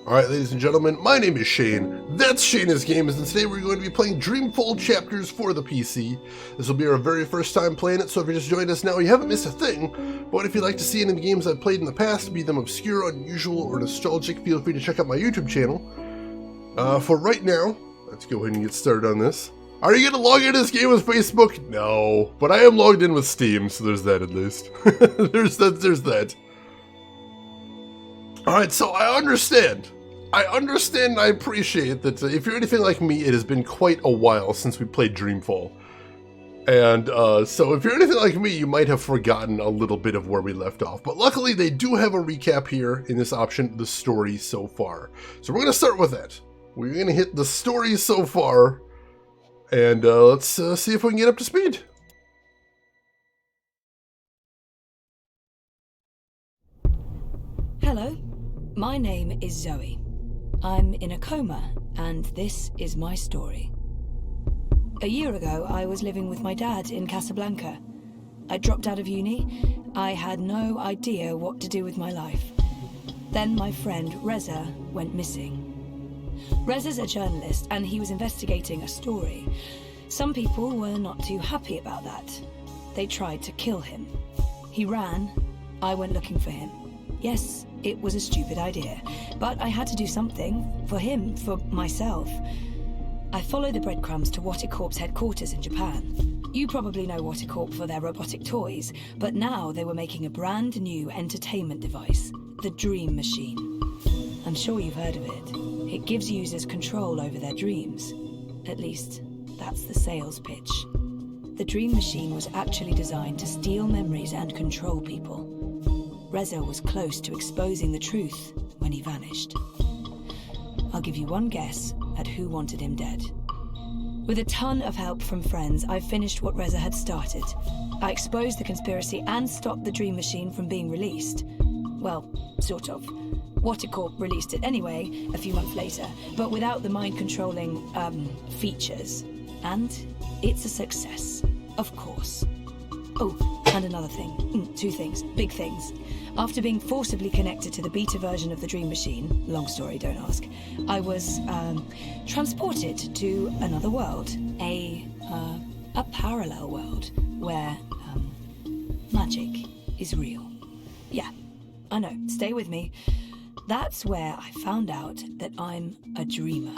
Alright, ladies and gentlemen, my name is Shane, that's Shayna's Games, and today we're going to be playing Dreamfall Chapters for the PC. This will be our very first time playing it, so if you just joined us now, you haven't missed a thing. But if you'd like to see any of the games I've played in the past, be them obscure, unusual, or nostalgic, feel free to check out my YouTube channel. For right now, let's go ahead and get started on this. Are you going to log into this game with Facebook? No, but I am logged in with Steam, so there's that at least. there's that. Alright, so I understand and I appreciate that if you're anything like me, it has been quite a while since we played Dreamfall. And so if you're anything like me, you might have forgotten a little bit of where we left off. But luckily, they do have a recap here in this option, the story so far. So we're going to start with that. We're going to hit the story so far, and let's see if we can get up to speed. Hello, my name is Zoe. I'm in a coma, and this is my story. A year ago, I was living with my dad in Casablanca. I dropped out of uni. I had no idea what to do with my life. Then my friend Reza went missing. Reza's a journalist, and he was investigating a story. Some people were not too happy about that. They tried to kill him. He ran. I went looking for him. Yes, it was a stupid idea, but I had to do something for him, for myself. I followed the breadcrumbs to Waticorp's headquarters in Japan. You probably know Waticorp for their robotic toys, but now they were making a brand new entertainment device, the Dream Machine. I'm sure you've heard of it. It gives users control over their dreams. At least, that's the sales pitch. The Dream Machine was actually designed to steal memories and control people. Reza was close to exposing the truth when he vanished. I'll give you one guess at who wanted him dead. With a ton of help from friends, I finished what Reza had started. I exposed the conspiracy and stopped the Dream Machine from being released. Well, sort of. Waticorp released it anyway, a few months later, but without the mind-controlling, features. And it's a success, of course. Oh, and another thing. Two things. Big things. After being forcibly connected to the beta version of the Dream Machine, long story, don't ask, I was, transported to another world. A parallel world where, magic is real. Yeah, I know. Stay with me. That's where I found out that I'm a dreamer,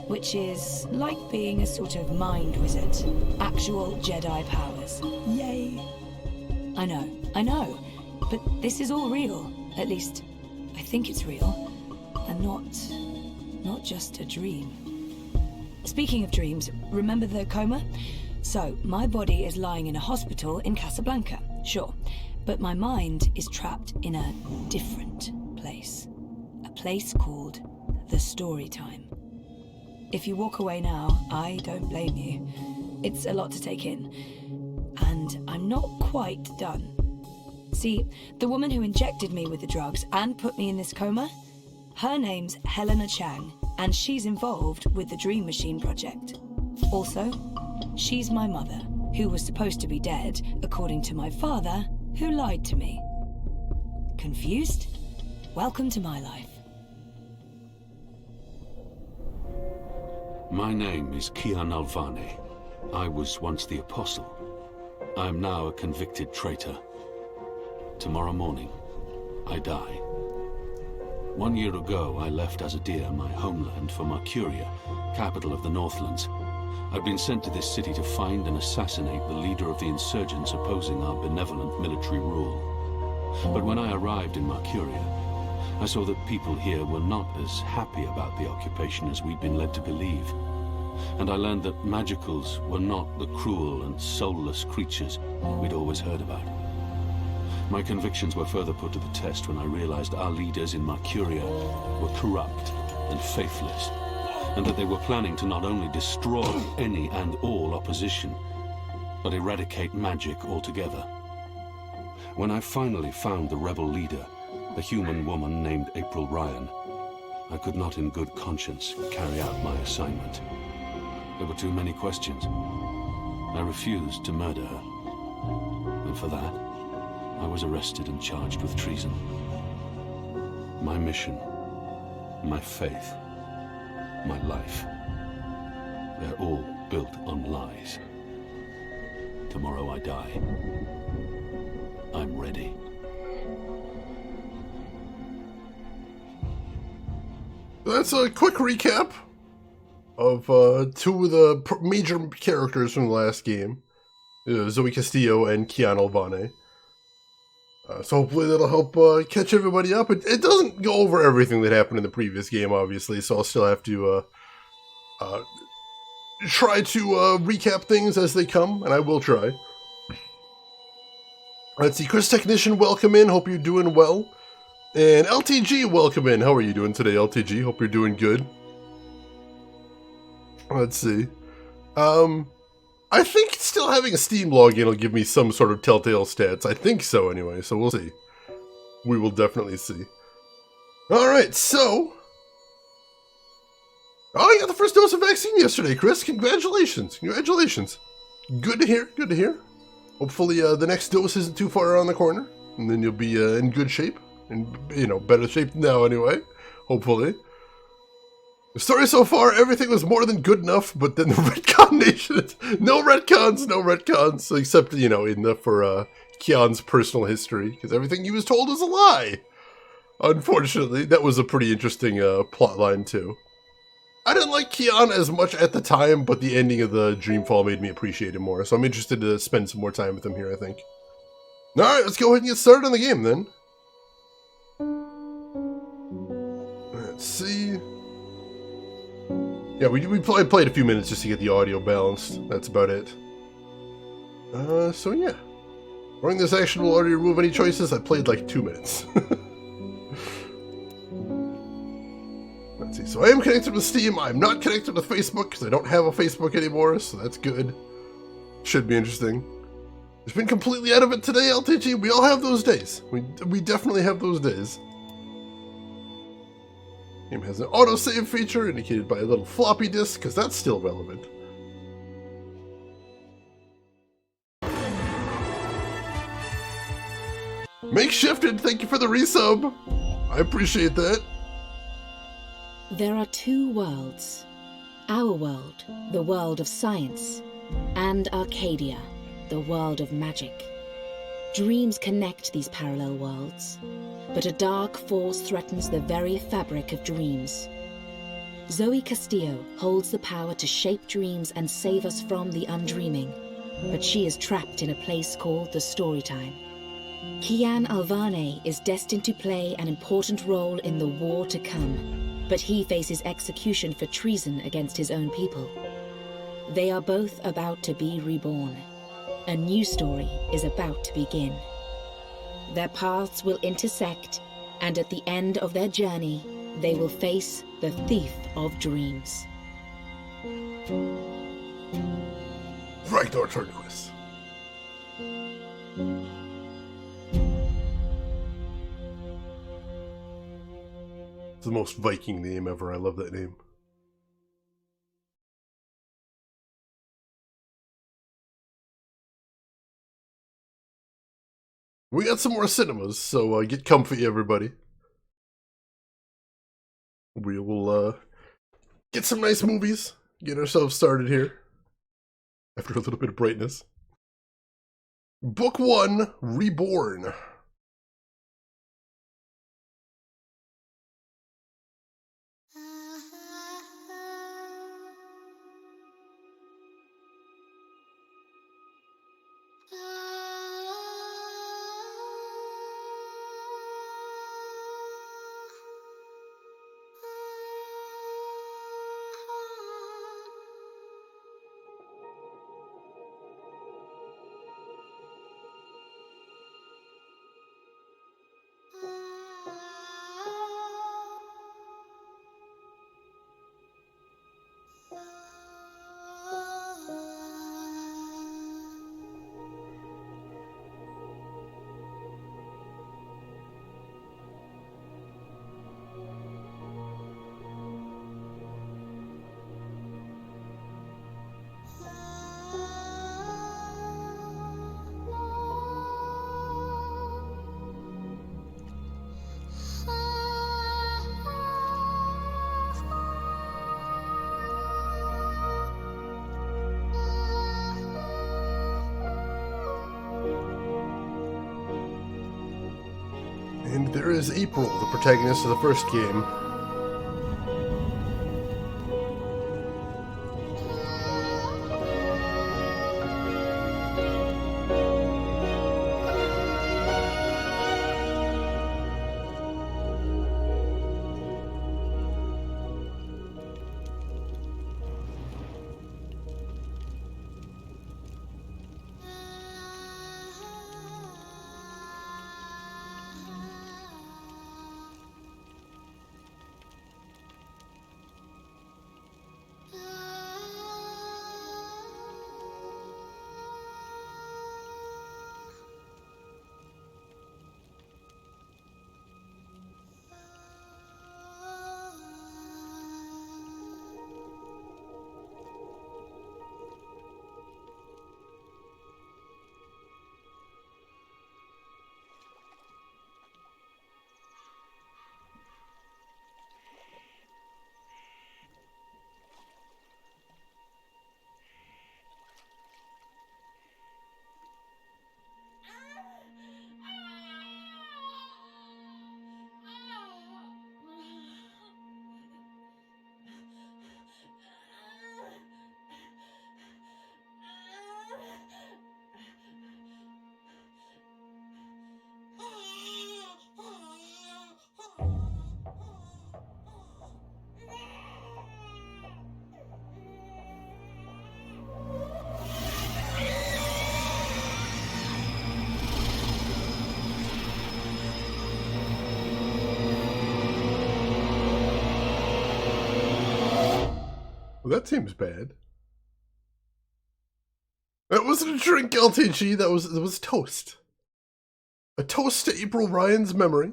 which is like being a sort of mind wizard. Actual Jedi powers. Yay! I know, but this is all real. At least, I think it's real, and not just a dream. Speaking of dreams, remember the coma? So, my body is lying in a hospital in Casablanca, sure, but my mind is trapped in a different place. A place called the Storytime. If you walk away now, I don't blame you. It's a lot to take in. And I'm not quite done. See, the woman who injected me with the drugs and put me in this coma, her name's Helena Chang, and she's involved with the Dream Machine project. Also, she's my mother, who was supposed to be dead, according to my father, who lied to me. Confused? Welcome to my life. My name is Kian Alvane. I was once the Apostle. I am now a convicted traitor. Tomorrow morning, I die. 1 year ago, I left Azadir, my homeland, for Mercuria, capital of the Northlands. I've been sent to this city to find and assassinate the leader of the insurgents opposing our benevolent military rule. But when I arrived in Mercuria, I saw that people here were not as happy about the occupation as we'd been led to believe. And I learned that magicals were not the cruel and soulless creatures we'd always heard about. My convictions were further put to the test when I realized our leaders in Mercuria were corrupt and faithless, and that they were planning to not only destroy any and all opposition, but eradicate magic altogether. When I finally found the rebel leader, a human woman named April Ryan, I could not in good conscience carry out my assignment. There were too many questions. I refused to murder her, and for that, I was arrested and charged with treason. My mission my faith, my life. They're all built on lies. Tomorrow I die. I'm ready. That's a quick recap of two of the major characters from the last game, Zoe Castillo and Kian Alvane. So hopefully that'll help catch everybody up. It doesn't go over everything that happened in the previous game, obviously, so I'll still have to try to recap things as they come, and I will try. Let's see, Chris Technician, welcome in. Hope you're doing well. And LTG, welcome in. How are you doing today, LTG? Hope you're doing good. Let's see. I think still having a Steam login will give me some sort of telltale stats. I think so anyway, so we'll see. We will definitely see. Alright, so... Oh, you got the first dose of vaccine yesterday, Chris. Congratulations. Congratulations. Good to hear. Good to hear. Hopefully the next dose isn't too far around the corner. And then you'll be in good shape. In, better shape than now anyway. Hopefully. The story so far, everything was more than good enough, but then the retcon nation, no retcons, except, for Kian's personal history, because everything he was told was a lie. Unfortunately, that was a pretty interesting plot line, too. I didn't like Kian as much at the time, but the ending of the Dreamfall made me appreciate him more, so I'm interested to spend some more time with him here, I think. Alright, let's go ahead and get started on the game, then. Let's see... Yeah, we played a few minutes just to get the audio balanced. That's about it. So yeah. During this action will already remove any choices. I played like 2 minutes. Let's see. So I am connected with Steam. I'm not connected with Facebook because I don't have a Facebook anymore, so that's good. Should be interesting. It's been completely out of it today, LTG. We all have those days. We definitely have those days. Game has an autosave feature indicated by a little floppy disk, because that's still relevant. Makeshifted, thank you for the resub. I appreciate that. There are two worlds. Our world, the world of science, and Arcadia, the world of magic. Dreams connect these parallel worlds. But a dark force threatens the very fabric of dreams. Zoe Castillo holds the power to shape dreams and save us from the undreaming, but she is trapped in a place called the Storytime. Kian Alvane is destined to play an important role in the war to come, but he faces execution for treason against his own people. They are both about to be reborn. A new story is about to begin. Their paths will intersect, and at the end of their journey, they will face the Thief of Dreams. Ragnar Turnquist. It's the most Viking name ever. I love that name. We got some more cinemas, so get comfy, everybody. We will get some nice movies, get ourselves started here, after a little bit of brightness. Book 1, Reborn. And there is April, the protagonist of the first game. Well, that seems bad. That wasn't a drink, LTG. That was toast. A toast to April Ryan's memory.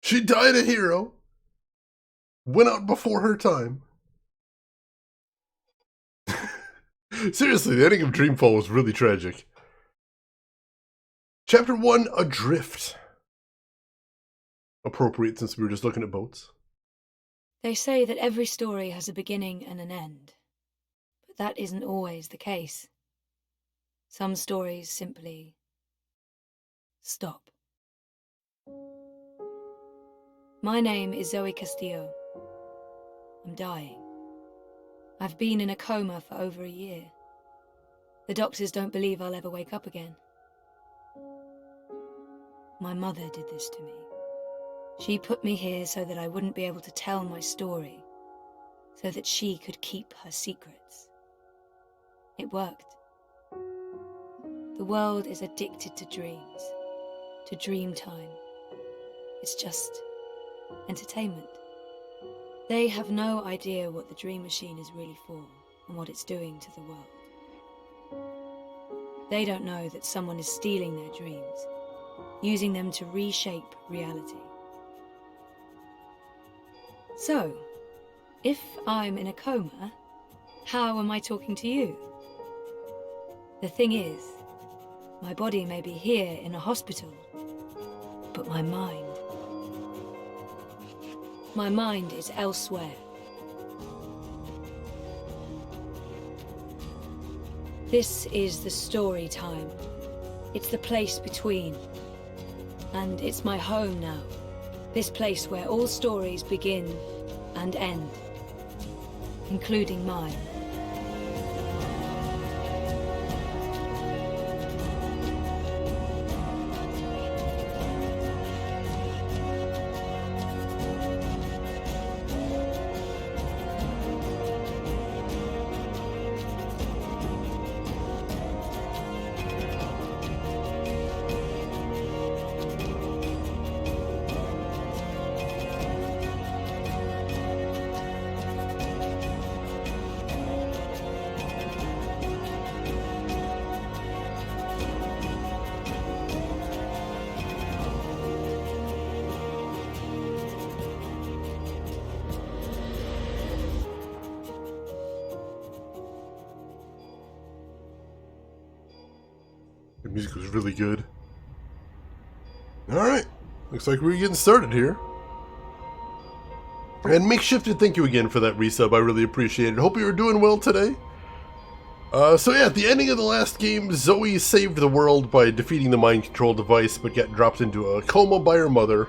She died a hero. Went out before her time. Seriously, the ending of Dreamfall was really tragic. Chapter 1, Adrift. Appropriate since we were just looking at boats. They say that every story has a beginning and an end, but that isn't always the case. Some stories simply stop. My name is Zoe Castillo. I'm dying. I've been in a coma for over a year. The doctors don't believe I'll ever wake up again. My mother did this to me. She put me here so that I wouldn't be able to tell my story, so that she could keep her secrets. It worked. The world is addicted to dreams, to dream time. It's just entertainment. They have no idea what the dream machine is really for and what it's doing to the world. They don't know that someone is stealing their dreams, using them to reshape reality. So, if I'm in a coma, how am I talking to you? The thing is, my body may be here in a hospital, but my mind is elsewhere. This is the story time. It's the place between. And it's my home now. This place where all stories begin and end, including mine. The music was really good. Alright, looks like we're getting started here. And Makeshifted, thank you again for that resub. I really appreciate it. Hope you are doing well today. So yeah, at the ending of the last game, Zoe saved the world by defeating the mind control device, but got dropped into a coma by her mother.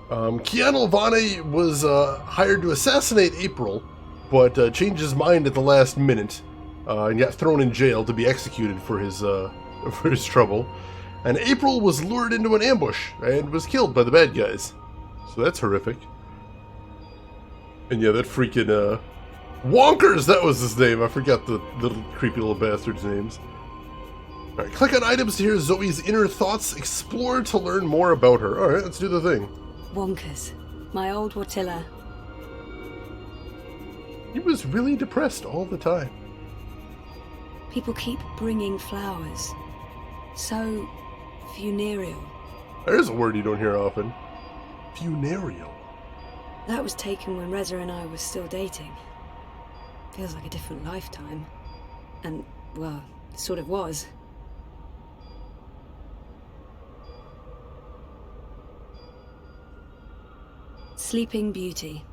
Keanu Levane was hired to assassinate April, but changed his mind at the last minute and got thrown in jail to be executed for his trouble. And April was lured into an ambush and was killed by the bad guys. So that's horrific. And yeah, that freaking Wonkers, that was his name. I forgot the little creepy little bastard's names. Alright, click on items to hear Zoe's inner thoughts. Explore to learn more about her. Alright, let's do the thing. Wonkers, my old Watilla. He was really depressed all the time. People keep bringing flowers. So funereal. There's a word you don't hear often. Funereal. That was taken when Reza and I were still dating. Feels like a different lifetime. And, well, it sort of was. Sleeping Beauty.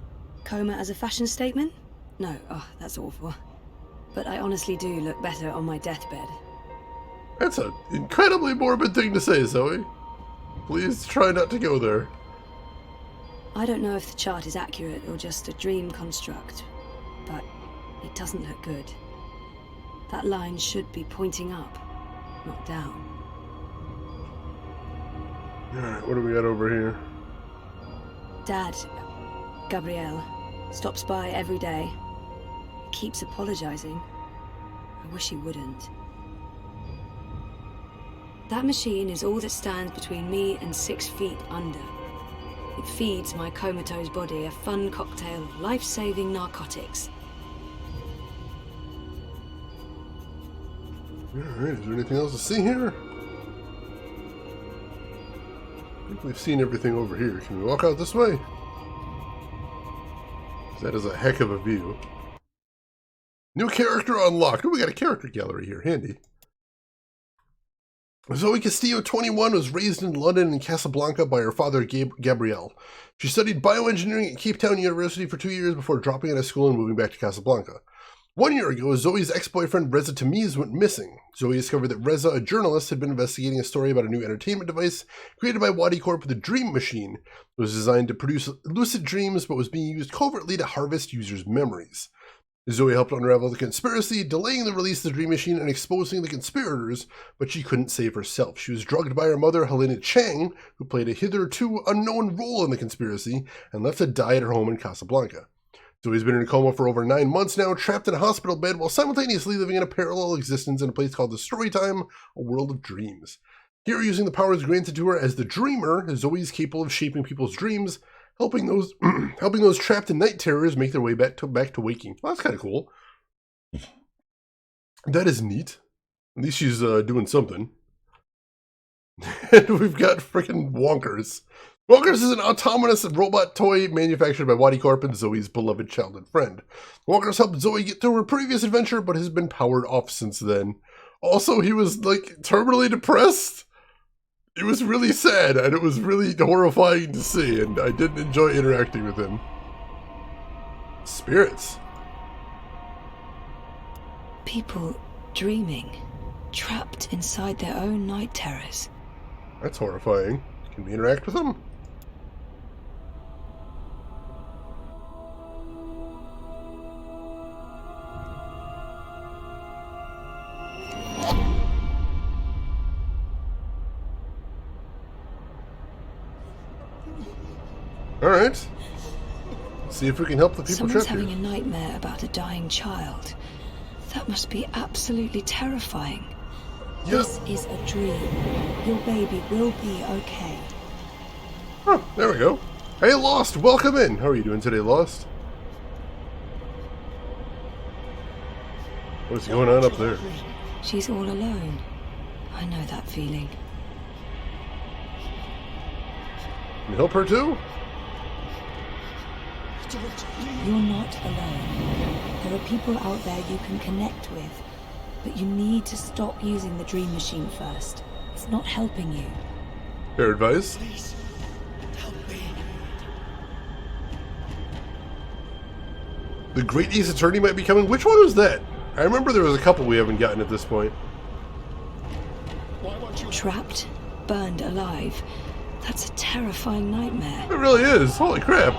Coma as a fashion statement? No, that's awful. But I honestly do look better on my deathbed. That's an incredibly morbid thing to say, Zoe. Please try not to go there. I don't know if the chart is accurate or just a dream construct, but it doesn't look good. That line should be pointing up, not down. Alright, what do we got over here? Dad, Gabrielle, stops by every day. Keeps apologizing. I wish he wouldn't. That machine is all that stands between me and 6 feet under. It feeds my comatose body a fun cocktail of life-saving narcotics. Alright, is there anything else to see here? I think we've seen everything over here. Can we walk out this way? That is a heck of a view. New character unlocked. Oh, we got a character gallery here. Handy. Zoe Castillo, 21, was raised in London and Casablanca by her father, Gabrielle. She studied bioengineering at Cape Town University for 2 years before dropping out of school and moving back to Casablanca. 1 year ago, Zoe's ex-boyfriend Reza Tamiz went missing. Zoe discovered that Reza, a journalist, had been investigating a story about a new entertainment device created by Wadi Corp, the Dream Machine. It was designed to produce lucid dreams, but was being used covertly to harvest users' memories. Zoe helped unravel the conspiracy, delaying the release of the Dream Machine and exposing the conspirators, but she couldn't save herself. She was drugged by her mother, Helena Chang, who played a hitherto unknown role in the conspiracy, and left to die at her home in Casablanca. Zoe's been in a coma for over 9 months now, trapped in a hospital bed, while simultaneously living in a parallel existence in a place called the Storytime, a world of dreams. Here, using the powers granted to her as the Dreamer, Zoe is capable of shaping people's dreams, helping those trapped in night terrors make their way back to waking. Well, that's kind of cool. That is neat. At least she's doing something. And we've got freaking Wonkers. Wonkers is an autonomous robot toy manufactured by Wadi Corp and Zoe's beloved childhood friend. Wonkers helped Zoe get through her previous adventure, but has been powered off since then. Also, he was, like, terminally depressed. It was really sad, and it was really horrifying to see, and I didn't enjoy interacting with him. Spirits. People dreaming, trapped inside their own night terrors. That's horrifying. Can we interact with them? Alright. See if we can help the people Someone's trapped having here. a nightmare about a dying child. That must be absolutely terrifying. Yep. This is a dream. Your baby will be okay. Oh, there we go. Hey, Lost, welcome in. How are you doing today, Lost? What's going on up there? She's all alone. I know that feeling. Can you help her too? You're not alone. There are people out there you can connect with. But you need to stop using the Dream Machine first. It's not helping you. Fair advice. Please, help me. The Great Ace Attorney might be coming. Which one was that? I remember there was a couple we haven't gotten at this point. Why won't you? Trapped, burned alive. That's a terrifying nightmare. It really is. Holy crap.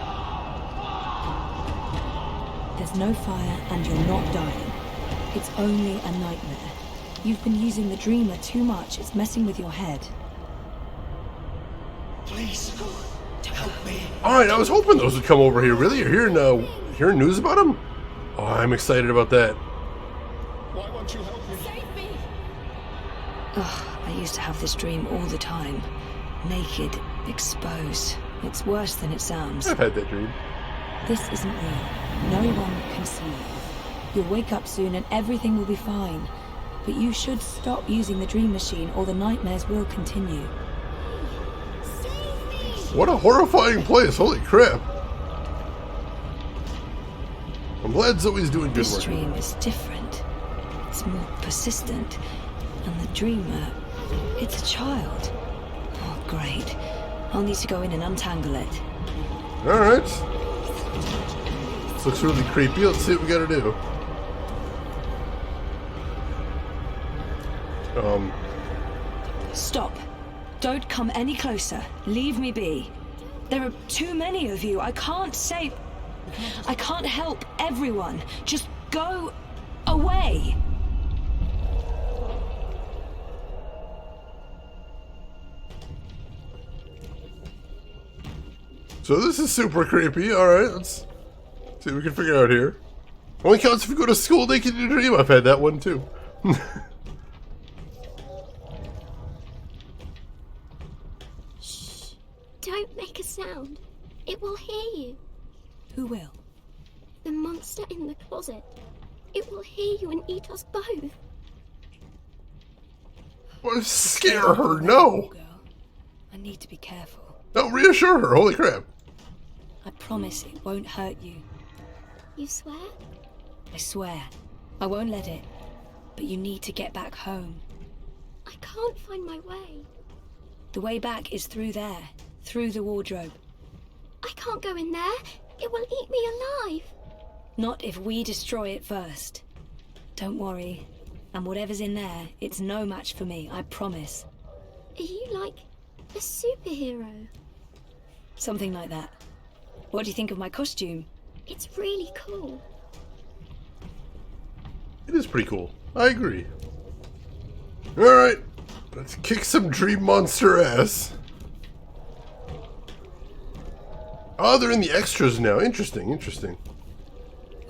There's no fire and you're not dying. It's only a nightmare. You've been using the dreamer too much. It's messing with your head. Please, help me. Alright, I was hoping those would come over here. Really? You're hearing news about them? Oh, I'm excited about that. Why won't you help me? Save me! Ugh, I used to have this dream all the time. Naked, exposed. It's worse than it sounds. I've had that dream. This isn't real. No one can see you. You'll wake up soon and everything will be fine. But you should stop using the dream machine or the nightmares will continue. What a horrifying place. Holy crap. I'm glad Zoe's doing good This work. dream is different. It's more persistent. And the dreamer, it's a child. Oh, great. I'll need to go in and untangle it. Alright. This looks really creepy. Let's see what we gotta do. Stop. Don't come any closer. Leave me be. There are too many of you. I can't help everyone. Just go away. So this is super creepy. Alright, let's see what we can figure out here. Only counts if you go to school naked in your dream. I've had that one too. Don't make a sound. It will hear you. Who will? The monster in the closet. It will hear you and eat us both. Well, scare her, no! Girl, I need to be careful. No, reassure her, holy crap. I promise it won't hurt you. You swear? I swear. I won't let it. But you need to get back home. I can't find my way. The way back is through there. Through the wardrobe. I can't go in there. It will eat me alive. Not if we destroy it first. Don't worry. And whatever's in there, it's no match for me, I promise. Are you like a superhero? Something like that. What do you think of my costume? It's really cool. It is pretty cool. I agree. Alright, let's kick some dream monster ass. Oh, they're in the extras now. Interesting, interesting.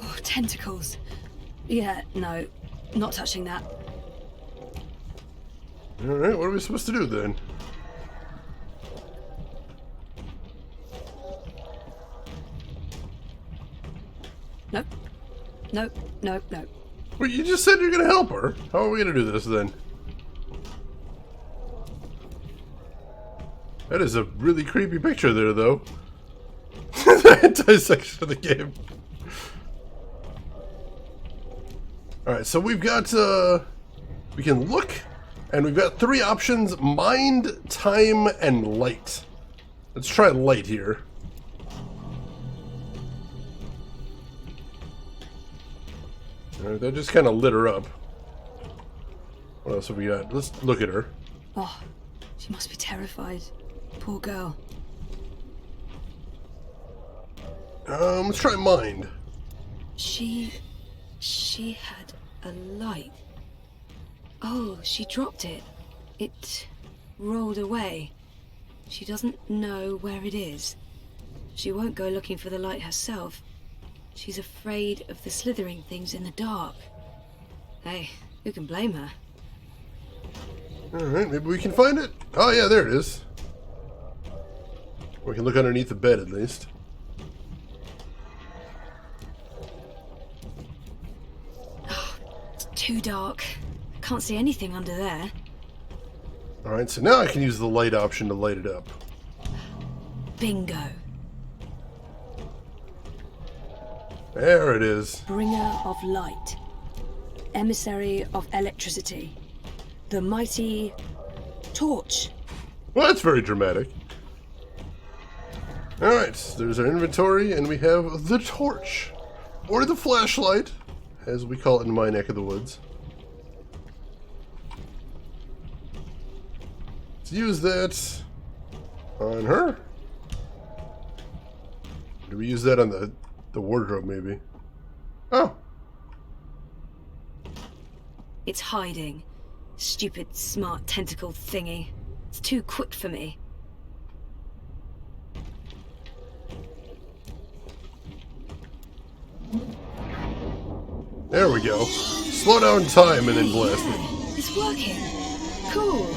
Oh, tentacles. Yeah, no. Not touching that. Alright, what are we supposed to do then? Nope. Nope, nope, nope. Well, you just said you're gonna help her. How are we gonna do this then? That is a really creepy picture there, though. The anti-section of the game. Alright, so we've got, we can look, and we've got 3 options: mind, time, and light. Let's try light here. Alright, that just kind of lit her up. What else have we got? Let's look at her. Oh, she must be terrified. Poor girl. Let's try mind. She had a light. Oh, she dropped it. It rolled away. She doesn't know where it is. She won't go looking for the light herself. She's afraid of the slithering things in the dark. Hey, who can blame her? Alright, maybe we can find it. Oh yeah, there it is. We can look underneath the bed at least. It's too dark. Can't see anything under there. Alright, so now I can use the light option to light it up. Bingo. There it is. Bringer of light. Emissary of electricity. The mighty torch. Well, that's very dramatic. Alright, there's our inventory, and we have the torch. Or the flashlight. as we call it in my neck of the woods. Let's use that on her. Do we use that on the wardrobe, maybe? Oh. It's hiding. Stupid, smart tentacle thingy. It's too quick for me. There we go. Slow down time and then blast it. It's working. Cool.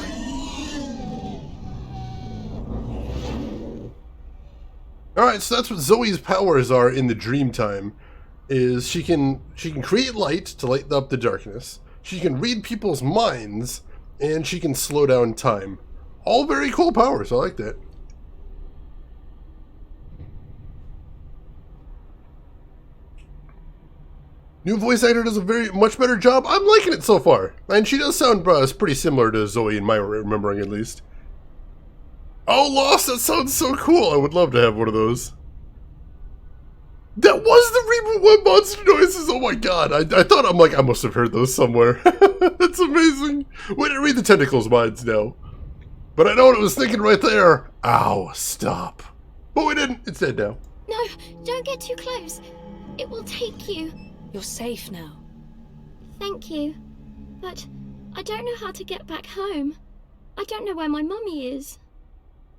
Alright, so that's what Zoe's powers are in the dream time. Is she can create light to light up the darkness. She can read people's minds, and she can slow down time. All very cool powers. I like that. New voice actor does a much better job. I'm liking it so far. And she does sound pretty similar to Zoe in my remembering, at least. Oh, Lost! That sounds so cool. I would love to have one of those. That was the Reboot 1 monster noises! Oh my god. I thought, I'm like, I must have heard those somewhere. That's amazing. We didn't read the tentacles minds now. But I know what it was thinking right there. Ow, stop. But we didn't. It's dead now. No, don't get too close. It will take you. You're safe now. Thank you. But I don't know how to get back home. I don't know where my mummy is.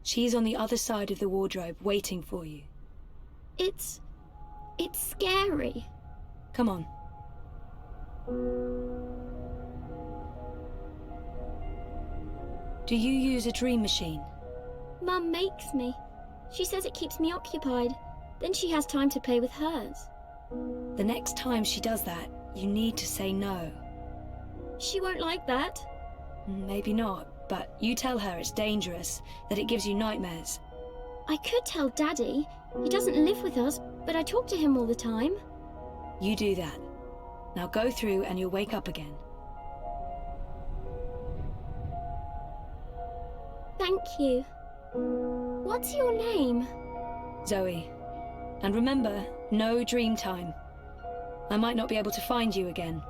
She's on the other side of the wardrobe, waiting for you. It's scary. Come on. Do you use a dream machine? Mum makes me. She says it keeps me occupied. Then she has time to play with hers. The next time she does that, you need to say no. She won't like that. Maybe not, but you tell her it's dangerous, that it gives you nightmares. I could tell Daddy. He doesn't live with us, but I talk to him all the time. You do that. Now go through and you'll wake up again. Thank you. What's your name? Zoe. And remember, no dream time. I might not be able to find you again.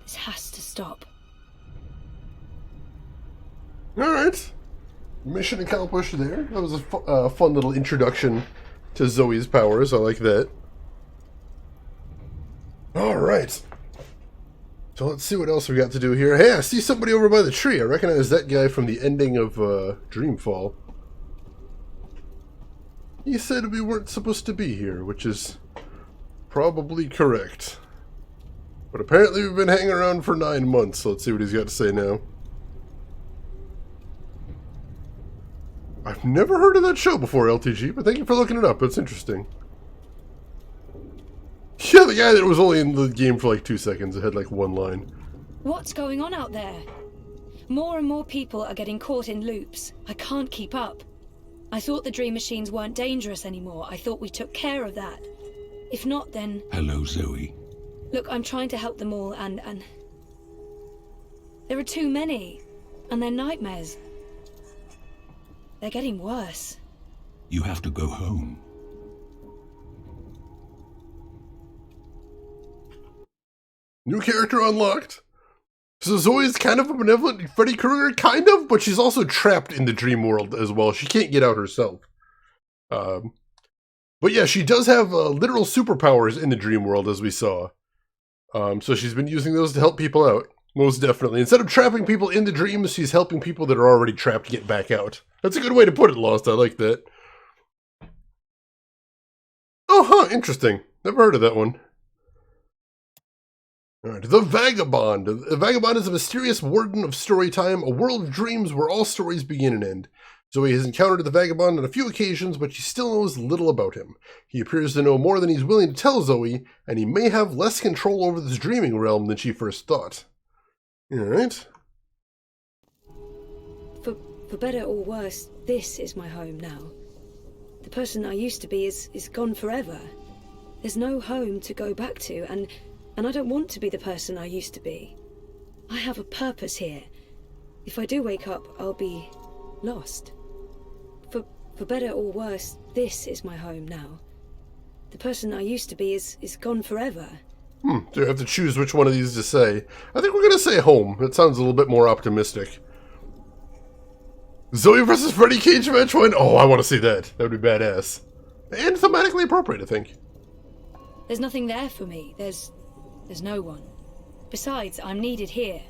This has to stop. Alright. Mission accomplished there. That was a fun little introduction to Zoe's powers. I like that. Alright. So let's see what else we got to do here. Hey, I see somebody over by the tree. I recognize that guy from the ending of Dreamfall. He said we weren't supposed to be here, which is probably correct. But apparently we've been hanging around for 9 months, so let's see what he's got to say now. I've never heard of that show before, LTG, but thank you for looking it up. It's interesting. Yeah, the guy that was only in the game for like 2 seconds. It had like one line. What's going on out there? More and more people are getting caught in loops. I can't keep up. I thought the dream machines weren't dangerous anymore. I thought we took care of that. If not, then... Hello, Zoe. Look, I'm trying to help them all, and... There are too many. And they're nightmares. They're getting worse. You have to go home. New character unlocked. So Zoe's kind of a benevolent Freddy Krueger, kind of, but she's also trapped in the dream world as well. She can't get out herself. But yeah, she does have literal superpowers in the dream world, as we saw. So she's been using those to help people out, most definitely. Instead of trapping people in the dreams, she's helping people that are already trapped get back out. That's a good way to put it, Lost. I like that. Oh, huh, interesting. Never heard of that one. Alright, the Vagabond. The Vagabond is a mysterious warden of story time, a world of dreams where all stories begin and end. Zoe has encountered the Vagabond on a few occasions, but she still knows little about him. He appears to know more than he's willing to tell Zoe, and he may have less control over this dreaming realm than she first thought. Alright. For better or worse, this is my home now. The person I used to be is gone forever. There's no home to go back to, and I don't want to be the person I used to be. I have a purpose here. If I do wake up, I'll be lost. For better or worse, this is my home now. The person I used to be is gone forever. Do you have to choose which one of these to say? I think we're going to say home. It sounds a little bit more optimistic. Zoe versus Freddy Cage match one? Oh, I want to see that. That would be badass. And thematically appropriate, I think. There's nothing there for me. There's no one. Besides, I'm needed here.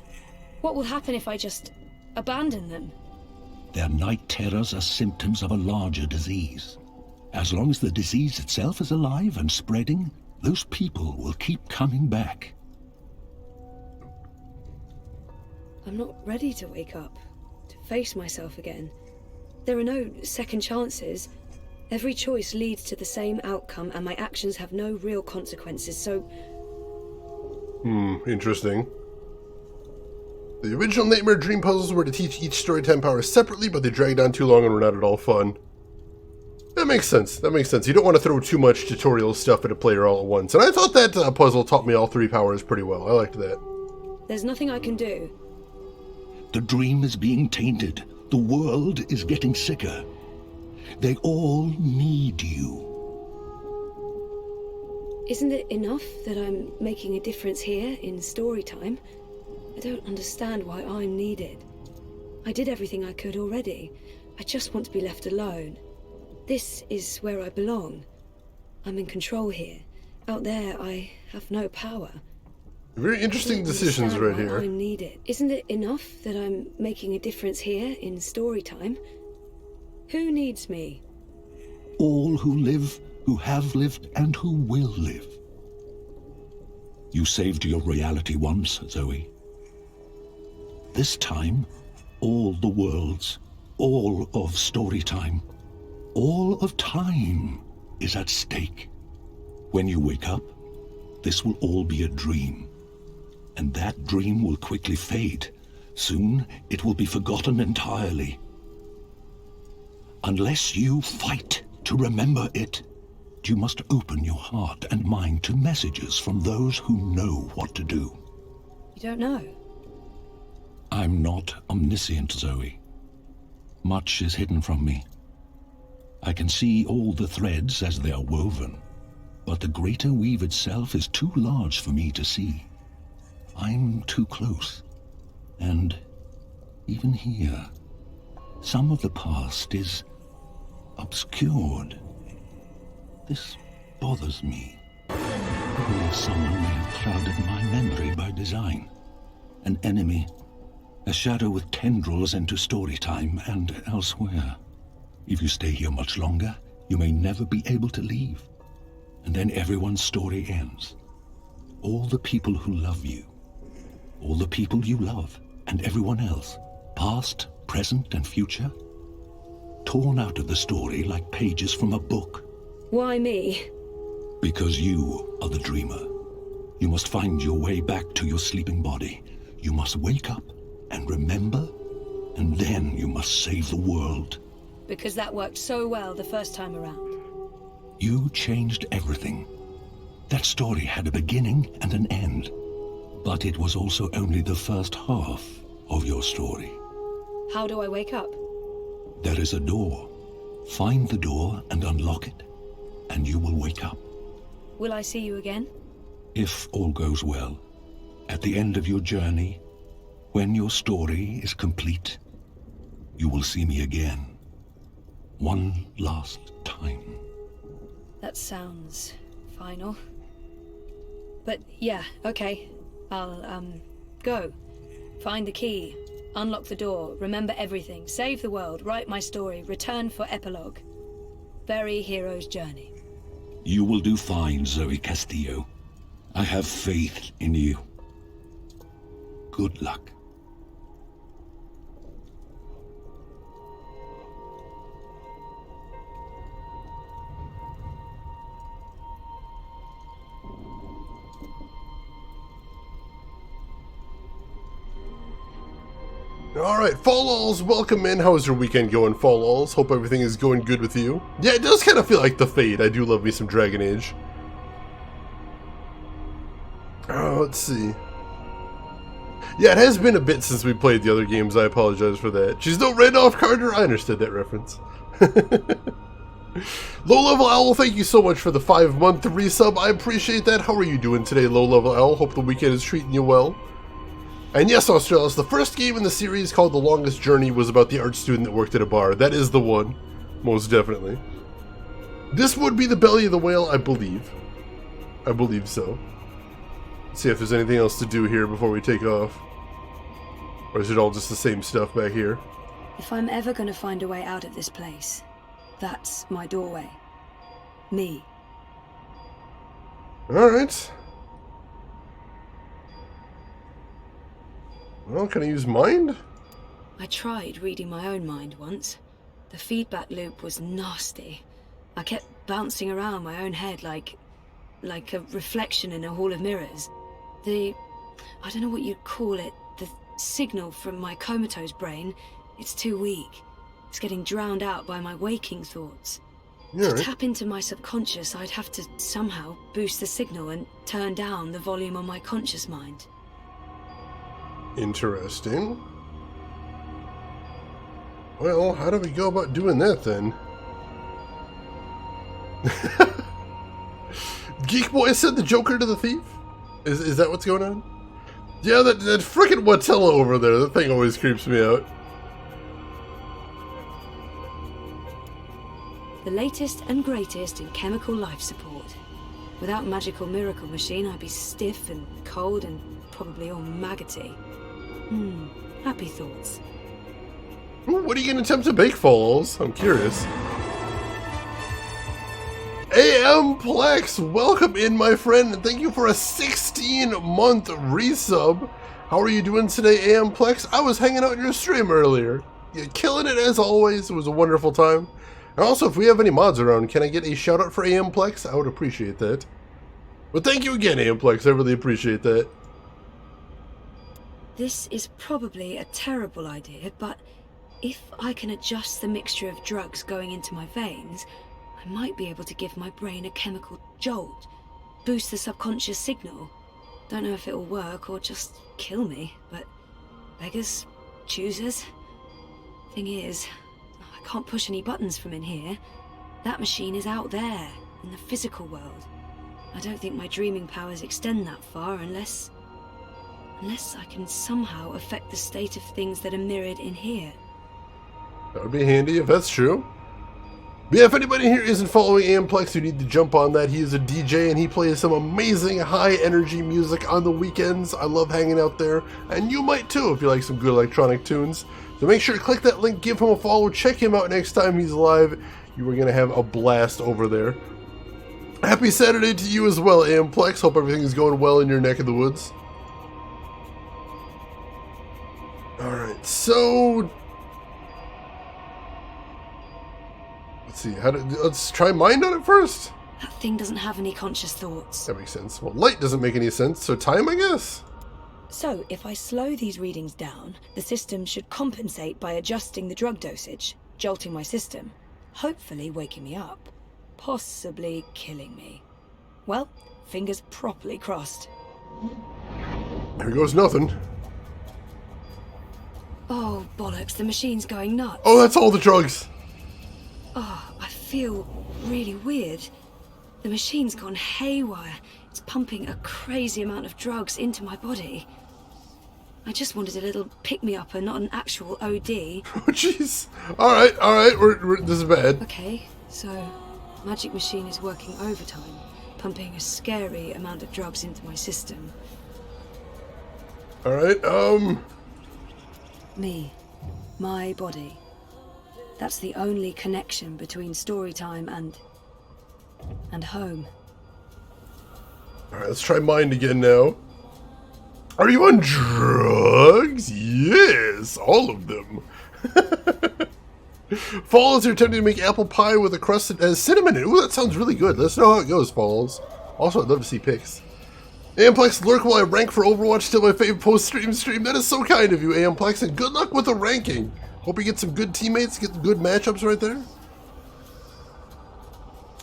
What will happen if I just abandon them? Their night terrors are symptoms of a larger disease. As long as the disease itself is alive and spreading, those people will keep coming back. I'm not ready to wake up, to face myself again. There are no second chances. Every choice leads to the same outcome, and my actions have no real consequences, so... Interesting. The original Nightmare Dream puzzles were to teach each storytime power separately, but they dragged on too long and were not at all fun. That makes sense. That makes sense. You don't want to throw too much tutorial stuff at a player all at once. And I thought that puzzle taught me all 3 powers pretty well. I liked that. There's nothing I can do. The dream is being tainted. The world is getting sicker. They all need you. Isn't it enough that I'm making a difference here in story time? I don't understand why I'm needed. I did everything I could already. I just want to be left alone. This is where I belong. I'm in control here. Out there, I have no power. Very interesting decisions right here. I'm needed. Isn't it enough that I'm making a difference here in story time? Who needs me? All who live, who have lived, and who will live. You saved your reality once, Zoe. This time, all the worlds, all of story time, all of time is at stake. When you wake up, this will all be a dream. And that dream will quickly fade. Soon, it will be forgotten entirely. Unless you fight to remember it, you must open your heart and mind to messages from those who know what to do. You don't know? I'm not omniscient, Zoe. Much is hidden from me. I can see all the threads as they are woven, but the greater weave itself is too large for me to see. I'm too close. And even here, some of the past is obscured. This bothers me. Or someone may have clouded my memory by design. An enemy, a shadow with tendrils into story time and elsewhere. If you stay here much longer, you may never be able to leave. And then everyone's story ends. All the people who love you, all the people you love, and everyone else, past, present, and future, torn out of the story like pages from a book. Why me? Because you are the dreamer. You must find your way back to your sleeping body. You must wake up and remember, and then you must save the world. Because that worked so well the first time around. You changed everything. That story had a beginning and an end. But it was also only the first half of your story. How do I wake up? There is a door. Find the door and unlock it, and you will wake up. Will I see you again? If all goes well, at the end of your journey, when your story is complete, you will see me again. One last time. That sounds final. But yeah, okay. I'll, go. Find the key. Unlock the door. Remember everything. Save the world. Write my story. Return for epilogue. Bury hero's journey. You will do fine, Zoe Castillo. I have faith in you. Good luck. Alright, Fall-Alls, welcome in. How's your weekend going, Fall-Alls? Hope everything is going good with you. Yeah, it does kind of feel like the Fade. I do love me some Dragon Age. Let's see. Yeah, it has been a bit since we played the other games. I apologize for that. She's no Randolph Carter. I understood that reference. Low Level Owl, thank you so much for the 5-month resub. I appreciate that. How are you doing today, Low Level Owl? Hope the weekend is treating you well. And yes, Australis, the first game in the series called The Longest Journey was about the art student that worked at a bar. That is the one, most definitely. This would be the belly of the whale, I believe. I believe so. Let's see if there's anything else to do here before we take off. Or is it all just the same stuff back here? If I'm ever going to find a way out of this place, that's my doorway. Me. Alright. Well, can I use mind? I tried reading my own mind once. The feedback loop was nasty. I kept bouncing around my own head like a reflection in a hall of mirrors. I don't know what you'd call it, the signal from my comatose brain, it's too weak. It's getting drowned out by my waking thoughts. Yeah, To right. tap into my subconscious, I'd have to somehow boost the signal and turn down the volume on my conscious mind. Interesting. Well, how do we go about doing that then? Geek Boy said the Joker to the thief? Is that what's going on? Yeah, that frickin' Watella over there, that thing always creeps me out. The latest and greatest in chemical life support. Without magical miracle machine, I'd be stiff and cold and probably all maggoty. Happy thoughts. Ooh, what are you going to attempt to bake, Falls? I'm curious. AM Plex, welcome in, my friend, and thank you for a 16-month resub. How are you doing today, AM Plex? I was hanging out in your stream earlier. You're killing it as always. It was a wonderful time. And also, if we have any mods around, can I get a shout out for AM Plex? I would appreciate that. But thank you again, AM Plex. I really appreciate that. This is probably a terrible idea, but if I can adjust the mixture of drugs going into my veins, I might be able to give my brain a chemical jolt, boost the subconscious signal. Don't know if it'll work or just kill me, but beggars, choosers. Thing is, I can't push any buttons from in here. That machine is out there, in the physical world. I don't think my dreaming powers extend that far unless I can somehow affect the state of things that are mirrored in here. That would be handy if that's true. But yeah, if anybody here isn't following Amplex, you need to jump on that. He is a DJ and he plays some amazing high energy music on the weekends. I love hanging out there, and you might too if you like some good electronic tunes. So make sure to click that link, give him a follow, check him out next time he's live. You are going to have a blast over there. Happy Saturday to you as well, Amplex. Hope everything is going well in your neck of the woods. Alright, so let's see, let's try mind on it first. That thing doesn't have any conscious thoughts. That makes sense. Well, light doesn't make any sense, so time, I guess. So, if I slow these readings down, the system should compensate by adjusting the drug dosage, jolting my system, hopefully waking me up, possibly killing me. Well, fingers properly crossed. Here goes nothing. Oh, bollocks, the machine's going nuts. Oh, that's all the drugs. Oh, I feel really weird. The machine's gone haywire. It's pumping a crazy amount of drugs into my body. I just wanted a little pick-me-up and not an actual OD. Oh, jeez. Alright, this is bad. Okay, so magic machine is working overtime, pumping a scary amount of drugs into my system. Alright, Me. My body. That's the only connection between story time and home. Alright, let's try mind again now. Are you on drugs? Yes, all of them. Falls, you're attempting to make apple pie with a crust as cinnamon. Ooh, that sounds really good. Let's know how it goes, Falls. Also, I'd love to see pics. Amplex, lurk while I rank for Overwatch. Still my favorite post-stream. That is so kind of you, Amplex, and good luck with the ranking. Hope you get some good teammates, get some good matchups right there.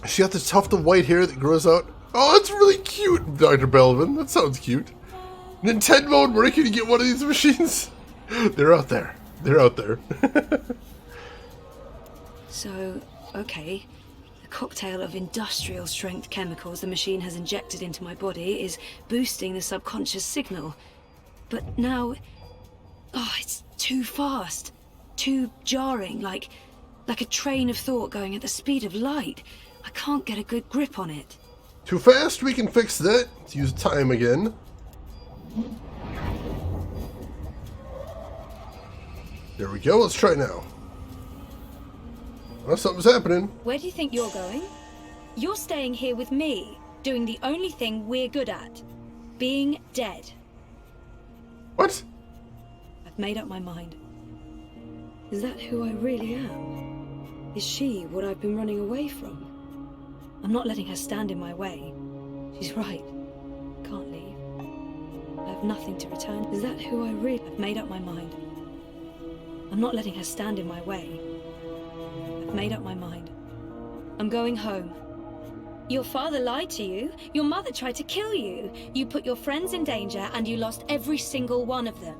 She got this tuft of white hair that grows out. Oh, that's really cute, Dr. Belvin. That sounds cute. Nintendo, where can you get one of these machines? They're out there. They're out there. So, okay. The cocktail of industrial strength chemicals the machine has injected into my body is boosting the subconscious signal. But now... oh, it's too fast. Too jarring, like a train of thought going at the speed of light. I can't get a good grip on it. Too fast? We can fix that. Let's use time again. There we go. Let's try now. Well, something's happening. Where do you think you're going? You're staying here with me, doing the only thing we're good at. Being dead. What? I've made up my mind. Is that who I really am? Is she what I've been running away from? I'm not letting her stand in my way. She's right. Can't leave. I have nothing to return. Is that who I really... I've made up my mind. I'm not letting her stand in my way. I've made up my mind. I'm going home. Your father lied to you. Your mother tried to kill you. You put your friends in danger and you lost every single one of them.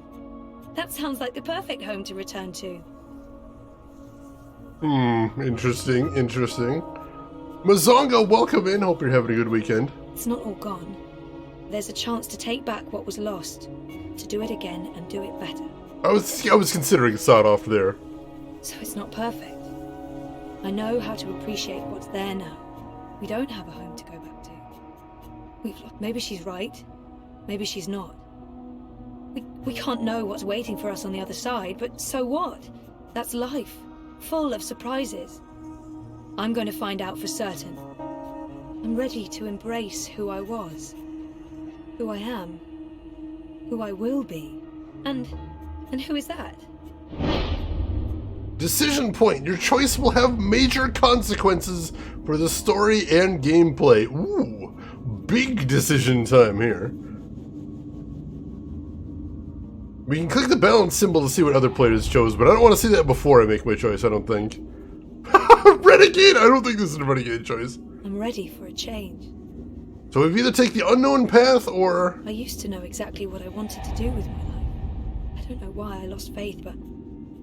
That sounds like the perfect home to return to. Interesting. Mazonga, welcome in. Hope you're having a good weekend. It's not all gone. There's a chance to take back what was lost. To do it again and do it better. I was considering sod off there. So it's not perfect. I know how to appreciate what's there now. We don't have a home to go back to. We've lost. Maybe she's right. Maybe she's not. We can't know what's waiting for us on the other side, but so what? That's life. Full of surprises. I'm going to find out for certain. I'm ready to embrace who I was. Who I am. Who I will be. And who is that? Decision point. Your choice will have major consequences for the story and gameplay. Ooh, big decision time here. We can click the balance symbol to see what other players chose, but I don't want to see that before I make my choice, I don't think. Renegade? I don't think this is a renegade choice. I'm ready for a change. So we either take the unknown path or... I used to know exactly what I wanted to do with my life. I don't know why I lost faith, but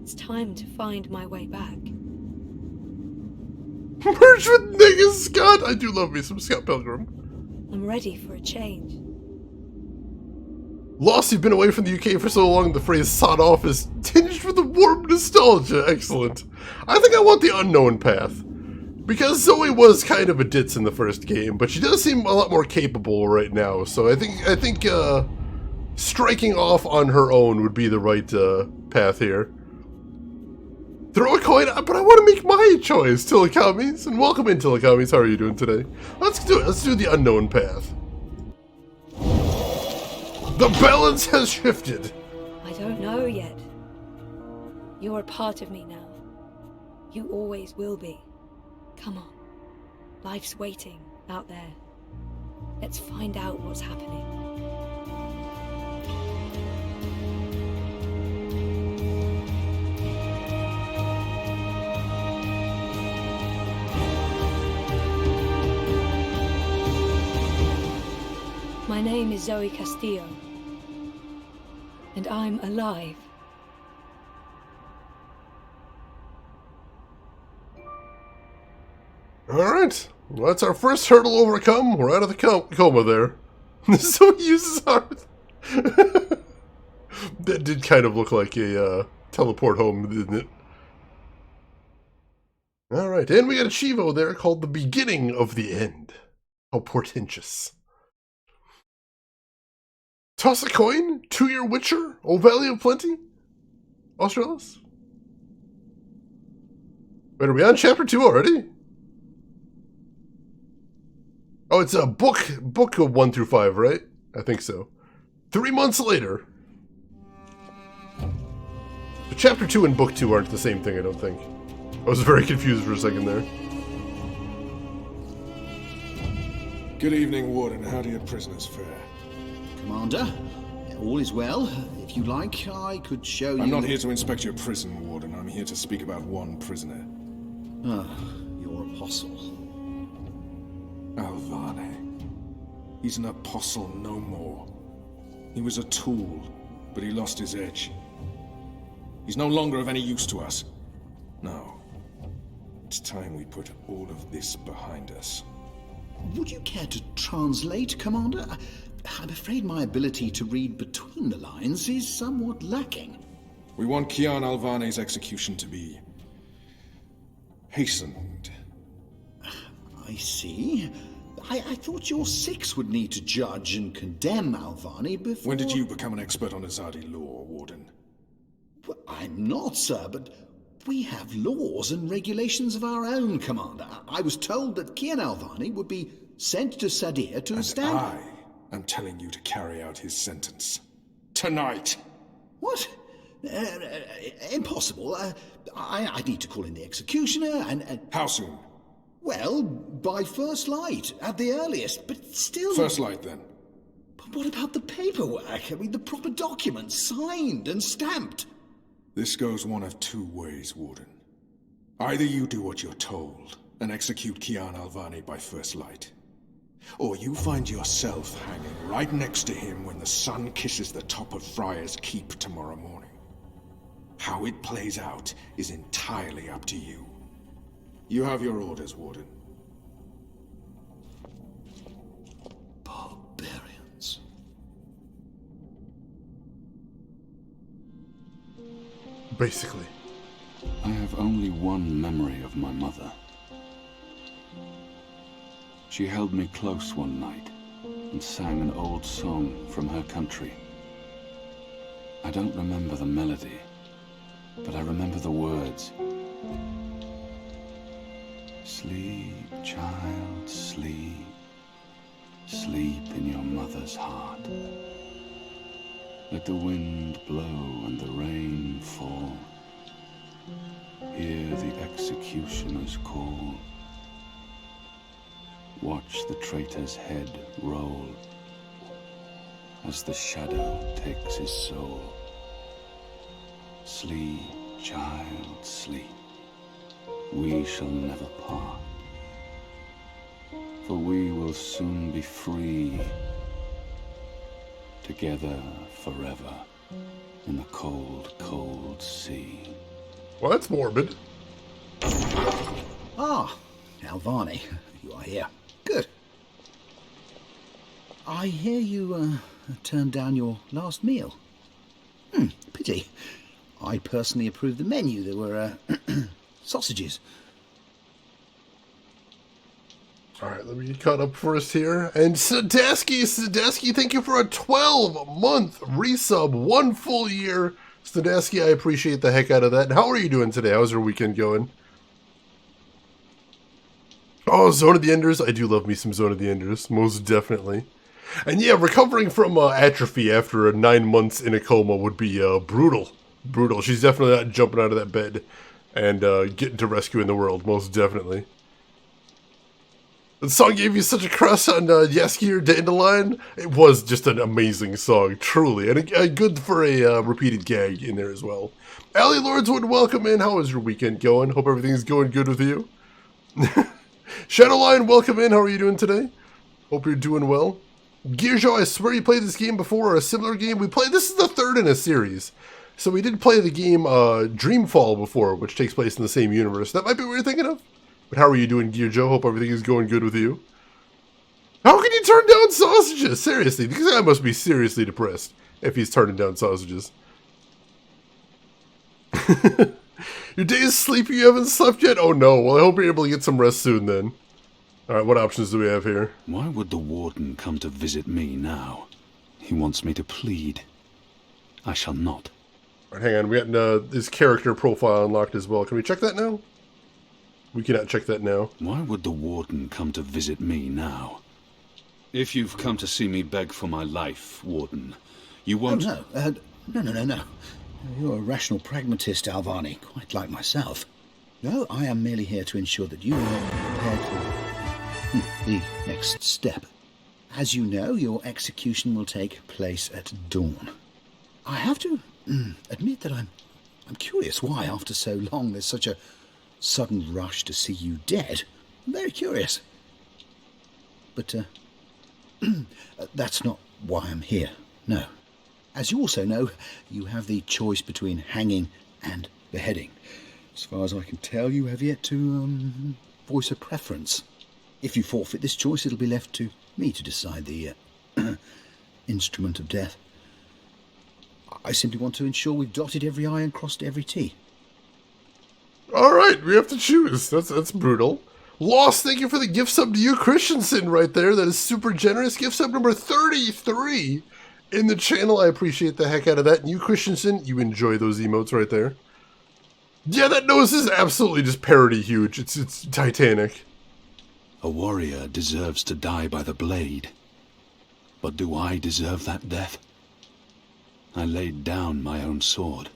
it's time to find my way back. Merge with Nigga Scott! I do love me some Scott Pilgrim. I'm ready for a change. Lost, you've been away from the UK for so long, the phrase sod off is tinged with a warm nostalgia. Excellent. I think I want the unknown path. Because Zoe was kind of a ditz in the first game, but she does seem a lot more capable right now, so I think striking off on her own would be the right path here. Throw a coin, but I want to make my choice, Tilakamis. And welcome in, Tilakamis. How are you doing today? Let's do it. Let's do the unknown path. The balance has shifted. I don't know yet. You're a part of me now. You always will be. Come on. Life's waiting out there. Let's find out what's happening. My name is Zoe Castillo. And I'm alive. Alright, well, that's our first hurdle overcome. We're out of the coma there. So he uses heart. That did kind of look like a teleport home, didn't it? Alright, and we got a Chivo there called The Beginning of the End. How portentous. Toss a coin? 2-year Witcher? O Valley of Plenty? Australis? Wait, are we on chapter 2 already? Oh, it's a book of 1 through 5, right? I think so. 3 months later. But chapter 2 and book 2 aren't the same thing, I don't think. I was very confused for a second there. Good evening, Warden. How do your prisoners fare? Commander, all is well. If you like, I could show you... I'm not here to inspect your prison, Warden. I'm here to speak about one prisoner. Ah, your apostle. Alvane. He's an apostle no more. He was a tool, but he lost his edge. He's no longer of any use to us. No. It's time we put all of this behind us. Would you care to translate, Commander? I'm afraid my ability to read between the lines is somewhat lacking. We want Kian Alvane's execution to be hastened. I see. I thought your six would need to judge and condemn Alvane before... When did you become an expert on Azadi law, Warden? Well, I'm not, sir, but we have laws and regulations of our own, Commander. I was told that Kian Alvane would be sent to Sadir to stand... I am telling you to carry out his sentence. Tonight! What? Impossible. I need to call in the executioner and... How soon? Well, by first light, at the earliest, but still... First light, then. But what about the paperwork? I mean, the proper documents, signed and stamped. This goes one of two ways, Warden. Either you do what you're told and execute Kian Alvane by first light, or you find yourself hanging right next to him when the sun kisses the top of Friar's Keep tomorrow morning. How it plays out is entirely up to you. You have your orders, Warden. Barbarians. Basically. I have only one memory of my mother. She held me close one night and sang an old song from her country. I don't remember the melody, but I remember the words. Sleep, child, sleep. Sleep in your mother's heart. Let the wind blow and the rain fall. Hear the executioner's call. Watch the traitor's head roll as the shadow takes his soul. Sleep, child, sleep. We shall never part, for we will soon be free, together forever in the cold, cold sea. Well, that's morbid. Ah, Alvane, you are here. Good. I hear you turned down your last meal. Pity. I personally approved the menu. There were sausages. Alright, let me get caught up first here. And Sadasky, thank you for a 12-month resub, 1 full year. Sadasky, I appreciate the heck out of that. And how are you doing today? How's your weekend going? Oh, Zone of the Enders. I do love me some Zone of the Enders, most definitely. And yeah, recovering from atrophy after 9 months in a coma would be brutal. Brutal. She's definitely not jumping out of that bed and getting to rescuing the world, most definitely. The song gave you such a crush on Yaski or Dandelion. It was just an amazing song, truly. And good for a repeated gag in there as well. Allie Lordswood, welcome in. How is your weekend going? Hope everything's going good with you. Shadowline, welcome in. How are you doing today? Hope you're doing well. Gearjo, I swear you played this game before, or a similar game. This is the third in a series. So we did play the game Dreamfall before, which takes place in the same universe. That might be what you're thinking of. But how are you doing, Gearjo? Hope everything is going good with you. How can you turn down sausages? Seriously, this guy must be seriously depressed if he's turning down sausages. Your day is sleepy, you haven't slept yet? Oh no, well I hope you're able to get some rest soon then. Alright, what options do we have here? Why would the warden come to visit me now? He wants me to plead. I shall not. Alright, hang on, we got his character profile unlocked as well. Can we check that now? We cannot check that now. Why would the warden come to visit me now? If you've come to see me beg for my life, warden, you won't... Oh, no. You're a rational pragmatist, Alvane, quite like myself. No, I am merely here to ensure that you are prepared for the next step. As you know, your execution will take place at dawn. I have to admit that I'm curious why, after so long, there's such a sudden rush to see you dead. I'm very curious. But that's not why I'm here, no. As you also know, you have the choice between hanging and beheading. As far as I can tell, you have yet to voice a preference. If you forfeit this choice, it'll be left to me to decide the instrument of death. I simply want to ensure we've dotted every I and crossed every T. All right, we have to choose. That's brutal. Lost, thank you for the gift sub to you, Christensen, right there. That is super generous. Gift sub number 33 in the channel. I appreciate the heck out of that. And you, Christensen, you enjoy those emotes right there. Yeah, that nose is absolutely just parody huge. It's Titanic. A warrior deserves to die by the blade. But do I deserve that death? I laid down my own sword.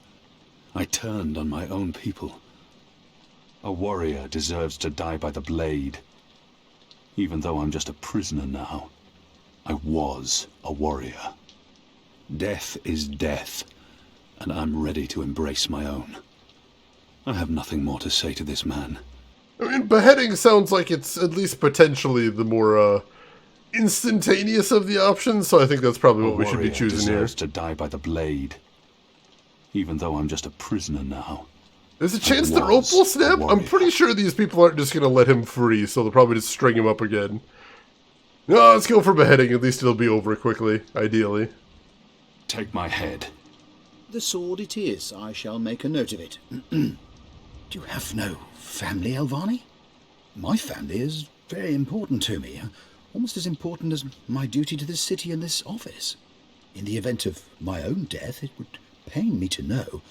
I turned on my own people. A warrior deserves to die by the blade. Even though I'm just a prisoner now, I was a warrior. Death is death, and I'm ready to embrace my own. I have nothing more to say to this man. I mean, beheading sounds like it's at least potentially the more instantaneous of the options, so I think that's probably what we should be choosing here. Deserves to die by the blade. Even though I'm just a prisoner now. There's a chance the rope will snap? I'm pretty sure these people aren't just going to let him free, so they'll probably just string him up again. No, let's go for beheading. At least it'll be over quickly, ideally. Take my head. The sword it is. I shall make a note of it. Do you have no family, Alvani? My family is very important to me. Almost as important as my duty to this city and this office. In the event of my own death, it would pain me to know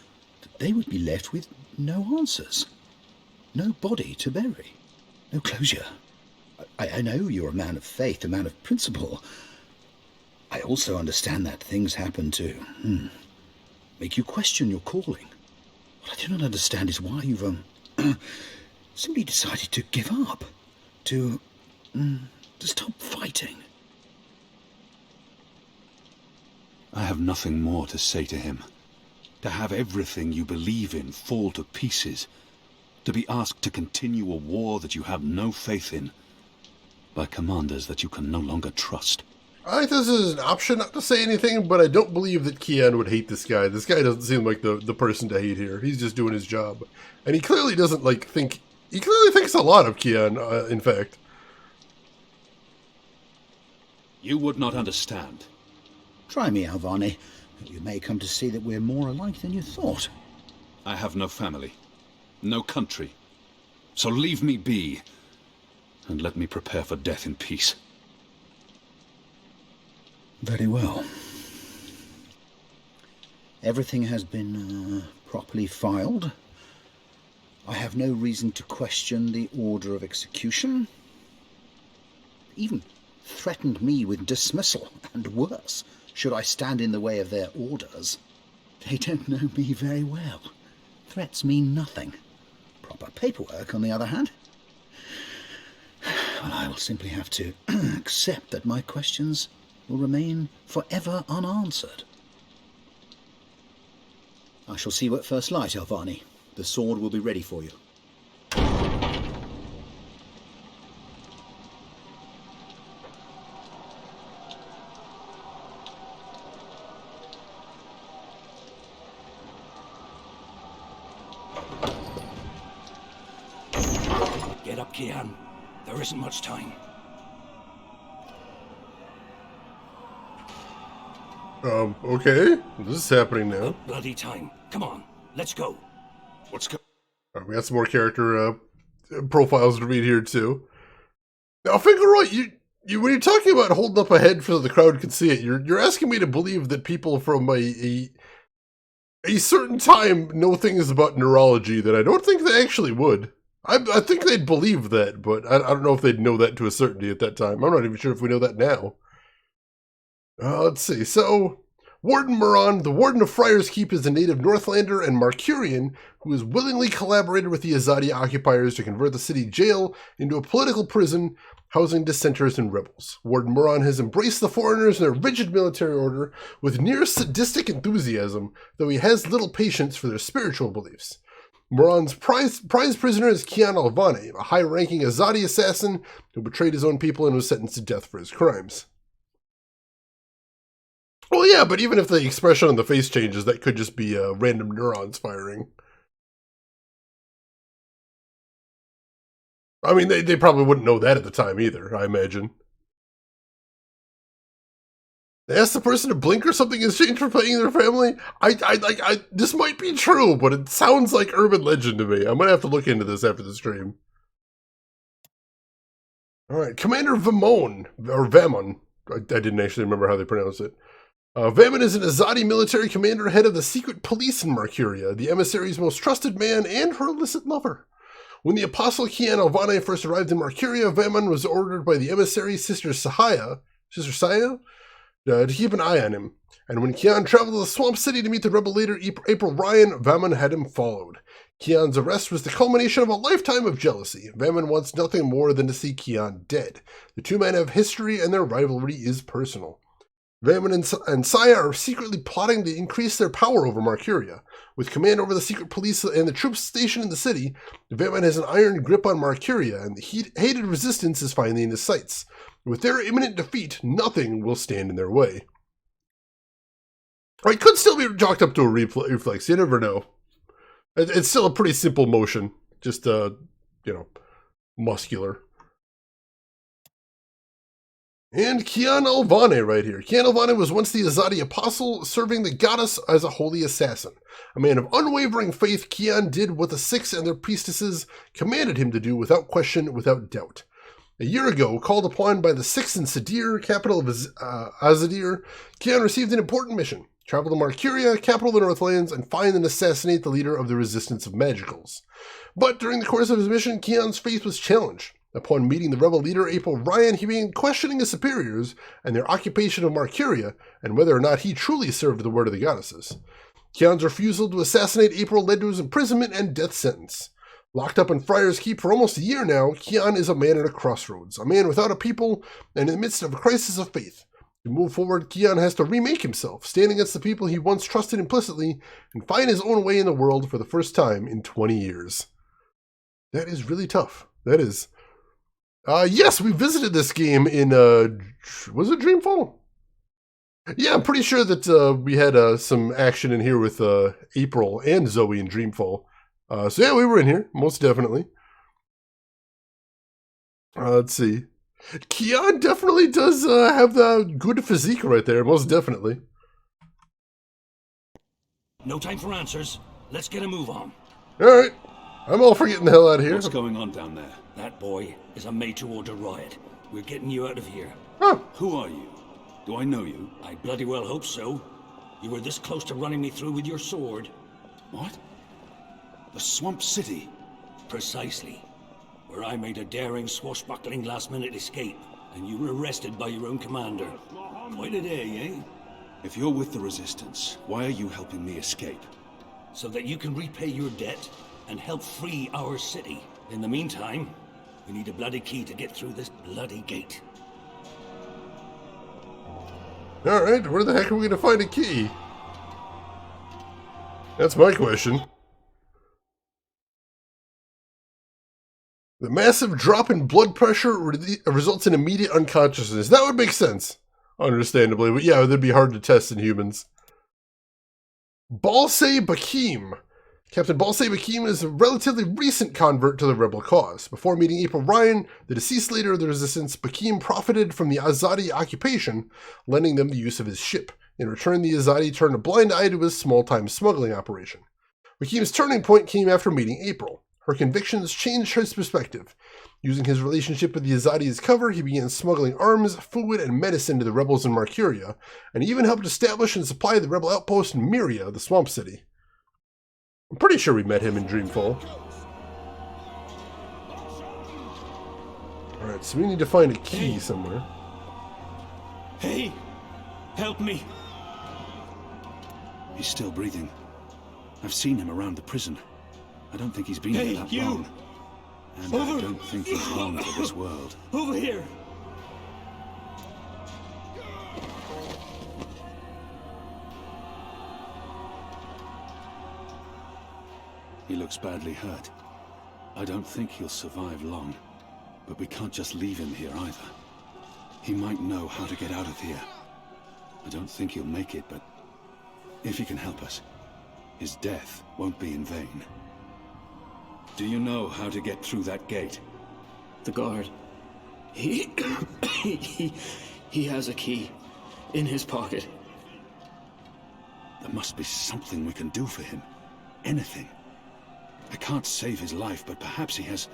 that they would be left with no answers. No body to bury. No closure. I know you're a man of faith, a man of principle. I also understand that things happen to make you question your calling. What I do not understand is why you've simply decided to give up. To stop fighting. I have nothing more to say to him. To have everything you believe in fall to pieces. To be asked to continue a war that you have no faith in. By commanders that you can no longer trust. I think this is an option not to say anything, but I don't believe that Kian would hate this guy. This guy doesn't seem like the person to hate here. He's just doing his job. And he clearly doesn't, think... He clearly thinks a lot of Kian, in fact. You would not understand. Try me, Alvani. You may come to see that we're more alike than you thought. I have no family. No country. So leave me be. And let me prepare for death in peace. Very well. Everything has been properly filed. I have no reason to question the order of execution. Even threatened me with dismissal, and worse, should I stand in the way of their orders. They don't know me very well. Threats mean nothing. Proper paperwork, on the other hand. Well, I will simply have to accept that my questions will remain forever unanswered. I shall see you at first light, Alvani. The sword will be ready for you. Get up, Kian. There isn't much time. Okay. This is happening now. Bloody time. Come on, let's go. What's go? Alright, we got some more character profiles to read here too. Now, Finkelroy, you when you're talking about holding up a head so the crowd can see it, you're asking me to believe that people from a certain time know things about neurology that I don't think they actually would. I think they'd believe that, but I don't know if they'd know that to a certainty at that time. I'm not even sure if we know that now. Let's see. So, Warden Moran, the Warden of Friar's Keep, is a native Northlander and Marcurian who has willingly collaborated with the Azadi occupiers to convert the city jail into a political prison housing dissenters and rebels. Warden Moran has embraced the foreigners and their rigid military order with near sadistic enthusiasm, though he has little patience for their spiritual beliefs. Moran's prize prisoner is Kian Alvani, a high-ranking Azadi assassin who betrayed his own people and was sentenced to death for his crimes. Well, yeah, but even if the expression on the face changes, that could just be random neurons firing. I mean, they probably wouldn't know that at the time either, I imagine. They asked the person to blink or something in exchange for paying their family? This might be true, but it sounds like urban legend to me. I'm gonna have to look into this after the stream. Alright, Commander Vamon, or Vamon. I didn't actually remember how they pronounce it. Vamon is an Azadi military commander, head of the secret police in Marcuria, the emissary's most trusted man and her illicit lover. When the apostle Kian Alvane first arrived in Marcuria, Vamon was ordered by the emissary Sister Saya, to keep an eye on him. And when Kian traveled to the Swamp City to meet the rebel leader April Ryan, Vamon had him followed. Kian's arrest was the culmination of a lifetime of jealousy. Vamon wants nothing more than to see Kian dead. The two men have history, and their rivalry is personal. Vamon and Saya are secretly plotting to increase their power over Marcuria. With command over the secret police and the troops stationed in the city, Vamon has an iron grip on Marcuria, and the hated resistance is finally in his sights. With their imminent defeat, nothing will stand in their way. It could still be chalked up to a reflex, you never know. It's still a pretty simple motion, just, muscular. And Kian Alvane right here. Kian Alvane was once the Azadi apostle, serving the goddess as a holy assassin. A man of unwavering faith, Kian did what the Six and their priestesses commanded him to do without question, without doubt. A year ago, called upon by the Six in Sadir, capital of Azadir, Kian received an important mission. Travel to Marcuria, capital of the Northlands, and find and assassinate the leader of the Resistance of Magicals. But during the course of his mission, Kian's faith was challenged. Upon meeting the rebel leader April Ryan, he began questioning his superiors and their occupation of Marcuria, and whether or not he truly served the word of the goddesses. Kian's refusal to assassinate April led to his imprisonment and death sentence. Locked up in Friar's Keep for almost a year now, Kian is a man at a crossroads, a man without a people, and in the midst of a crisis of faith. To move forward, Kian has to remake himself, stand against the people he once trusted implicitly, and find his own way in the world for the first time in 20 years. That is really tough. That is. Yes, we visited this game in, was it Dreamfall? Yeah, I'm pretty sure that we had some action in here with April and Zoe in Dreamfall. So yeah, we were in here, most definitely. Let's see. Kian definitely does have the good physique right there, most definitely. No time for answers. Let's get a move on. Alright, I'm all for getting the hell out of here. What's going on down there? That boy is a made-to-order riot. We're getting you out of here. Huh. Who are you? Do I know you? I bloody well hope so. You were this close to running me through with your sword. What? The Swamp City? Precisely. Where I made a daring, swashbuckling last-minute escape, and you were arrested by your own commander. Quite a day, eh? If you're with the Resistance, why are you helping me escape? So that you can repay your debt and help free our city. In the meantime, we need a bloody key to get through this bloody gate. Alright, where the heck are we going to find a key? That's my question. The massive drop in blood pressure results in immediate unconsciousness. That would make sense, understandably, but yeah, that'd be hard to test in humans. Balsay Bakim. Captain Balsay Bakim is a relatively recent convert to the rebel cause. Before meeting April Ryan, the deceased leader of the Resistance, Bakim profited from the Azadi occupation, lending them the use of his ship. In return, the Azadi turned a blind eye to his small-time smuggling operation. Bakim's turning point came after meeting April. Her convictions changed his perspective. Using his relationship with the Azadi as cover, he began smuggling arms, food, and medicine to the rebels in Marcuria, and even helped establish and supply the rebel outpost in Myria, the Swamp City. I'm pretty sure we met him in Dreamfall. Alright, so we need to find a key somewhere. Hey! Help me! He's still breathing. I've seen him around the prison. I don't think he's been here that long. And I don't think he's long for this world. Over here! He looks badly hurt. I don't think he'll survive long. But we can't just leave him here either. He might know how to get out of here. I don't think he'll make it, but if he can help us, his death won't be in vain. Do you know how to get through that gate? The guard. He has a key in his pocket. There must be something we can do for him. Anything. I can't save his life, but perhaps he has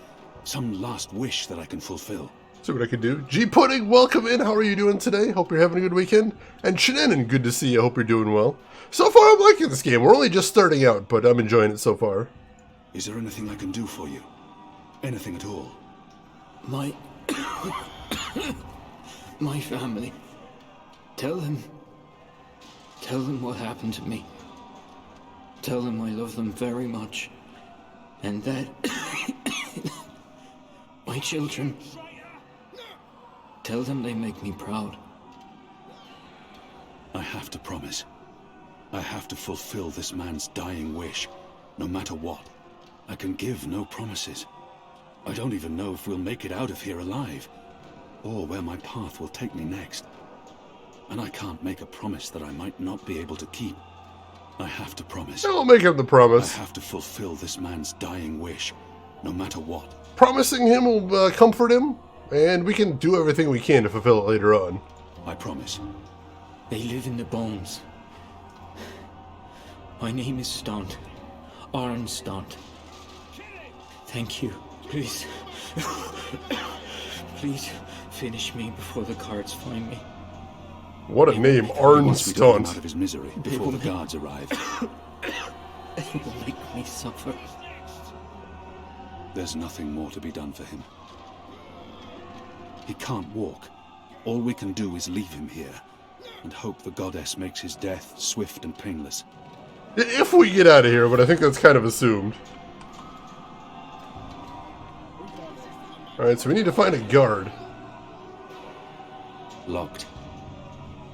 some last wish that I can fulfill. See what I can do. G Pudding, welcome in. How are you doing today? Hope you're having a good weekend. And Shannon, good to see you. Hope you're doing well. So far, I'm liking this game. We're only just starting out, but I'm enjoying it so far. Is there anything I can do for you? Anything at all? My family. Tell them what happened to me. Tell them I love them very much. And that my children. Tell them they make me proud. I have to promise. I have to fulfill this man's dying wish, no matter what. I can give no promises. I don't even know if we'll make it out of here alive, or where my path will take me next. And I can't make a promise that I might not be able to keep. I have to promise. I'll make him the promise. I have to fulfill this man's dying wish, no matter what. Promising him will comfort him, and we can do everything we can to fulfill it later on. I promise. They live in the bones. My name is Stunt. Arn Stunt. Thank you. Please. Please finish me before the guards find me. What a name, Arn Once we take him out Stunt. of his misery before the guards arrive. They will make me suffer. There's nothing more to be done for him. He can't walk. All we can do is leave him here, and hope the goddess makes his death swift and painless. If we get out of here, but I think that's kind of assumed. Alright, so we need to find a guard. Locked.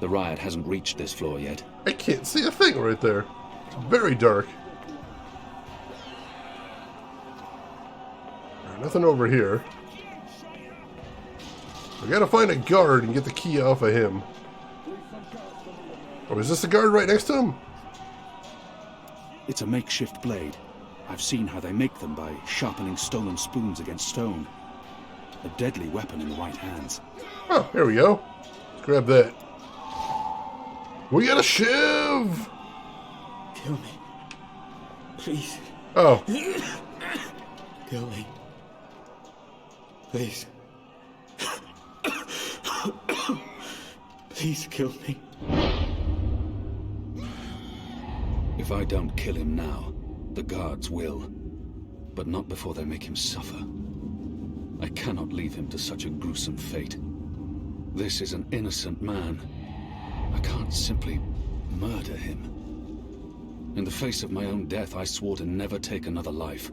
The riot hasn't reached this floor yet. I can't see a thing right there. It's very dark. Alright, nothing over here. We gotta find a guard and get the key off of him. Oh, is this a guard right next to him? It's a makeshift blade. I've seen how they make them by sharpening stolen spoons against stone. A deadly weapon in the right hands. Oh, here we go. Let's grab that. We got a shiv! Kill me. Please. Oh. Kill me. Please. Please kill me. If I don't kill him now, the guards will. But not before they make him suffer. I cannot leave him to such a gruesome fate. This is an innocent man. I can't simply murder him. In the face of my own death, I swore to never take another life.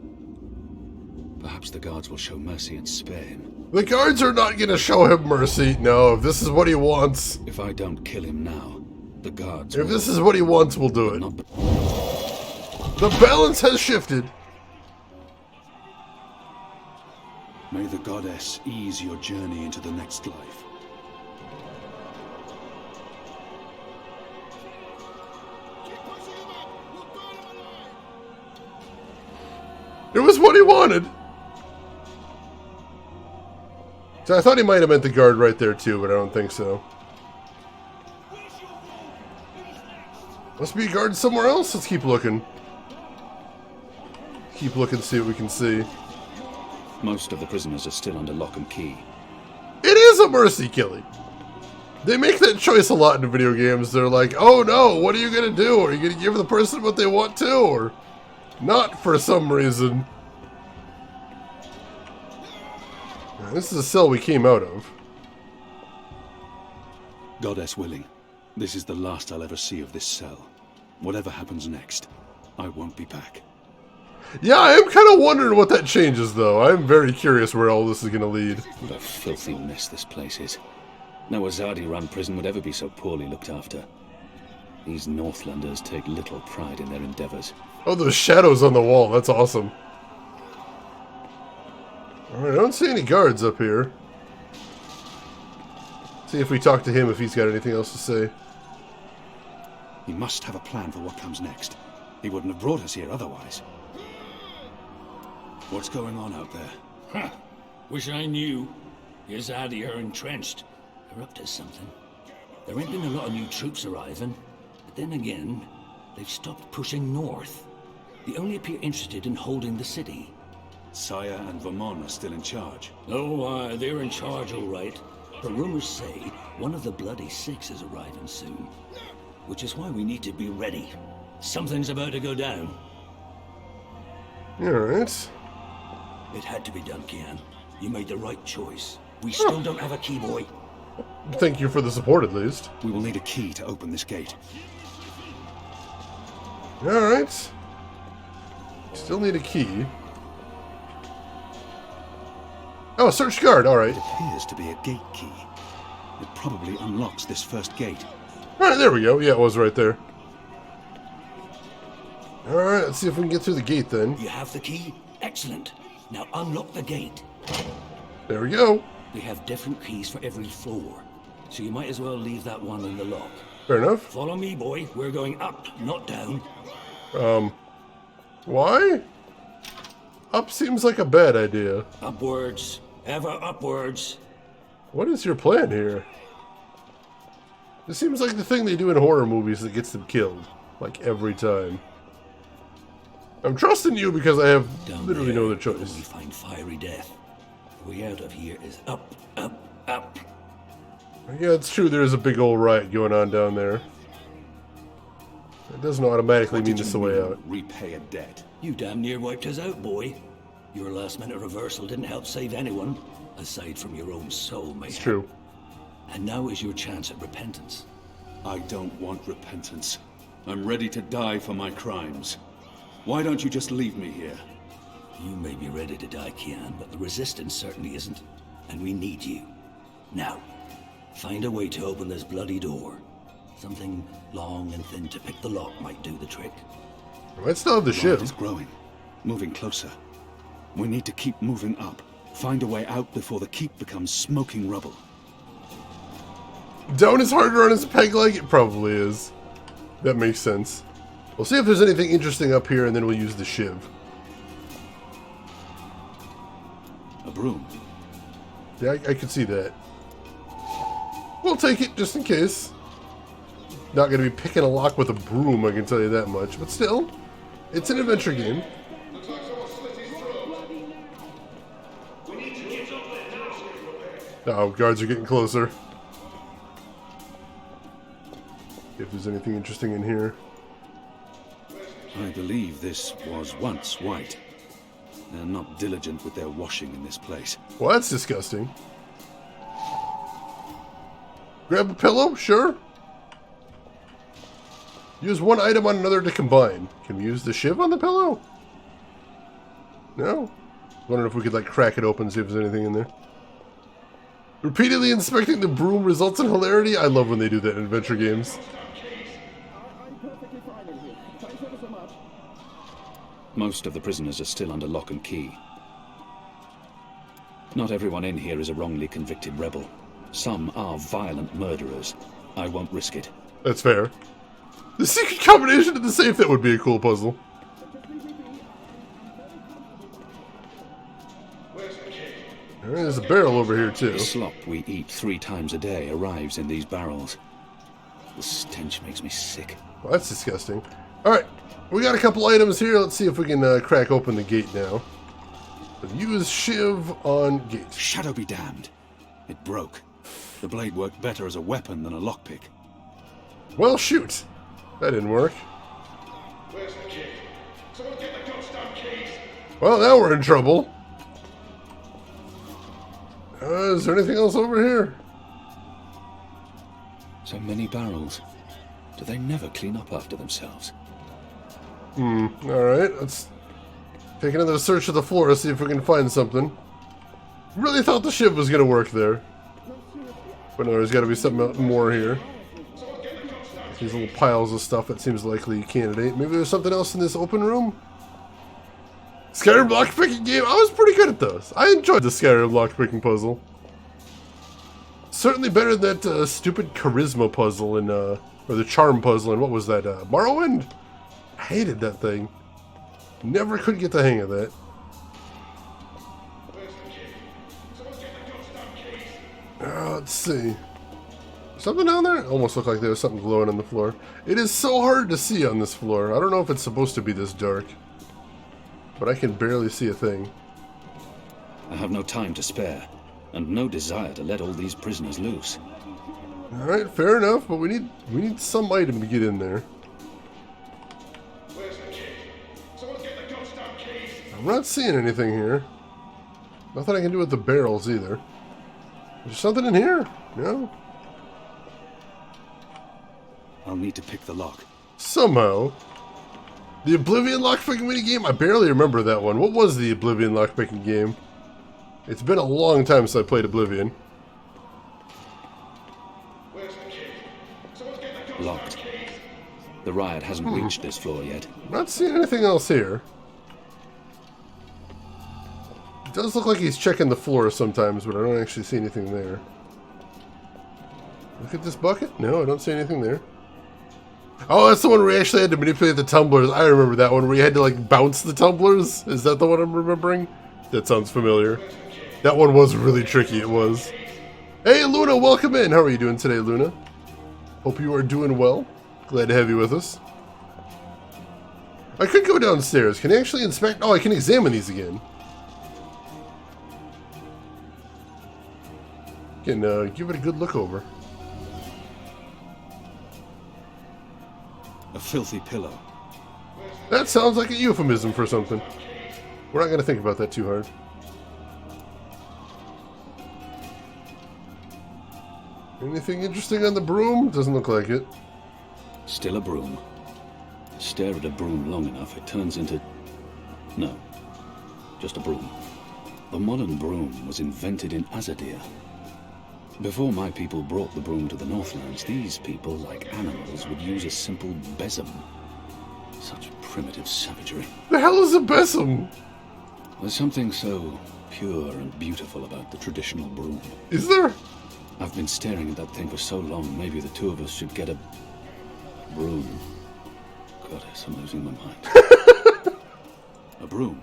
Perhaps the guards will show mercy and spare him. The guards are not gonna show him mercy. No, if this is what he wants. If I don't kill him now, the guards If this is what he wants, we'll do it. The balance has shifted. May the goddess ease your journey into the next life. It was what he wanted. So I thought he might have meant the guard right there too, but I don't think so. Must be a guard somewhere else. Let's keep looking. Keep looking, see what we can see. Most of the prisoners are still under lock and key. It is a mercy killing. They make that choice a lot in video games. They're like, oh no, what are you going to do? Are you going to give the person what they want to? Or not for some reason. Now, this is a cell we came out of. Goddess willing, this is the last I'll ever see of this cell. Whatever happens next, I won't be back. Yeah, I am kind of wondering what that changes, though. I'm very curious where all this is going to lead. What a filthy mess this place is. No Azadi-run prison would ever be so poorly looked after. These Northlanders take little pride in their endeavors. Oh, those shadows on the wall. That's awesome. Alright, I don't see any guards up here. See if we talk to him if he's got anything else to say. He must have a plan for what comes next. He wouldn't have brought us here otherwise. What's going on out there? Huh. Wish I knew. The Azadi are entrenched. They're up to something. There ain't been a lot of new troops arriving, but then again, they've stopped pushing north. They only appear interested in holding the city. Saya and Vermont are still in charge. Oh, they're in charge, all right. But rumors say one of the Bloody Six is arriving soon. Which is why we need to be ready. Something's about to go down. Alright. It had to be done, Kian. You made the right choice. We still don't have a key, boy. Thank you for the support, at least. We will need a key to open this gate. Alright. Still need a key. Oh, search guard, alright. It appears to be a gate key. It probably unlocks this first gate. Alright, there we go. Yeah, it was right there. Alright, let's see if we can get through the gate then. You have the key? Excellent. Now unlock the gate. There we go. We have different keys for every floor, so you might as well leave that one in the lock. Fair enough. Follow me, boy. We're going up, not down. Why? Up seems like a bad idea. Upwards. Ever upwards. What is your plan here? This seems like the thing they do in horror movies that gets them killed. Like, every time. I'm trusting you because I have literally no other choice. We find fiery death. The way out of here is up, up, up. Yeah, it's true. There is a big old riot going on down there. It doesn't automatically mean this is the way out. Repay a debt. You damn near wiped us out, boy. Your last-minute reversal didn't help save anyone, aside from your own soul, mate. It's true. And now is your chance at repentance. I don't want repentance. I'm ready to die for my crimes. Why don't you just leave me here? You may be ready to die, Kian, but the Resistance certainly isn't. And we need you. Now, find a way to open this bloody door. Something long and thin to pick the lock might do the trick. I might still have the ship. It's growing. Moving closer. We need to keep moving up. Find a way out before the keep becomes smoking rubble. Down is harder on his peg leg? It probably is. That makes sense. We'll see if there's anything interesting up here, and then we'll use the shiv. A broom. Yeah, I can see that. We'll take it, just in case. Not going to be picking a lock with a broom, I can tell you that much. But still, it's an adventure game. Uh-oh, guards are getting closer. If there's anything interesting in here. I believe this was once white. They're not diligent with their washing in this place. Well, that's disgusting. Grab a pillow? Sure. Use one item on another to combine. Can we use the shiv on the pillow? No? Wondering if we could, like, crack it open and see if there's anything in there. Repeatedly inspecting the broom results in hilarity. I love when they do that in adventure games. Most of the prisoners are still under lock and key. Not everyone in here is a wrongly convicted rebel. Some are violent murderers. I won't risk it. That's fair. The secret combination to the safe, that would be a cool puzzle. Alright, there's a barrel over here, too. The slop we eat 3 times a day arrives in these barrels. The stench makes me sick. Well, that's disgusting. Alright, we got a couple items here. Let's see if we can crack open the gate now. But use shiv on gate. Shadow be damned. It broke. The blade worked better as a weapon than a lockpick. Well, shoot. That didn't work. Where's the key? Someone get the goddamn keys! Well, now we're in trouble. Is there anything else over here? So many barrels. Do they never clean up after themselves? Alright, let's take another search of the floor to see if we can find something. Really thought the shiv was going to work there. But no, there's got to be something more here. These little piles of stuff that seems likely a candidate. Maybe there's something else in this open room? Skyrim lockpicking game? I was pretty good at those. I enjoyed the Skyrim lockpicking puzzle. Certainly better than that stupid charisma puzzle in, or the charm puzzle in, what was that, Morrowind? I hated that thing. Never could get the hang of that. Let's see. Something down there? Almost looked like there was something glowing on the floor. It is so hard to see on this floor. I don't know if it's supposed to be this dark. But I can barely see a thing. I have no time to spare, and no desire to let all these prisoners loose. Alright, fair enough, but we need some item to get in there. Where's the key? Someone get the goddamn keys! I'm not seeing anything here. Nothing I can do with the barrels either. Is there something in here? No? I'll need to pick the lock. Somehow. The Oblivion lockpicking minigame? I barely remember that one. What was the Oblivion lockpicking game? It's been a long time since I played Oblivion. Where's the key? Someone get the goddamn Locked. keys! The riot hasn't reached this floor yet. Not seeing anything else here. It does look like he's checking the floor sometimes, but I don't actually see anything there. Look at this bucket? No, I don't see anything there. Oh, that's the one where we actually had to manipulate the tumblers. I remember that one where you had to like bounce the tumblers. Is that the one I'm remembering? That sounds familiar. That one was really tricky, it was. Hey Luna, welcome in. How are you doing today, Luna? Hope you are doing well. Glad to have you with us. I could go downstairs. Can I actually inspect? Oh, I can examine these again. Can give it a good look over. A filthy pillow. That sounds like a euphemism for something. We're not going to think about that too hard. Anything interesting on the broom? Doesn't look like it. Still a broom. Stare at a broom long enough, it turns into... No. Just a broom. The modern broom was invented in Azadir. Before my people brought the broom to the Northlands, these people, like animals, would use a simple besom. Such primitive savagery. The hell is a besom? There's something so pure and beautiful about the traditional broom. Is there? I've been staring at that thing for so long, maybe the two of us should get a broom. Goddess, I'm losing my mind. A broom.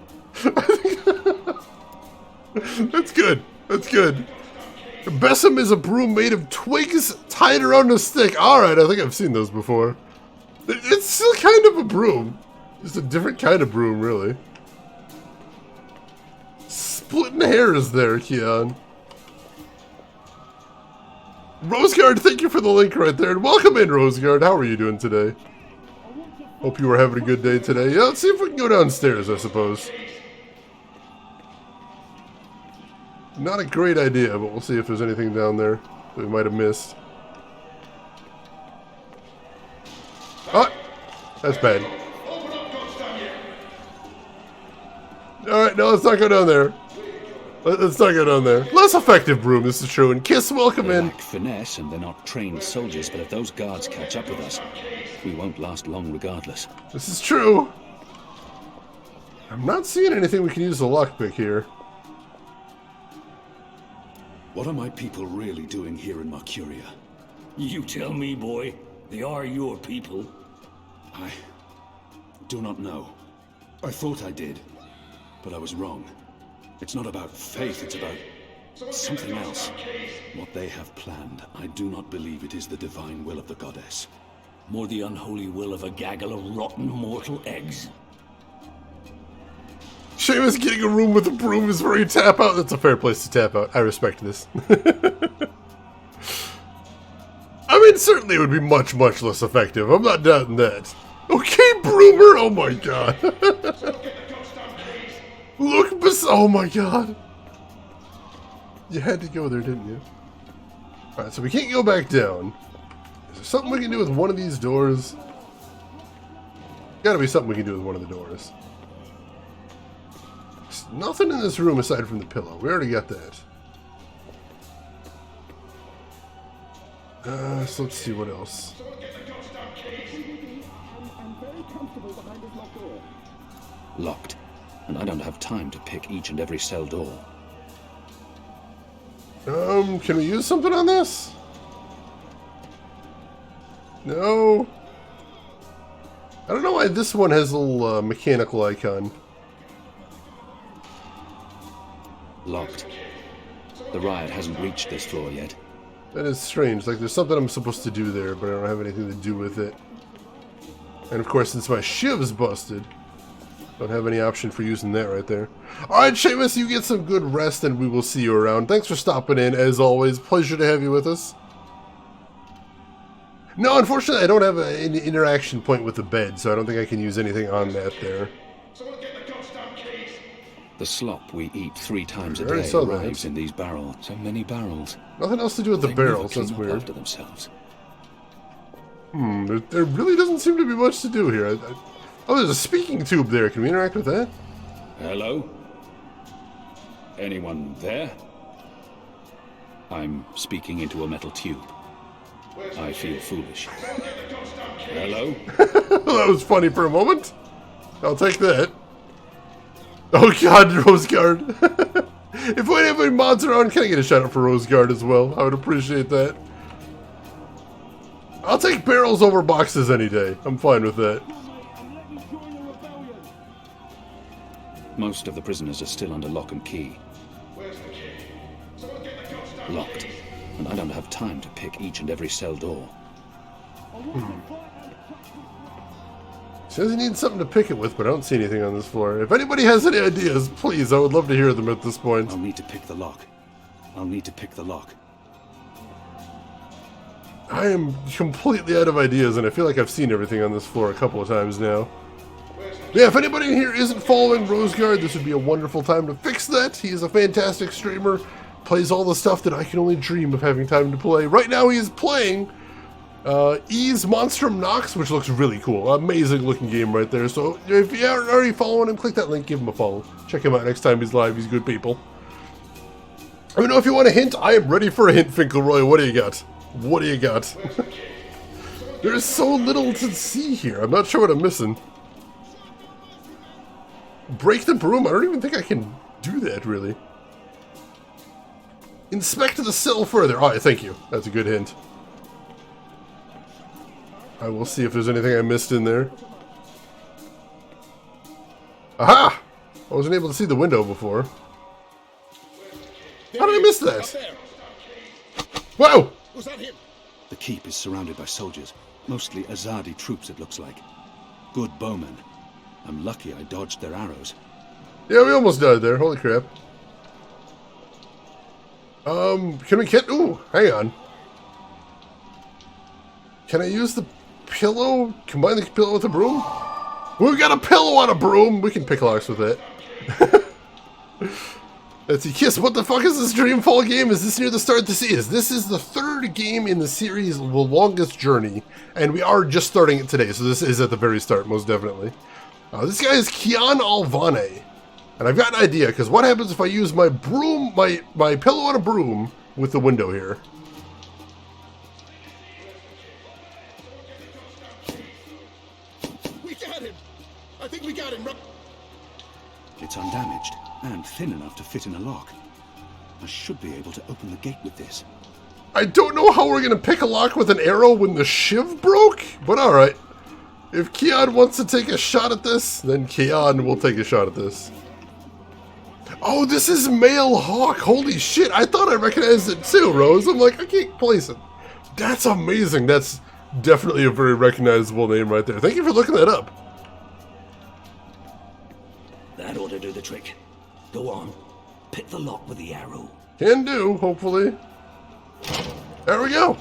That's good. That's good. A besom is a broom made of twigs tied around a stick. Alright, I think I've seen those before. It's still kind of a broom. Just a different kind of broom, really. Splitting hairs there, Keon. Roseguard, thank you for the link right there. And welcome in, Roseguard. How are you doing today? Hope you are having a good day today. Yeah, let's see if we can go downstairs, I suppose. Not a great idea, but we'll see if there's anything down there that we might have missed. Oh! That's bad. Alright, no, let's not go down there. Let's not go down there. Less effective broom, this is true. And Kiss, welcome in. They lack finesse, and they're not trained soldiers, but if those guards catch up with us, we won't last long regardless. This is true. I'm not seeing anything we can use the lockpick here. What are my people really doing here in Mercuria? You tell me, boy. They are your people. I do not know. I thought I did, but I was wrong. It's not about faith, it's about something else. What they have planned, I do not believe it is the divine will of the goddess. More the unholy will of a gaggle of rotten mortal eggs. Seamus getting a room with a broom is where you tap out. That's a fair place to tap out. I respect this. I mean, certainly it would be much, much less effective. I'm not doubting that. Okay, Broomer! Oh my god. Look, oh my god. You had to go there, didn't you? Alright, so we can't go back down. Is there something we can do with one of these doors? Gotta be something we can do with one of the doors. There's nothing in this room aside from the pillow. We already got that. So let's see what else. Locked, and I don't have time to pick each and every cell door. Can we use something on this? No. I don't know why this one has a little mechanical icon. Locked. The riot hasn't reached this floor yet. That is strange. Like, there's something I'm supposed to do there, but I don't have anything to do with it. And of course, since my shiv's busted, don't have any option for using that right there. Alright, Seamus, you get some good rest, and we will see you around. Thanks for stopping in, as always. Pleasure to have you with us. No, unfortunately, I don't have an interaction point with the bed, so I don't think I can use anything on that there. The slop we eat 3 times a already day saw that. arrives in these barrels. So many barrels. Nothing else to do with the They barrels, never that's clean up weird. after themselves. There really doesn't seem to be much to do here. Oh, there's a speaking tube there. Can we interact with that? Hello? Anyone there? I'm speaking into a metal tube. I feel foolish. Hello? That was funny for a moment. I'll take that. Oh god, Roseguard. If we have any mods around, can I get a shout out for Roseguard as well? I would appreciate that. I'll take barrels over boxes any day. I'm fine with that. Most of the prisoners are still under lock and key. Locked. And I don't have time to pick each and every cell door. Says he needs something to pick it with, but I don't see anything on this floor. If anybody has any ideas, please, I would love to hear them at this point. I'll need to pick the lock. I'll need to pick the lock. I am completely out of ideas, and I feel like I've seen everything on this floor a couple of times now. Yeah, if anybody in here isn't following Roseguard, this would be a wonderful time to fix that. He is a fantastic streamer, plays all the stuff that I can only dream of having time to play. Right now he is playing Ease Monstrum Nox, which looks really cool. Amazing looking game right there. So if you aren't already following him, click that link, give him a follow. Check him out next time he's live. He's good people. Let me know if you want a hint. I am ready for a hint, Finkelroy. What do you got? What do you got? There's so little to see here. I'm not sure what I'm missing. Break the broom? I don't even think I can do that, really. Inspect the cell further. Alright, thank you. That's a good hint. I will see if there's anything I missed in there. Aha! I wasn't able to see the window before. How did I miss that? Whoa! Was that him? The keep is surrounded by soldiers. Mostly Azadi troops, it looks like. Good bowmen. I'm lucky I dodged their arrows. Yeah, we almost died there. Holy crap. Can we get... Ooh, hang on. Can I use the pillow? Combine the pillow with the broom? We've got a pillow on a broom! We can pick locks with it. Let's see. Kiss, what the fuck is this Dreamfall game? Is this near the start of the series? This is the 3rd game in the series, The Longest Journey, and we are just starting it today, so this is at the very start, most definitely. This guy is Kian Alvane, and I've got an idea, because what happens if I use my broom, my pillow on a broom with the window here? We got him! I think we got him. It's undamaged, and thin enough to fit in a lock. I should be able to open the gate with this. I don't know how we're going to pick a lock with an arrow when the shiv broke, but alright. If Kian wants to take a shot at this, then Kian will take a shot at this. Oh, this is Male Hawk. Holy shit, I thought I recognized it too, Rose. I'm like, I can't place it. That's amazing. That's definitely a very recognizable name right there. Thank you for looking that up. That ought to do the trick. Go on. Pick the lock with the arrow. Can do, hopefully. There we go.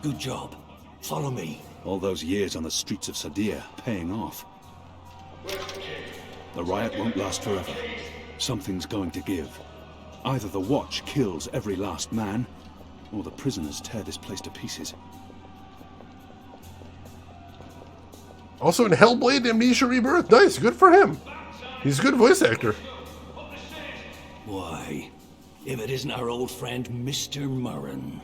Good job. Follow me. All those years on the streets of Sadir paying off. The riot won't last forever. Something's going to give. Either the Watch kills every last man, or the prisoners tear this place to pieces. Also in Hellblade Amnesia Rebirth. Nice, good for him. He's a good voice actor. Why, if it isn't our old friend, Mr. Murren.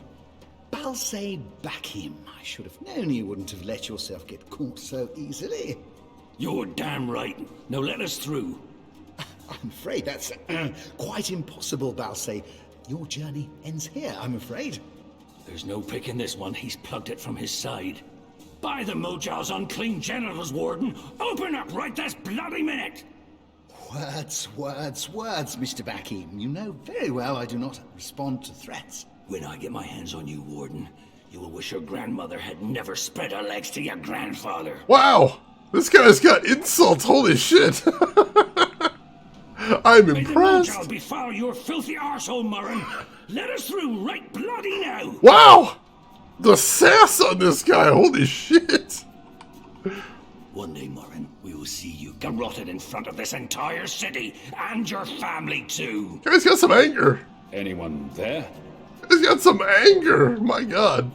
Balsay Bakim. I should have known you wouldn't have let yourself get caught so easily. You're damn right. Now let us through. I'm afraid that's quite impossible, Balsay. Your journey ends here, I'm afraid. There's no picking this one. He's plugged it from his side. By the Mojal's unclean genitals, Warden! Open up right this bloody minute! Words, Mr. Bakim. You know very well I do not respond to threats. When I get my hands on you, Warden, you will wish your grandmother had never spread her legs to your grandfather. Wow! This guy's got insults, holy shit! I'm impressed! May the befoul your filthy arsehole, Murren! Let us through right bloody now! Wow! The sass on this guy, holy shit! One day, Murren, we will see you garroted in front of this entire city, and your family too! Guy's got some anger! Anyone there? He's got some anger! My god!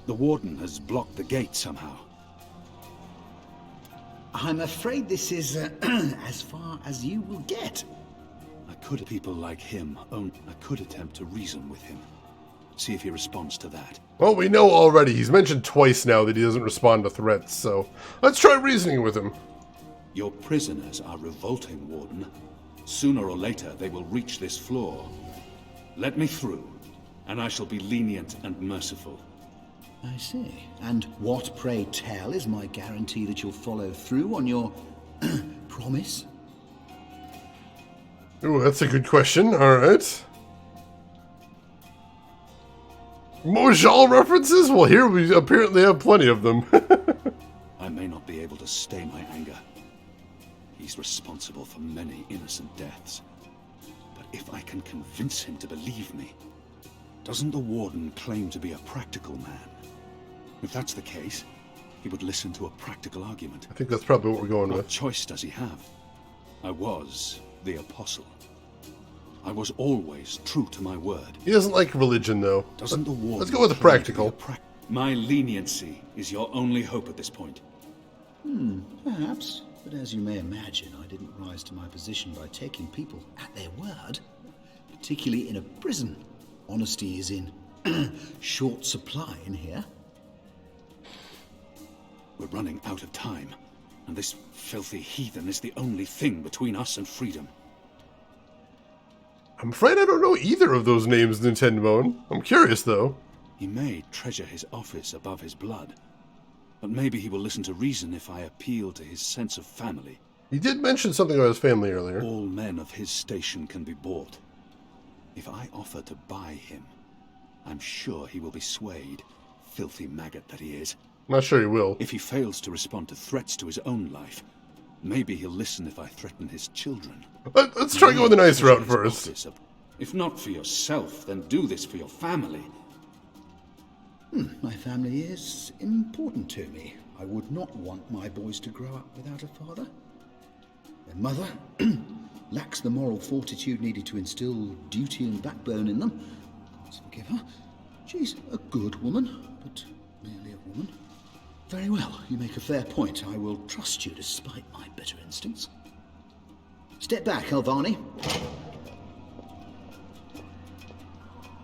The warden has blocked the gate somehow. I'm afraid this is as far as you will get. I could people like him I could attempt to reason with him. See if he responds to that. Well, we know already. He's mentioned twice now that he doesn't respond to threats, so let's try reasoning with him. Your prisoners are revolting, Warden. Sooner or later, they will reach this floor. Let me through, and I shall be lenient and merciful. I see. And what, pray tell, is my guarantee that you'll follow through on your promise? Ooh, that's a good question. Alright. Mojal references? Well, here we apparently have plenty of them. I may not be able to stay my anger. He's responsible for many innocent deaths. But if I can convince him to believe me, doesn't the Warden claim to be a practical man? If that's the case, he would listen to a practical argument. I think that's probably what we're going with. What choice does he have? I was the apostle. I was always true to my word. He doesn't like religion, though. Doesn't the Warden Let's go with the practical. My leniency is your only hope at this point. Perhaps. But as you may imagine, I didn't rise to my position by taking people at their word, particularly in a prison. Honesty is in short supply in here. We're running out of time, and this filthy heathen is the only thing between us and freedom. I'm afraid I don't know either of those names, Nintendo. I'm curious, though. He may treasure his office above his blood, but maybe he will listen to reason if I appeal to his sense of family. He did mention something about his family earlier. All men of his station can be bought. If I offer to buy him, I'm sure he will be swayed, filthy maggot that he is. Not sure he will. If he fails to respond to threats to his own life, maybe he'll listen if I threaten his children. Let's try going the nice route first. If not for yourself, then do this for your family. My family is important to me. I would not want my boys to grow up without a father. Their mother lacks the moral fortitude needed to instill duty and backbone in them. Let's forgive her. She's a good woman, but merely a woman. Very well, you make a fair point. I will trust you despite my bitter instincts. Step back, Alvani.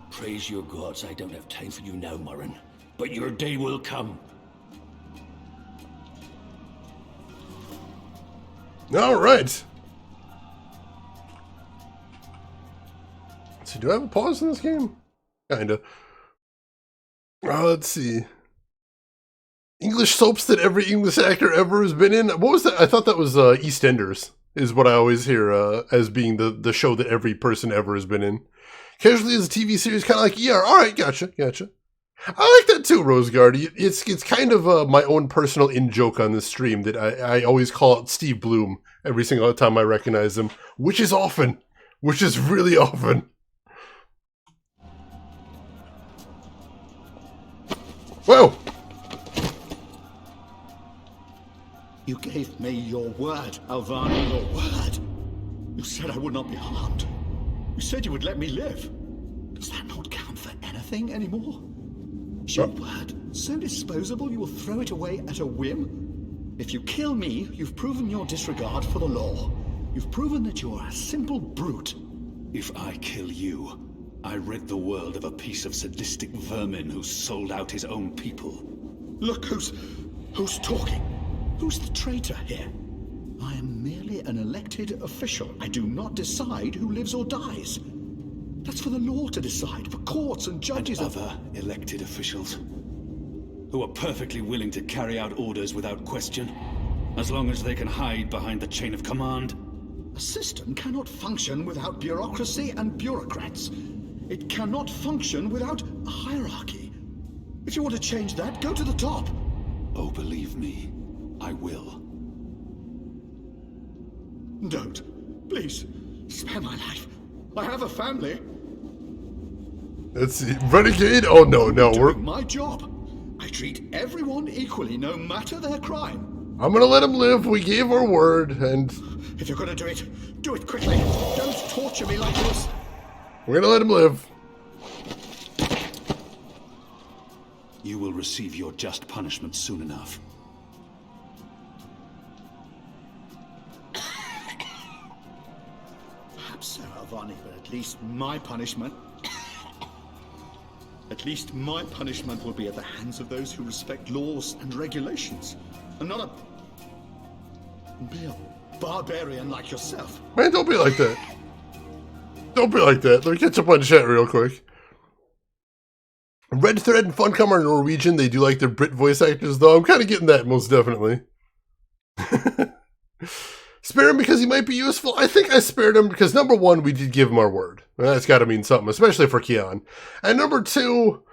Praise your gods, I don't have time for you now, Murren. But your day will come. All right. So, do I have a pause in this game? Kinda. Let's see. English soaps that every English actor ever has been in. What was that? I thought that was EastEnders, is what I always hear as being the show that every person ever has been in. Casualty is a TV series, kind of like ER. All right, gotcha. I like that too, Roseguard. It's kind of my own personal in-joke on this stream that I always call it Steve Bloom every single time I recognize him, which is really often. Whoa! You gave me your word, Alvani, your word. You said I would not be harmed. You said you would let me live. Does that not count for anything anymore? Is your word so disposable you will throw it away at a whim? If you kill me, you've proven your disregard for the law. You've proven that you're a simple brute. If I kill you, I rid the world of a piece of sadistic vermin who sold out his own people. Look who's talking. Who's the traitor here? I am merely an elected official. I do not decide who lives or dies. That's for the law to decide, for courts and judges and other elected officials who are perfectly willing to carry out orders without question, as long as they can hide behind the chain of command. A system cannot function without bureaucracy and bureaucrats. It cannot function without a hierarchy. If you want to change that, go to the top. Oh, believe me, I will. Don't. Please. Spare my life. I have a family. Let's see. Renegade? Oh, no, we're... doing my job. I treat everyone equally, no matter their crime. I'm gonna let him live. We gave our word, and... If you're gonna do it quickly. Don't torture me like this. We're gonna let him live. You will receive your just punishment soon enough. Perhaps so, Alvani, but at least my punishment... At least my punishment will be at the hands of those who respect laws and regulations, and not a barbarian like yourself. Man, don't be like that. Don't be like that. Let me catch up on chat real quick. Red Thread and Funcom are Norwegian. They do like their Brit voice actors, though. I'm kind of getting that, most definitely. Spare him because he might be useful. I think I spared him because, number one, we did give him our word. That's got to mean something, especially for Kian. And number two,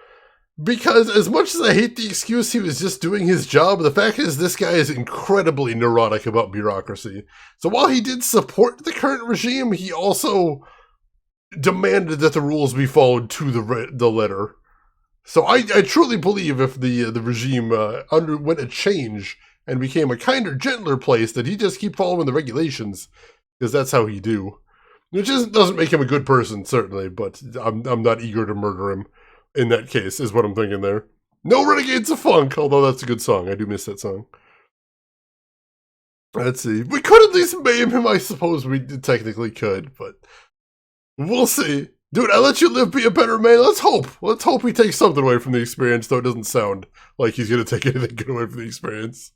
because as much as I hate the excuse he was just doing his job, the fact is this guy is incredibly neurotic about bureaucracy. So while he did support the current regime, he also demanded that the rules be followed to the letter. So I truly believe if the regime underwent a change and became a kinder, gentler place, that he just keep following the regulations, because that's how he do. Which doesn't make him a good person, certainly, but I'm not eager to murder him in that case, is what I'm thinking there. No Renegades of Funk, although that's a good song. I do miss that song. Let's see. We could at least maim him, I suppose we technically could, but we'll see. Dude, I let you live, be a better man. Let's hope. Let's hope he takes something away from the experience, though it doesn't sound like he's going to take anything good away from the experience.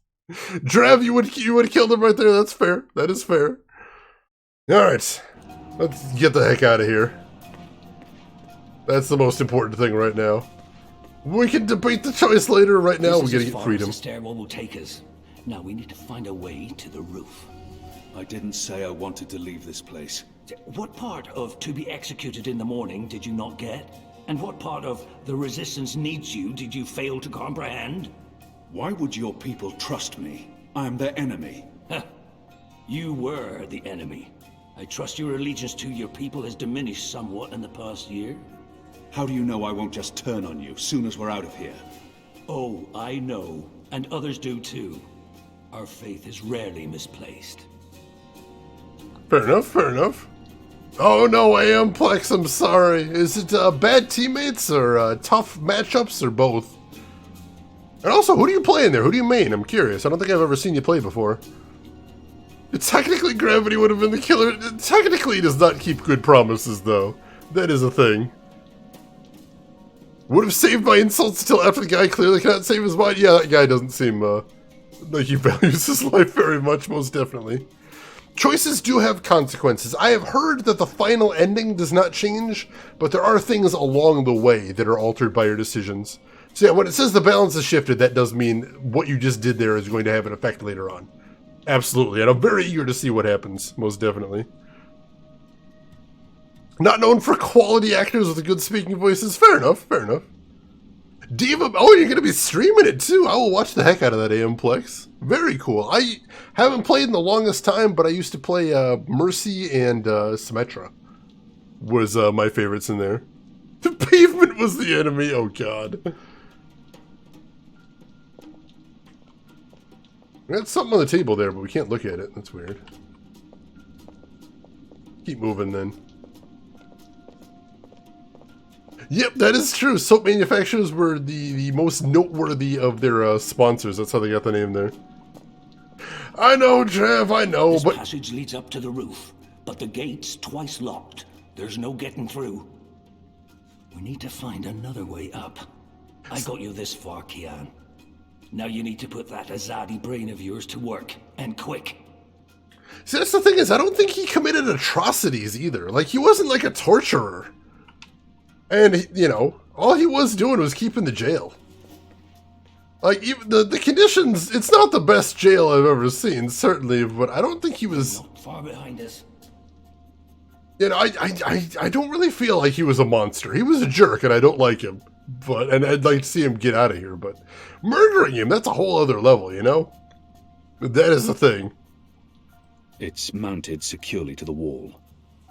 Drav, you would have killed him right there. That's fair. That is fair. Alright. Let's get the heck out of here. That's the most important thing right now. We can debate the choice later. Right now, we gotta get freedom. The stairwell will take us. Now we need to find a way to the roof. I didn't say I wanted to leave this place. What part of to be executed in the morning did you not get? And what part of the resistance needs you did you fail to comprehend? Why would your people trust me? I am their enemy. You were the enemy. I trust your allegiance to your people has diminished somewhat in the past year. How do you know I won't just turn on you soon as we're out of here? Oh, I know. And others do too. Our faith is rarely misplaced. Fair enough, fair enough. Oh no, Amplex, I'm sorry. Is it bad teammates or tough matchups or both? And also, who do you play in there? Who do you main? I'm curious. I don't think I've ever seen you play before. Technically, Gravity would have been the killer. Technically, he does not keep good promises, though. That is a thing. Would have saved my insults until after the guy clearly cannot save his mind. Yeah, that guy doesn't seem like he values his life very much, most definitely. Choices do have consequences. I have heard that the final ending does not change, but there are things along the way that are altered by your decisions. So yeah, when it says the balance is shifted, that does mean what you just did there is going to have an effect later on. Absolutely, and I'm very eager to see what happens, most definitely. Not known for quality actors with good speaking voices. Fair enough, fair enough. Diva, oh, you're going to be streaming it too. I will watch the heck out of that Amplex. Very cool. I haven't played in the longest time, but I used to play Mercy and Symmetra was my favorites in there. The pavement was the enemy, oh god. We got something on the table there, but we can't look at it. That's weird. Keep moving then. Yep, that is true. Soap manufacturers were the most noteworthy of their sponsors. That's how they got the name there. I know, Trev, I know, this but... passage leads up to the roof, but the gate's twice locked. There's no getting through. We need to find another way up. I got you this far, Kian. Now you need to put that Azadi brain of yours to work, and quick. See, that's the thing is, I don't think he committed atrocities either. Like, he wasn't like a torturer. And, you know, all he was doing was keeping the jail. Like, even the conditions, it's not the best jail I've ever seen, certainly, but I don't think he was... Not far behind us. You know, I don't really feel like he was a monster. He was a jerk, and I don't like him. And I'd like to see him get out of here. But murdering him, that's a whole other level, you know? That is the thing. It's mounted securely to the wall.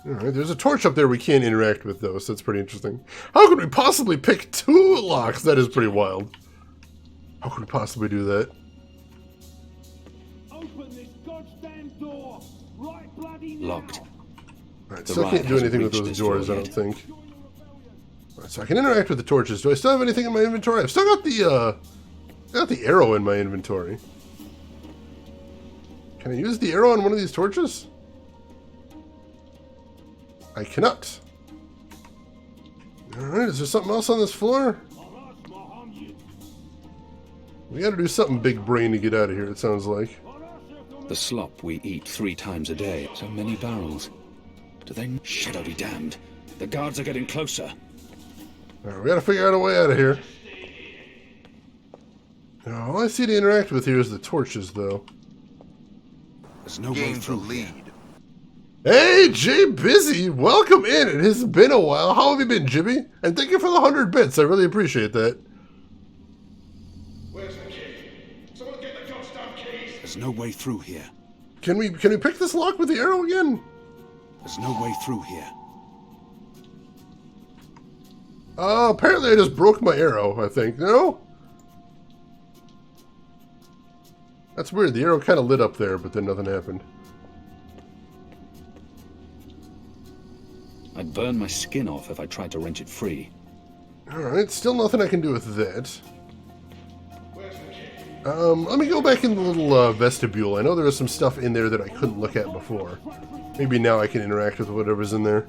Alright, there's a torch up there we can't interact with, though, so that's pretty interesting. How could we possibly pick 2 locks? That is pretty wild. How could we possibly do that? Open this goddamn door! Right bloody now! Locked. Alright, still can't do anything with those doors, I don't think. Alright, so I can interact with the torches. Do I still have anything in my inventory? I've still got the arrow in my inventory. Can I use the arrow on one of these torches? I cannot. Alright, is there something else on this floor? We gotta do something big brain to get out of here, it sounds like. The slop we eat 3 times a day. So many barrels. Do they... Shadow be damned. The guards are getting closer. Alright, we gotta figure out a way out of here. Now, all I see to interact with here is the torches, though. There's no way through lead. Hey, Jay Busy! Welcome in! It has been a while. How have you been, Jimmy? And thank you for the 100 bits. I really appreciate that. Where's the key? Someone get the goddamn keys! There's no way through here. Can we pick this lock with the arrow again? There's no way through here. Apparently I just broke my arrow, I think. No? That's weird. The arrow kind of lit up there, but then nothing happened. I'd burn my skin off if I tried to wrench it free. Alright, still nothing I can do with that. Where's the key? Let me go back in the little vestibule. I know there was some stuff in there that I couldn't look at before. Maybe now I can interact with whatever's in there.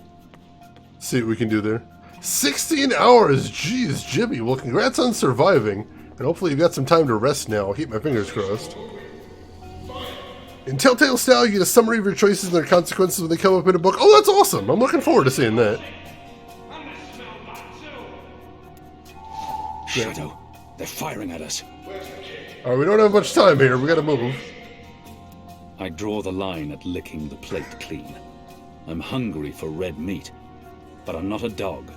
See what we can do there. 16 hours! Jeez, Jimmy. Well, congrats on surviving. And hopefully you've got some time to rest now. I'll keep my fingers crossed. In Telltale style, you get a summary of your choices and their consequences when they come up in a book. Oh, that's awesome! I'm looking forward to seeing that. Shadow, they're firing at us. Alright, we don't have much time here. We gotta move. I draw the line at licking the plate clean. I'm hungry for red meat, but I'm not a dog.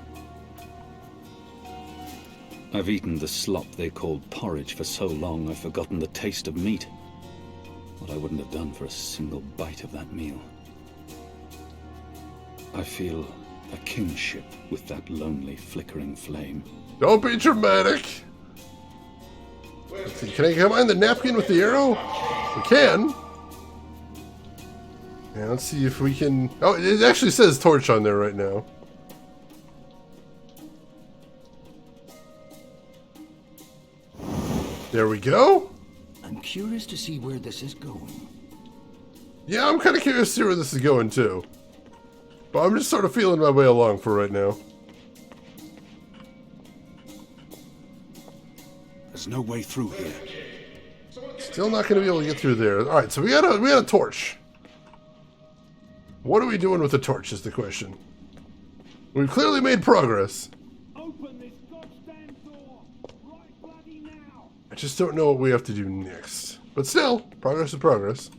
I've eaten the slop they called porridge for so long I've forgotten the taste of meat. What I wouldn't have done for a single bite of that meal. I feel a kinship with that lonely, flickering flame. Don't be dramatic. Let's see, can I combine the napkin with the arrow? We can. Yeah, let's see if we can... Oh, it actually says torch on there right now. There we go. I'm curious to see where this is going. Yeah, I'm kind of curious to see where this is going, too. But I'm just sort of feeling my way along for right now. There's no way through here. Still not going to be able to get through there. Alright, so we got a torch. What are we doing with the torch is the question. We've clearly made progress. Open this goddamn door! Right bloody now! I just don't know what we have to do next. But still, progress is progress.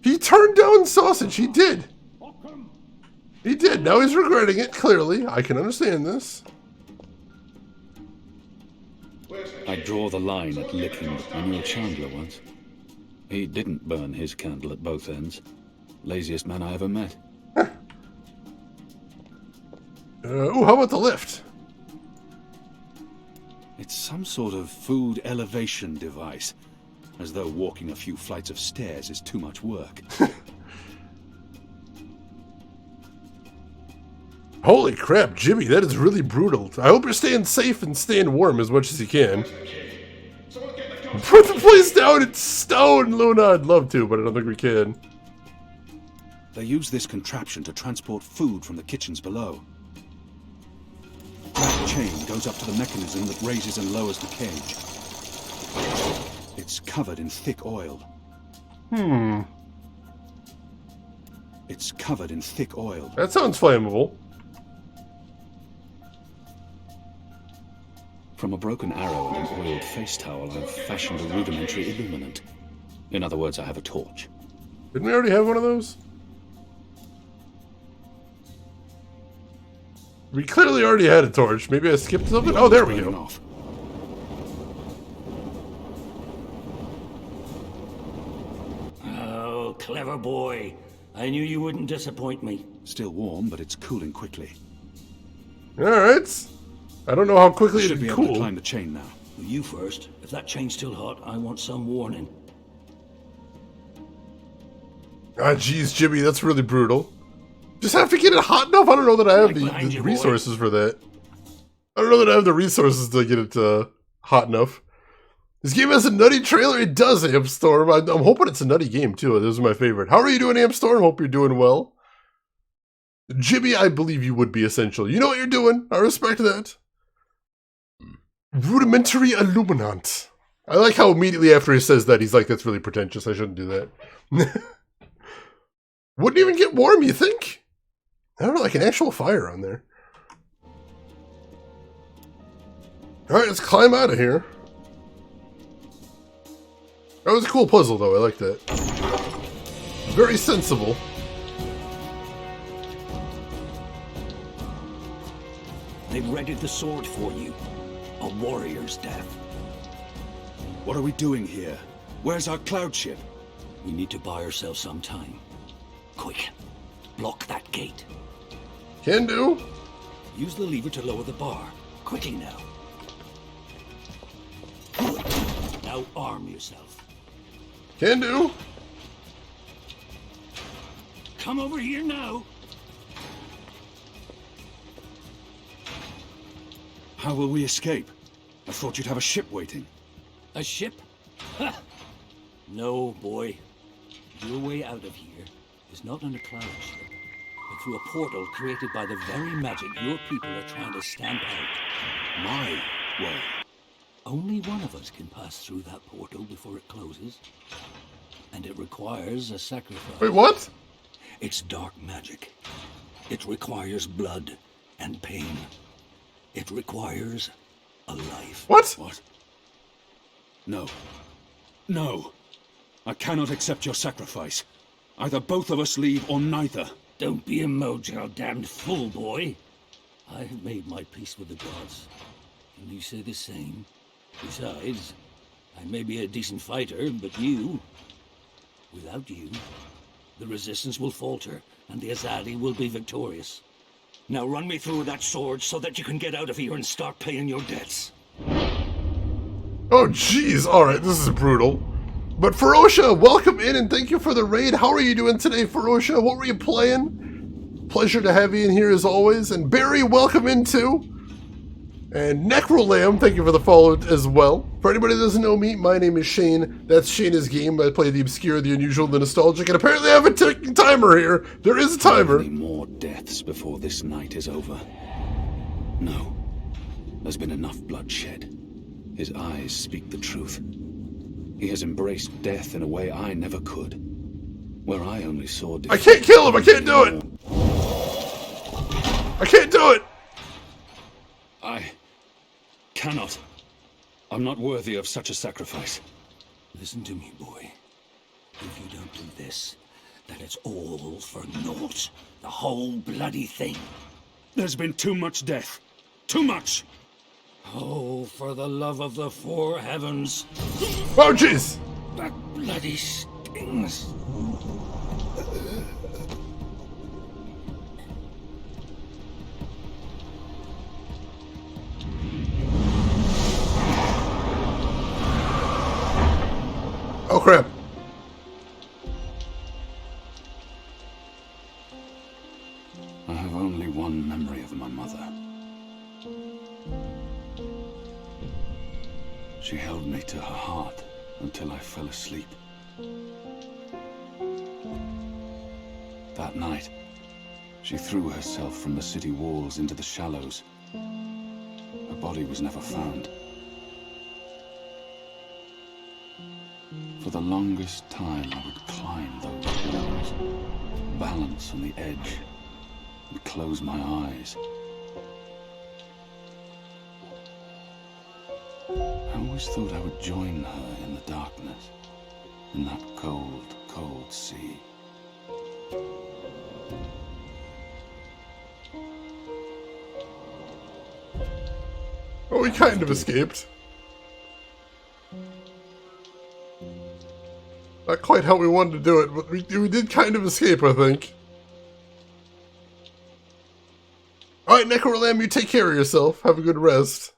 He turned down sausage. He did. He did. Now he's regretting it, clearly. I can understand this. I draw the line at licking. I knew a chandler once. He didn't burn his candle at both ends. Laziest man I ever met. Ooh, how about the lift? It's some sort of food elevation device. As though walking a few flights of stairs is too much work. Holy crap, Jimmy, that is really brutal. I hope you're staying safe and staying warm as much as you can. Put the place down in stone, Luna. I'd love to, but I don't think we can. They use this contraption to transport food from the kitchens below. That chain goes up to the mechanism that raises and lowers the cage. It's covered in thick oil. It's covered in thick oil. That sounds flammable. From a broken arrow and an oiled face towel, I've fashioned a rudimentary illuminant. In other words, I have a torch. Didn't we already have one of those? We clearly already had a torch. Maybe I skipped something? Oh, there we go. Off. Oh, clever boy. I knew you wouldn't disappoint me. Still warm, but it's cooling quickly. Alright. I don't know how quickly Should it'd be able to cool. climb the chain now. You first. If that chain's still hot, I want some warning. Ah, jeez, Jimmy, that's really brutal. Just have to get it hot enough? I don't know that I have Behind the you, resources for that. I don't know that I have the resources to get it hot enough. This game has a nutty trailer. It does, Ampstorm. I'm hoping it's a nutty game, too. This is my favorite. How are you doing, Ampstorm? Hope you're doing well. Jimmy, I believe you would be essential. You know what you're doing. I respect that. Rudimentary Illuminant. I like how immediately after he says that, he's like, that's really pretentious. I shouldn't do that. Wouldn't even get warm, you think? I don't know, like an actual fire on there. Alright, let's climb out of here. That was a cool puzzle, though. I like that. Very sensible. They've readied the sword for you. A warrior's death. What are we doing here? Where's our cloud ship? We need to buy ourselves some time. Quick. Block that gate. Can do. Use the lever to lower the bar. Quickly now. Now arm yourself. Can do. Come over here now. How will we escape? I thought you'd have a ship waiting. A ship? Ha! No, boy. Your way out of here is not on a cloud ship, but through a portal created by the very magic your people are trying to stamp out. My way. Only one of us can pass through that portal before it closes. And it requires a sacrifice. Wait, what? It's dark magic. It requires blood and pain. It requires a life. What? What? No. No. I cannot accept your sacrifice. Either both of us leave or neither. Don't be a mojo damned fool, boy. I have made my peace with the gods. Can you say the same? Besides, I may be a decent fighter, but without you, the resistance will falter, and the Azadi will be victorious. Now run me through that sword so that you can get out of here and start paying your debts. Oh, jeez. Alright, this is brutal. But Ferocia, welcome in and thank you for the raid. How are you doing today, Ferocia? What were you playing? Pleasure to have you in here as always. And Barry, welcome in too. And Necrolam, thank you for the follow as well. For anybody that doesn't know me, my name is Shane. That's Shayna's game. I play the obscure, the unusual, the nostalgic, and apparently I have a ticking timer here. There is a timer. Any more deaths before this night is over? No. There's been enough bloodshed. His eyes speak the truth. He has embraced death in a way I never could. Where I only saw death. I can't kill him. I can't do it. I can't do it. I cannot. I'm not worthy of such a sacrifice. Listen to me, boy. If you don't do this, then it's all for naught. The whole bloody thing. There's been too much death. Too much! Oh, for the love of the four heavens. Oh, jeez. That bloody stings. Oh, crap. I have only one memory of my mother. She held me to her heart until I fell asleep. That night, she threw herself from the city walls into the shallows. Her body was never found. For the longest time, I would climb those walls, balance on the edge, and close my eyes. I always thought I would join her in the darkness, in that cold, cold sea. Oh, we kind of escaped. Not quite how we wanted to do it, but we did kind of escape, I think. Alright, Necrolam, you take care of yourself. Have a good rest.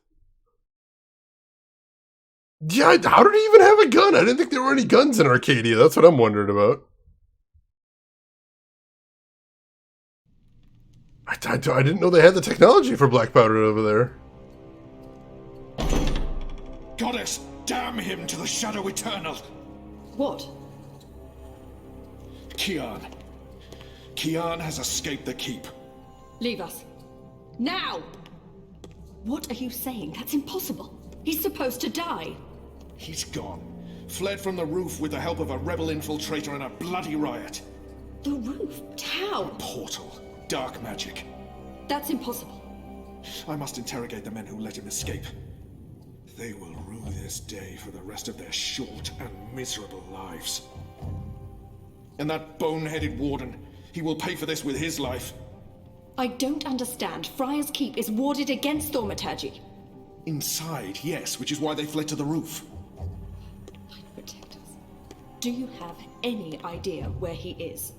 Yeah, how did he even have a gun? I didn't think there were any guns in Arcadia. That's what I'm wondering about. I didn't know they had the technology for black powder over there. Goddess, damn him to the Shadow Eternal! What? Kian. Kian has escaped the keep. Leave us. Now! What are you saying? That's impossible. He's supposed to die. He's gone. Fled from the roof with the help of a rebel infiltrator in a bloody riot. The roof? How? A portal. Dark magic. That's impossible. I must interrogate the men who let him escape. They will rue this day for the rest of their short and miserable lives. And that bone-headed warden, he will pay for this with his life. I don't understand. Friar's Keep is warded against thaumaturgy. Inside, yes, which is why they fled to the roof. Protect us. Do you have any idea where he is?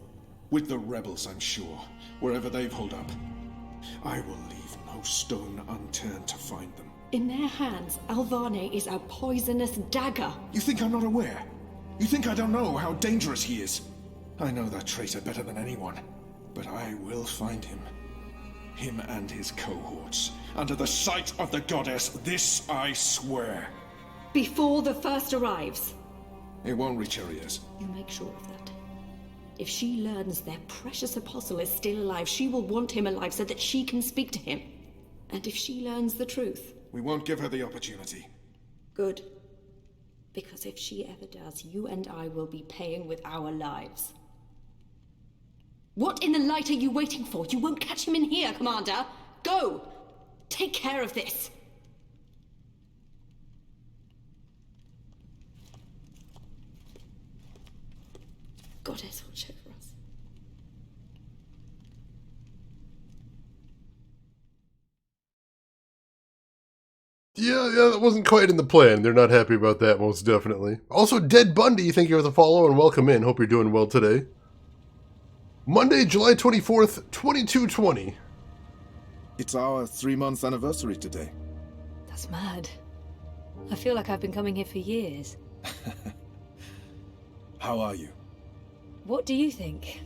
With the rebels, I'm sure. Wherever they've holed up. I will leave no stone unturned to find them. In their hands, Alvane is a poisonous dagger. You think I'm not aware? You think I don't know how dangerous he is? I know that traitor better than anyone. But I will find him. Him and his cohorts. Under the sight of the goddess, this I swear. Before the first arrives. It won't reach her ears. You make sure of that. If she learns their precious apostle is still alive, she will want him alive so that she can speak to him. And if she learns the truth... We won't give her the opportunity. Good. Because if she ever does, you and I will be paying with our lives. What in the light are you waiting for? You won't catch him in here, Commander. Go! Take care of this. Goddess, watch over us. Yeah, that wasn't quite in the plan. They're not happy about that, most definitely. Also, Dead Bundy, thank you for the follow and welcome in. Hope you're doing well today. Monday, July 24th, 2220. It's our 3-month anniversary today. That's mad. I feel like I've been coming here for years. How are you? What do you think?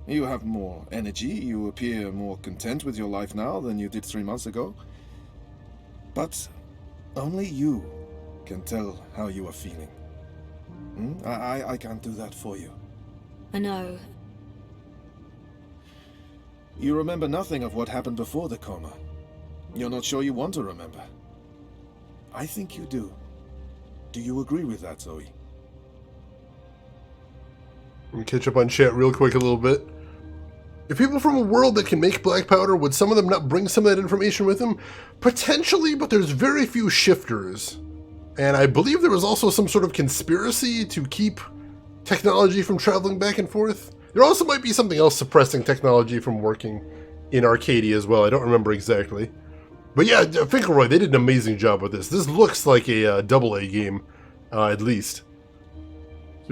You have more energy. You appear more content with your life now than you did 3 months ago. But only you can tell how you are feeling. I can't do that for you. I know. You remember nothing of what happened before the coma. You're not sure you want to remember. I think you do. Do you agree with that, Zoe? Let me catch up on chat real quick a little bit. If people from a world that can make black powder, would some of them not bring some of that information with them? Potentially, but there's very few shifters. And I believe there was also some sort of conspiracy to keep technology from traveling back and forth. There also might be something else suppressing technology from working in Arcadia as well. I don't remember exactly. But yeah, Finkelroy, they did an amazing job with this. This looks like a AA game, at least.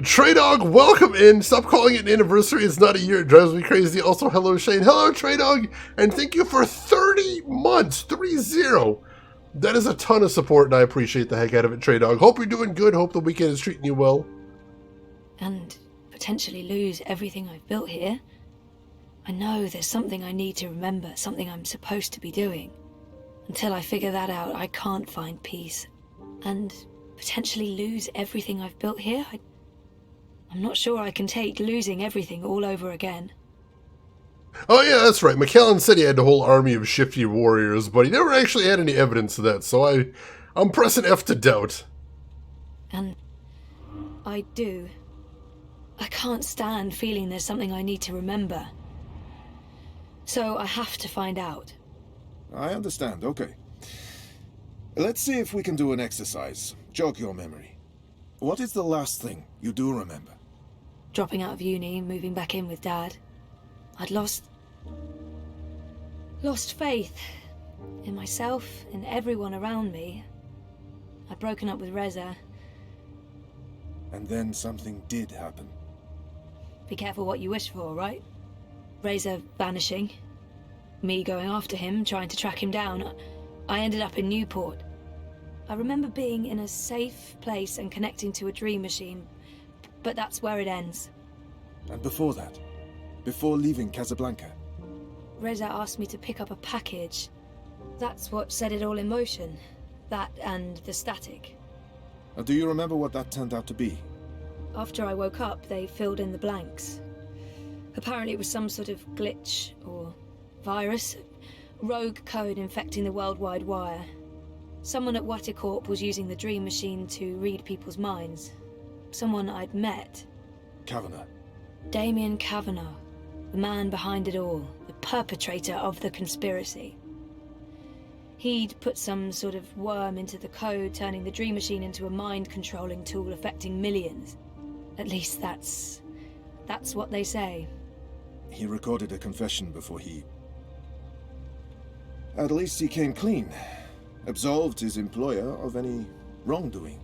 Trey Dog, welcome in. Stop calling it an anniversary. It's not a year. It drives me crazy. Also, hello, Shane. Hello, Trey Dog. And thank you for 30 months. 30. That is a ton of support, and I appreciate the heck out of it, Trey Dog. Hope you're doing good. Hope the weekend is treating you well. And potentially lose everything I've built here. I know there's something I need to remember, something I'm supposed to be doing. Until I figure that out, I can't find peace. And potentially lose everything I've built here. I'm not sure I can take losing everything all over again. Oh yeah, that's right. McKellen said he had a whole army of shifty warriors, but he never actually had any evidence of that, so I'm pressing F to doubt. And I do. I can't stand feeling there's something I need to remember. So I have to find out. I understand, okay. Let's see if we can do an exercise. Jog your memory. What is the last thing you do remember? Dropping out of uni, moving back in with Dad. I'd lost faith in myself and everyone around me. I'd broken up with Reza. And then something did happen. Be careful what you wish for, right? Reza vanishing. Me going after him, trying to track him down. I ended up in Newport. I remember being in a safe place and connecting to a dream machine, but that's where it ends. And before that? Before leaving Casablanca? Reza asked me to pick up a package. That's what set it all in motion. That and the static. Do you remember what that turned out to be? After I woke up, they filled in the blanks. Apparently it was some sort of glitch or virus, rogue code infecting the worldwide wire. Someone at Waticorp was using the dream machine to read people's minds. Someone I'd met. Kavanagh. Damien Kavanagh, the man behind it all, the perpetrator of the conspiracy. He'd put some sort of worm into the code, turning the dream machine into a mind-controlling tool affecting millions. At least that's what they say. He recorded a confession before he... At least he came clean. Absolved his employer of any wrongdoing.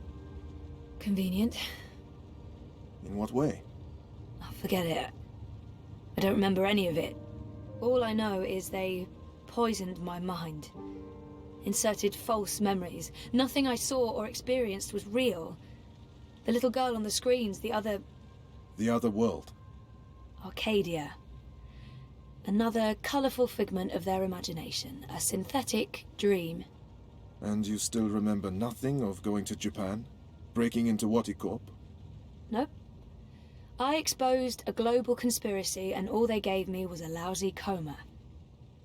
Convenient. In what way? Oh, forget it. I don't remember any of it. All I know is they poisoned my mind. Inserted false memories. Nothing I saw or experienced was real. The little girl on the screens, the other... The other world. Arcadia. Another colourful figment of their imagination. A synthetic dream. And you still remember nothing of going to Japan? Breaking into Waticorp? Nope. I exposed a global conspiracy and all they gave me was a lousy coma.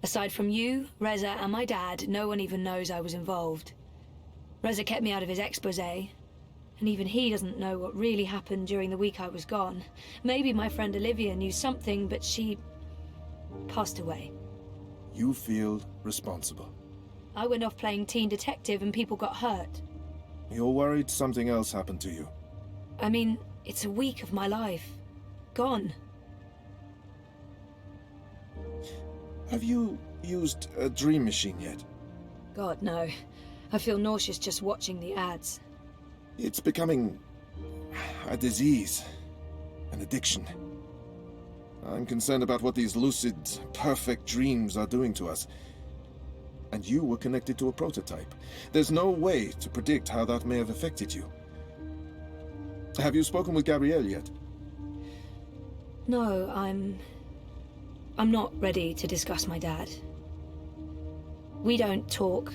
Aside from you, Reza, and my dad, no one even knows I was involved. Reza kept me out of his exposé, and even he doesn't know what really happened during the week I was gone. Maybe my friend Olivia knew something, but she... passed away. You feel responsible. I went off playing teen detective and people got hurt. You're worried something else happened to you. I mean, it's a week of my life. Gone. Have you used a dream machine yet? God, no. I feel nauseous just watching the ads. It's becoming a disease, an addiction. I'm concerned about what these lucid, perfect dreams are doing to us. And you were connected to a prototype. There's no way to predict how that may have affected you. Have you spoken with Gabrielle yet? No, I'm not ready to discuss my dad. We don't talk.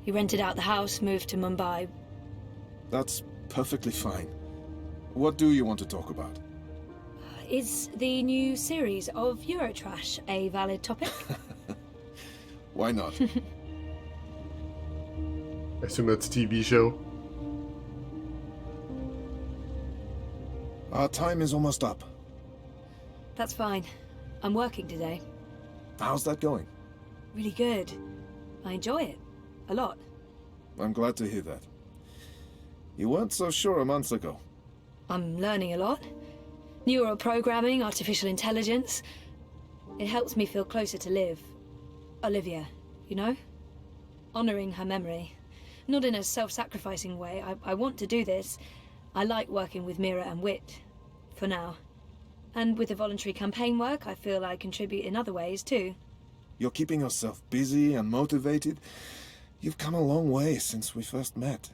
He rented out the house, moved to Mumbai. That's perfectly fine. What do you want to talk about? Is the new series of Eurotrash a valid topic? Why not? I assume that's a TV show. Our time is almost up. That's fine. I'm working today. How's that going? Really good. I enjoy it. A lot. I'm glad to hear that. You weren't so sure a month ago. I'm learning a lot. Neural programming, artificial intelligence. It helps me feel closer to Liv. Olivia, you know? Honoring her memory. Not in a self-sacrificing way. I want to do this. I like working with Mira and Wit. For now. And with the voluntary campaign work, I feel I contribute in other ways, too. You're keeping yourself busy and motivated. You've come a long way since we first met.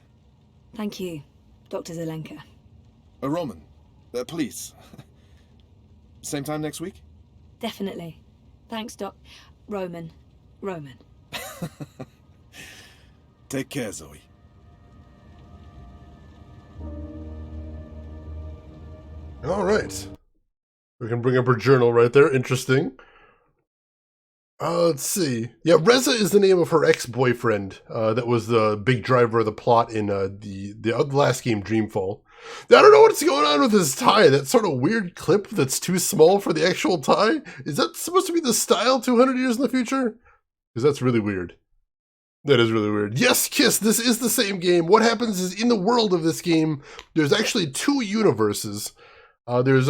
Thank you, Dr. Zelenka. Roman, please. Same time next week? Definitely. Thanks, Roman. Take care, Zoe. All right. We can bring up her journal right there. Interesting. Let's see. Yeah, Reza is the name of her ex-boyfriend. That was the big driver of the plot in the last game, Dreamfall. I don't know what's going on with this tie. That sort of weird clip that's too small for the actual tie. Is that supposed to be the style 200 years in the future? Because that's really weird. That is really weird. Yes, Kiss, this is the same game. What happens is in the world of this game, there's actually two universes. There's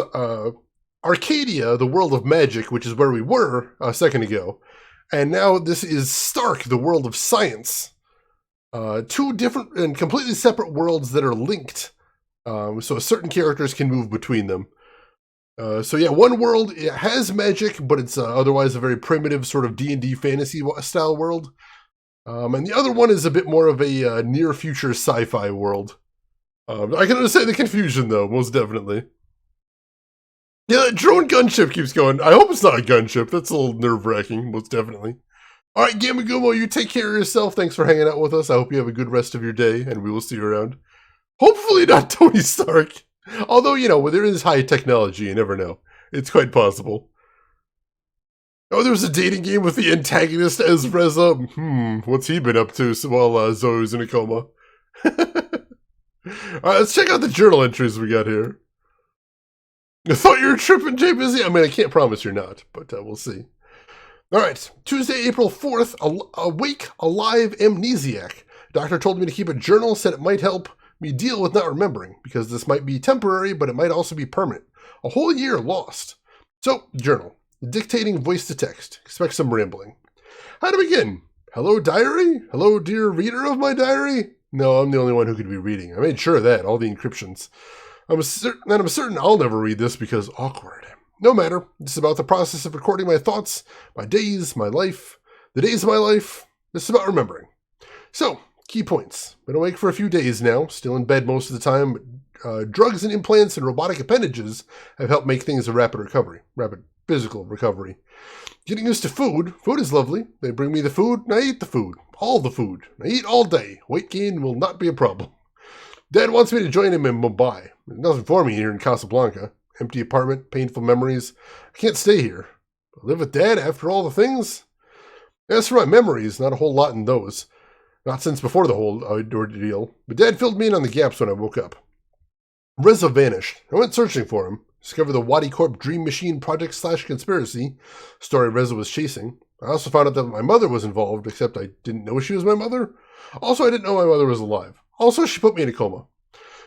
Arcadia, the world of magic, which is where we were a second ago. And now this is Stark, the world of science. Two different and completely separate worlds that are linked. So certain characters can move between them. So yeah, one world it has magic, but it's otherwise a very primitive sort of D&D fantasy style world. And the other one is a bit more of a near-future sci-fi world. I can understand the confusion, though, most definitely. Yeah, that drone gunship keeps going. I hope it's not a gunship. That's a little nerve-wracking, most definitely. All right, Gamagumo, you take care of yourself. Thanks for hanging out with us. I hope you have a good rest of your day, and we will see you around. Hopefully not Tony Stark. Although, you know, where there is high technology, you never know. It's quite possible. Oh, there was a dating game with the antagonist as Reza. What's he been up to while Zoe was in a coma? Alright, let's check out the journal entries we got here. I thought you were tripping, Jay Busy. I mean, I can't promise you're not, but we'll see. Alright, Tuesday, April 4th, awake, alive, amnesiac. Doctor told me to keep a journal, said it might help me deal with not remembering, because this might be temporary, but it might also be permanent. A whole year lost. So, journal. Dictating voice to text. Expect some rambling. How to begin? Hello, diary? Hello, dear reader of my diary? No, I'm the only one who could be reading. I made sure of that, all the encryptions. I'm certain I'll never read this because awkward. No matter. This is about the process of recording my thoughts, my days, my life, the days of my life. This is about remembering. So, key points. Been awake for a few days now, still in bed most of the time. Drugs and implants and robotic appendages have helped make things a rapid physical recovery. Getting used to food. Food is lovely. They bring me the food, and I eat the food. All the food. I eat all day. Weight gain will not be a problem. Dad wants me to join him in Mumbai. There's nothing for me here in Casablanca. Empty apartment, painful memories. I can't stay here. But live with Dad after all the things? As for my memories, not a whole lot in those. Not since before the whole ordeal. But Dad filled me in on the gaps when I woke up. Reza vanished. I went searching for him. Discovered the Wadi Corp Dream Machine project / conspiracy story Reza was chasing. I also found out that my mother was involved, except I didn't know she was my mother. Also, I didn't know my mother was alive. Also, she put me in a coma.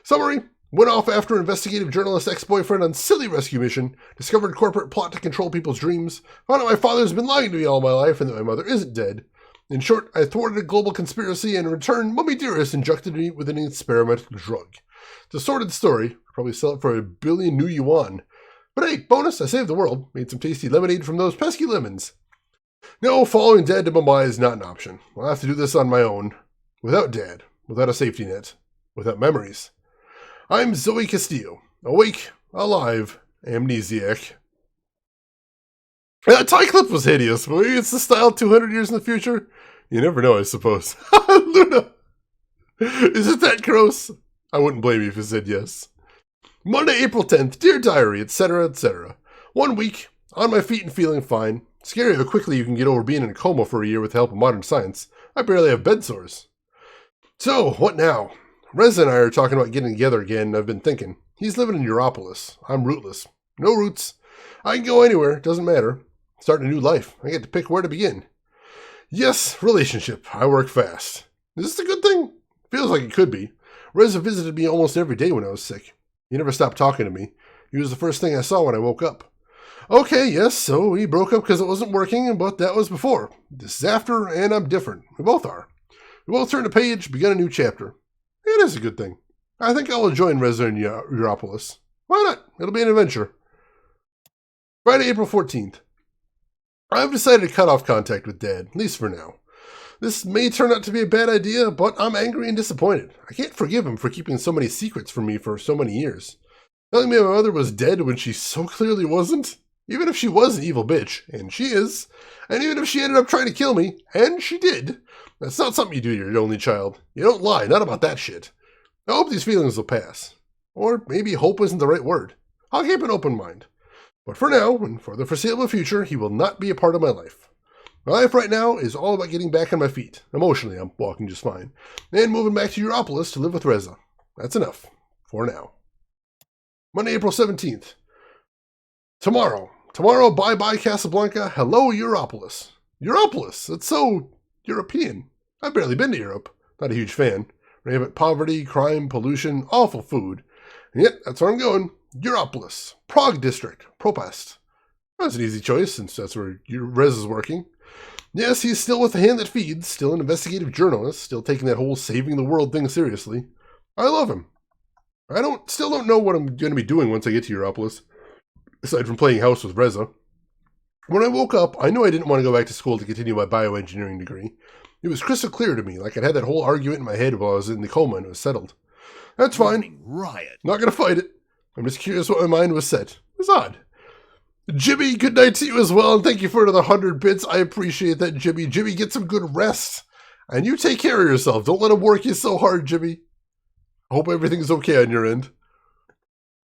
Summary. Went off after investigative journalist ex-boyfriend on silly rescue mission. Discovered corporate plot to control people's dreams. Found out my father's been lying to me all my life and that my mother isn't dead. In short, I thwarted a global conspiracy and in return, Mummy Dearest injected me with an experimental drug. It's a sordid story. I'll probably sell it for 1 billion new yuan. But hey, bonus, I saved the world. Made some tasty lemonade from those pesky lemons. No, following Dad to Mumbai is not an option. I'll have to do this on my own. Without Dad. Without a safety net. Without memories. I'm Zoe Castillo. Awake, alive, amnesiac. That tie clip was hideous, but maybe it's the style 200 years in the future? You never know, I suppose. Luna! Is it that gross? I wouldn't blame you if you said yes. Monday, April 10th. Dear Diary, etc., etc. 1 week, on my feet and feeling fine. Scary how quickly you can get over being in a coma for a year with the help of modern science. I barely have bed sores. So, what now? Reza and I are talking about getting together again, and I've been thinking. He's living in Europolis. I'm rootless. No roots. I can go anywhere, doesn't matter. Starting a new life. I get to pick where to begin. Yes, relationship. I work fast. Is this a good thing? Feels like it could be. Reza visited me almost every day when I was sick. He never stopped talking to me. He was the first thing I saw when I woke up. Okay, yes, so we broke up because it wasn't working, but that was before. This is after, and I'm different. We both are. We both turned a page, begun a new chapter. It is a good thing. I think I will join Reza in Europolis. Why not? It'll be an adventure. Friday, April 14th. I've decided to cut off contact with Dad, at least for now. This may turn out to be a bad idea, but I'm angry and disappointed. I can't forgive him for keeping so many secrets from me for so many years. Telling me my mother was dead when she so clearly wasn't? Even if she was an evil bitch, and she is, and even if she ended up trying to kill me, and she did, that's not something you do to your only child. You don't lie, not about that shit. I hope these feelings will pass. Or maybe hope isn't the right word. I'll keep an open mind. But for now, and for the foreseeable future, he will not be a part of my life. My life right now is all about getting back on my feet. Emotionally, I'm walking just fine. And moving back to Europolis to live with Reza. That's enough. For now. Monday, April 17th. Tomorrow, bye-bye Casablanca. Hello, Europolis. Europolis? That's so European. I've barely been to Europe. Not a huge fan. Rampant poverty, crime, pollution, awful food. And yet, that's where I'm going. Europolis. Prague District. Propast. That's an easy choice, since that's where Rez is working. Yes, he's still with the hand that feeds, still an investigative journalist, still taking that whole saving the world thing seriously. I love him. I still don't know what I'm going to be doing once I get to Europolis, aside from playing house with Reza. When I woke up, I knew I didn't want to go back to school to continue my bioengineering degree. It was crystal clear to me, like I'd had that whole argument in my head while I was in the coma and it was settled. That's fine. Riot. Not going to fight it. I'm just curious what my mind was set. It was odd. Jimmy, good night to you as well, and thank you for another 100 bits. I appreciate that, Jimmy. Jimmy, get some good rest. And you take care of yourself. Don't let him work you so hard, Jimmy. I hope everything's okay on your end.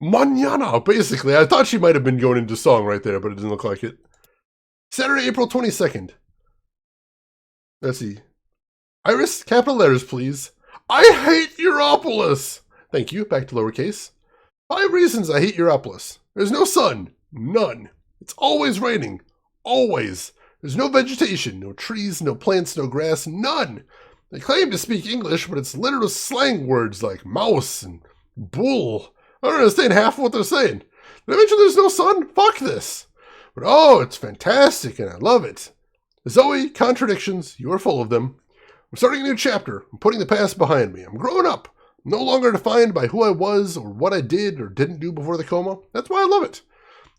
Mañana, basically. I thought she might have been going into song right there, but it didn't look like it. Saturday, April 22nd. Let's see. Iris, capital letters, please. I hate Europolis! Thank you. Back to lowercase. 5 reasons I hate Europolis. There's no sun. None. It's always raining. Always. There's no vegetation, no trees, no plants, no grass, none. They claim to speak English, but it's littered with slang words like mouse and bull. I don't understand half of what they're saying. Did I mention there's no sun? Fuck this. But oh, it's fantastic and I love it. Zoe, contradictions, you are full of them. I'm starting a new chapter. I'm putting the past behind me. I'm growing up. I'm no longer defined by who I was or what I did or didn't do before the coma. That's why I love it.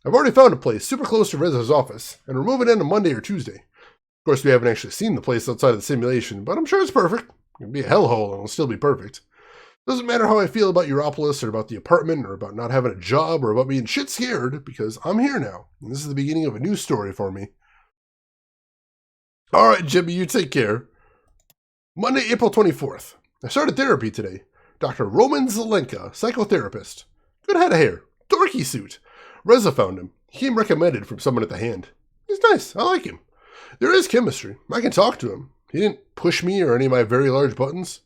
I've already found a place super close to Reza's office, and we're moving in on Monday or Tuesday. Of course, we haven't actually seen the place outside of the simulation, but I'm sure it's perfect. It'll be a hellhole, and it'll still be perfect. Doesn't matter how I feel about Europolis, or about the apartment, or about not having a job, or about being shit scared, because I'm here now, and this is the beginning of a new story for me. Alright, Jimmy, you take care. Monday, April 24th. I started therapy today. Dr. Roman Zelenka, psychotherapist. Good head of hair. Dorky suit. Reza found him. He came recommended from someone at the hand. He's nice. I like him. There is chemistry. I can talk to him. He didn't push me or any of my very large buttons.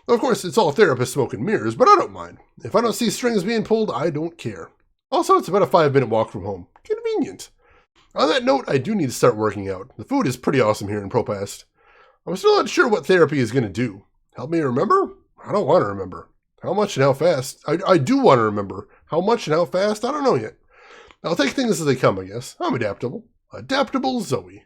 Of course, it's all therapist smoke and mirrors, but I don't mind. If I don't see strings being pulled, I don't care. Also, it's about a 5-minute walk from home. Convenient. On that note, I do need to start working out. The food is pretty awesome here in Propast. I'm still not sure what therapy is going to do. Help me remember? I don't want to remember. How much and how fast? I do want to remember. How much and how fast? I don't know yet. I'll take things as they come, I guess. I'm adaptable. Adaptable Zoe.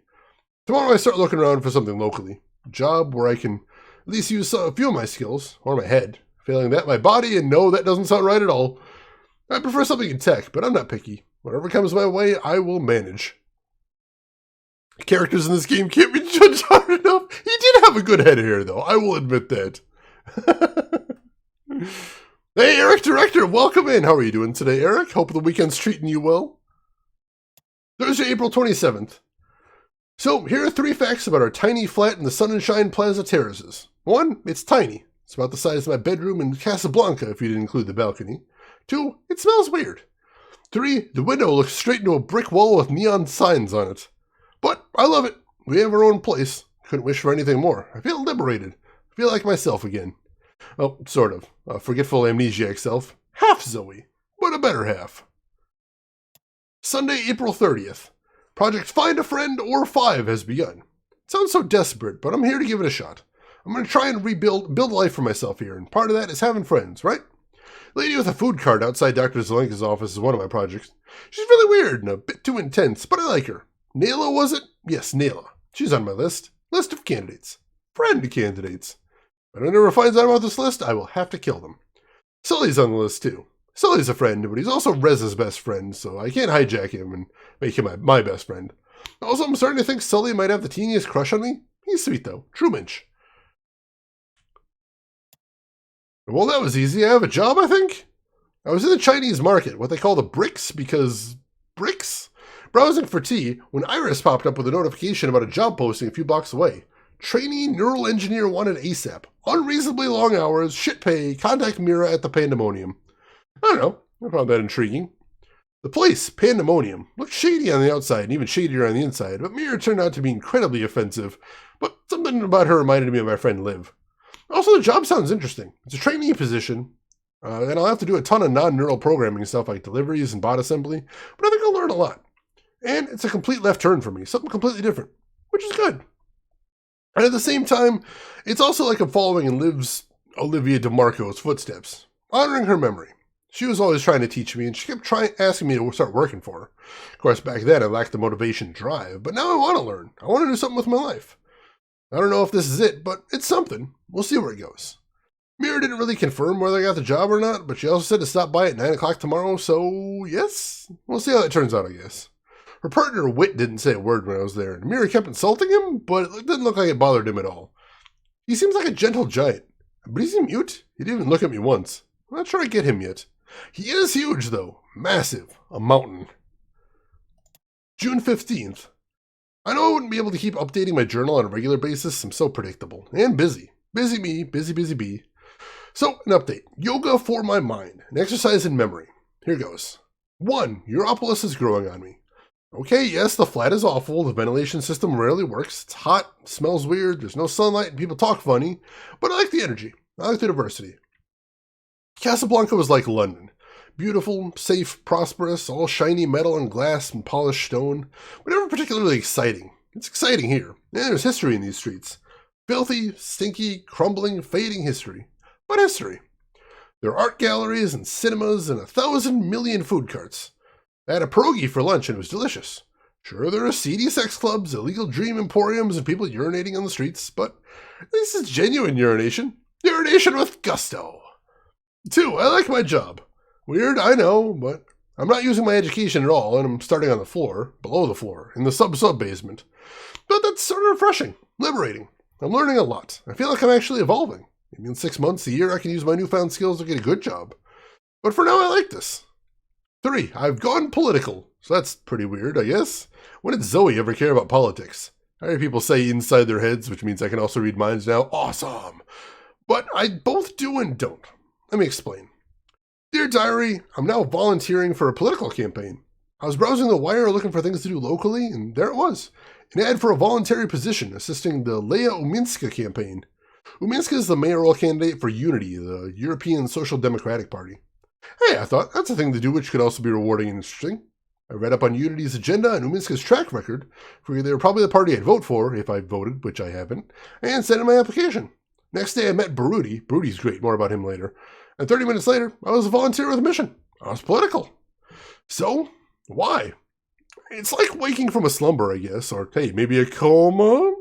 Tomorrow I start looking around for something locally. A job where I can at least use a few of my skills, or my head. Failing that, my body, and no, that doesn't sound right at all. I prefer something in tech, but I'm not picky. Whatever comes my way, I will manage. Characters in this game can't be judged hard enough. He did have a good head of hair, though. I will admit that. Hey, Eric Director, welcome in. How are you doing today, Eric? Hope the weekend's treating you well. Thursday, April 27th. So, here are 3 facts about our tiny flat in the Sun and Shine Plaza Terraces. 1, it's tiny. It's about the size of my bedroom in Casablanca, if you didn't include the balcony. 2, it smells weird. 3, the window looks straight into a brick wall with neon signs on it. But I love it. We have our own place. Couldn't wish for anything more. I feel liberated. I feel like myself again. Oh, sort of. A forgetful amnesiac self. Half Zoe, but a better half. Sunday, April 30th. Project Find a Friend or 5 has begun. It sounds so desperate, but I'm here to give it a shot. I'm going to try and build a life for myself here, and part of that is having friends, right? Lady with a food cart outside Dr. Zelenka's office is one of my projects. She's really weird and a bit too intense, but I like her. Nayla, was it? Yes, Nayla. She's on my list. List of candidates. Friend candidates. If anyone ever finds out about this list, I will have to kill them. Sully's on the list, too. Sully's a friend, but he's also Reza's best friend, so I can't hijack him and make him my best friend. Also, I'm starting to think Sully might have the teeniest crush on me. He's sweet, though. True Minch. Well, that was easy. I have a job, I think? I was in the Chinese market, what they call the bricks, because... bricks? Browsing for tea, when Iris popped up with a notification about a job posting a few blocks away. Trainee neural engineer wanted ASAP. Unreasonably long hours, shit pay, contact Mira at the Pandemonium. I don't know, I found that intriguing. The place, Pandemonium, looked shady on the outside and even shadier on the inside, but Mira turned out to be incredibly offensive. But something about her reminded me of my friend Liv. Also, the job sounds interesting. It's a trainee position, and I'll have to do a ton of non-neural programming stuff like deliveries and bot assembly, but I think I'll learn a lot. And it's a complete left turn for me, something completely different, which is good. And at the same time, it's also like I'm following in Liv's Olivia DeMarco's footsteps, honoring her memory. She was always trying to teach me, and she kept asking me to start working for her. Of course, back then I lacked the motivation and drive, but now I want to learn. I want to do something with my life. I don't know if this is it, but it's something. We'll see where it goes. Mira didn't really confirm whether I got the job or not, but she also said to stop by at 9 o'clock tomorrow, so yes. We'll see how that turns out, I guess. Her partner, Wit, didn't say a word when I was there, and Mira kept insulting him, but it didn't look like it bothered him at all. He seems like a gentle giant, but is he mute? He didn't even look at me once. I'm not sure I get him yet. He is huge, though. Massive. A mountain. June 15th. I know I wouldn't be able to keep updating my journal on a regular basis. I'm so predictable. And busy. Busy me. Busy, busy bee. So, an update. Yoga for my mind. An exercise in memory. Here goes. 1. Europolis is growing on me. Okay, yes, the flat is awful. The ventilation system rarely works. It's hot. Smells weird. There's no sunlight and people talk funny. But I like the energy. I like the diversity. Casablanca was like London. Beautiful, safe, prosperous, all shiny metal and glass and polished stone, but never particularly exciting. It's exciting here, and there's history in these streets. Filthy, stinky, crumbling, fading history. But history. There are art galleries and cinemas and 1,000 million food carts. I had a pierogi for lunch and it was delicious. Sure, there are seedy sex clubs, illegal dream emporiums, and people urinating on the streets, but this is genuine urination. Urination with gusto. 2. I like my job. Weird, I know, but I'm not using my education at all, and I'm starting on the floor, below the floor, in the sub basement. But that's sort of refreshing, liberating. I'm learning a lot. I feel like I'm actually evolving. Maybe in 6 months, a year, I can use my newfound skills to get a good job. But for now, I like this. 3. I've gone political, so that's pretty weird, I guess. When did Zoe ever care about politics? I hear people say inside their heads, which means I can also read minds now. Awesome! But I both do and don't. Let me explain. Dear Diary, I'm now volunteering for a political campaign. I was browsing the wire looking for things to do locally, and there it was. An ad for a voluntary position assisting the Leia Uminska campaign. Uminska is the mayoral candidate for Unity, the European Social Democratic Party. Hey, I thought, that's a thing to do which could also be rewarding and interesting. I read up on Unity's agenda and Uminska's track record, figured they were probably the party I'd vote for, if I voted, which I haven't, and sent in my application. Next day I met Baruti. Baruti's great, more about him later. And 30 minutes later, I was a volunteer with a mission. I was political. So, why? It's like waking from a slumber, I guess, or hey, maybe a coma?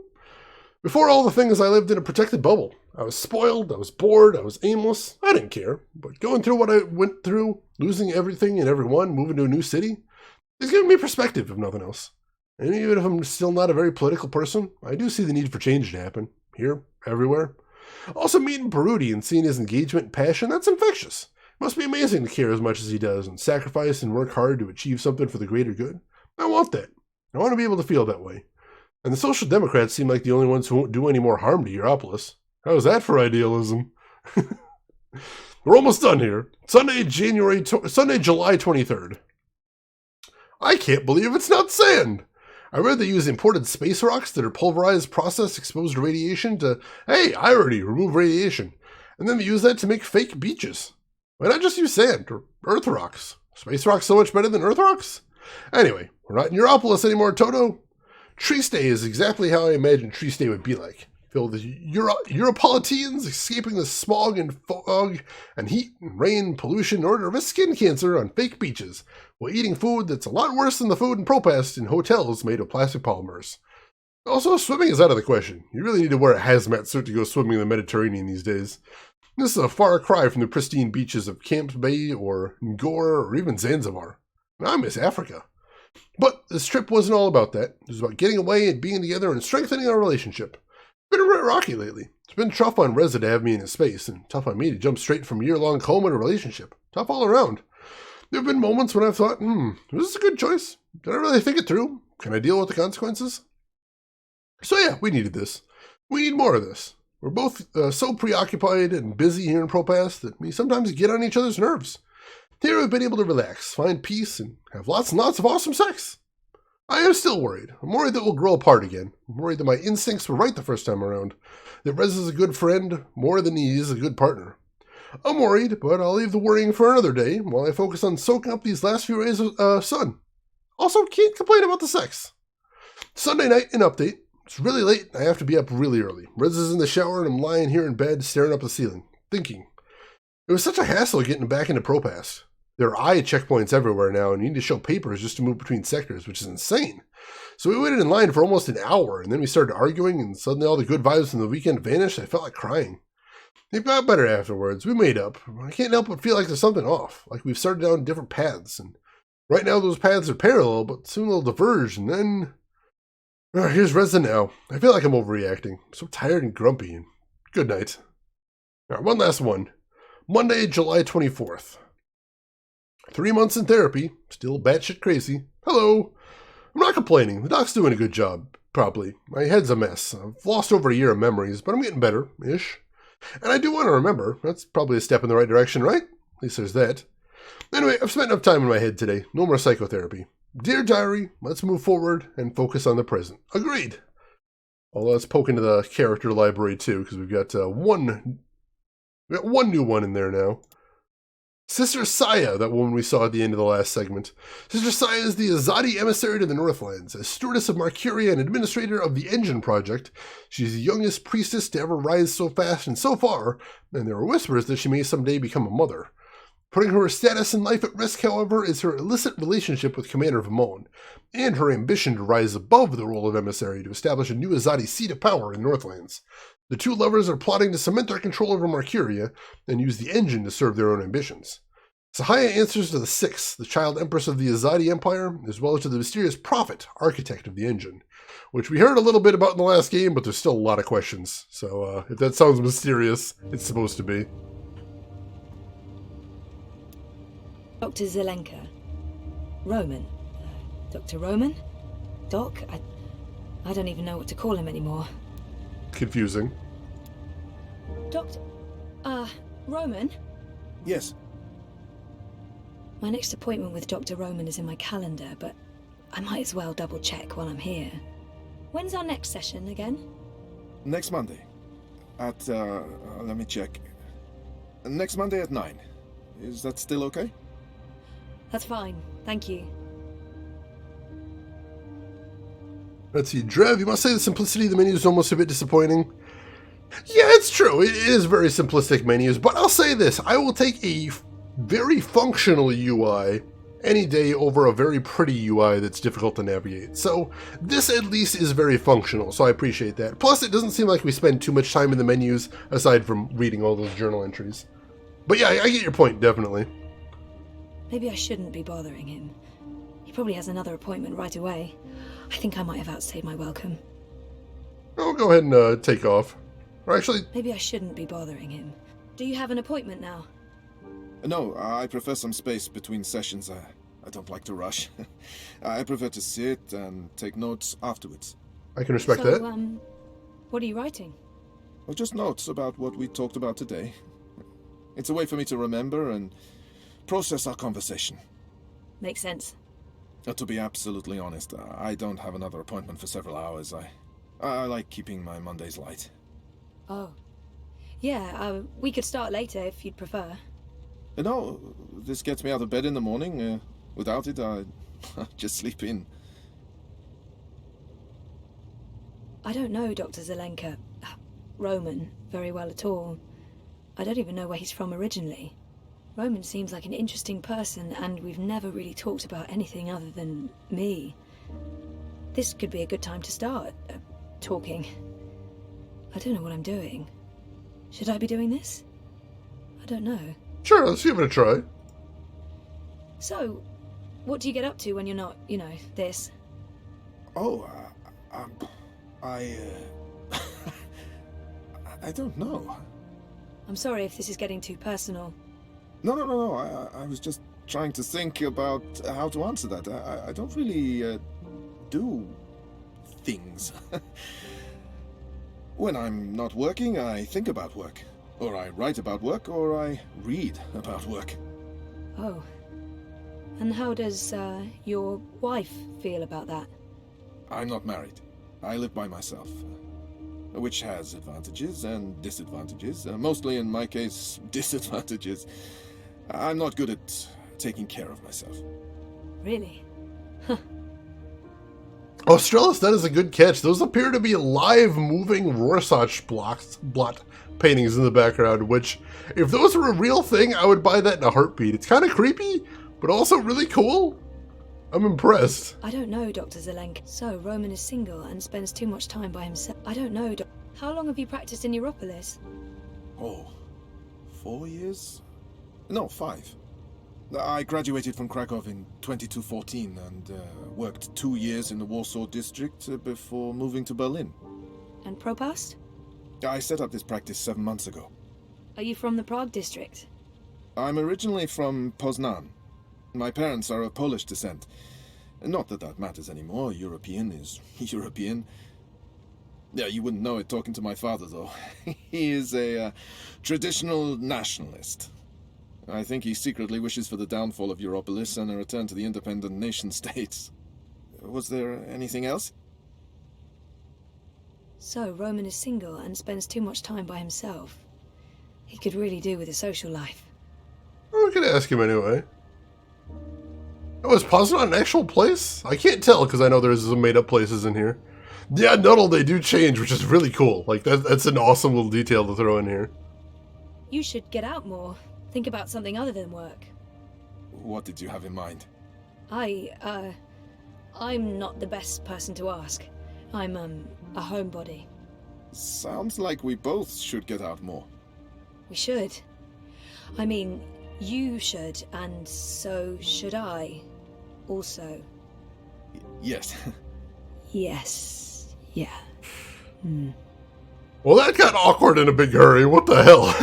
Before all the things, I lived in a protected bubble. I was spoiled, I was bored, I was aimless. I didn't care. But going through what I went through, losing everything and everyone, moving to a new city, it's given me perspective, if nothing else. And even if I'm still not a very political person, I do see the need for change to happen. Here, everywhere. Also, meeting Baruti and seeing his engagement and passion, that's infectious. It must be amazing to care as much as he does and sacrifice and work hard to achieve something for the greater good. I want that. I want to be able to feel that way. And the Social Democrats seem like the only ones who won't do any more harm to Europolis. How's that for idealism? We're almost done here. Sunday, July 23rd. I can't believe it's not sand. I read they use imported space rocks that are pulverized, processed, exposed to radiation to, hey, irony, remove radiation. And then they use that to make fake beaches. Why not just use sand or earth rocks? Space rocks so much better than earth rocks? Anyway, we're not in Europolis anymore, Toto. Trieste is exactly how I imagined Trieste would be like. Filled with Europolitans escaping the smog and fog and heat and rain and pollution in order to risk skin cancer on fake beaches, while eating food that's a lot worse than the food in Propast in hotels made of plastic polymers. Also, swimming is out of the question. You really need to wear a hazmat suit to go swimming in the Mediterranean these days. This is a far cry from the pristine beaches of Camps Bay or Ngor or even Zanzibar. And I miss Africa. But this trip wasn't all about that. It was about getting away and being together and strengthening our relationship. It's been a bit rocky lately. It's been tough on Reza to have me in his space, and tough on me to jump straight from year-long coma to relationship. Tough all around. There have been moments when I've thought, was this a good choice? Did I really think it through? Can I deal with the consequences? So yeah, we needed this. We need more of this. We're both so preoccupied and busy here in Propast that we sometimes get on each other's nerves. Here we've been able to relax, find peace, and have lots and lots of awesome sex. I am still worried. I'm worried that we'll grow apart again. I'm worried that my instincts were right the first time around. That Rez is a good friend more than he is a good partner. I'm worried, but I'll leave the worrying for another day while I focus on soaking up these last few rays of sun. Also, can't complain about the sex. Sunday night, an update. It's really late and I have to be up really early. Rez is in the shower and I'm lying here in bed staring up the ceiling, thinking. It was such a hassle getting back into ProPass. There are eye checkpoints everywhere now, and you need to show papers just to move between sectors, which is insane. So we waited in line for almost an hour, and then we started arguing, and suddenly all the good vibes from the weekend vanished. I felt like crying. It got better afterwards. We made up. I can't help but feel like there's something off, like we've started down different paths, and right now those paths are parallel, but soon they'll diverge, and then... here's Resin now. I feel like I'm overreacting. I'm so tired and grumpy, and good night. All right, one last one. Monday, July 24th. 3 months in therapy, still batshit crazy. Hello. I'm not complaining. The doc's doing a good job, probably. My head's a mess. I've lost over a year of memories, but I'm getting better-ish. And I do want to remember. That's probably a step in the right direction, right? At least there's that. Anyway, I've spent enough time in my head today. No more psychotherapy. Dear Diary, let's move forward and focus on the present. Agreed. Although let's poke into the character library too, because we've got one new one in there now. Sister Saya, that woman we saw at the end of the last segment. Sister Saya is the Azadi emissary to the Northlands, a stewardess of Marcuria and administrator of the Engine Project. She's the youngest priestess to ever rise so fast and so far, and there are whispers that she may someday become a mother. Putting her status in life at risk, however, is her illicit relationship with Commander Vamon, and her ambition to rise above the role of emissary to establish a new Azadi seat of power in Northlands. The two lovers are plotting to cement their control over Marcuria and use the engine to serve their own ambitions. Sahaya answers to the Sixth, the child empress of the Azadi Empire, as well as to the mysterious prophet, architect of the engine, which we heard a little bit about in the last game, but there's still a lot of questions. So if that sounds mysterious, it's supposed to be. Dr. Zelenka. Roman. Dr. Roman? Doc? I don't even know what to call him anymore. Confusing. Doctor... Roman? Yes. My next appointment with Dr. Roman is in my calendar, but I might as well double check while I'm here. When's our next session again? Next Monday. At, let me check. Next Monday at 9. Is that still okay? That's fine, thank you. Let's see, Drev, you must say the simplicity of the menu is almost a bit disappointing. Yeah, it's true. It is very simplistic menus, but I'll say this. I will take a very functional UI any day over a very pretty UI that's difficult to navigate. So this at least is very functional, so I appreciate that. Plus, it doesn't seem like we spend too much time in the menus aside from reading all those journal entries. But yeah, I get your point, definitely. Maybe I shouldn't be bothering him. He probably has another appointment right away. I think I might have outstayed my welcome. I'll go ahead and take off. Or actually... Maybe I shouldn't be bothering him. Do you have an appointment now? No, I prefer some space between sessions. I don't like to rush. I prefer to sit and take notes afterwards. I can respect that. What are you writing? Well, just notes about what we talked about today. It's a way for me to remember and process our conversation. Makes sense. To be absolutely honest, I don't have another appointment for several hours. I like keeping my Mondays light. Oh. Yeah, we could start later if you'd prefer. No, this gets me out of bed in the morning. Without it, I just sleep in. I don't know Dr. Zelenka, Roman, very well at all. I don't even know where he's from originally. Roman seems like an interesting person, and we've never really talked about anything other than me. This could be a good time to start talking. I don't know what I'm doing. Should I be doing this? I don't know. Sure, let's give it a try. So, what do you get up to when you're not, this? Oh, I don't know. I'm sorry if this is getting too personal. No. I was just trying to think about how to answer that. I don't really do things. When I'm not working, I think about work. Or I write about work, or I read about work. Oh. And how does your wife feel about that? I'm not married. I live by myself. Which has advantages and disadvantages. Mostly, in my case, disadvantages. I'm not good at taking care of myself. Really? Huh. Oh, Strellis, that is a good catch. Those appear to be live moving Rorschach blot paintings in the background, which, if those were a real thing, I would buy that in a heartbeat. It's kind of creepy, but also really cool. I'm impressed. I don't know, Dr. Zelenka. So, Roman is single and spends too much time by himself. I don't know, How long have you practiced in Europolis? Oh, 4 years? No, 5. I graduated from Krakow in 2214 and worked 2 years in the Warsaw district before moving to Berlin. And Propast? I set up this practice 7 months ago. Are you from the Prague district? I'm originally from Poznan. My parents are of Polish descent. Not that that matters anymore. European is European. Yeah, you wouldn't know it talking to my father, though. He is a traditional nationalist. I think he secretly wishes for the downfall of Europolis and a return to the independent nation-states. Was there anything else? So, Roman is single and spends too much time by himself. He could really do with a social life. Well, we could ask him anyway. Oh, is Poznan an actual place? I can't tell because I know there's some made-up places in here. Yeah, Nuddle, they do change, which is really cool. Like, that's an awesome little detail to throw in here. You should get out more. Think about something other than work. What did you have in mind? I'm not the best person to ask. I'm, a homebody. Sounds like we both should get out more. We should. I mean, you should, and so should I. Also. Yes. Yes. Yeah. Well, that got awkward in a big hurry. What the hell?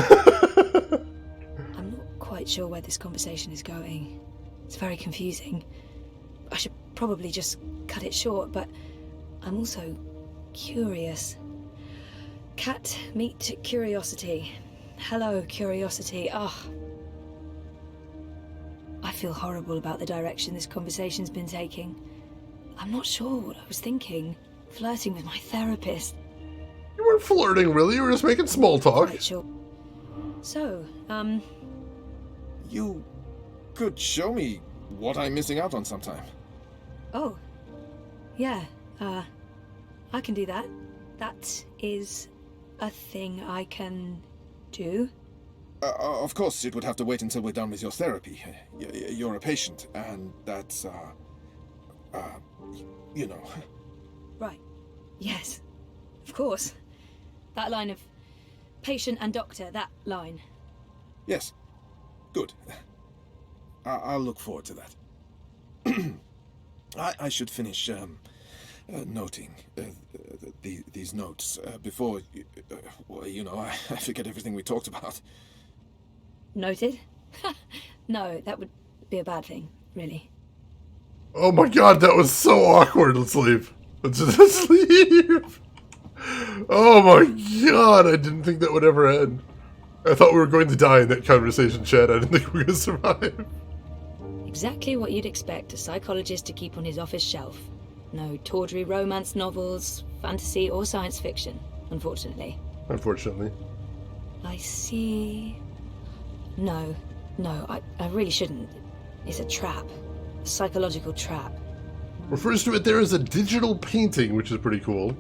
I'm not quite sure where this conversation is going. It's very confusing. I should probably just cut it short, but I'm also curious. Cat, meet curiosity. Hello, curiosity. I feel horrible about the direction this conversation's been taking. I'm not sure what I was thinking. Flirting with my therapist. You weren't flirting, really. You were just making small talk. Quite sure. So, You could show me what I'm missing out on sometime. Oh. Yeah, I can do that. That is a thing I can do. Of course, it would have to wait until we're done with your therapy. You're a patient, and that's, you know. Right. Yes. Of course. That line of patient and doctor, that line. Yes. Good. I'll look forward to that. I should finish, noting these notes before, well, you know, I forget everything we talked about. Noted? No, that would be a bad thing, really. Oh my god, that was so awkward. Let's leave. Let's leave. Oh my god, I didn't think that would ever end. I thought we were going to die in that conversation, Chad. I didn't think we were going to survive. Exactly what you'd expect a psychologist to keep on his office shelf. No tawdry romance novels, fantasy, or science fiction, unfortunately. Unfortunately. I see. No, I really shouldn't. It's a trap. A psychological trap. Refers to it there as a digital painting, which is pretty cool.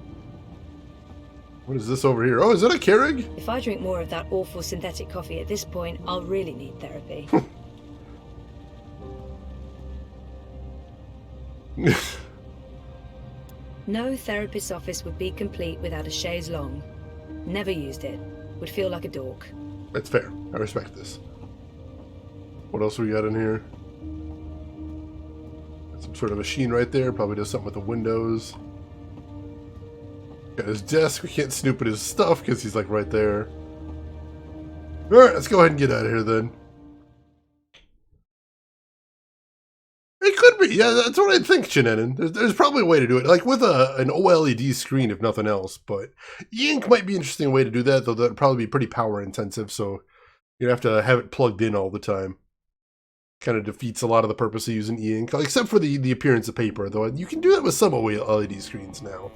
What is this over here? Oh, is that a Keurig? If I drink more of that awful synthetic coffee at this point, I'll really need therapy. No therapist's office would be complete without a chaise longue. Never used it. Would feel like a dork. That's fair. I respect this. What else we got in here? Some sort of machine right there. Probably does something with the windows. Got his desk. We can't snoop at his stuff because he's like right there. Alright, let's go ahead and get out of here then. It could be. Yeah, that's what I think, Chinenin. There's probably a way to do it. Like with an OLED screen, if nothing else. But e-ink might be an interesting way to do that, though that would probably be pretty power intensive. So you'd have to have it plugged in all the time. Kind of defeats a lot of the purpose of using e-ink, except for the appearance of paper, though you can do that with some OLED screens now.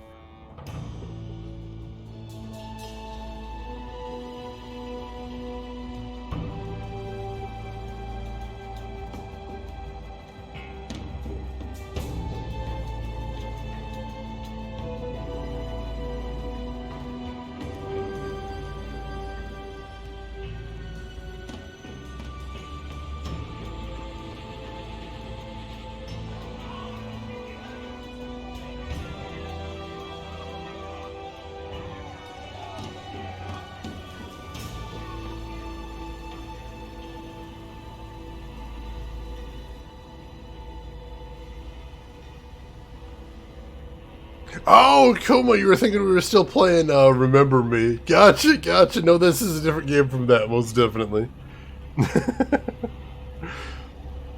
Oh, Coma, you were thinking we were still playing Remember Me. Gotcha. No, this is a different game from that, most definitely.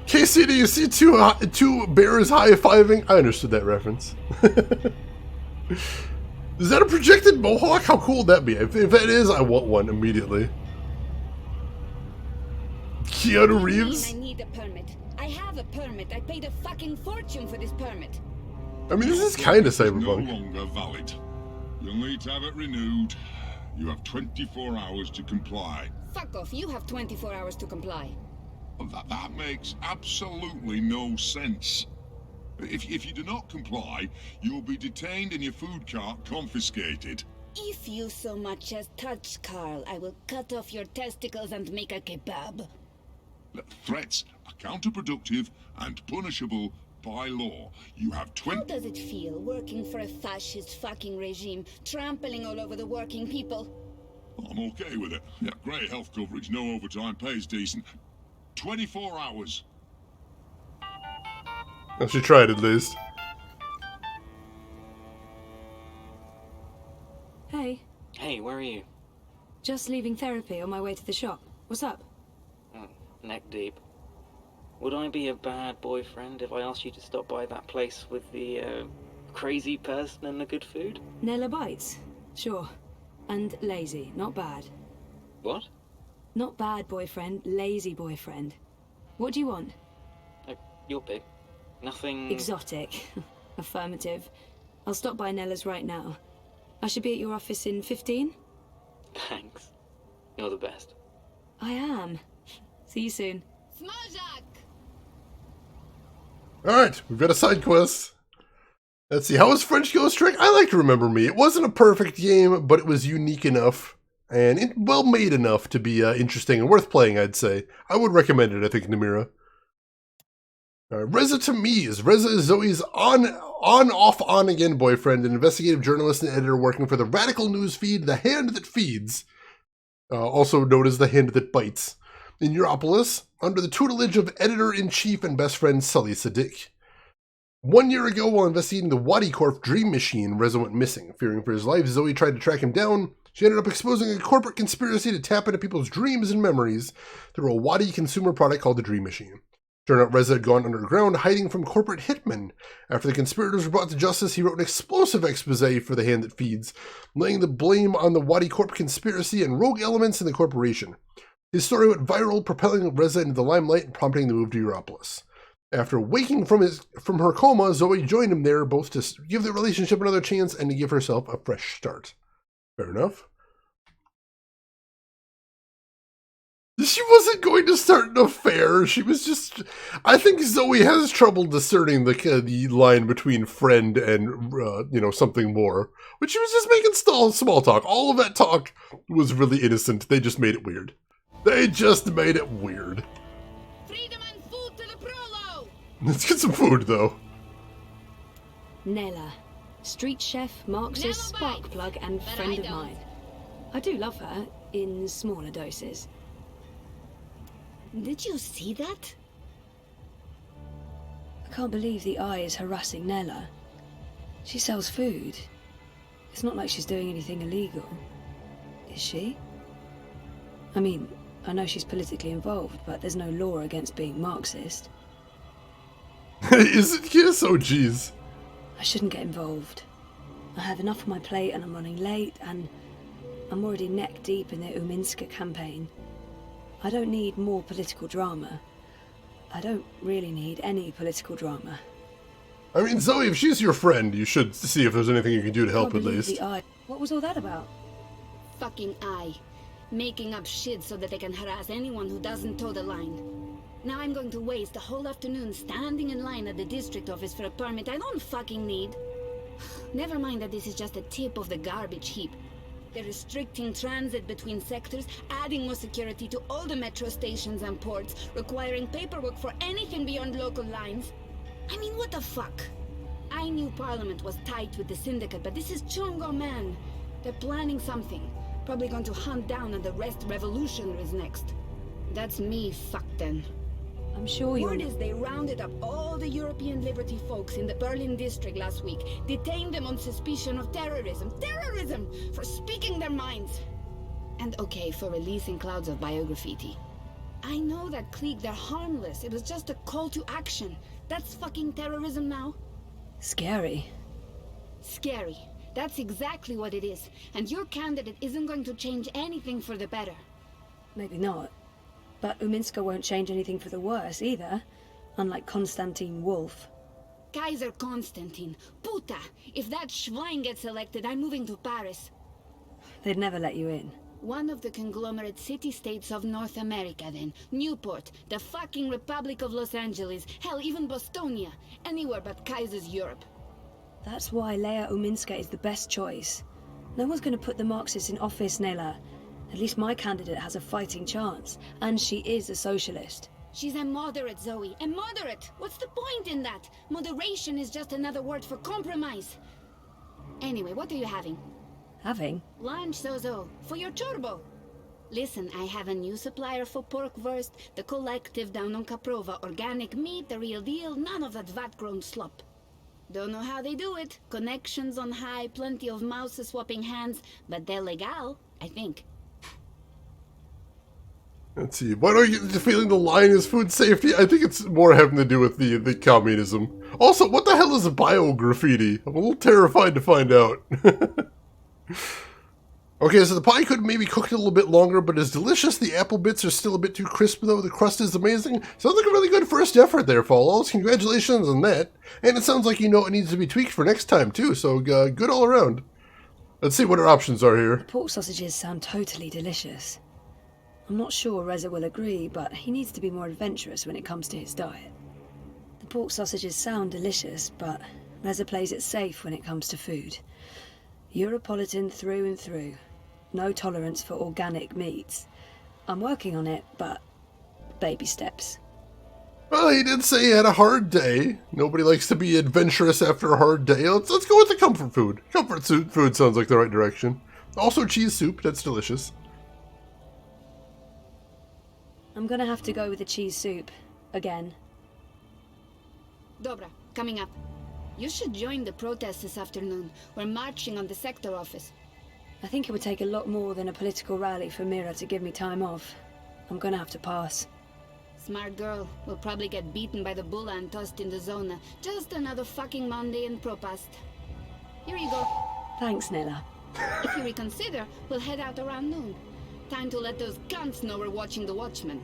Casey, do you see two bears high-fiving? I understood that reference. Is that a projected mohawk? How cool would that be? If it is, I want one immediately. Keanu Reeves? I need a permit. I have a permit. I paid a fucking fortune for this permit. I mean, this is kind of cyberpunk. No longer valid. You'll need to have it renewed. You have 24 hours to comply. Fuck off. You have 24 hours to comply. That makes absolutely no sense. If you do not comply, you'll be detained and your food cart confiscated. If you so much as touch Carl, I will cut off your testicles and make a kebab. Threats are counterproductive and punishable by law. You have How does it feel working for a fascist fucking regime, trampling all over the working people? I'm okay with it. Yeah, great health coverage, no overtime, pays decent. 24 hours. Oh, she tried at least. Hey. Hey, where are you? Just leaving therapy on my way to the shop. What's up? Neck deep. Would I be a bad boyfriend if I asked you to stop by that place with the crazy person and the good food? Nella bites? Sure. And lazy, not bad. What? Not bad boyfriend, lazy boyfriend. What do you want? Your pick. Nothing... Exotic. Affirmative. I'll stop by Nella's right now. I should be at your office in 15? Thanks. You're the best. I am. See you soon. Alright, we've got a side quest. Let's see, how was French Ghost Trick? I like to Remember Me. It wasn't a perfect game, but it was unique enough and well made enough to be interesting and worth playing, I'd say. I would recommend it, I think, Namira. Reza Tamiz. Reza is Zoe's on again boyfriend, an investigative journalist and editor working for the radical news feed The Hand That Feeds, also known as The Hand That Bites, in Europolis, under the tutelage of editor-in-chief and best friend Sully Sadiq. 1 year ago, while investigating the Wadi Corp Dream Machine, Reza went missing. Fearing for his life, Zoe tried to track him down. She ended up exposing a corporate conspiracy to tap into people's dreams and memories through a Wadi consumer product called the Dream Machine. Turned out Reza had gone underground, hiding from corporate hitmen. After the conspirators were brought to justice, he wrote an explosive expose for The Hand That Feeds, laying the blame on the Wadi Corp conspiracy and rogue elements in the corporation. His story went viral, propelling Reza into the limelight and prompting the move to Europolis. After waking from her coma, Zoe joined him there, both to give the relationship another chance and to give herself a fresh start. Fair enough. She wasn't going to start an affair. She was just... I think Zoe has trouble discerning the line between friend and, something more. But she was just making small talk. All of that talk was really innocent. They just made it weird. Freedom and food to the Prologue! Let's get some food, though. Nella. Street chef, Marxist, spark plug, and friend of mine. I do love her, in smaller doses. Did you see that? I can't believe the eye is harassing Nella. She sells food. It's not like she's doing anything illegal. Is she? I mean, I know she's politically involved, but there's no law against being Marxist. Is it? Yes, oh jeez. I shouldn't get involved. I have enough on my plate and I'm running late, and I'm already neck deep in the Uminska campaign. I don't need more political drama. I don't really need any political drama. I mean, Zoe, if she's your friend, you should see if there's anything you can do to help at least. What was all that about? Fucking eye. Making up shit so that they can harass anyone who doesn't toe the line. Now I'm going to waste the whole afternoon standing in line at the district office for a permit I don't fucking need. Never mind that this is just a tip of the garbage heap. They're restricting transit between sectors, adding more security to all the metro stations and ports, requiring paperwork for anything beyond local lines. I mean, what the fuck? I knew Parliament was tight with the Syndicate, but this is Chungo, man. They're planning something. Probably going to hunt down and arrest revolutionaries next. That's me fucked then. I'm sure you're... Word is they rounded up all the European Liberty folks in the Berlin district last week, detained them on suspicion of terrorism. Terrorism! For speaking their minds! And okay, for releasing clouds of biograffiti. I know that clique, they're harmless. It was just a call to action. That's fucking terrorism now. Scary. Scary. That's exactly what it is. And your candidate isn't going to change anything for the better. Maybe not. But Uminska won't change anything for the worse either. Unlike Konstantin Wolf. Kaiser Konstantin. Puta! If that Schwein gets elected, I'm moving to Paris. They'd never let you in. One of the conglomerate city-states of North America, then. Newport, the fucking Republic of Los Angeles, hell, even Bostonia. Anywhere but Kaiser's Europe. That's why Leia Uminska is the best choice. No one's going to put the Marxists in office, Nela. At least my candidate has a fighting chance. And she is a socialist. She's a moderate, Zoe. A moderate! What's the point in that? Moderation is just another word for compromise. Anyway, what are you having? Having? Lunch, Zozo. For your chorbo. Listen, I have a new supplier for pork wurst, the collective down on Caprova. Organic meat, the real deal, none of that vat-grown slop. Don't know how they do it. Connections on high, plenty of mouses swapping hands, but they're legal, I think. Let's see. Why do I get the feeling the line is food safety? I think it's more having to do with the communism. Also, what the hell is biograffiti? I'm a little terrified to find out. Okay, so the pie could maybe cook it a little bit longer, but it's delicious. The apple bits are still a bit too crisp, though. The crust is amazing. Sounds like a really good first effort there, Fallows. Congratulations on that. And it sounds like you know it needs to be tweaked for next time, too, so good all around. Let's see what our options are here. The pork sausages sound totally delicious. I'm not sure Reza will agree, but he needs to be more adventurous when it comes to his diet. The pork sausages sound delicious, but Reza plays it safe when it comes to food. Europolitan through and through. No tolerance for organic meats. I'm working on it, but baby steps. Well, he did say he had a hard day. Nobody likes to be adventurous after a hard day. Let's go with the comfort food. Comfort food sounds like the right direction. Also cheese soup, that's delicious. I'm gonna have to go with the cheese soup. Again. Dobra, coming up. You should join the protest this afternoon. We're marching on the sector office. I think it would take a lot more than a political rally for Mira to give me time off. I'm gonna have to pass. Smart girl. We'll probably get beaten by the bulla and tossed in the zona. Just another fucking Monday in Propast. Here you go. Thanks, Nella. If you reconsider, we'll head out around noon. Time to let those cunts know we're watching the Watchmen.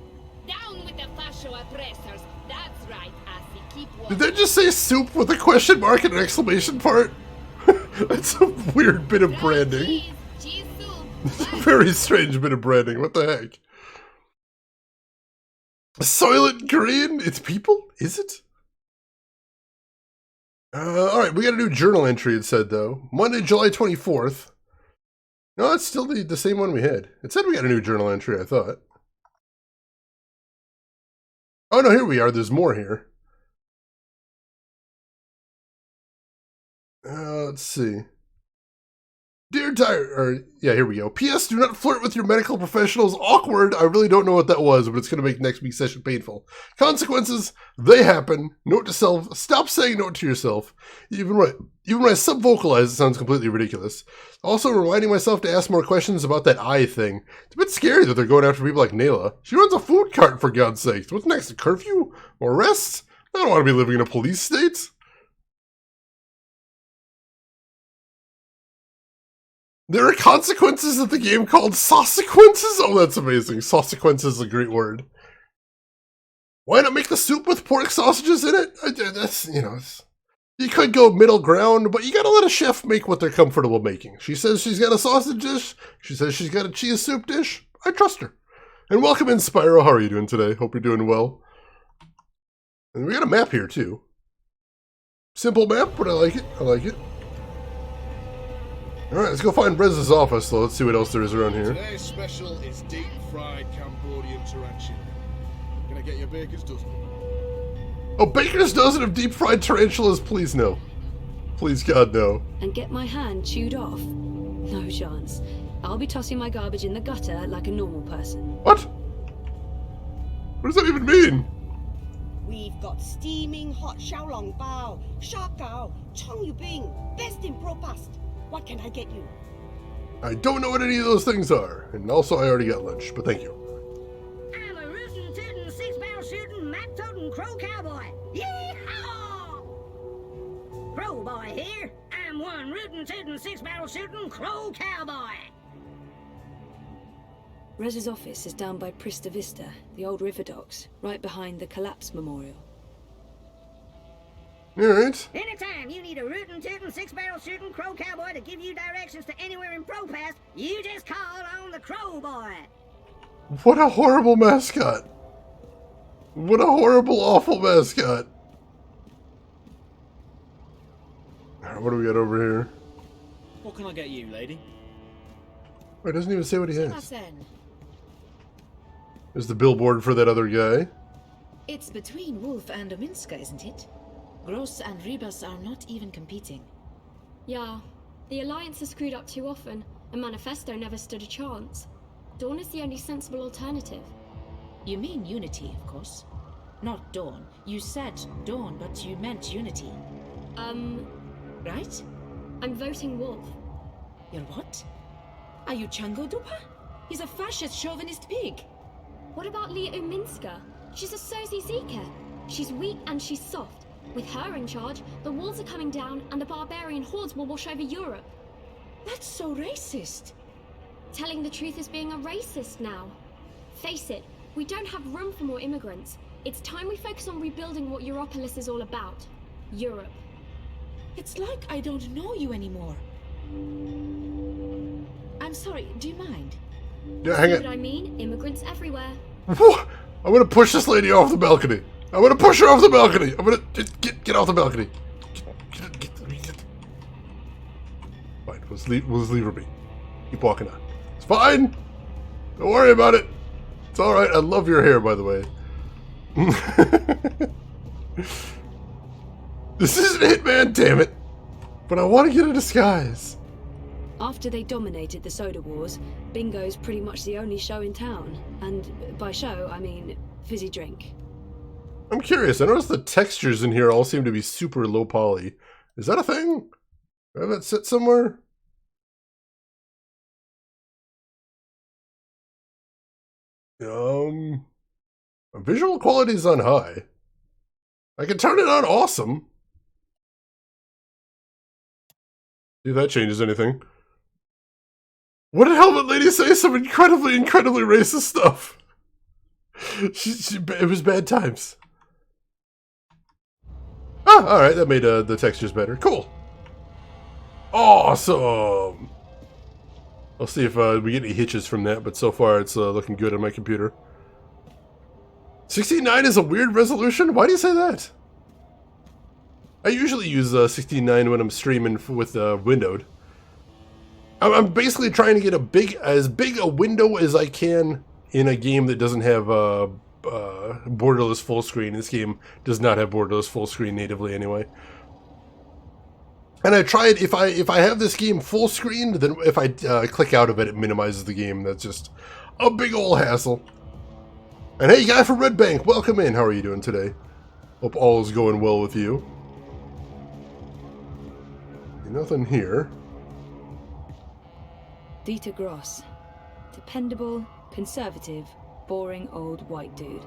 Down with the fascio oppressors. That's right, Assy. Keep watching. Did they just say soup with a question mark and an exclamation part? That's a weird bit of branding. Cheese soup. It's a very strange bit of branding. What the heck? Soylent Green? It's people? Is it? Alright, we got a new journal entry, it said, though. Monday, July 24th. No, it's still the same one we had. It said we got a new journal entry, I thought. Oh, no, here we are. There's more here. Let's see. Dear Diary, yeah, here we go. P.S. Do not flirt with your medical professionals. Awkward. I really don't know what that was, but it's going to make next week's session painful. Consequences, they happen. Note to self, stop saying note to yourself. Even when I sub-vocalize, it sounds completely ridiculous. Also, reminding myself to ask more questions about that eye thing. It's a bit scary that they're going after people like Nayla. She runs a food cart, for God's sake. What's next, a curfew? More arrests? I don't want to be living in a police state. There are consequences of the game called Saucequences? Oh, that's amazing. Saucequences is a great word. Why not make the soup with pork sausages in it? That's, you could go middle ground, but you gotta let a chef make what they're comfortable making. She says she's got a sausage dish. She says she's got a cheese soup dish. I trust her. And welcome in, Spyro. How are you doing today? Hope you're doing well. And we got a map here, too. Simple map, but I like it. I like it. Alright, let's go find Rez's office, though. Let's see what else there is around here. Today's special is deep-fried Cambodian tarantula. Can I get your baker's dozen? Oh, baker's dozen of deep-fried tarantulas? Please, no. Please, God, no. And get my hand chewed off? No chance. I'll be tossing my garbage in the gutter like a normal person. What? What does that even mean? got steaming hot xiaolong bao, shark gao, chong yu bing, best in propast. What can I get you? I don't know what any of those things are. And also, I already got lunch, but thank you. I'm a rootin' tootin' six-barrel shooting map toting crow cowboy. Yee-haw! Crow boy here. I'm one rootin' tootin' six-barrel shooting crow cowboy. Rez's office is down by Prista Vista, the old river docks, right behind the Collapse Memorial. Alright. Anytime you need a rootin' tootin' six-barrel shooting crow cowboy to give you directions to anywhere in ProPass, you just call on the Crow Boy. What a horrible mascot. What a horrible, awful mascot. Alright, what do we got over here? What can I get you, lady? Oh, it doesn't even say what he has. There's the billboard for that other guy. It's between Wolf and Ominska, isn't it? Gross and Ribas are not even competing. Yeah, the Alliance has screwed up too often, and Manifesto never stood a chance. Dawn is the only sensible alternative. You mean Unity, of course. Not Dawn. You said Dawn, but you meant Unity. Right? I'm voting Wolf. You're what? Are you Chango Dupa? He's a fascist chauvinist pig. What about Leah Uminska? She's a Sozi Seeker. She's weak and she's soft. With her in charge, the walls are coming down and the barbarian hordes will wash over Europe. That's so racist. Telling the truth is being a racist now. Face it, we don't have room for more immigrants. It's time we focus on rebuilding what Europolis is all about. Europe. It's like I don't know you anymore. I'm sorry, do you mind? Yeah, hang See it. what I mean? Immigrants everywhere. I'm gonna push this lady off the balcony. I'm gonna push her off the balcony. I'm gonna get off the balcony. Get. Fine, we'll leave her be. Keep walking on. It's fine. Don't worry about it. It's all right. I love your hair, by the way. This isn't it, man. Damn it. But I want to get a disguise. After they dominated the Soda Wars, bingo's pretty much the only show in town. And by show, I mean fizzy drink. I'm curious. I noticed the textures in here all seem to be super low poly. Is that a thing? Do I have that set somewhere? Visual quality is on high. I can turn it on awesome. See if that changes anything. What did Helmet Lady say? Some incredibly racist stuff. It was bad times. Ah, alright, that made the textures better. Cool. Awesome. I'll see if we get any hitches from that, but so far it's looking good on my computer. 69 is a weird resolution? Why do you say that? I usually use 69 when I'm streaming with windowed. I'm basically trying to get as big a window as I can in a game that doesn't have borderless full screen. This game does not have borderless full screen natively anyway. And I tried, if I have this game full screen, then if I click out of it, it minimizes the game. That's just a big ol' hassle. And hey, guy from Red Bank, welcome in. How are you doing today? Hope all is going well with you. Nothing here. Dieter Gross. Dependable, conservative, boring old white dude.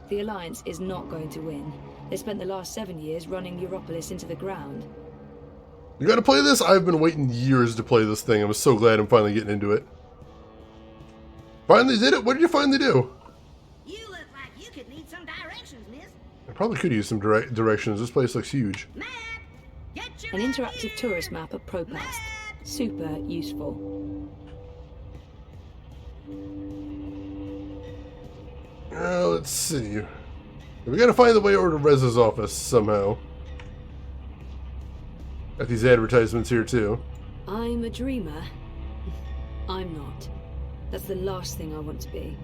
The Alliance is not going to win. They spent the last 7 years running Europolis into the ground. You gotta play this? I've been waiting years to play this thing. I'm so glad I'm finally getting into it. Finally did it? What did you finally do? You look like you could need some directions, miss. I probably could use some directions. This place looks huge. An interactive tourist map of ProPast. Super useful. Let's see. We gotta find the way over to Rez's office somehow. Got these advertisements here too. I'm a dreamer. I'm not. That's the last thing I want to be.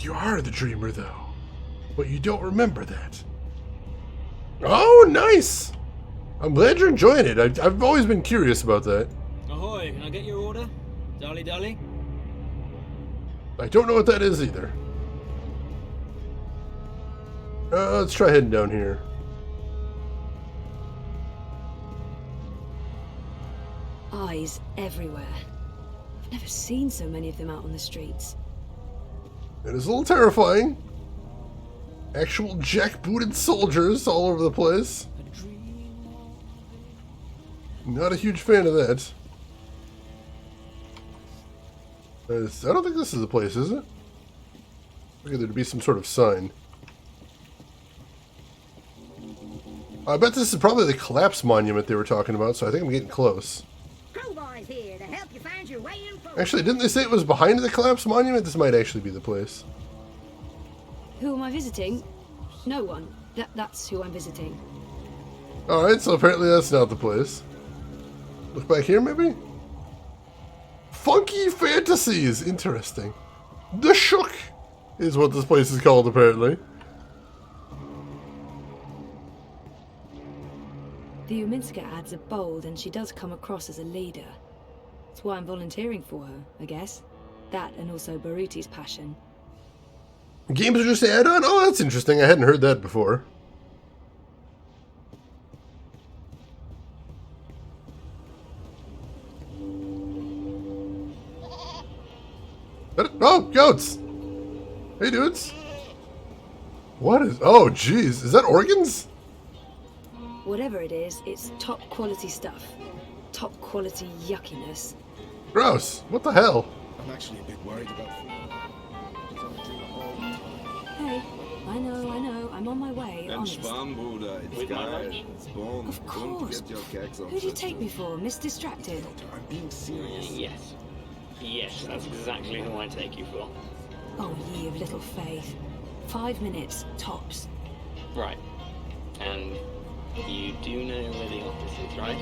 You are the dreamer though. But you don't remember that. Oh, nice! I'm glad you're enjoying it. I've always been curious about that. Ahoy, can I get your order? Dolly? I don't know what that is either. Let's try heading down here. Eyes everywhere. I've never seen so many of them out on the streets. It is a little terrifying. Actual jackbooted soldiers all over the place. Not a huge fan of that. I don't think this is the place, is it? I figured there'd be some sort of sign. I bet this is probably the collapse monument they were talking about, so I think I'm getting close. Crowboy's here to help you find your way in forward. Actually, didn't they say it was behind the collapse monument? This might actually be the place. Who am I visiting? No one. That's who I'm visiting. Alright, so apparently that's not the place. Look back here, maybe? Funky Fantasies! Interesting. The Shook is what this place is called, apparently. The Uminska ads are bold, and she does come across as a leader. That's why I'm volunteering for her, I guess. That and also Baruti's passion. Games are just add-on? Oh, that's interesting. I hadn't heard that before. Oh, goats! Hey, dudes! What is... Oh, jeez. Is that organs? Whatever it is, it's top quality stuff. Top quality yuckiness. Gross. What the hell? I'm actually a bit worried about... Hey, I know. I'm on my way, honest. With my lunch? Of course. Who do you take me for, Miss Distracted? I'm being serious. Yes. Yes, that's exactly who I take you for. Oh, ye of little faith. 5 minutes, tops. Right. And you do know where the office is, right?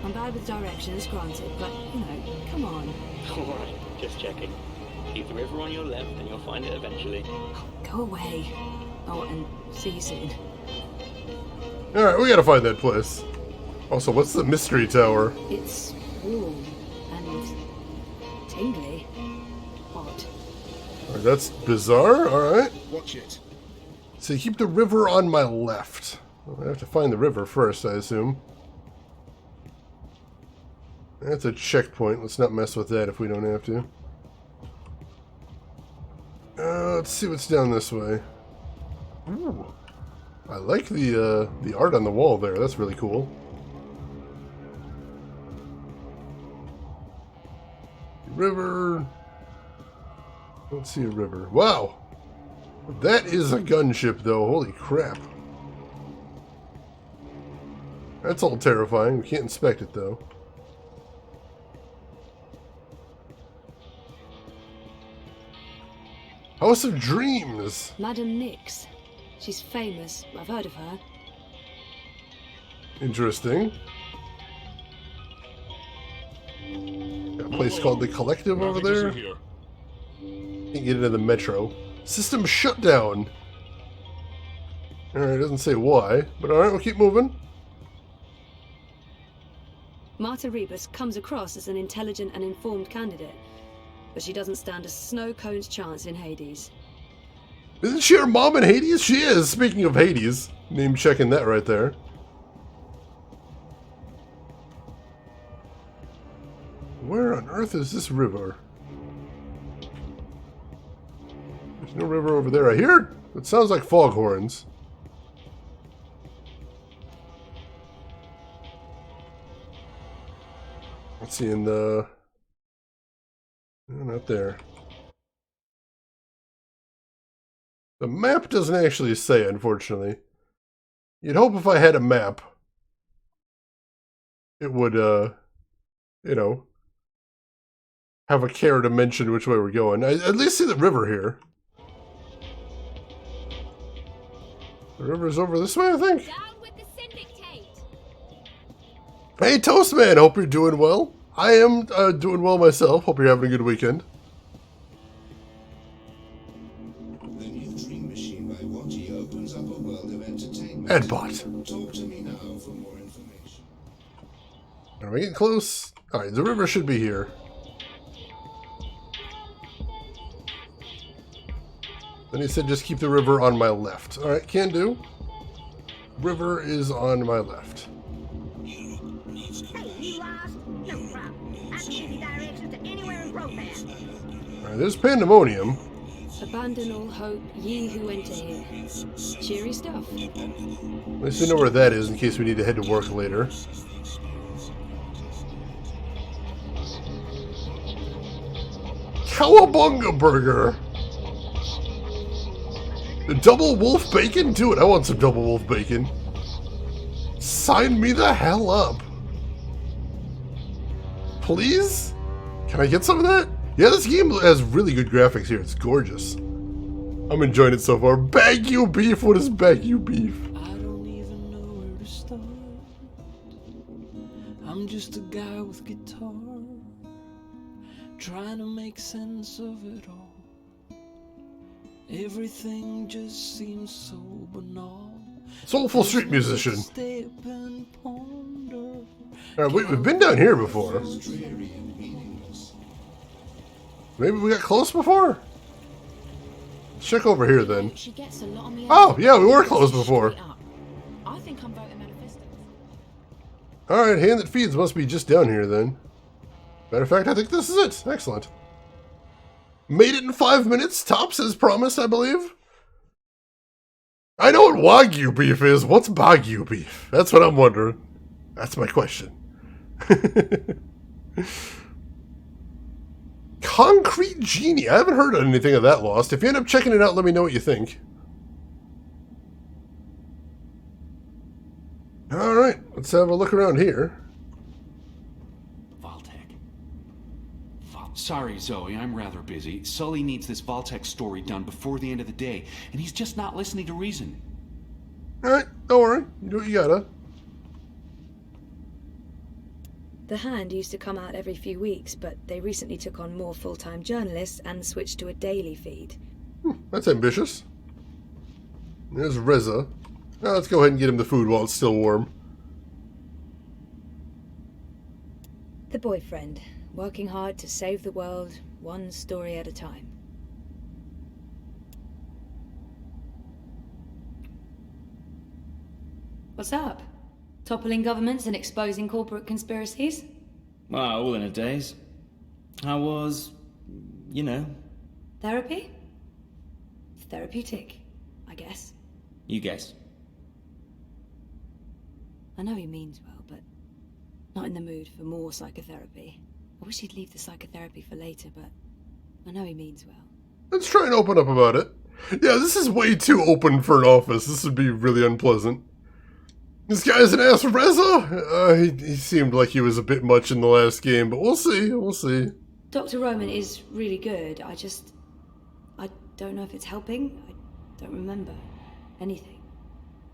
I'm bad with directions, granted, but, you know, come on. Alright, just checking. Keep the river on your left and you'll find it eventually. Go away. Oh, and see you soon. Alright, we gotta find that place. Also, what's the mystery tower? It's warm and tingly. Odd. Alright, that's bizarre. Alright. Watch it. So you keep the river on my left. Well, I have to find the river first, I assume. That's a checkpoint. Let's not mess with that if we don't have to. Let's see what's down this way. Ooh. I like the art on the wall there. That's really cool. River. Let's see a river. Wow! That is a gunship, though. Holy crap. That's all terrifying. We can't inspect it, though. House of Dreams! Madame Nix. She's famous. I've heard of her. Interesting. Got a place called the Collective over there. Can't get into the metro. System shutdown. Alright, it doesn't say why, but alright, we'll keep moving. Marta Rebus comes across as an intelligent and informed candidate, but she doesn't stand a snow cone's chance in Hades. Isn't she her mom in Hades? She is, speaking of Hades. Name checking that right there. Where on earth is this river? There's no river over there. I hear it. It sounds like foghorns. Let's see in the... No, not there. The map doesn't actually say, unfortunately. You'd hope if I had a map, it would, you know, have a care to mention which way we're going. I at least see the river here. The river's over this way, I think. Down with the syndicate. Hey, Toastman, hope you're doing well. I am doing well myself. Hope you're having a good weekend. The new dream machine by Watty opens up a world of entertainment. Adbot. Talk to me now for more information. Are we getting close? Alright, the river should be here. Then he said just keep the river on my left. Alright, can do. River is on my left. Hey, you lost? No problem. I can give you directions to anywhere in Gropath. Alright, there's pandemonium. Abandon all hope, ye who enter here. Cheery stuff. At least we know where that is in case we need to head to work later. Cowabunga burger! The double wolf bacon? Do it, I want some double wolf bacon. Sign me the hell up. Please? Can I get some of that? Yeah, this game has really good graphics here. It's gorgeous. I'm enjoying it so far. Bagu beef? What is Bagu beef? I don't even know where to start. I'm just a guy with guitar, trying to make sense of it all. Everything just seems so banal. Soulful street musician. Alright, we've been down here before. Maybe we got close before? Let's check over here then. Oh, yeah, we were close before. Alright, hand that feeds must be just down here then. Matter of fact, I think this is it. Excellent. Made it in 5 minutes, tops as promised, I believe. I know what Wagyu beef is. What's Bagu beef? That's what I'm wondering. That's my question. Concrete Genie. I haven't heard anything of that Lost. If you end up checking it out, let me know what you think. Alright, let's have a look around here. Sorry, Zoe, I'm rather busy. Sully needs this Vault-Tec story done before the end of the day, and he's just not listening to reason. Alright, don't worry. You do what you gotta. The Hand used to come out every few weeks, but they recently took on more full-time journalists and switched to a daily feed. That's ambitious. There's Reza. Now let's go ahead and get him the food while it's still warm. The boyfriend, working hard to save the world, one story at a time. What's up? Toppling governments and exposing corporate conspiracies? Well, all in a daze. How was, you know? Therapy? Therapeutic, I guess. You guess. I know he means well, but not in the mood for more psychotherapy. I wish he'd leave the psychotherapy for later, but I know he means well. Let's try and open up about it. Yeah, this is way too open for an office. This would be really unpleasant. This guy's an ass Reza? He seemed like he was a bit much in the last game, but we'll see, we'll see. Dr. Roman is really good. I don't know if it's helping. I don't remember anything.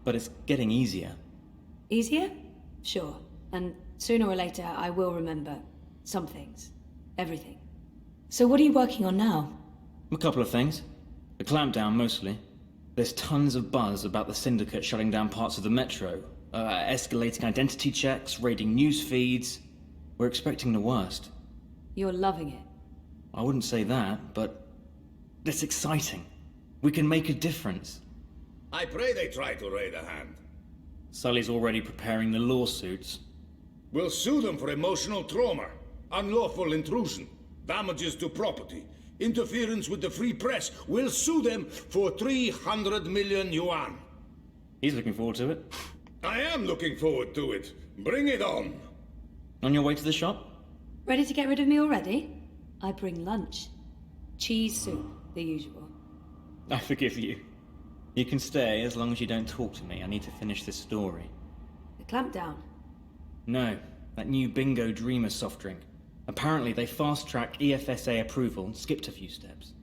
But it's getting easier. Easier? Sure. And sooner or later, I will remember some things. Everything. So what are you working on now? A couple of things. The clampdown, mostly. There's tons of buzz about the Syndicate shutting down parts of the Metro. Escalating identity checks, raiding news feeds. We're expecting the worst. You're loving it. I wouldn't say that, but it's exciting. We can make a difference. I pray they try to raid a Hand. Sully's already preparing the lawsuits. We'll sue them for emotional trauma, unlawful intrusion, damages to property, interference with the free press. We'll sue them for 300 million yuan. He's looking forward to it. I am looking forward to it. Bring it on. On your way to the shop? Ready to get rid of me already? I bring lunch. Cheese soup, the usual. I forgive you. You can stay as long as you don't talk to me. I need to finish this story. The clampdown? No, that new Bingo Dreamer soft drink. Apparently they fast-tracked EFSA approval and skipped a few steps.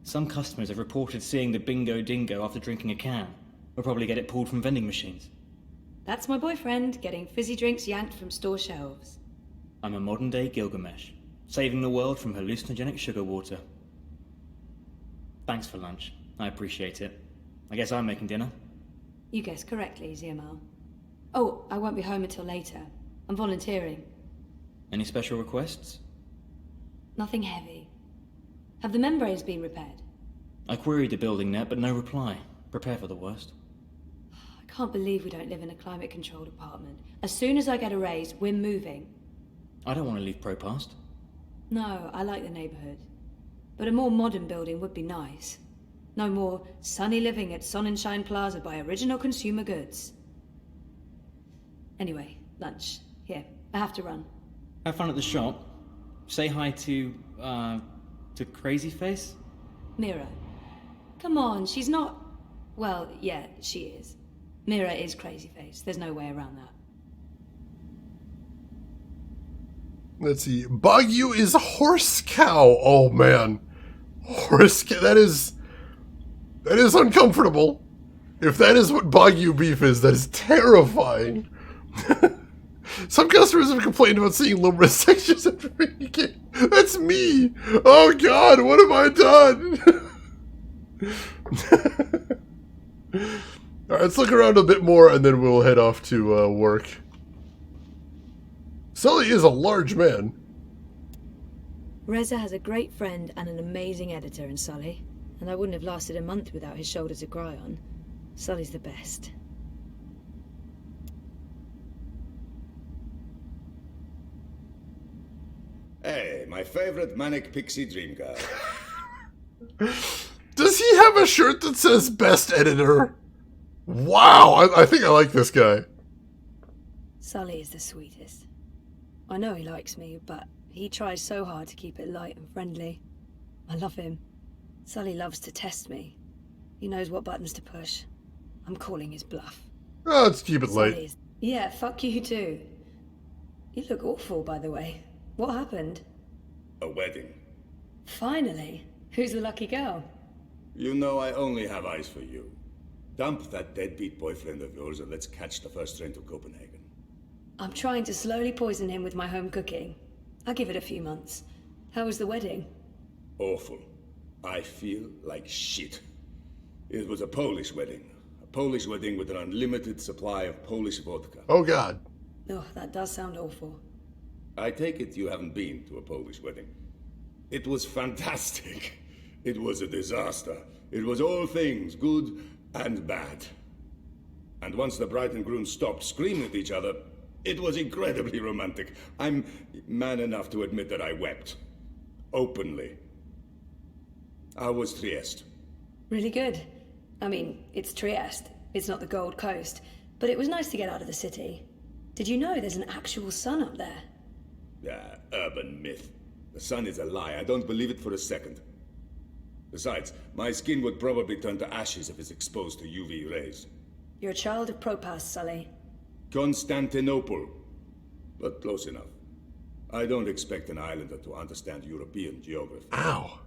Some customers have reported seeing the Bingo Dingo after drinking a can. We'll probably get it pulled from vending machines. That's my boyfriend, getting fizzy drinks yanked from store shelves. I'm a modern-day Gilgamesh, saving the world from hallucinogenic sugar water. Thanks for lunch. I appreciate it. I guess I'm making dinner. You guessed correctly, Ziamal. Oh, I won't be home until later. I'm volunteering. Any special requests? Nothing heavy. Have the membranes been repaired? I queried the building net, but no reply. Prepare for the worst. I can't believe we don't live in a climate-controlled apartment. As soon as I get a raise, we're moving. I don't want to leave Propast. No, I like the neighborhood. But a more modern building would be nice. No more sunny living at Sonnenschein Plaza by Original Consumer Goods. Anyway, lunch. Here, I have to run. Have fun at the shop. Say hi to Crazy Face? Mira. Come on, she's not... Well, yeah, she is. Mira is Crazy Face. There's no way around that. Let's see. Bagyu is horse cow. Oh, man. Horse cow. That is uncomfortable. If that is what Bagyu beef is, that is terrifying. Some customers have complained about seeing luminous textures after making it. That's me. Oh, God. What have I done? All right, let's look around a bit more, and then we'll head off to work. Sully is a large man. Reza has a great friend and an amazing editor in Sully, and I wouldn't have lasted a month without his shoulder to cry on. Sully's the best. Hey, my favorite manic pixie dream girl. Does he have a shirt that says best editor? Wow, I think I like this guy. Sully is the sweetest. I know he likes me, but he tries so hard to keep it light and friendly. I love him. Sully loves to test me. He knows what buttons to push. I'm calling his bluff. Oh, let's keep it light. Sully is... Yeah, fuck you too. You look awful, by the way. What happened? A wedding. Finally. Who's the lucky girl? You know I only have eyes for you. Dump that deadbeat boyfriend of yours and let's catch the first train to Copenhagen. I'm trying to slowly poison him with my home cooking. I'll give it a few months. How was the wedding? Awful. I feel like shit. It was a Polish wedding. A Polish wedding with an unlimited supply of Polish vodka. Oh, God. Oh, that does sound awful. I take it you haven't been to a Polish wedding. It was fantastic. It was a disaster. It was all things, good and bad. And once the bride and groom stopped screaming at each other, it was incredibly romantic. I'm man enough to admit that I wept. Openly. How was Trieste? Really good. I mean, it's Trieste. It's not the Gold Coast. But it was nice to get out of the city. Did you know there's an actual sun up there? Urban myth. The sun is a lie. I don't believe it for a second. Besides, my skin would probably turn to ashes if it's exposed to UV rays. You're a child of Propast, Sully. Constantinople. But close enough. I don't expect an islander to understand European geography. Ow.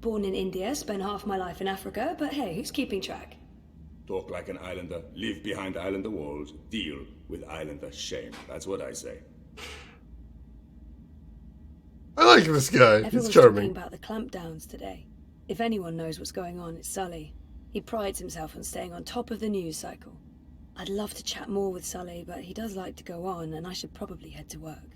Born in India, spent half my life in Africa, but hey, who's keeping track? Talk like an islander, live behind islander walls, deal with islander shame. That's what I say. I like this guy. Everyone's He's charming. talking about the clampdowns today. If anyone knows what's going on, it's Sully. He prides himself on staying on top of the news cycle. I'd love to chat more with Sully, but he does like to go on, and I should probably head to work.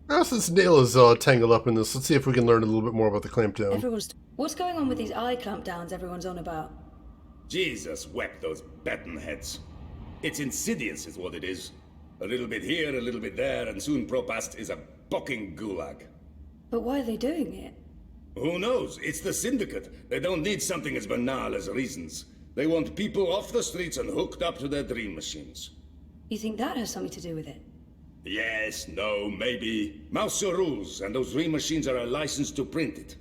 Now, since Nail is tangled up in this, let's see if we can learn a little bit more about the clampdown. What's going on with these eye clampdowns everyone's on about? Jesus wept those baton heads. It's insidious is what it is. A little bit here, a little bit there, and soon Propast is a fucking gulag. But why are they doing it? Who knows? It's the Syndicate. They don't need something as banal as reasons. They want people off the streets and hooked up to their dream machines. You think that has something to do with it? Yes, no, maybe. Mouser rules, and those dream machines are a license to print it.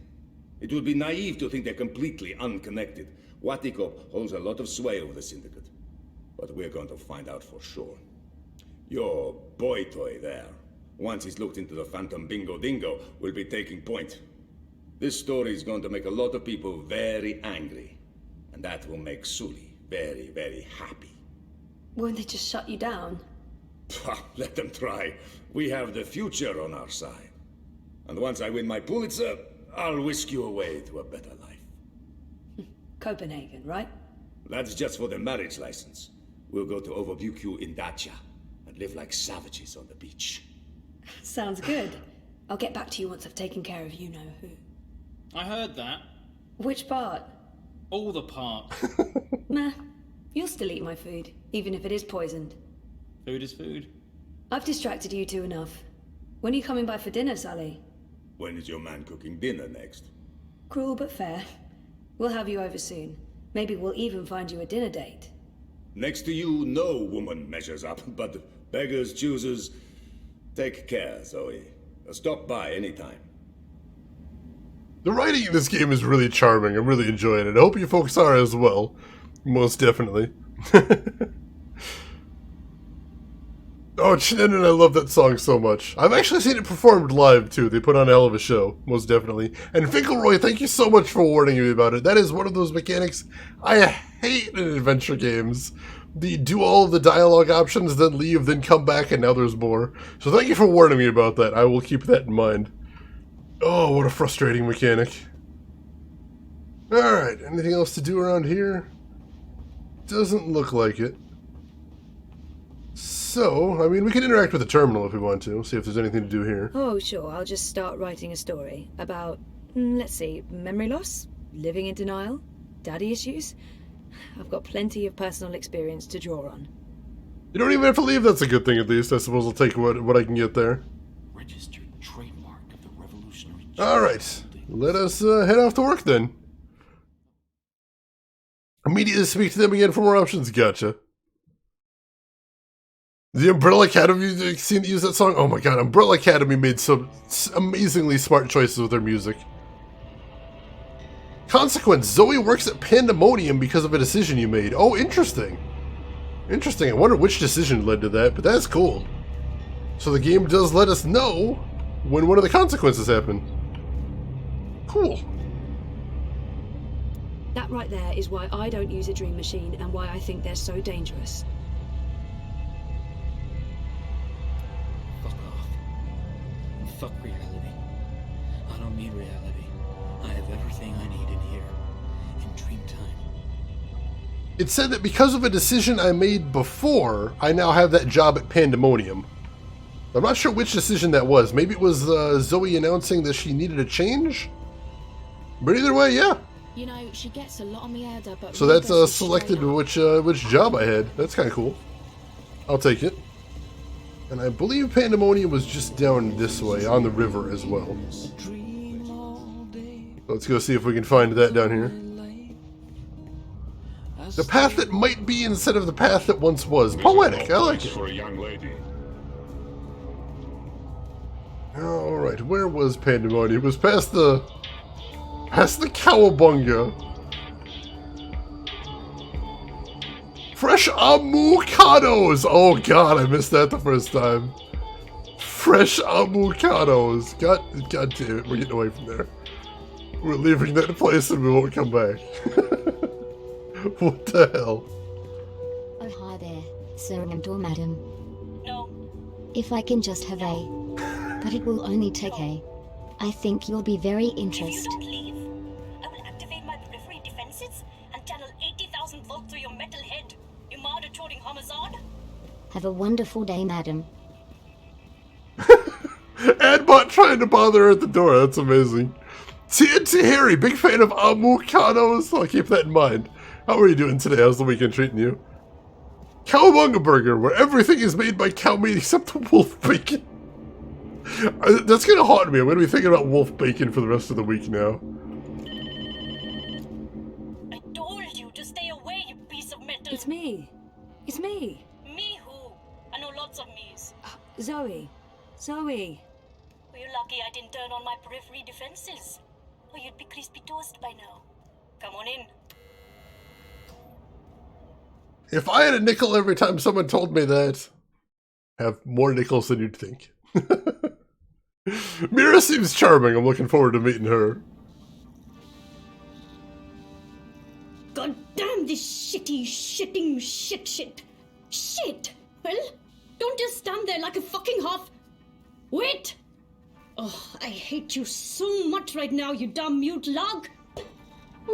It would be naive to think they're completely unconnected. Watikop holds a lot of sway over the Syndicate. But we're going to find out for sure. Your boy toy there, once he's looked into the Phantom Bingo Dingo, will be taking point. This story is going to make a lot of people very angry. And that will make Sully very, very happy. Won't they just shut you down? Let them try. We have the future on our side. And once I win my Pulitzer, I'll whisk you away to a better life. Copenhagen, right? That's just for the marriage license. We'll go to Overbukyu in Dacia and live like savages on the beach. Sounds good. I'll get back to you once I've taken care of you-know-who. I heard that. Which part? All the parts. Meh. You'll still eat my food, even if it is poisoned. Food is food. I've distracted you two enough. When are you coming by for dinner, Sally? When is your man cooking dinner next? Cruel but fair. We'll have you over soon. Maybe we'll even find you a dinner date. Next to you, no woman measures up, but beggars, choosers. Take care, Zoe. Stop by anytime. The writing in this game is really charming. I'm really enjoying it. I hope you folks are as well. Most definitely. Oh, Shannon, I love that song so much. I've actually seen it performed live, too. They put on a hell of a show, most definitely. And Finkelroy, thank you so much for warning me about it. That is one of those mechanics I hate in adventure games. The do all of the dialogue options, then leave, then come back, and now there's more. So thank you for warning me about that. I will keep that in mind. Oh, what a frustrating mechanic. Alright, anything else to do around here? Doesn't look like it. So, I mean, we can interact with the terminal if we want to, see if there's anything to do here. Oh, sure. I'll just start writing a story about, let's see, memory loss, living in denial, daddy issues. I've got plenty of personal experience to draw on. You don't even have to leave, that's a good thing at least. I suppose I'll take what I can get there. Registered trademark of the Revolutionary. Alright, let us head off to work then. Immediately speak to them again for more options, gotcha. The Umbrella Academy, you've seen use that song? Oh my god, Umbrella Academy made some amazingly smart choices with their music. Consequence, Zoe works at Pandemonium because of a decision you made. Oh, interesting. Interesting, I wonder which decision led to that, but that's cool. So the game does let us know when one of the consequences happened. Cool. That right there is why I don't use a dream machine and why I think they're so dangerous. Fuck off. And fuck reality. I don't need reality. I have everything I need in here. In dream time. It said that because of a decision I made before, I now have that job at Pandemonium. I'm not sure which decision that was. Maybe it was Zoe announcing that she needed a change? But either way, yeah. You know, she gets a lot on me head, but So that's selected which job I had. That's kind of cool. I'll take it. And I believe Pandemonium was just down this way, on the river as well. Let's go see if we can find that down here. The path that might be instead of the path that once was. Poetic, I like it. For a young lady. Alright, where was Pandemonium? It was past the Cowabunga. Fresh avocados! Oh god, I missed that the first time. Fresh avocados. God damn it, we're getting away from there. We're leaving that place and we won't come back. What the hell? Oh, hi there, sir and or madam. No. If I can just have a... But it will only take a... I think you'll be very interested. If you don't leave, I will activate my periphery defenses and channel 80,000 volts through your metal head. You murder-toting homicide. Have a wonderful day, madam. Adbot trying to bother her at the door, that's amazing. TNT Harry, big fan of avocados. I'll keep that in mind. How are you doing today? How's the weekend treating you? Cowabunga Burger, where everything is made by cow meat except the wolf bacon. That's gonna haunt me. I'm gonna be thinking about wolf bacon for the rest of the week now. I told you to stay away, you piece of metal. It's me. It's me. Me who? I know lots of me's. Zoe. Zoe. Well, you're lucky I didn't turn on my periphery defenses. Or you'd be crispy toast by now. Come on in. If I had a nickel every time someone told me that, have more nickels than you'd think. Mira seems charming. I'm looking forward to meeting her. God damn this shitting shit. Shit! Well, don't just stand there like a fucking half... Wait! Oh, I hate you so much right now, you dumb mute lug!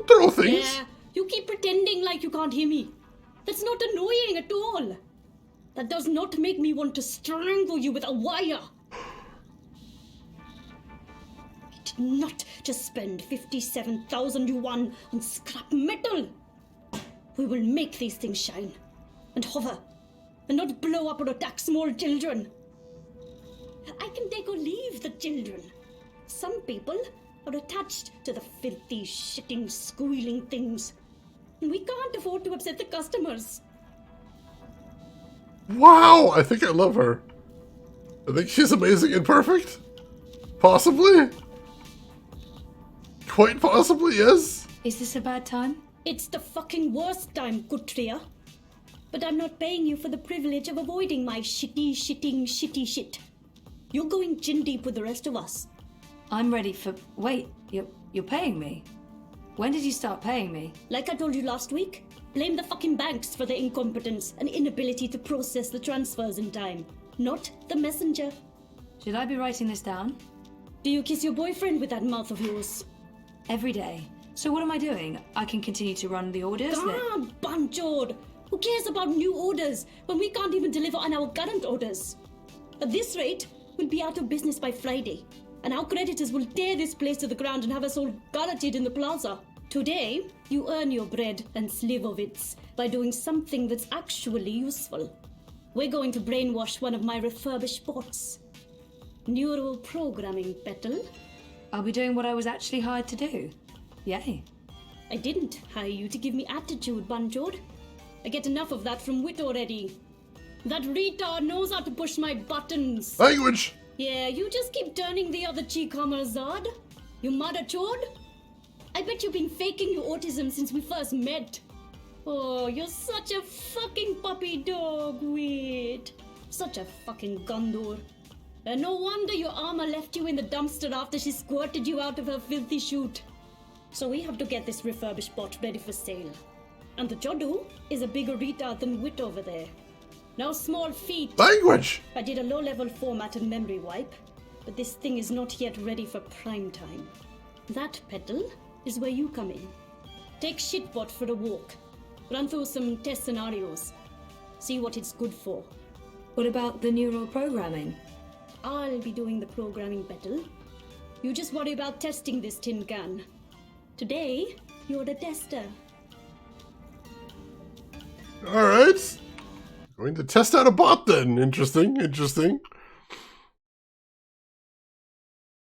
Throw things. Yeah, you keep pretending like you can't hear me. That's not annoying at all. That does not make me want to strangle you with a wire. not to spend 57,000 yuan on scrap metal. We will make these things shine and hover and not blow up or attack small children. I can take or leave the children. Some people are attached to the filthy, shitting, squealing things. And we can't afford to upset the customers. Wow, I think I love her. I think she's amazing and perfect. Possibly. Quite possibly, yes. Is this a bad time? It's the fucking worst time, Gutria. But I'm not paying you for the privilege of avoiding my shitty shit. You're going chin deep with the rest of us. I'm ready for... Wait, you're paying me? When did you start paying me? Like I told you last week, blame the fucking banks for their incompetence and inability to process the transfers in time. Not the messenger. Should I be writing this down? Do you kiss your boyfriend with that mouth of yours? Every day. So what am I doing? I can continue to run the orders? Banjord! Who cares about new orders when we can't even deliver on our current orders? At this rate, we'll be out of business by Friday, and our creditors will tear this place to the ground and have us all garroted in the plaza. Today, you earn your bread and slivovitz by doing something that's actually useful. We're going to brainwash one of my refurbished bots. Neural programming, Petal. I'll be doing what I was actually hired to do. Yay. I didn't hire you to give me attitude, Banjord. I get enough of that from Wit already. That retard knows how to push my buttons. Language! Yeah, you just keep turning the other cheek, Zard. You mother chode? I bet you've been faking your autism since we first met. Oh, you're such a fucking puppy dog, Wit. Such a fucking Gondor. And no wonder your armor left you in the dumpster after she squirted you out of her filthy chute. So we have to get this refurbished bot ready for sale. And the Jodu is a bigger retard than Wit over there. Now small feet. Language! I did a low-level format and memory wipe, but this thing is not yet ready for prime time. That, Petal, is where you come in. Take Shitbot for a walk. Run through some test scenarios. See what it's good for. What about the neural programming? I'll be doing the programming, Petal. You just worry about testing this tin can. Today, you're the tester. Alright. Going to test out a bot then. Interesting.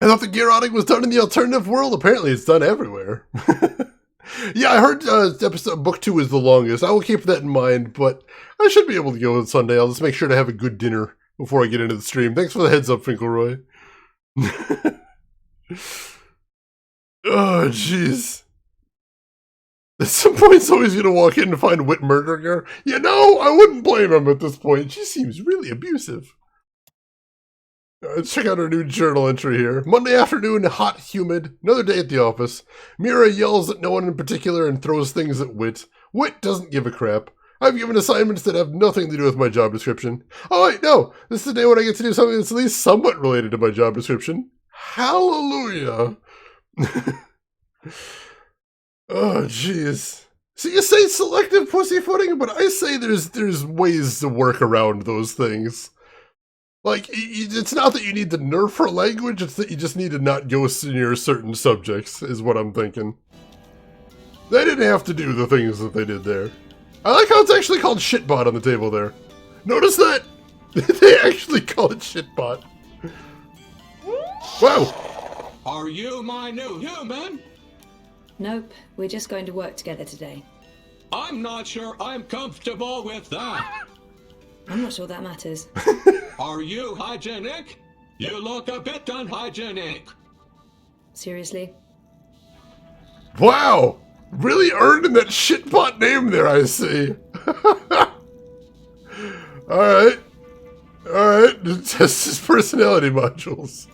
I thought the gearotic was done in the alternative world. Apparently it's done everywhere. Yeah, I heard book 2 is the longest. I will keep that in mind, but I should be able to go on Sunday. I'll just make sure to have a good dinner before I get into the stream. Thanks for the heads up, Finkelroy. Oh, jeez. At some point, somebody's going to walk in and find Wit murdering her. You know, I wouldn't blame him at this point. She seems really abusive. Let's check out our new journal entry here. Monday afternoon, hot, humid. Another day at the office. Mira yells at no one in particular and throws things at Wit. Wit doesn't give a crap. I've given assignments that have nothing to do with my job description. Oh wait, no. This is the day when I get to do something that's at least somewhat related to my job description. Hallelujah. Oh, jeez. So you say selective pussyfooting, but I say there's ways to work around those things. Like, it's not that you need to nerf her language, it's that you just need to not ghost near certain subjects, is what I'm thinking. They didn't have to do the things that they did there. I like how it's actually called Shitbot on the table there. Notice that? They actually call it Shitbot. Wow! Are you my new human? Nope, we're just going to work together today. I'm not sure I'm comfortable with that. I'm not sure that matters. Are you hygienic? You look a bit unhygienic. Seriously? Wow! Really earning that Shitbot name there, I see. Alright. Test his personality modules.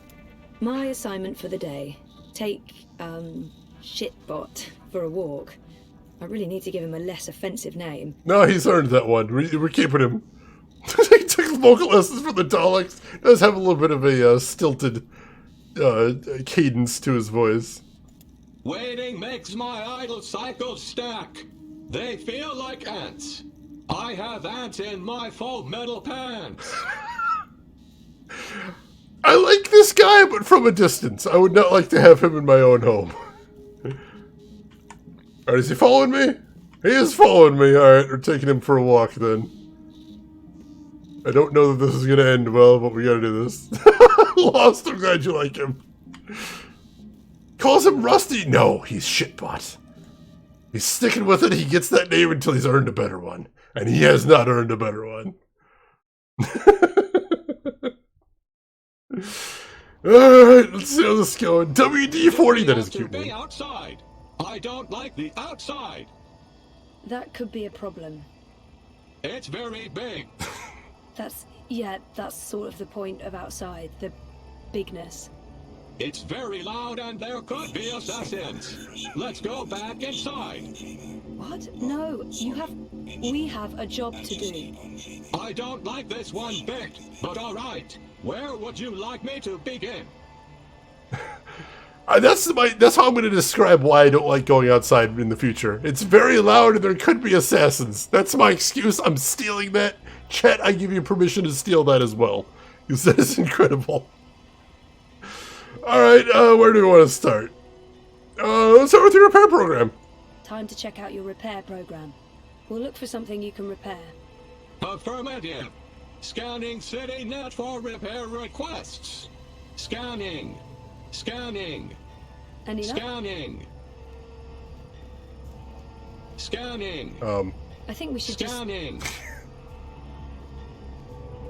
My assignment for the day. Take, Shitbot for a walk. I really need to give him a less offensive name. No, he's earned that one. We're keeping him. He took vocal lessons from the Daleks. Does have a little bit of a stilted cadence to his voice. Waiting makes my idle cycles stack. They feel like ants. I have ants in my faux metal pants. I like this guy, but from a distance. I would not like to have him in my own home. Alright, is he following me? He is following me. Alright, we're taking him for a walk then. I don't know that this is going to end well, but we gotta do this. Lost, I'm glad you like him. Calls him Rusty? No, he's Shitbot. He's sticking with it. He gets that name until he's earned a better one. And he has not earned a better one. Alright, let's see how this is going. WD-40, that is a cute name. Outside. I don't like the outside. That could be a problem. It's very big. That's sort of the point of outside, the bigness. It's very loud and there could be assassins. Let's go back inside. What? No, we have a job to do. I don't like this one bit, but alright. Where would you like me to begin? That's how I'm going to describe why I don't like going outside in the future. It's very loud and there could be assassins. That's my excuse. I'm stealing that. Chat, I give you permission to steal that as well. Because that is incredible. Alright, where do we want to start? Let's start with your repair program. Time to check out your repair program. We'll look for something you can repair. Affirmative. Scanning CityNet for repair requests. Scanning. Scanning. Any luck? Scanning. Scanning. I think we should Scanning.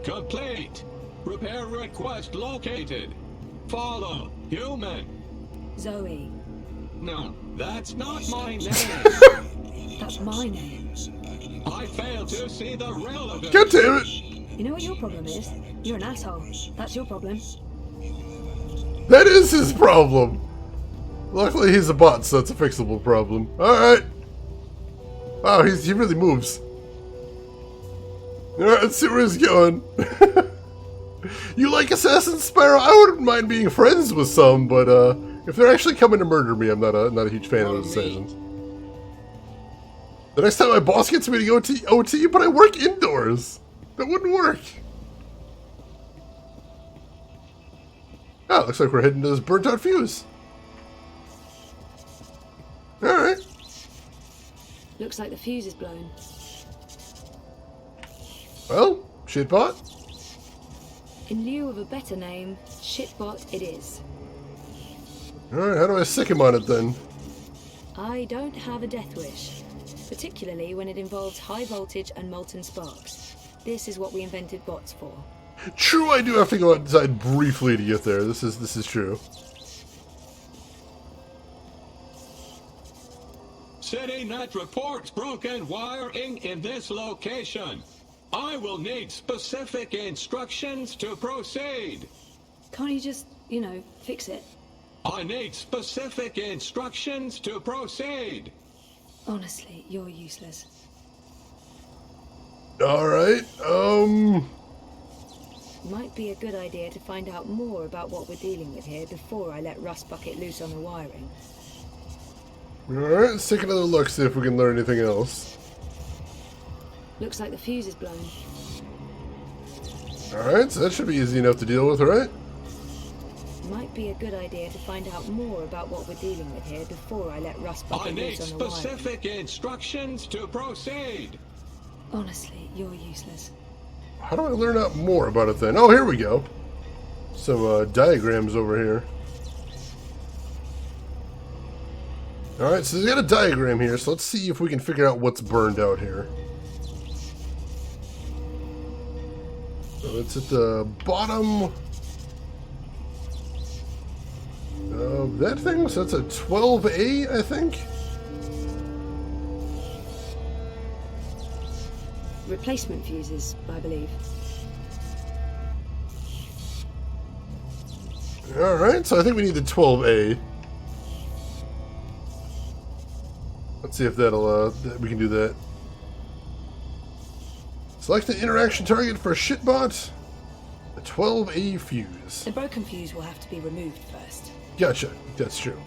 Complete. Repair request located. Follow. Human. Zoe. No, that's not my name. That's my name. I failed to see the relevance. God damn it. You know what your problem is? You're an asshole. That's your problem. That is his problem. Luckily he's a bot, so that's a fixable problem. Alright. Wow, he really moves. Alright, let's see where he's going. You like Assassin Spiral? I wouldn't mind being friends with some, but if they're actually coming to murder me, I'm not a huge fan of those assassins. The next time my boss gets me to go to OT, but I work indoors. That wouldn't work. Oh, looks like we're heading to this burnt out fuse. Alright. Looks like the fuse is blown. Well, Shitbot. In lieu of a better name, Shitbot it is. Alright, how do I sick him on it then? I don't have a death wish, particularly when it involves high voltage and molten sparks. This is what we invented bots for. True, I do have to go outside briefly to get there. This is true. CityNet reports broken wiring in this location. I will need specific instructions to proceed. Can't you just, fix it? I need specific instructions to proceed. Honestly, you're useless. Alright, Might be a good idea to find out more about what we're dealing with here before I let Rust Bucket loose on the wiring. Alright, let's take another look, see if we can learn anything else. Looks like the fuse is blown. Alright, so that should be easy enough to deal with, right? Might be a good idea to find out more about what we're dealing with here before I let Rust Bucket loose on the wiring. I need specific instructions to proceed. Honestly, you're useless. How do I learn out more about it then? Oh, here we go. Some diagrams over here. Alright, so there's got a diagram here, so let's see if we can figure out what's burned out here. So it's at the bottom of that thing, so that's a 12A, I think? Replacement fuses, I believe. Alright, so I think we need the 12A. Let's see if that'll, we can do that. Select an interaction target for a Shitbot. The 12A fuse. The broken fuse will have to be removed first. Gotcha, that's true.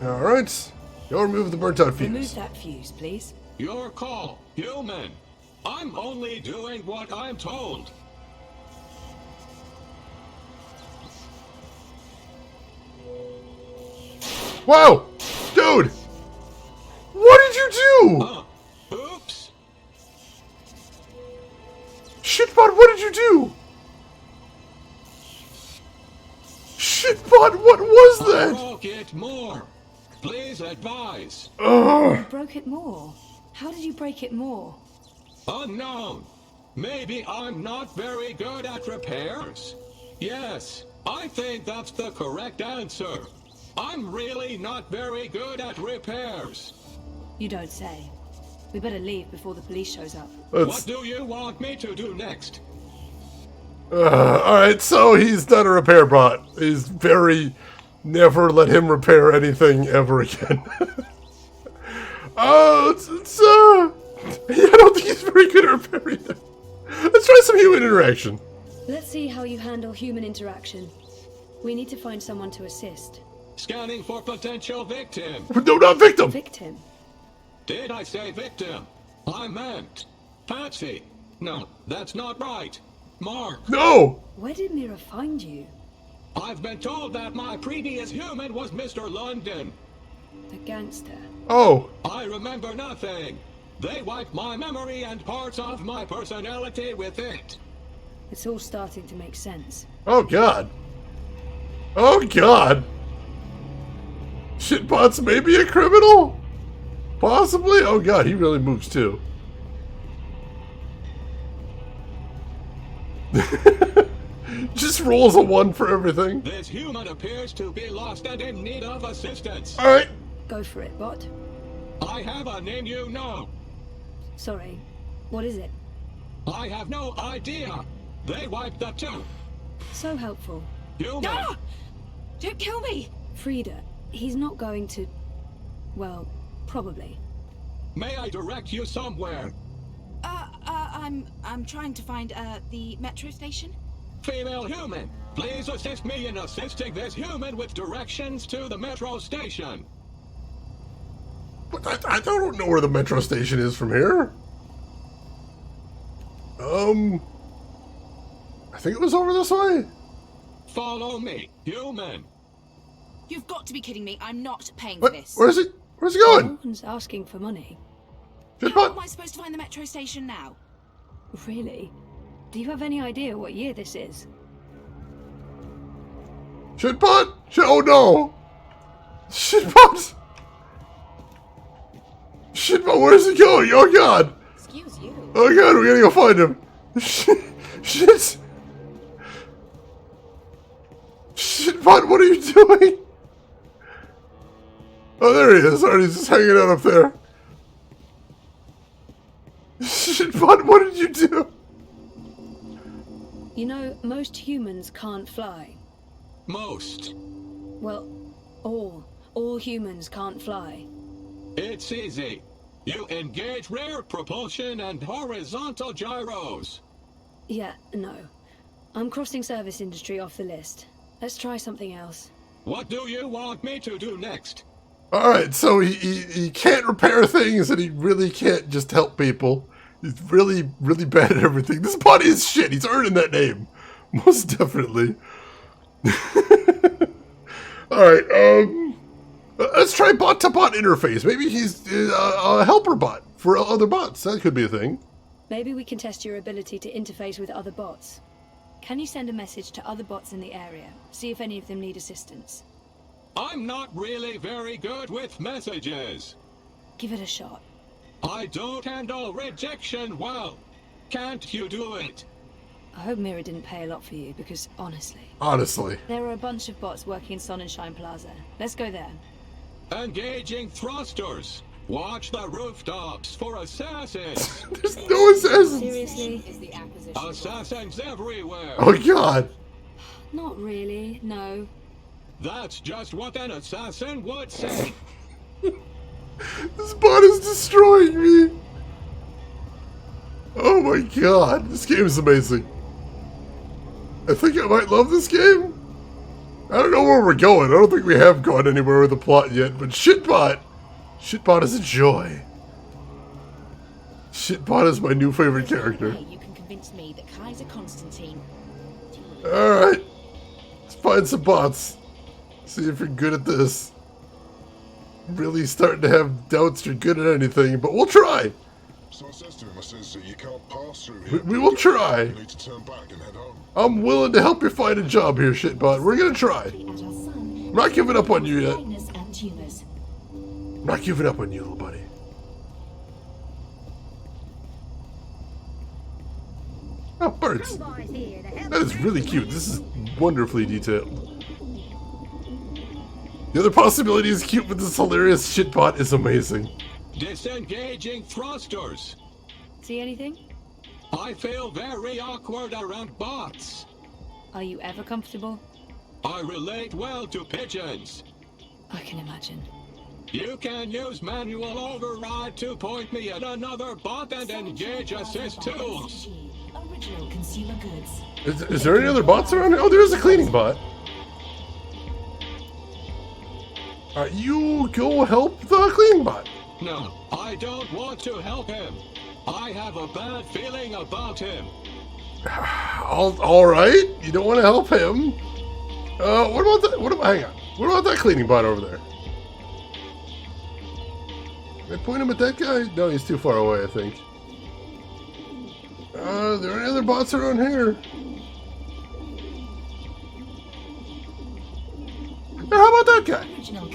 Alright, go remove the burnt out fuse. Remove that fuse, please. Your call, human. I'm only doing what I'm told. Wow! Dude! What did you do? Oops. Shitbot, what did you do? Shitbot, what was that? Broke it more. Please advise. You broke it more? How did you break it more? Unknown. Maybe I'm not very good at repairs. Yes, I think that's the correct answer. I'm really not very good at repairs. You don't say. We better leave before the police shows up. What do you want me to do next? Alright, so he's not a repair bot. He's very... Never let him repair anything ever again. I don't think he's very good at repairing them. Let's try some human interaction. Let's see how you handle human interaction. We need to find someone to assist. Scanning for potential victim. No, not victim. Victim? Did I say victim? I meant Patsy. No, that's not right. Mark. No! Where did Mira find you? I've been told that my previous human was Mr. London. The gangster. Oh. I remember nothing. They wiped my memory and parts of my personality with it. It's all starting to make sense. Oh, God. Oh, God. Shitbot's maybe a criminal? Possibly? Oh, God, he really moves, too. Just rolls a 1 for everything. This human appears to be lost and in need of assistance. Alright. Go for it, bot. I have a name you know. Sorry. What is it? I have no idea. They wiped the two. So helpful. Human. No! Don't kill me! Frida, he's not going to... Well, probably. May I direct you somewhere? I'm trying to find, the metro station. Female human, please assist me in assisting this human with directions to the metro station. But I don't know where the metro station is from here. I think it was over this way. Follow me, human. You've got to be kidding me. I'm not paying for this. Where's it? Where's he going? No one's asking for money. How am I supposed to find the metro station now? Really? Do you have any idea what year this is? Shitbot? Oh no! Shitbot! Shitbot, where's he going? Oh God! Excuse you. Oh God, we gotta go find him. Shit! Shitbot, what are you doing? Oh, there he is. Alright, he's just hanging out up there. Shitbot, what did you do? You know, most humans can't fly. Most. Well, all humans can't fly. It's easy. You engage rear propulsion and horizontal gyros. Yeah, no. I'm crossing service industry off the list. Let's try something else. What do you want me to do next? Alright, so he can't repair things and he really can't just help people. He's really, really bad at everything. This bot is shit. He's earning that name. Most definitely. Alright, let's try bot-to-bot interface. Maybe he's a helper bot for other bots. That could be a thing. Maybe we can test your ability to interface with other bots. Can you send a message to other bots in the area? See if any of them need assistance. I'm not really very good with messages. Give it a shot. I don't handle rejection well. Can't you do it? I hope Mira didn't pay a lot for you, because honestly... Honestly. There are a bunch of bots working in Sun and Shine Plaza. Let's go there. Engaging thrusters. Watch the rooftops for assassins. There's no assassins. Seriously? Assassins everywhere. Oh God. Not really, no. That's just what an assassin would say. This bot is destroying me. Oh my God. This game is amazing. I think I might love this game. I don't know where we're going. I don't think we have gone anywhere with the plot yet, but Shitbot is a joy. Shitbot is my new favorite character. You can convince me that Kaiser Constantine... Alright. Let's find some bots. See if you're good at this. really starting to have doubts you're good at anything, but we'll try. So I says to him, I says, you can't pass through here. We will try. You need to turn back and head home. I'm willing to help you find a job here, shitbot. We're gonna try. I'm not giving up on you yet. I'm not giving up on you, little buddy. Oh, birds. That is really cute. This is wonderfully detailed. The other possibility is cute, but this hilarious shitbot is amazing. Disengaging thrusters. See anything? I feel very awkward around bots. Are you ever comfortable? I relate well to pigeons. I can imagine. You can use manual override to point me at another bot and engage assist tools. Original consumer goods. Is there any other bots around here? Oh, there is a cleaning bot. Alright, you go help the cleaning bot. No, I don't want to help him. I have a bad feeling about him. Alright, you don't want to help him. What about that? Hang on. What about that cleaning bot over there? Can I point him at that guy? No, he's too far away, I think. Are there any other bots around here? How about that guy?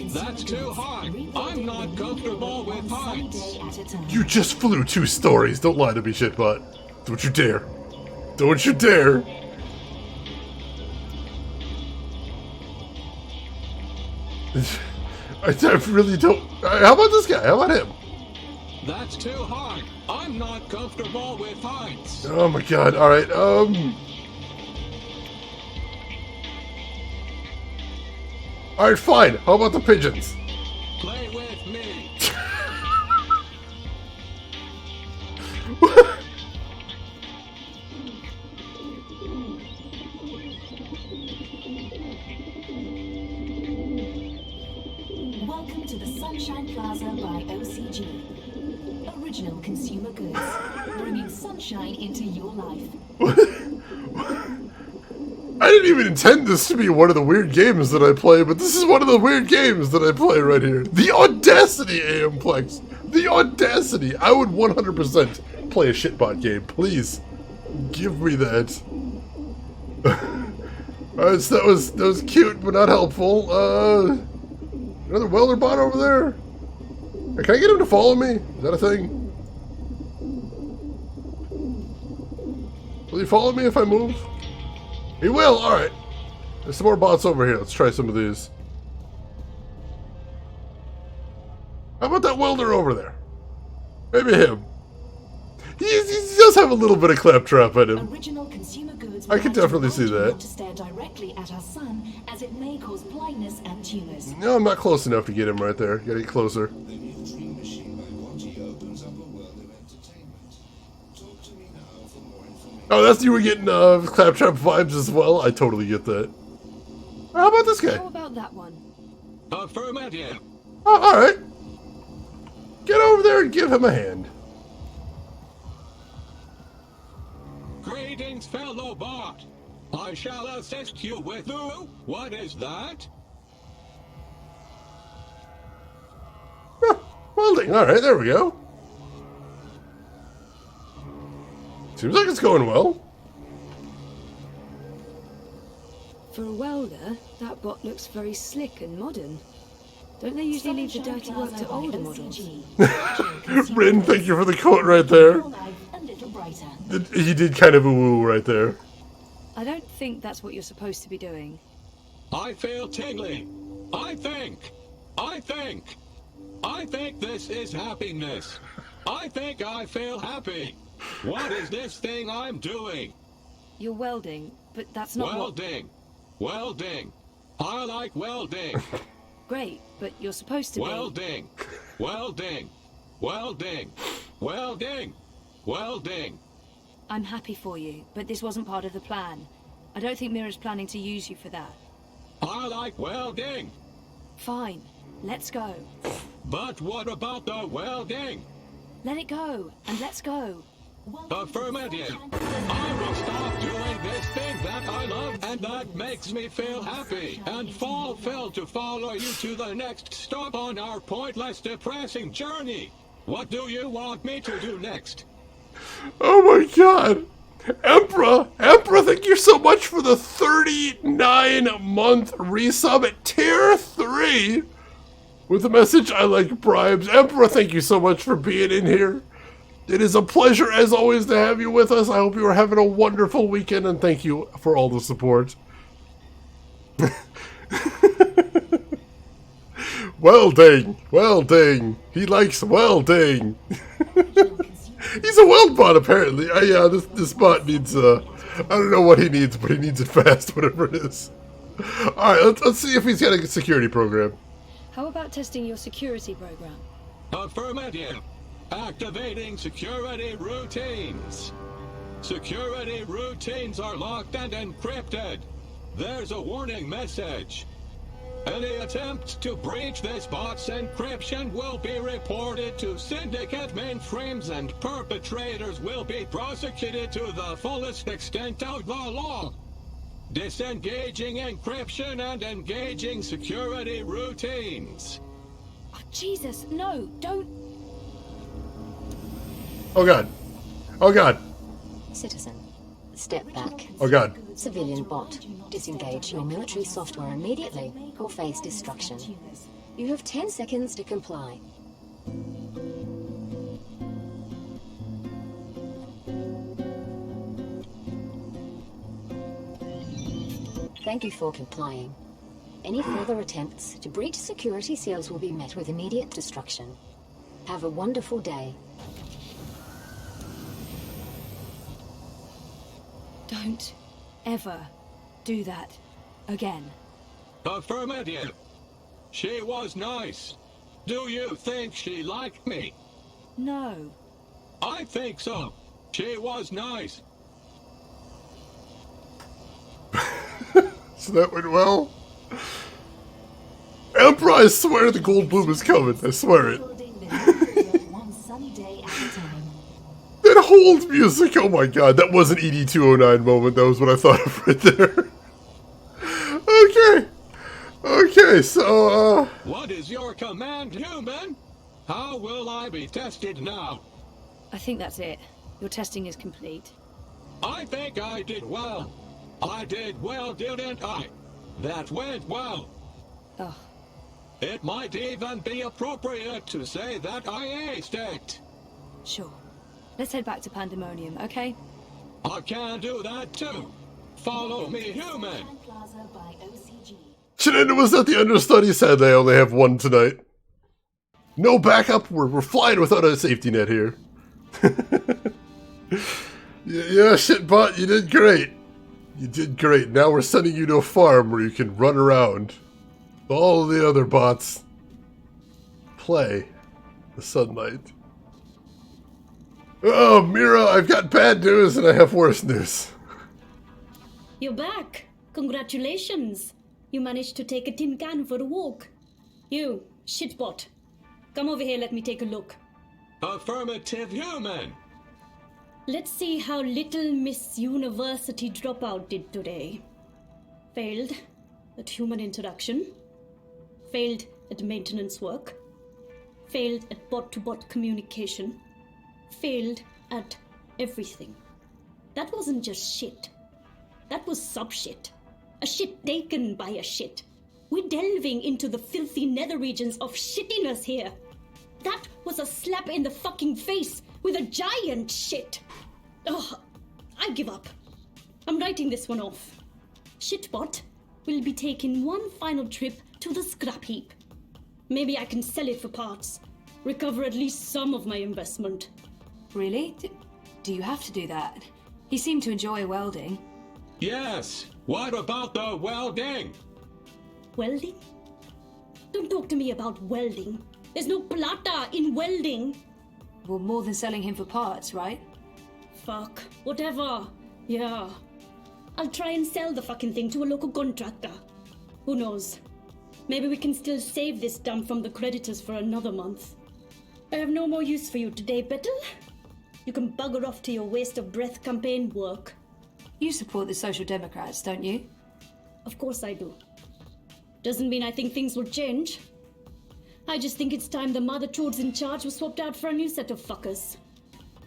That's too hard. I'm not comfortable with heights. You just flew 2 stories. Don't lie to me, shitbot. Don't you dare. Don't you dare. I really don't. How about this guy? How about him? That's too hard. I'm not comfortable with heights. Oh my god. Alright, Alright, fine. How about the pigeons? Play with me. Welcome to the Sunshine Plaza by OCG. Original consumer goods, bringing sunshine into your life. I didn't even intend this to be one of the weird games that I play, but this is one of the weird games that I play right here. The audacity, Amplex! The audacity! I would 100% play a shitbot game. Please, give me that. Alright, so that was cute, but not helpful. Another welder bot over there? Hey, can I get him to follow me? Is that a thing? Will he follow me if I move? He will, alright. There's some more bots over here. Let's try some of these. How about that welder over there? Maybe him. He does have a little bit of claptrap in him. Original consumer goods. I can definitely see that. To stare directly at our sun, as it may cause blindness and tumors. No, I'm not close enough to get him right there. Gotta get closer. The new dream machine by Watty opens up a world of entertainment. Talk to me now for more information. Oh, that's you were getting claptrap vibes as well? I totally get that. How about this guy? How about that one? Affirmative. Oh, alright. Get over there and give him a hand. Greetings, fellow bot. I shall assist you with what is that? Welding. Alright, there we go. Seems like it's going well. For a welder, that bot looks very slick and modern. Don't they usually leave the dirty work to older models? Rin, thank you for the quote right there. A little brighter. He did kind of a woo right there. I don't think that's what you're supposed to be doing. I feel tingly. I think this is happiness. I think I feel happy. What is this thing I'm doing? You're welding, but that's not Welding. Welding. I like welding. Great, but you're supposed to Welding. Welding. Welding. Welding. Welding. I'm happy for you, but this wasn't part of the plan. I don't think Mira's planning to use you for that. I like welding. Fine, let's go. But what about the welding? Let it go, and let's go. Affirmative. I will stop doing this thing that I love and that makes me feel happy, and fulfill to follow you to the next stop on our pointless, depressing journey. What do you want me to do next? Oh my god. Emperor, thank you so much for the 39-month resub at tier 3 with the message, I like bribes. Emperor, thank you so much for being in here. It is a pleasure, as always, to have you with us. I hope you are having a wonderful weekend, and thank you for all the support. Welding. He likes welding. He's a weld bot, apparently. Yeah, this bot needs, I don't know what he needs, but he needs it fast, whatever it is. Alright, let's see if he's got a security program. How about testing your security program? Affirmative. Activating security routines. Security routines are locked and encrypted. There's a warning message. Any attempt to breach this bot's encryption will be reported to Syndicate mainframes, and perpetrators will be prosecuted to the fullest extent of the law. Disengaging encryption and engaging security routines. Oh, Jesus, no, don't. Oh god. Citizen, step back. Oh god. Civilian bot, disengage your military software immediately or face destruction. You have 10 seconds to comply. Thank you for complying. Any further attempts to breach security seals will be met with immediate destruction. Have a wonderful day. Don't ever do that again. Affirmative. She was nice. Do you think she liked me? No. I think so. She was nice. So that went well. Emperor, I swear the gold bloom is coming. I swear it. That hold music. Oh my god, that was an ED209 moment. That was what I thought of right there. Okay, so, What is your command, human? How will I be tested now? I think that's it. Your testing is complete. I think I did well. I did well, didn't I? That went well. Oh. It might even be appropriate to say that I aced it. Sure. Let's head back to Pandemonium, okay? I can do that too. Follow me, human. Shenandoah was not the understudy. Sadly, I only have one tonight. No backup. We're flying without a safety net here. Yeah, shitbot, you did great. You did great. Now we're sending you to a farm where you can run around. All of the other bots play the sunlight. Oh, Mira, I've got bad news and I have worse news. You're back. Congratulations. You managed to take a tin can for a walk. You, shitbot. Come over here, let me take a look. Affirmative, human. Let's see how little Miss University dropout did today. Failed at human interaction. Failed at maintenance work. Failed at bot-to-bot communication. Failed at everything. That wasn't just shit. That was sub-shit. A shit taken by a shit. We're delving into the filthy nether regions of shittiness here. That was a slap in the fucking face with a giant shit. Ugh, I give up. I'm writing this one off. Shitbot will be taking one final trip to the scrap heap. Maybe I can sell it for parts. Recover at least some of my investment. Really? Do you have to do that? He seemed to enjoy welding. Yes. What about the welding? Welding? Don't talk to me about welding. There's no plata in welding. Well, more than selling him for parts, right? Fuck. Whatever. Yeah. I'll try and sell the fucking thing to a local contractor. Who knows? Maybe we can still save this dump from the creditors for another month. I have no more use for you today, Petal. You can bugger off to your waste of breath campaign work. You support the Social Democrats, don't you? Of course I do. Doesn't mean I think things will change. I just think it's time the mother toads in charge was swapped out for a new set of fuckers.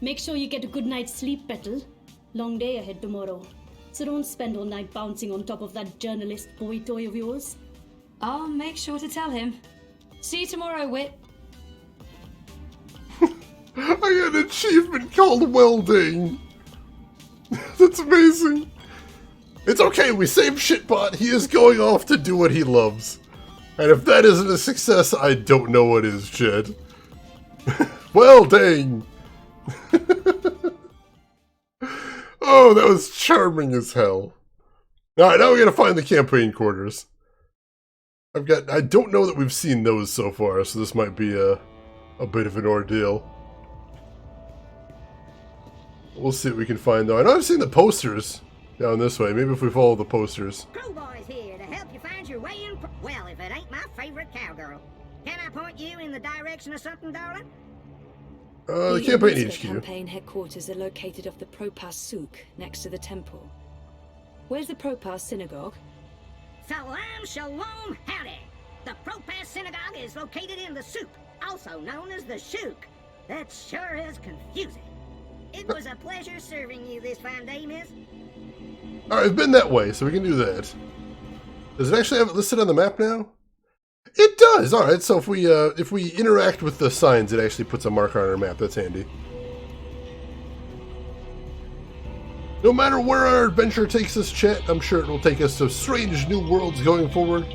Make sure you get a good night's sleep, Petal. Long day ahead tomorrow. So don't spend all night bouncing on top of that journalist boy toy of yours. I'll make sure to tell him. See you tomorrow, Wit. I got an achievement called welding. That's amazing. It's okay, we saved Shitbot. He is going off to do what he loves. And if that isn't a success, I don't know what is, Jed. Welding! Oh, that was charming as hell. Alright, now we gotta find the campaign quarters. I don't know that we've seen those so far, so this might be a bit of an ordeal. We'll see what we can find, though. I know I've seen the posters down this way. Maybe if we follow the posters. Crowboy's here to help you find your way in. Well, if it ain't my favorite cowgirl. Can I point you in the direction of something, darling? The campaign HQ. Campaign headquarters are located off the Propas Souk, next to the temple. Where's the Propas Synagogue? Salam Shalom Howdy! The Propas Synagogue is located in the Souk, also known as the Shuk. That sure is confusing. It was a pleasure serving you this fine day, miss. Alright, I've been that way, so we can do that. Does it actually have it listed on the map now? It does! Alright, so if we interact with the signs, it actually puts a marker on our map. That's handy. No matter where our adventure takes us, chat, I'm sure it will take us to strange new worlds going forward.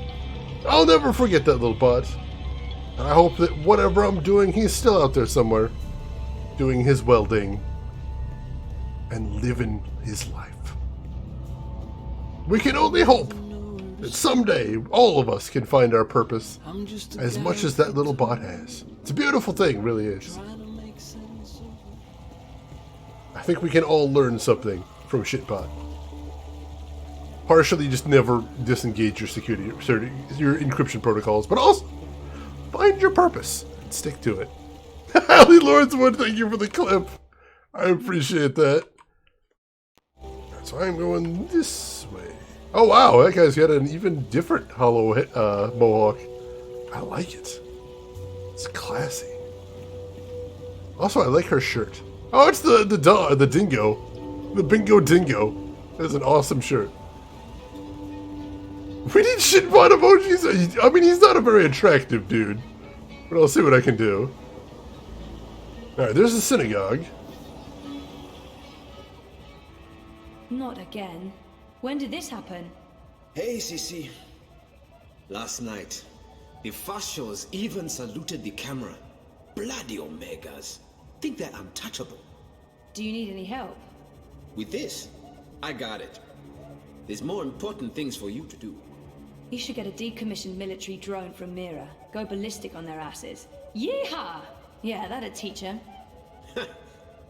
I'll never forget that little bot. And I hope that whatever I'm doing, he's still out there somewhere, doing his welding and living his life. We can only hope that someday all of us can find our purpose as much as that little bot has. It's a beautiful thing, really is. I think we can all learn something from Shitbot. Partially, just never disengage your your encryption protocols, but also find your purpose and stick to it. Allie Lordswood, thank you for the clip. I appreciate that. So I'm going this way. Oh wow, that guy's got an even different hollow mohawk. I like it. It's classy. Also, I like her shirt. Oh, it's the dingo. The bingo dingo. That's an awesome shirt. We need Shitbot emojis. I mean, he's not a very attractive dude, but I'll see what I can do. Alright, there's the synagogue. Not again. When did this happen? Hey, Sissy. Last night, the Fashos even saluted the camera. Bloody Omegas. Think they're untouchable. Do you need any help? With this, I got it. There's more important things for you to do. You should get a decommissioned military drone from Mira. Go ballistic on their asses. Yeehaw! Yeah, that'd teach him.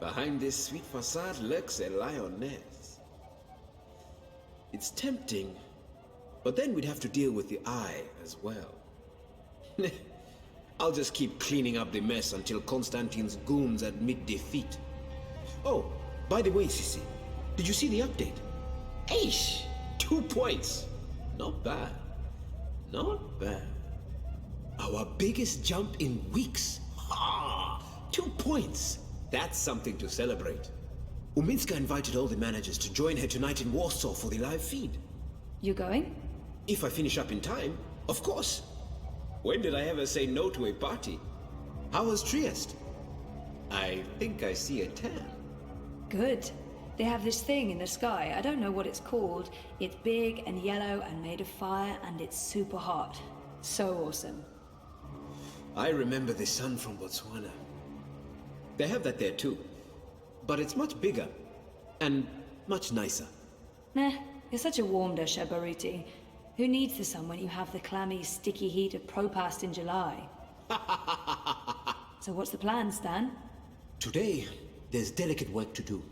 Behind this sweet facade lurks a lioness. It's tempting, but then we'd have to deal with the eye as well. I'll just keep cleaning up the mess until Constantine's goons admit defeat. Oh, by the way, Sissy, did you see the update? Aish! 2 points! Not bad. Not bad. Our biggest jump in weeks. Ha! 2 points! That's something to celebrate. Uminska invited all the managers to join her tonight in Warsaw for the live feed. You going? If I finish up in time, of course. When did I ever say no to a party? How was Trieste? I think I see a tan. Good. They have this thing in the sky. I don't know what it's called. It's big and yellow and made of fire, and it's super hot. So awesome. I remember the sun from Botswana. They have that there too. But it's much bigger. And much nicer. Nah, you're such a warm dasher, Baruti. Who needs the sun when you have the clammy, sticky heat of Propast in July? So what's the plan, Stan? Today, there's delicate work to do.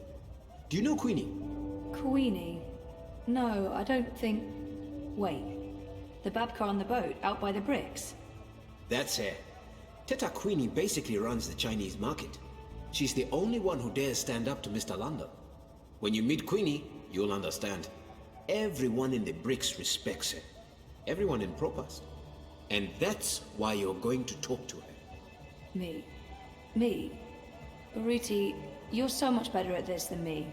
Do you know Queenie? Queenie? No, I don't think... Wait. The Babka on the boat, out by the bricks? That's her. Teta Queenie basically runs the Chinese market. She's the only one who dares stand up to Mr. London. When you meet Queenie, You'll understand. Everyone in the bricks respects her. Everyone in Propast. And that's why you're going to talk to her. Me? Baruti, you're so much better at this than me.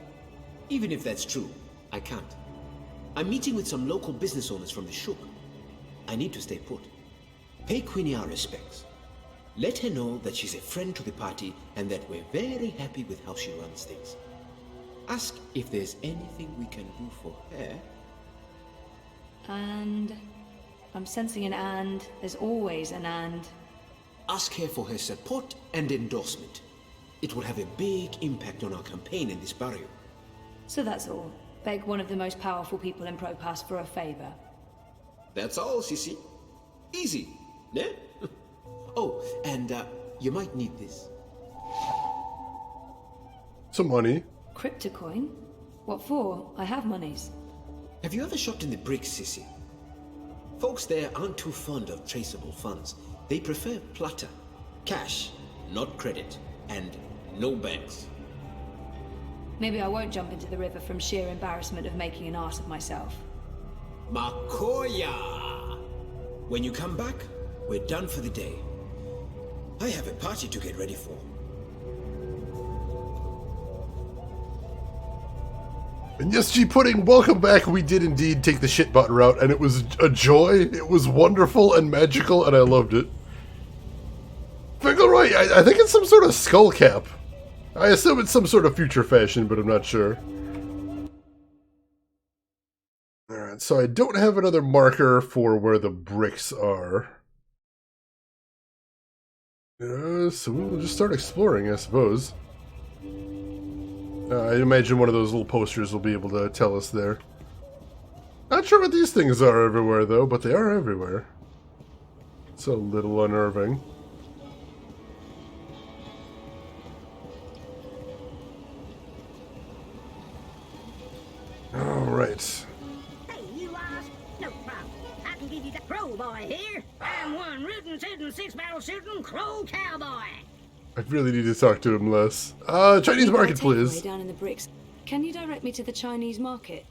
Even if that's true, I can't. I'm meeting with some local business owners from the Shuk. I need to stay put. Pay Queenie our respects. Let her know that she's a friend to the party and that we're very happy with how she runs things. Ask if there's anything we can do for her. And... I'm sensing an and. There's always an and. Ask her for her support and endorsement. It will have a big impact on our campaign in this barrio. So that's all. Beg one of the most powerful people in Propass for a favor. That's all, Sissy. Easy, yeah? Oh, and you might need this. Some money. Cryptocoin? What for? I have monies. Have you ever shopped in the bricks, Sissy? Folks there aren't too fond of traceable funds. They prefer plata. Cash, not credit. And no banks. Maybe I won't jump into the river from sheer embarrassment of making an ass of myself. Makoya! When you come back, we're done for the day. I have a party to get ready for. And yes, G Pudding, welcome back. We did indeed take the shit button route, and it was a joy. It was wonderful and magical, and I loved it. Figleroy, I think it's some sort of skull cap. I assume it's some sort of future fashion, but I'm not sure. Alright, so I don't have another marker for where the bricks are. So we'll just start exploring, I suppose. I imagine one of those little posters will be able to tell us there. Not sure what these things are everywhere, though, but they are everywhere. It's a little unnerving. Alright. Hey, you asked? No problem. I can give you that Crow Boy here. I'm one rootin', tootin', six-barrel shooting Crow Cowboy. I really need to talk to him less. Chinese market, please. Down in the bricks. Can you direct me to the Chinese market?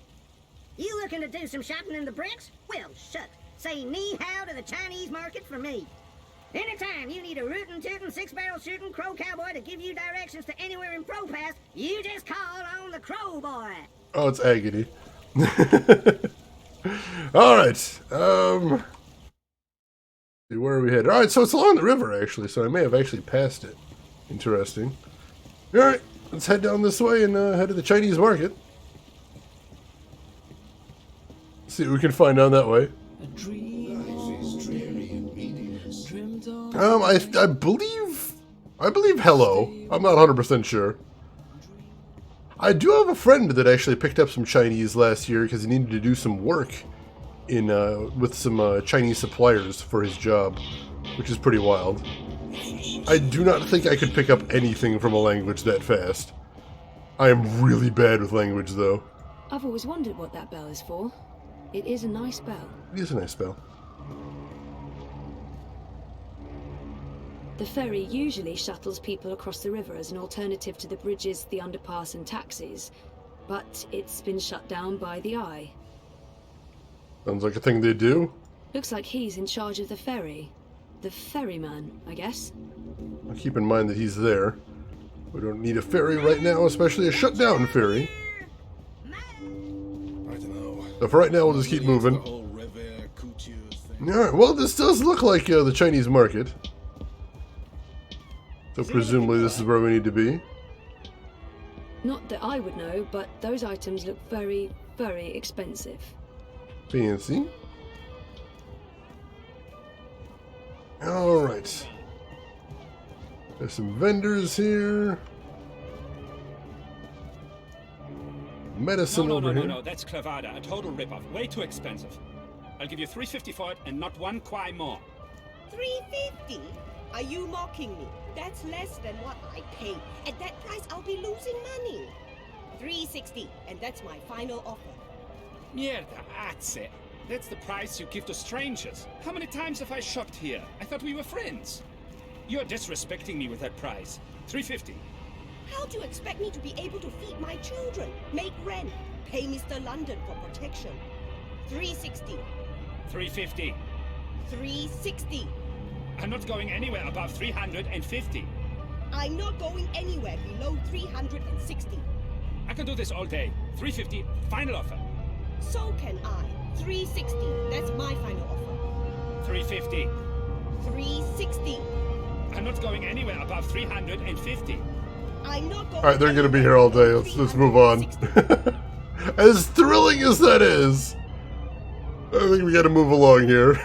You looking to do some shopping in the bricks? Well, shucks. Say ni-hao to the Chinese market for me. Anytime you need a rootin', tootin', six-barrel shooting Crow Cowboy to give you directions to anywhere in Propass, you just call on the Crow Boy. Oh, it's Agony. Alright. Where are we headed? Alright, so it's along the river, actually, so I may have actually passed it. Interesting. Alright, let's head down this way and head to the Chinese market. See what we can find down that way. I believe hello. I'm not 100% sure. I do have a friend that actually picked up some Chinese last year because he needed to do some work in with some Chinese suppliers for his job, which is pretty wild. I do not think I could pick up anything from a language that fast. I am really bad with language, though. I've always wondered what that bell is for. It is a nice bell. It is a nice bell. The ferry usually shuttles people across the river as an alternative to the bridges, the underpass and taxis, but it's been shut down by the Eye. Sounds like a thing they do. Looks like he's in charge of the ferry. The ferryman, I guess. I'll keep in mind that he's there. We don't need a ferry right now, especially a shut-down ferry. So for right now, we'll just keep moving. Alright, well, this does look like the Chinese market. So presumably this is where we need to be. Not that I would know, but those items look very, very expensive. Fancy. Alright. There's some vendors here. Medicine over here. No, that's clavada. A total ripoff. Way too expensive. I'll give you $3.50 for it and not one kwai more. $3.50? Are you mocking me? That's less than what I paid. At that price, I'll be losing money. $3.60, and that's my final offer. Mierda, that's it. That's the price you give to strangers. How many times have I shopped here? I thought we were friends. You're disrespecting me with that price. $3.50. How do you expect me to be able to feed my children, make rent, pay Mr. London for protection? 360. 350. 360. I'm not going anywhere above 350. I'm not going anywhere below 360. I can do this all day. 350, final offer. So can I. 360. That's my final offer. 350. 360. I'm not going anywhere above 350. I'm not going. Alright, they're gonna be here all day. Let's move on. As thrilling as that is, I think we gotta move along here.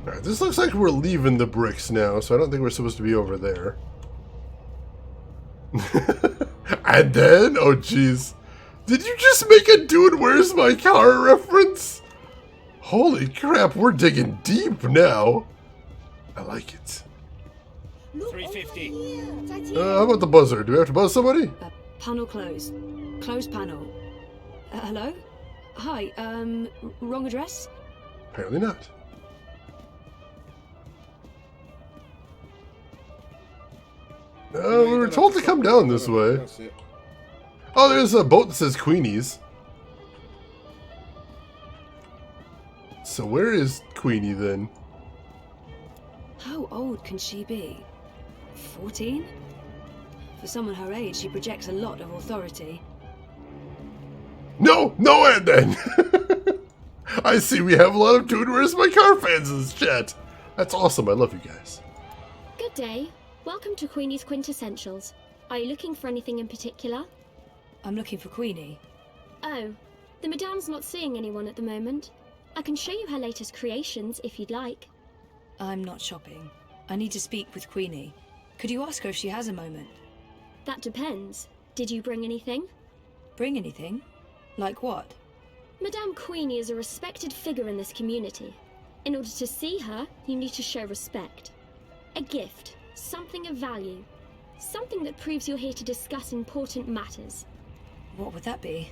Alright, this looks like we're leaving the bricks now, so I don't think we're supposed to be over there. And then, oh jeez. Did you just make a Dude, Where's My Car reference? Holy crap, we're digging deep now. I like it. 350. How about the buzzer? Do we have to buzz somebody? Panel closed. Closed panel. Hello? Hi, wrong address? Apparently not. We were told to come down this way. Oh, there's a boat that says Queenie's. So where is Queenie then? How old can she be? 14? For someone her age, she projects a lot of authority. No end then! I see we have a lot of Dude, Where's My Car fans in this chat. That's awesome, I love you guys. Good day. Welcome to Queenie's Quintessentials. Are you looking for anything in particular? I'm looking for Queenie. Oh, the Madame's not seeing anyone at the moment. I can show you her latest creations if you'd like. I'm not shopping. I need to speak with Queenie. Could you ask her if she has a moment? That depends. Did you bring anything? Bring anything? Like what? Madame Queenie is a respected figure in this community. In order to see her, you need to show respect. A gift, something of value. Something that proves you're here to discuss important matters. What would that be?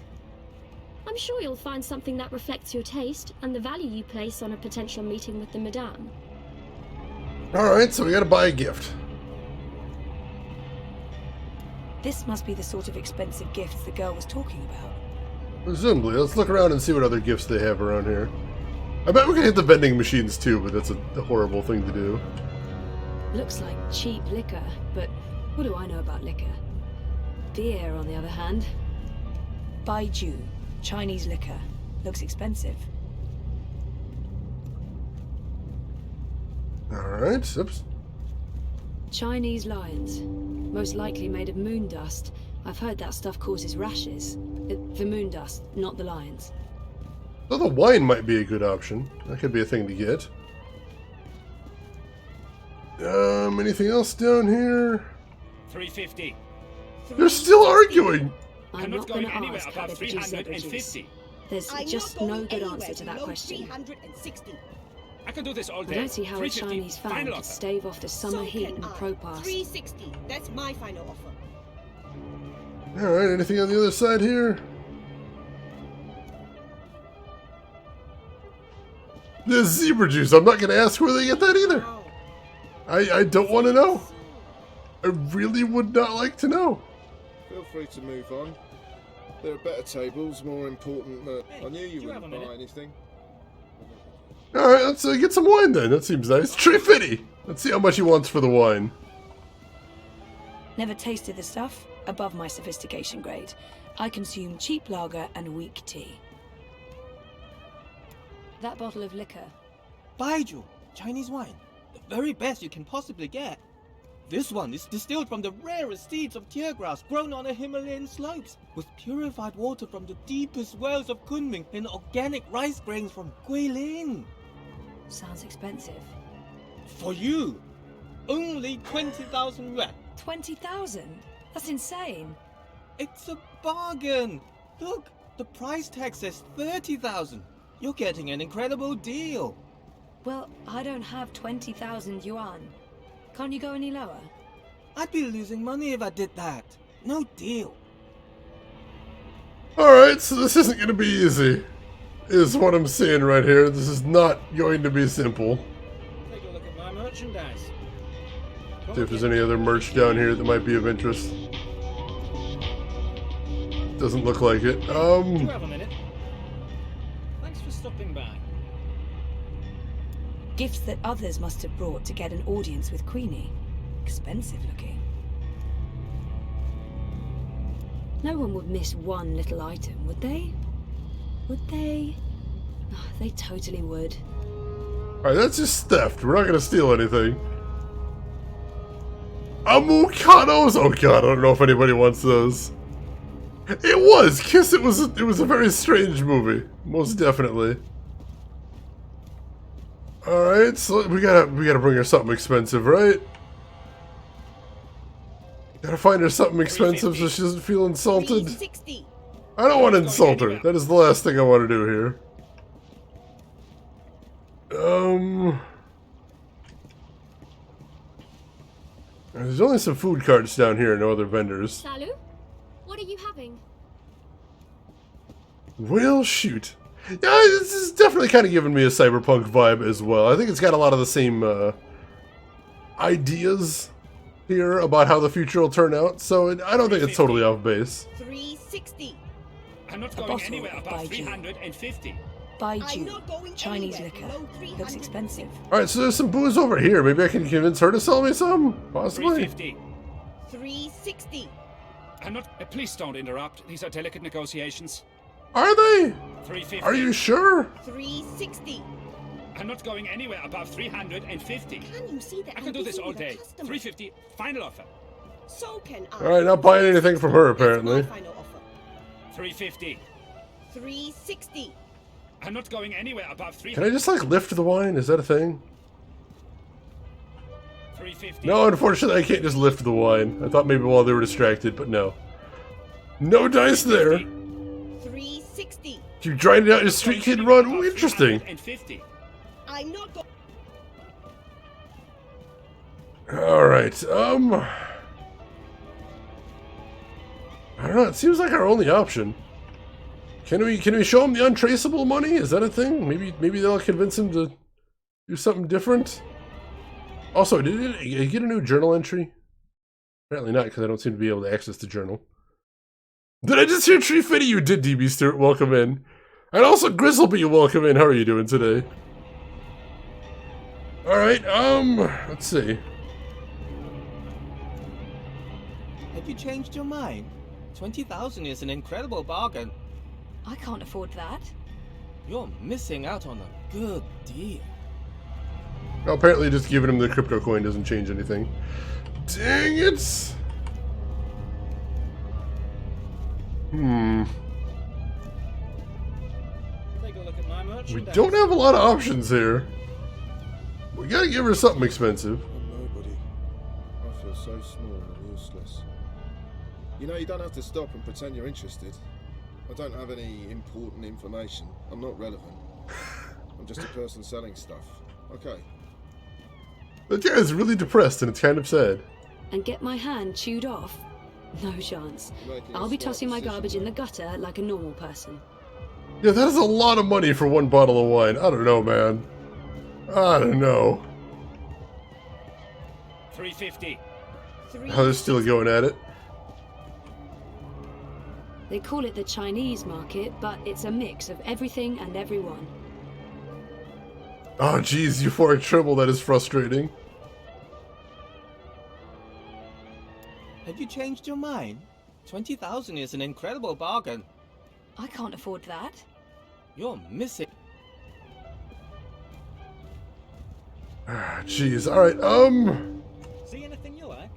I'm sure you'll find something that reflects your taste and the value you place on a potential meeting with the Madame. Alright, so we gotta buy a gift. This must be the sort of expensive gifts the girl was talking about. Presumably. Let's look around and see what other gifts they have around here. I bet we can hit the vending machines too, but that's a horrible thing to do. Looks like cheap liquor, but what do I know about liquor? Beer, on the other hand. Baiju, Chinese liquor. Looks expensive. Alright, oops. Chinese lions. Most likely made of moon dust. I've heard that stuff causes rashes. The moon dust, not the lions. Well, the wine might be a good option. That could be a thing to get. Anything else down here? 350. They're still arguing! I'm not going to anywhere above 350. There's just no good answer to that question. 360. I can do this all I day. don't see how a Chinese fan could stave off the summer heat in Pro Pass. 360. That's my final offer. Alright, anything on the other side here? The zebra juice. I'm not going to ask where they get that either. I don't want to know. I really would not like to know. Feel free to move on. There are better tables, more important than... I knew you wouldn't buy anything. Alright, let's get some wine then. That seems nice. 350. Let's see how much he wants for the wine. Never tasted the stuff. Above my sophistication grade. I consume cheap lager and weak tea. That bottle of liquor. Baiju, Chinese wine. The very best you can possibly get. This one is distilled from the rarest seeds of tear grass grown on the Himalayan slopes, with purified water from the deepest wells of Kunming and organic rice grains from Guilin. Sounds expensive. For you, only 20,000 yuan. 20,000? That's insane. It's a bargain. Look, the price tag says 30,000. You're getting an incredible deal. Well, I don't have 20,000 yuan. Can't you go any lower? I'd be losing money if I did that. No deal. Alright, so this isn't going to be easy, is what I'm seeing right here. This is not going to be simple. Take a look at my merchandise. See if there's any other merch down here that might be of interest. Doesn't look like it. Do you have a minute? Thanks for stopping by. Gifts that others must have brought to get an audience with Queenie. Expensive looking. No one would miss one little item, would they? Would they? Oh, they totally would. Alright, that's just theft. We're not going to steal anything. Avocados! Oh god, I don't know if anybody wants those. It was! Kiss, it was a very strange movie. Most definitely. Alright, so we gotta bring her something expensive, right? Gotta find her something expensive so she doesn't feel insulted. I don't want to insult her. That is the last thing I want to do here. There's only some food carts down here, no other vendors. Salut? What are you having? Well, shoot. Yeah, this is definitely kind of giving me a cyberpunk vibe as well. I think it's got a lot of the same ideas here about how the future will turn out, so I don't think it's totally off base. 360. I'm not going anywhere above 350. Baijiu, Chinese liquor. Looks expensive. Alright, so there's some booze over here. Maybe I can convince her to sell me some? Possibly. 350. 360. I'm not. Please don't interrupt. These are delicate negotiations. Are they? 350. Are you sure? 360. I'm not going anywhere above 350. Can you see that? I can do this all day. 350. Final offer. So can I. Alright, not buying anything from her apparently. Final offer. 350. 360. I'm not going anywhere above 300. Can I just like lift the wine? Is that a thing? 350. No, unfortunately I can't just lift the wine. I thought maybe while they were distracted, but no. No dice there. 360. You grinded out your street kid run? Ooh, interesting. I'm not going. Alright, I don't know, it seems like our only option. Can we show him the untraceable money? Is that a thing? Maybe they'll convince him to do something different? Also, did he get a new journal entry? Apparently not, because I don't seem to be able to access the journal. Did I just hear Tree Fitty? You did, DB Stewart. Welcome in. And also, Grizzleby, welcome in. How are you doing today? Alright, let's see. Have you changed your mind? 20,000 is an incredible bargain. I can't afford that. You're missing out on a good deal. Well, apparently just giving him the crypto coin doesn't change anything. Dang it! Take a look at my merchandise. We don't have a lot of options here. We gotta give her something expensive. I'm nobody. I feel so small and useless. You know, you don't have to stop and pretend you're interested. I don't have any important information. I'm not relevant. I'm just a person selling stuff. Okay. That guy is really depressed and it's kind of sad. And get my hand chewed off? No chance. I'll be tossing my garbage in the gutter like a normal person. Yeah, that is a lot of money for one bottle of wine. I don't know, man. I don't know. 350. How they're still going at it. They call it the Chinese market, but it's a mix of everything and everyone. Oh, geez, euphoric tremble. That is frustrating. Have you changed your mind? 20,000 is an incredible bargain. I can't afford that. You're missing. Ah, jeez. Alright, See anything you like?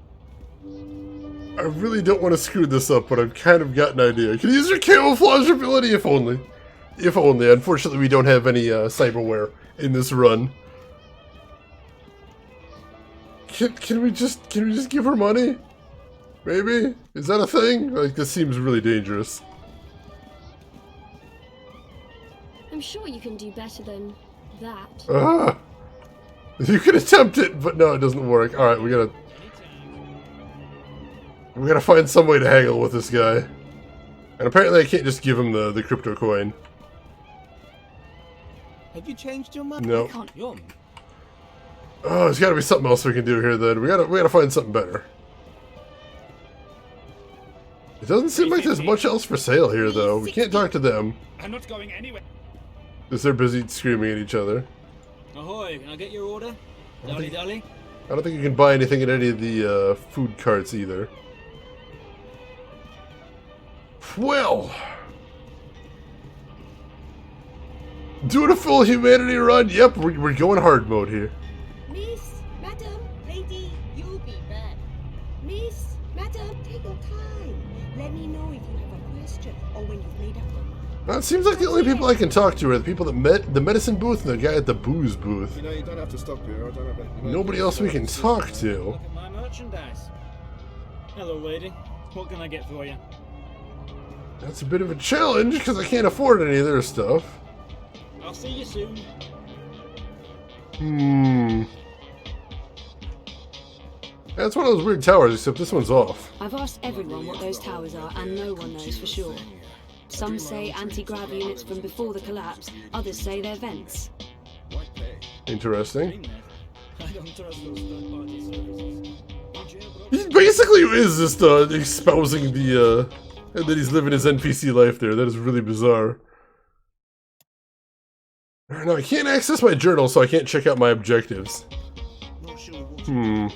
I really don't want to screw this up, but I've kind of got an idea. Can you use your camouflage ability? If only. If only. Unfortunately, we don't have any cyberware in this run. Can we just give her money? Maybe? Is that a thing? Like, this seems really dangerous. I'm sure you can do better than that. You can attempt it, but no, it doesn't work. Alright, we gotta find some way to haggle with this guy. And apparently I can't just give him the crypto coin. Have you changed your mind? No. Oh, there's got to be something else we can do here. Then we gotta find something better. It doesn't seem like there's much else for sale here, though. We can't talk to them. I'm not going anywhere. Because they're busy screaming at each other. Ahoy, can I get your order? Dolly dolly? I don't think you can buy anything at any of the food carts either. Well, doing a full humanity run. Yep, we're going hard mode here. Miss, madam, lady, you'll be back. Miss, madam, take your time. Let me know if you have a question or when you've made up your mind. It seems like the only people I can talk to are the people that met the medicine booth and the guy at the booze booth. You know, you don't have to stop here. I don't have any. Nobody else we can talk to. Look at my merchandise. Hello, lady. What can I get for you? That's a bit of a challenge because I can't afford any of their stuff. I'll see you soon. That's one of those weird towers, except this one's off. I've asked everyone what those towers are, and no one knows for sure. Some say anti-grav units from before the collapse, others say they're vents. Interesting. I don't trust those third-party services. He basically is just espousing the and then he's living his NPC life there. That is really bizarre. No, I can't access my journal, so I can't check out my objectives. I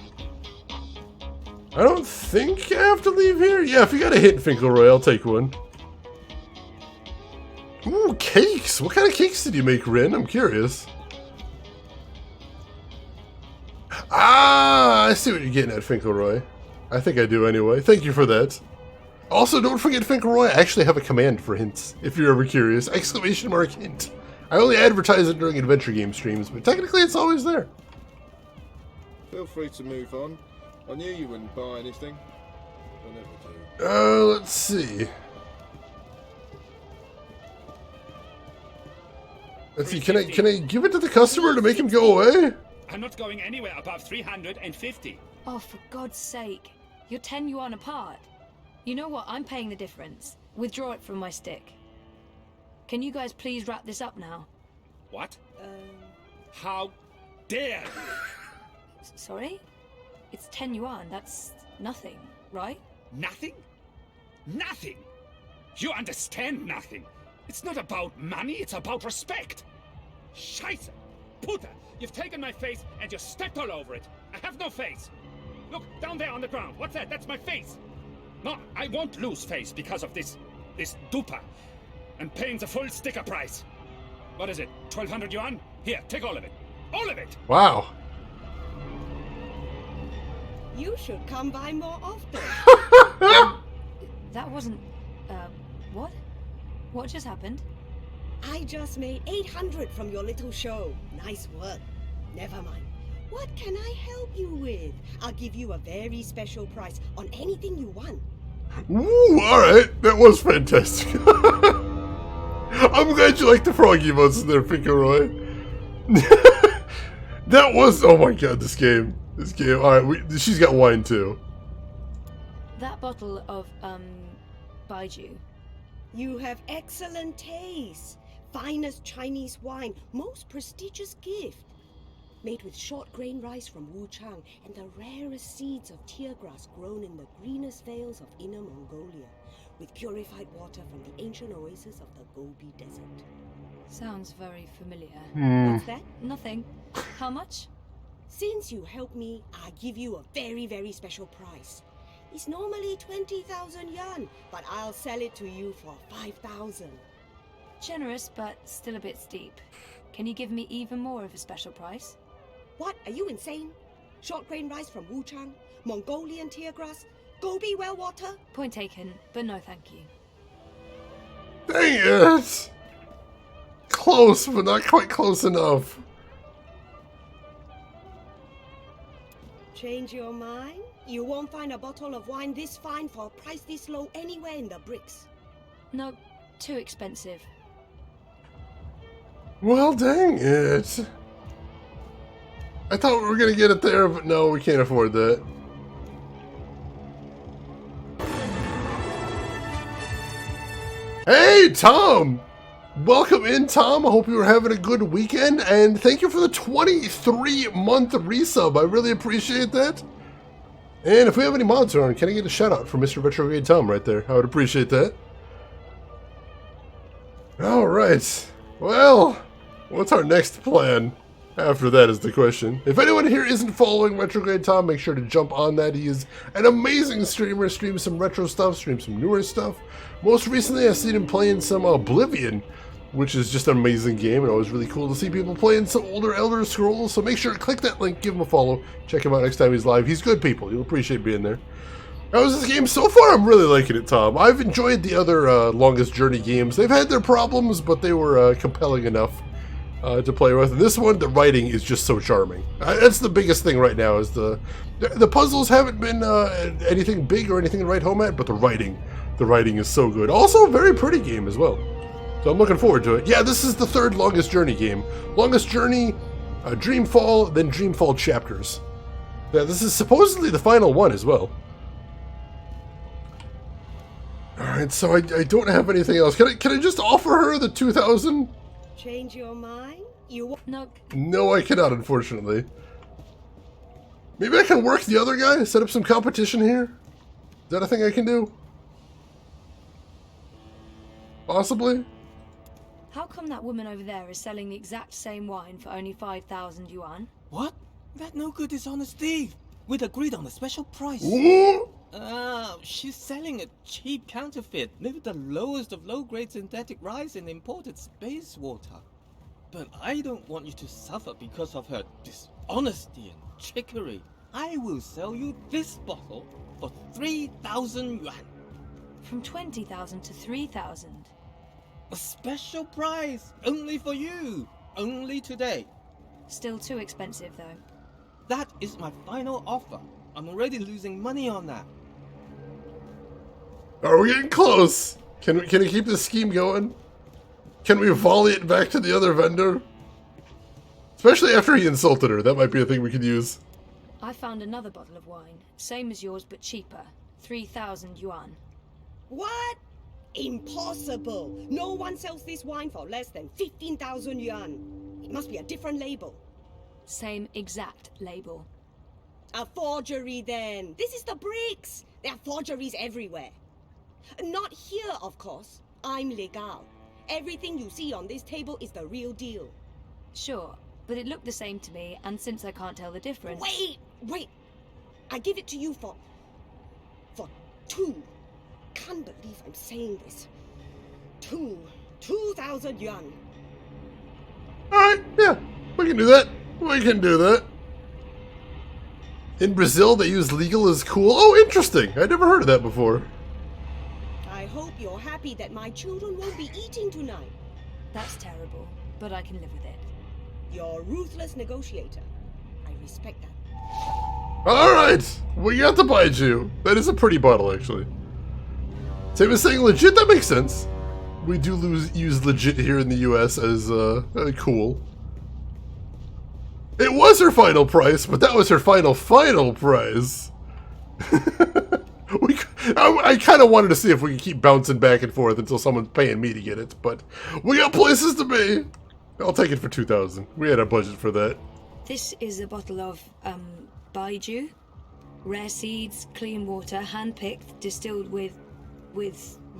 don't think I have to leave here. Yeah, if you got a hit, Finkelroy, I'll take one. Ooh, cakes! What kind of cakes did you make, Rin? I'm curious. Ah, I see what you're getting at, Finkelroy. I think I do anyway. Thank you for that. Also, don't forget, Finkelroy, I actually have a command for hints, if you're ever curious. Exclamation mark hint. I only advertise it during adventure game streams, but technically it's always there. Feel free to move on. I knew you wouldn't buy anything. I never do. Let's see. Let's see, can I give it to the customer to make him go away? I'm not going anywhere above 350. Oh, for God's sake. You're 10 yuan apart. You know what? I'm paying the difference. Withdraw it from my stick. Can you guys please wrap this up now? What? How dare you? Sorry? It's 10 yuan. That's nothing, right? Nothing? Nothing? You understand nothing. It's not about money, it's about respect. Scheiße! Puta! You've taken my face and you stepped all over it. I have no face. Look, down there on the ground. What's that? That's my face. No, I won't lose face because of this dupa. And paying the full sticker price. What is it? 1,200 yuan? Here, take all of it. All of it! Wow. You should come by more often. That wasn't... what? What just happened? I just made 800 from your little show. Nice work. Never mind. What can I help you with? I'll give you a very special price on anything you want. Ooh, alright. That was fantastic. I'm glad you like the frog emotes in there, Finkelroy. That was... Oh my god, this game. This game. Alright, she's got wine too. That bottle of, Baiju. You have excellent taste. Finest Chinese wine. Most prestigious gift. Made with short grain rice from Wuchang and the rarest seeds of tear grass grown in the greenest vales of Inner Mongolia, with purified water from the ancient oasis of the Gobi Desert. Sounds very familiar. What's that? Nothing. How much? Since you helped me, I'll give you a very, very special price. It's normally 20,000 yuan, but I'll sell it to you for 5,000. Generous, but still a bit steep. Can you give me even more of a special price? What? Are you insane? Short grain rice from Wuchang, Mongolian tear grass, Gobi well water? Point taken, but no thank you. Dang it! Close, but not quite close enough. Change your mind? You won't find a bottle of wine this fine for a price this low anywhere in the bricks. No, too expensive. Well, dang it. I thought we were gonna get it there, but no, we can't afford that. Hey, Tom! Welcome in, Tom. I hope you were having a good weekend, and thank you for the 23-month resub. I really appreciate that. And if we have any mods around, can I get a shout out from Mr. Retrograde Tom right there? I would appreciate that. All right. Well, what's our next plan? After that is the question. If anyone here isn't following Retrograde Tom, make sure to jump on that. He is an amazing streamer, streams some retro stuff, streams some newer stuff. Most recently, I've seen him playing some Oblivion, which is just an amazing game, and always really cool to see people playing some older Elder Scrolls, so make sure to click that link, give him a follow, check him out next time he's live. He's good people. You'll appreciate being there. How was this game? So far, I'm really liking it, Tom. I've enjoyed the other Longest Journey games. They've had their problems, but they were compelling enough to play with. And this one, the writing is just so charming. That's the biggest thing right now, is the puzzles haven't been anything big or anything to write home at, but the writing is so good. Also, a very pretty game as well. So I'm looking forward to it. Yeah, this is the third Longest Journey game. Longest Journey, Dreamfall, then Dreamfall Chapters. Yeah, this is supposedly the final one as well. Alright, so I don't have anything else. Can I just offer her the 2,000? Change your mind? No, I cannot, unfortunately. Maybe I can work the other guy? Set up some competition here? Is that a thing I can do? Possibly? How come that woman over there is selling the exact same wine for only 5,000 yuan? What? That no good dishonest thief. We'd agreed on a special price. Ooh. She's selling a cheap counterfeit made with the lowest of low-grade synthetic rice and imported space water. But I don't want you to suffer because of her dishonesty and trickery. I will sell you this bottle for 3,000 yuan. From 20,000 to 3,000. A special price, only for you, only today. Still too expensive, though. That is my final offer. I'm already losing money on that. Are we getting close? Can we keep this scheme going? Can we volley it back to the other vendor? Especially after he insulted her. That might be a thing we could use. I found another bottle of wine. Same as yours, but cheaper. 3,000 yuan. What? Impossible! No one sells this wine for less than 15,000 yuan. It must be a different label. Same exact label. A forgery then. This is the bricks. There are forgeries everywhere. Not here, of course. I'm legal. Everything you see on this table is the real deal. Sure, but it looked the same to me, and since I can't tell the difference... Wait! I give it to you for 2. Can't believe I'm saying this. 2,000 yuan. Alright, yeah. We can do that. In Brazil, they use legal as cool. Oh, interesting. I never heard of that before. I hope you're happy that my children won't be eating tonight. That's terrible, but I can live with it. You're a ruthless negotiator. I respect that. Alright, we got the Baiju. That is a pretty bottle, actually. Same as saying legit, that makes sense. We do use legit here in the US as cool. It was her final price, but that was her final price. I kind of wanted to see if we could keep bouncing back and forth until someone's paying me to get it, but we got places to be. I'll take it for 2,000. We had a budget for that. This is a bottle of, Baiju. Rare seeds, clean water, hand-picked, distilled with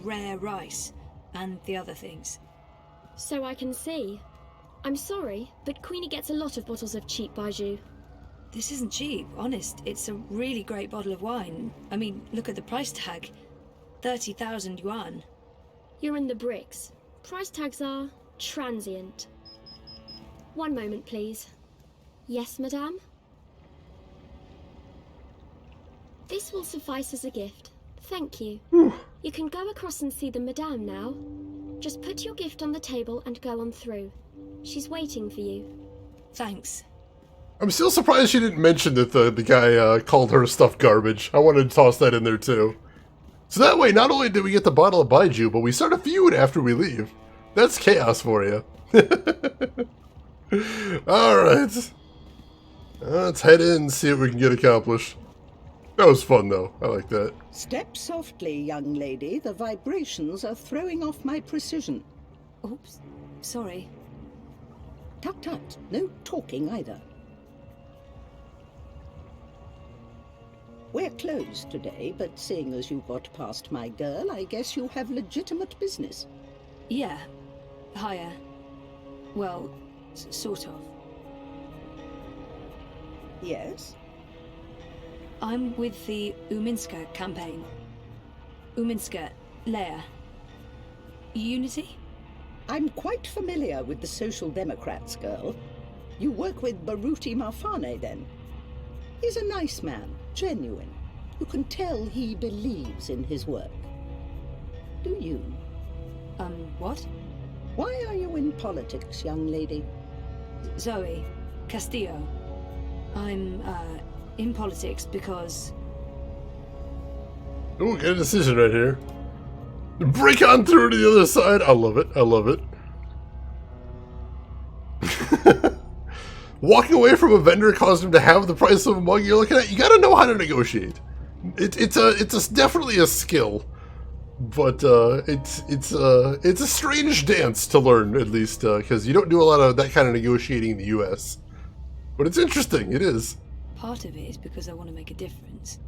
rare rice and the other things. So I can see. I'm sorry, but Queenie gets a lot of bottles of cheap Baiju. This isn't cheap, honest. It's a really great bottle of wine. I mean, look at the price tag. 30,000 yuan. You're in the bricks. Price tags are transient. One moment, please. Yes, madame? This will suffice as a gift. Thank you. You can go across and see the madame now. Just put your gift on the table and go on through. She's waiting for you. Thanks. I'm still surprised she didn't mention that the guy called her stuff garbage. I wanted to toss that in there too. So that way, not only did we get the bottle of Baiju, but we start a feud after we leave. That's chaos for you. Alright. Let's head in and see what we can get accomplished. That was fun though. I like that. Step softly, young lady. The vibrations are throwing off my precision. Oops, sorry. Tut tut, no talking either. We're closed today, but seeing as you got past my girl, I guess you have legitimate business. Yeah. Hiya. Well, sort of. Yes? I'm with the Uminska campaign. Uminska, Leia. Unity? I'm quite familiar with the Social Democrats, girl. You work with Baruti Marfane, then? He's a nice man, genuine. You can tell he believes in his work. Do you? What? Why are you in politics, young lady? Zoe Castillo. I'm, in politics because... Ooh, get a decision right here. Break on through to the other side. I love it. I love it. Walking away from a vendor caused him to have the price of a mug you're looking at. You gotta know how to negotiate. It's definitely a skill, but it's a strange dance to learn, at least, because you don't do a lot of that kind of negotiating in the U.S. But it's interesting. It is. Part of it is because I want to make a difference.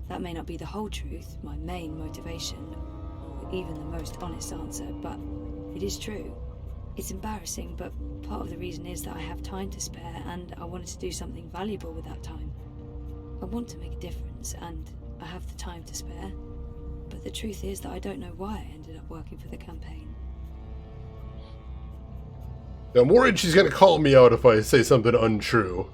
That may not be the whole truth, my main motivation, or even the most honest answer, but it is true. It's embarrassing, but part of the reason is that I have time to spare, and I wanted to do something valuable with that time. I want to make a difference, and I have the time to spare. But the truth is that I don't know why I ended up working for the campaign. I'm worried she's going to call me out if I say something untrue.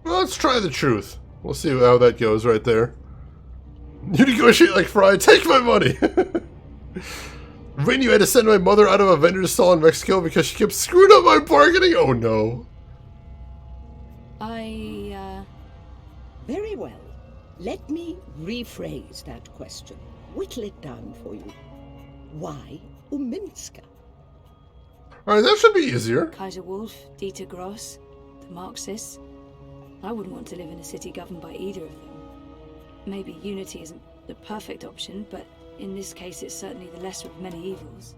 Well, let's try the truth. We'll see how that goes right there. You negotiate like Fry. Take my money! When you had to send my mother out of a vendor's stall in Mexico because she kept screwing up my bargaining? Oh no. Very well. Let me rephrase that question. Whittle it down for you. Why Uminska? Alright, that should be easier. Kaiser Wolf, Dieter Gross, the Marxists. I wouldn't want to live in a city governed by either of them. Maybe unity isn't the perfect option, but in this case it's certainly the lesser of many evils.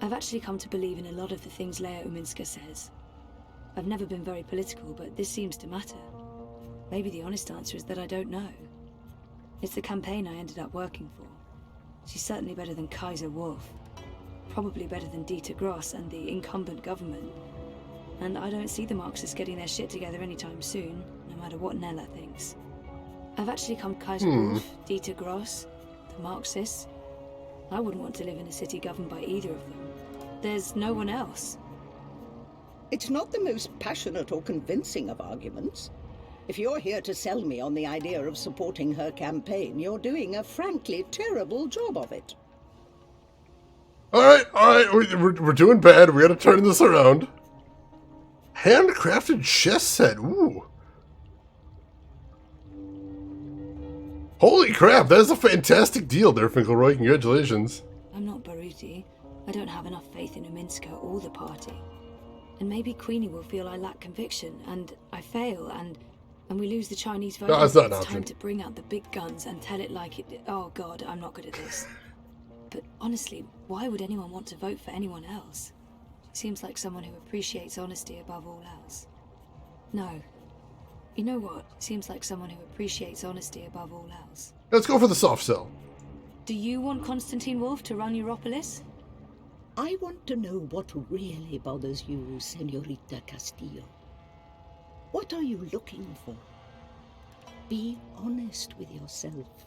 I've actually come to believe in a lot of the things Leia Uminska says. I've never been very political, but this seems to matter. Maybe the honest answer is that I don't know. It's the campaign I ended up working for. She's certainly better than Kaiser Wolf. Probably better than Dieter Gross and the incumbent government. And I don't see the Marxists getting their shit together anytime soon, no matter what Nella thinks. I've actually come Kaiser Wolf, Dieter Gross, the Marxists. I wouldn't want to live in a city governed by either of them. There's no one else. It's not the most passionate or convincing of arguments. If you're here to sell me on the idea of supporting her campaign, you're doing a frankly terrible job of it. Alright, we're doing bad. We gotta turn this around. Handcrafted chess set. Ooh. Holy crap, that is a fantastic deal there, Finkelroy. Congratulations. I'm not Baruti. I don't have enough faith in Uminska or the party. And maybe Queenie will feel I lack conviction, and I fail, and we lose the Chinese vote. No, that's not an it's option. time to bring out the big guns and tell it like it... Oh god, I'm not good at this. But honestly, why would anyone want to vote for anyone else? She seems like someone who appreciates honesty above all else. No. You know what? Seems like someone who appreciates honesty above all else. Let's go for the soft sell. Do you want Constantine Wolf to run Europolis? I want to know what really bothers you, Senorita Castillo. What are you looking for? Be honest with yourself.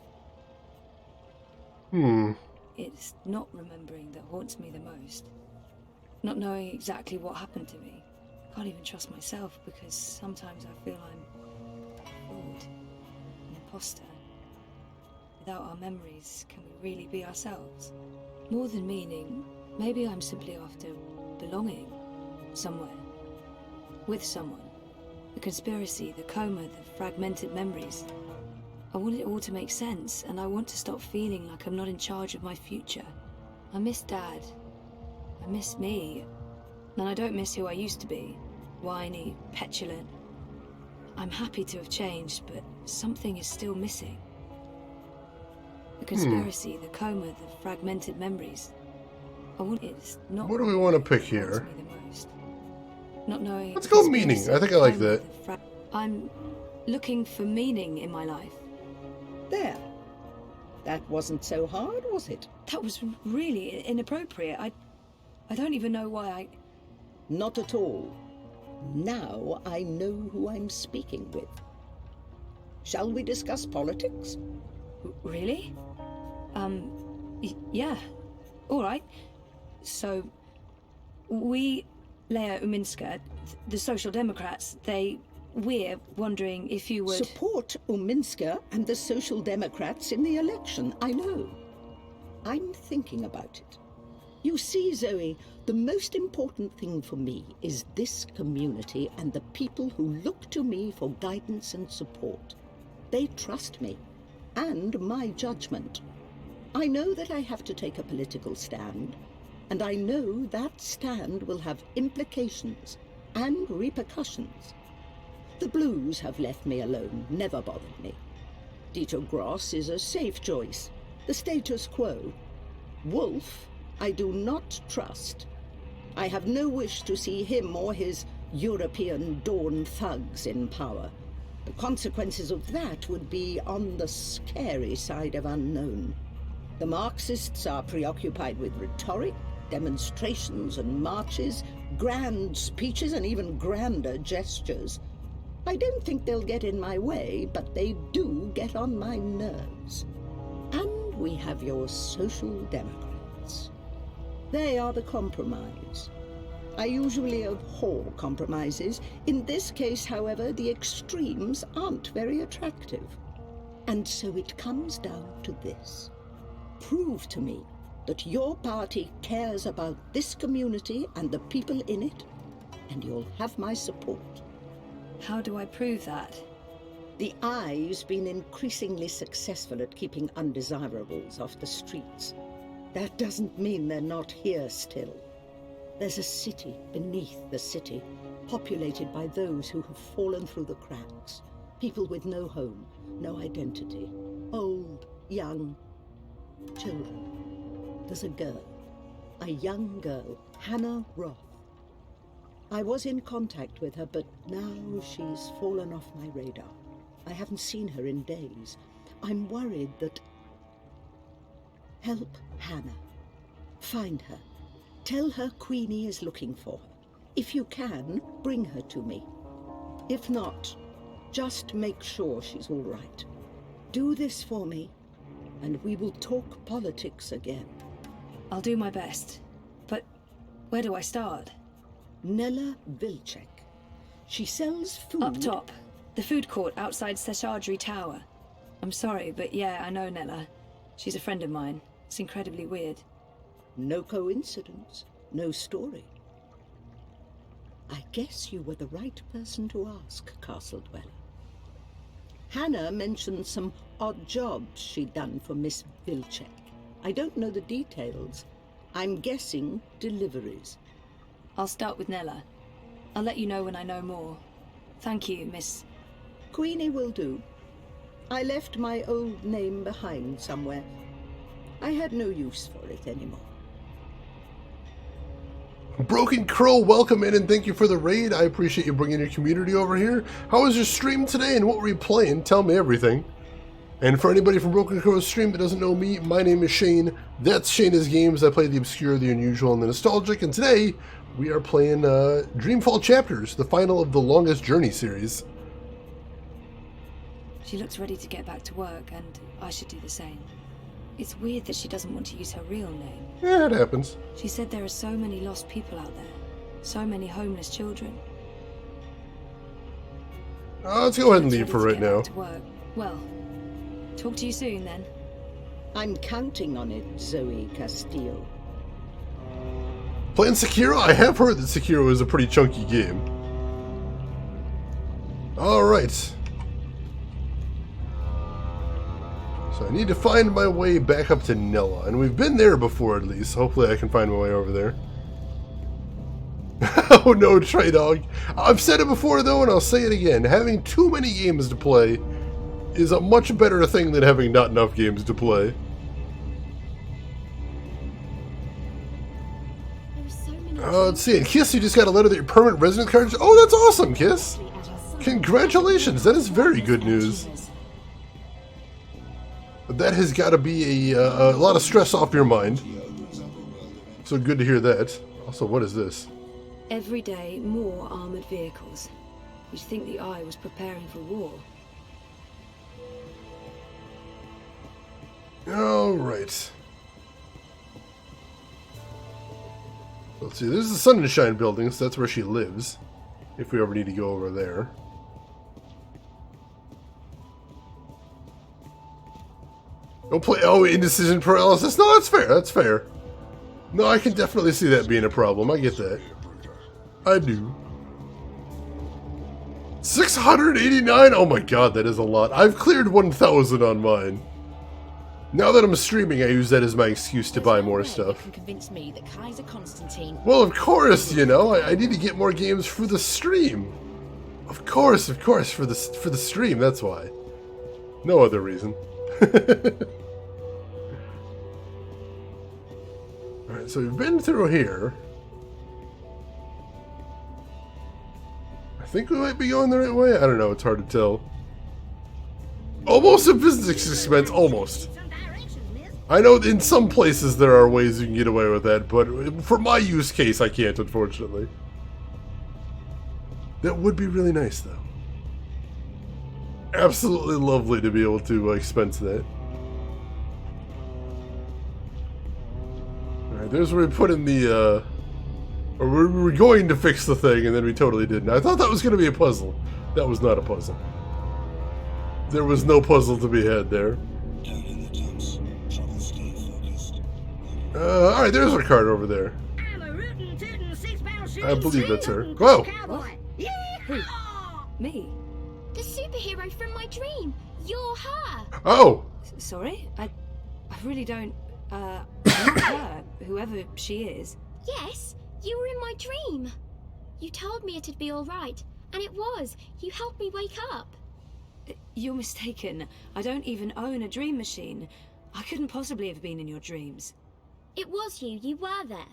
It's not remembering that haunts me the most. Not knowing exactly what happened to me. I can't even trust myself because sometimes I feel I'm a fraud, an imposter. Without our memories, can we really be ourselves? More than meaning, maybe I'm simply after belonging somewhere. With someone. The conspiracy, the coma, the fragmented memories. I want it all to make sense, and I want to stop feeling like I'm not in charge of my future. I miss Dad. I miss me. And I don't miss who I used to be. Whiny, petulant. I'm happy to have changed, but something is still missing. The conspiracy, the coma, the fragmented memories. It's not What do we want to pick here? not knowing. Let's go meaning. I think I like that. I'm looking for meaning in my life. There. That wasn't so hard, was it? That was really inappropriate. I don't even know why I... Not at all. Now I know who I'm speaking with. Shall we discuss politics? Really? Yeah. All right. So, we, Leia Uminska, the Social Democrats, we're wondering if you would... Support Uminska and the Social Democrats in the election, I know. I'm thinking about it. You see, Zoe, the most important thing for me is this community and the people who look to me for guidance and support. They trust me, and my judgment. I know that I have to take a political stand, and I know that stand will have implications and repercussions. The Blues have left me alone, never bothered me. Dieter Gross is a safe choice, the status quo. Wolf, I do not trust. I have no wish to see him or his European Dawn thugs in power. The consequences of that would be on the scary side of unknown. The Marxists are preoccupied with rhetoric, demonstrations and marches, grand speeches and even grander gestures. I don't think they'll get in my way, but they do get on my nerves. And we have your Social Democrats. They are the compromise. I usually abhor compromises. In this case, however, the extremes aren't very attractive. And so it comes down to this. Prove to me that your party cares about this community and the people in it, and you'll have my support. How do I prove that? The Eye's been increasingly successful at keeping undesirables off the streets. That doesn't mean they're not here still. There's a city beneath the city, populated by those who have fallen through the cracks. People with no home, no identity. Old, young, children. There's a girl, a young girl, Hannah Roth. I was in contact with her, but now she's fallen off my radar. I haven't seen her in days. I'm worried that... Help Hannah. Find her. Tell her Queenie is looking for her. If you can, bring her to me. If not, just make sure she's all right. Do this for me, and we will talk politics again. I'll do my best. But where do I start? Nella Vilcek. She sells food... Up top. The food court outside Seshadri Tower. I'm sorry, but yeah, I know Nella. She's a friend of mine. It's incredibly weird. No coincidence, no story. I guess you were the right person to ask, Castle Dweller. Hannah mentioned some odd jobs she'd done for Miss Vilcek. I don't know the details. I'm guessing deliveries. I'll start with Nella. I'll let you know when I know more. Thank you, Miss... Queenie will do. I left my old name behind somewhere. I had no use for it anymore. Broken Crow, welcome in and thank you for the raid. I appreciate you bringing your community over here. How was your stream today and what were you playing? Tell me everything. And for anybody from Broken Crow's stream that doesn't know me, my name is Shane. That's Shayna's Games. I play the obscure, the unusual, and the nostalgic. And today we are playing Dreamfall Chapters, the final of the Longest Journey series. She looks ready to get back to work, and I should do the same. It's weird that she doesn't want to use her real name. Yeah, it happens. She said there are so many lost people out there. So many homeless children. Let's go ahead and leave for right now. To work. Well, talk to you soon then. I'm counting on it, Zoe Castillo. Playing Sekiro? I have heard that Sekiro is a pretty chunky game. Alright. So I need to find my way back up to Nella, and we've been there before at least. Hopefully I can find my way over there. Oh no, Trey Dog. I've said it before though, and I'll say it again. Having too many games to play is a much better thing than having not enough games to play. Let's see. And Kiss, you just got a letter that your permanent resident card. Oh, that's awesome, Kiss. Congratulations. That is very good news. That has got to be a lot of stress off your mind. So good to hear that. Also, what is this? Every day, more armored vehicles. You'd think the Eye was preparing for war. Alright. Let's see, there's the Sunshine building, so that's where she lives. If we ever need to go over there. Don't play. Oh, indecision paralysis. No, that's fair. That's fair. No, I can definitely see that being a problem. I get that. I do. 689? Oh my god, that is a lot. I've cleared 1,000 on mine. Now that I'm streaming, I use that as my excuse to buy more stuff. Can convince me that Kaiser Constantine. Well, of course, you know, I need to get more games for the stream. Of course, for the stream. That's why. No other reason. Alright, so we've been through here. I think we might be going the right way. I don't know, it's hard to tell. Almost a business expense, almost. I know in some places there are ways you can get away with that, but for my use case, I can't, unfortunately. That would be really nice, though. Absolutely lovely to be able to expense that. Alright, there's where we put in the, or we were going to fix the thing, and then we totally didn't. I thought that was going to be a puzzle. That was not a puzzle. There was no puzzle to be had there. Alright, there's our card over there. I believe that's her. Whoa! Who? Me? The superhero from my dream. You're her. Oh! Sorry? I really don't, know her, whoever she is. Yes, you were in my dream. You told me it'd be alright, and it was. You helped me wake up. You're mistaken. I don't even own a dream machine. I couldn't possibly have been in your dreams. It was you. You were there.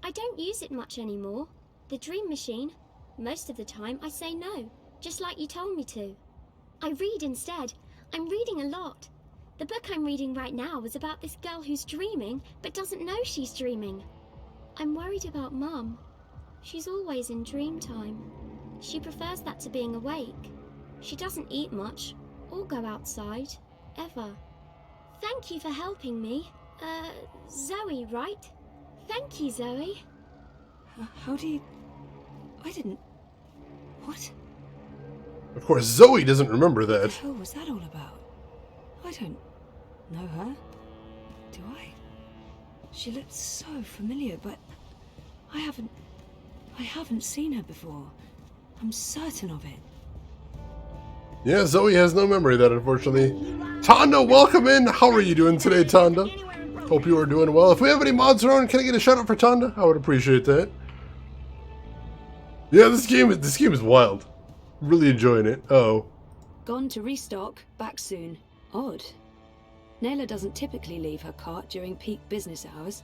I don't use it much anymore. The dream machine. Most of the time, I say no, just like you told me to. I read instead. I'm reading a lot. The book I'm reading right now is about this girl who's dreaming, but doesn't know she's dreaming. I'm worried about Mum. She's always in dream time. She prefers that to being awake. She doesn't eat much, or go outside, ever. Thank you for helping me. Zoe, right? Thank you, Zoe. How do you... I didn't... What? Of course, Zoe doesn't remember that. What the hell was that all about? I don't know her. Do I? She looked so familiar, but I haven't seen her before. I'm certain of it. Yeah, Zoe has no memory of that, unfortunately. Tonda, welcome in. How are you doing today, Tonda? Hope you are doing well. If we have any mods around, can I get a shout out for Tonda? I would appreciate that. Yeah, this game is wild. Really enjoying it. Oh. Gone to restock, back soon. Odd. Nayla doesn't typically leave her cart during peak business hours.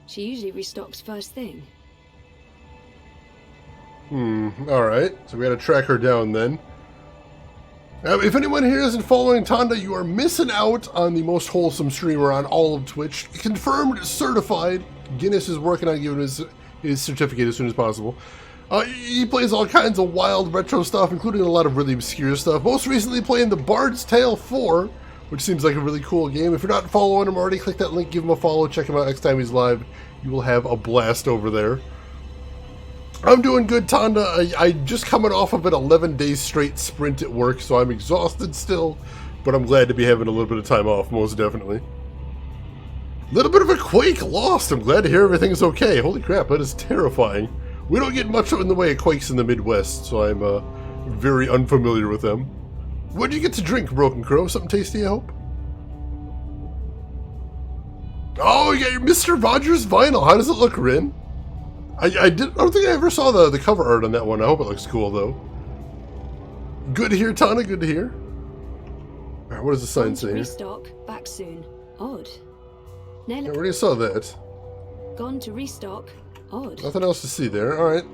She usually restocks first thing. Alright. So we gotta track her down then. If anyone here isn't following Tonda, you are missing out on the most wholesome streamer on all of Twitch. Confirmed, certified. Guinness is working on giving his certificate as soon as possible. He plays all kinds of wild retro stuff, including a lot of really obscure stuff. Most recently playing The Bard's Tale 4, which seems like a really cool game. If you're not following him already, click that link, give him a follow, check him out next time he's live. You will have a blast over there. I'm doing good, Tonda. I just coming off of an 11-day straight sprint at work, so I'm exhausted still, but I'm glad to be having a little bit of time off, most definitely. Little bit of a quake lost. I'm glad to hear everything's okay. Holy crap, that is terrifying. We don't get much in the way of quakes in the Midwest, so I'm very unfamiliar with them. What did you get to drink, Broken Crow? Something tasty, I hope? Oh, you got your Mr. Rogers vinyl. How does it look, Rin? I don't think I ever saw the cover art on that one. I hope it looks cool, though. Good to hear, Tana. Good to hear. All right, what does the sign say here? Restock, back soon. Odd. Nayla... I already saw that. Gone to restock. Odd. Nothing else to see there. Alright.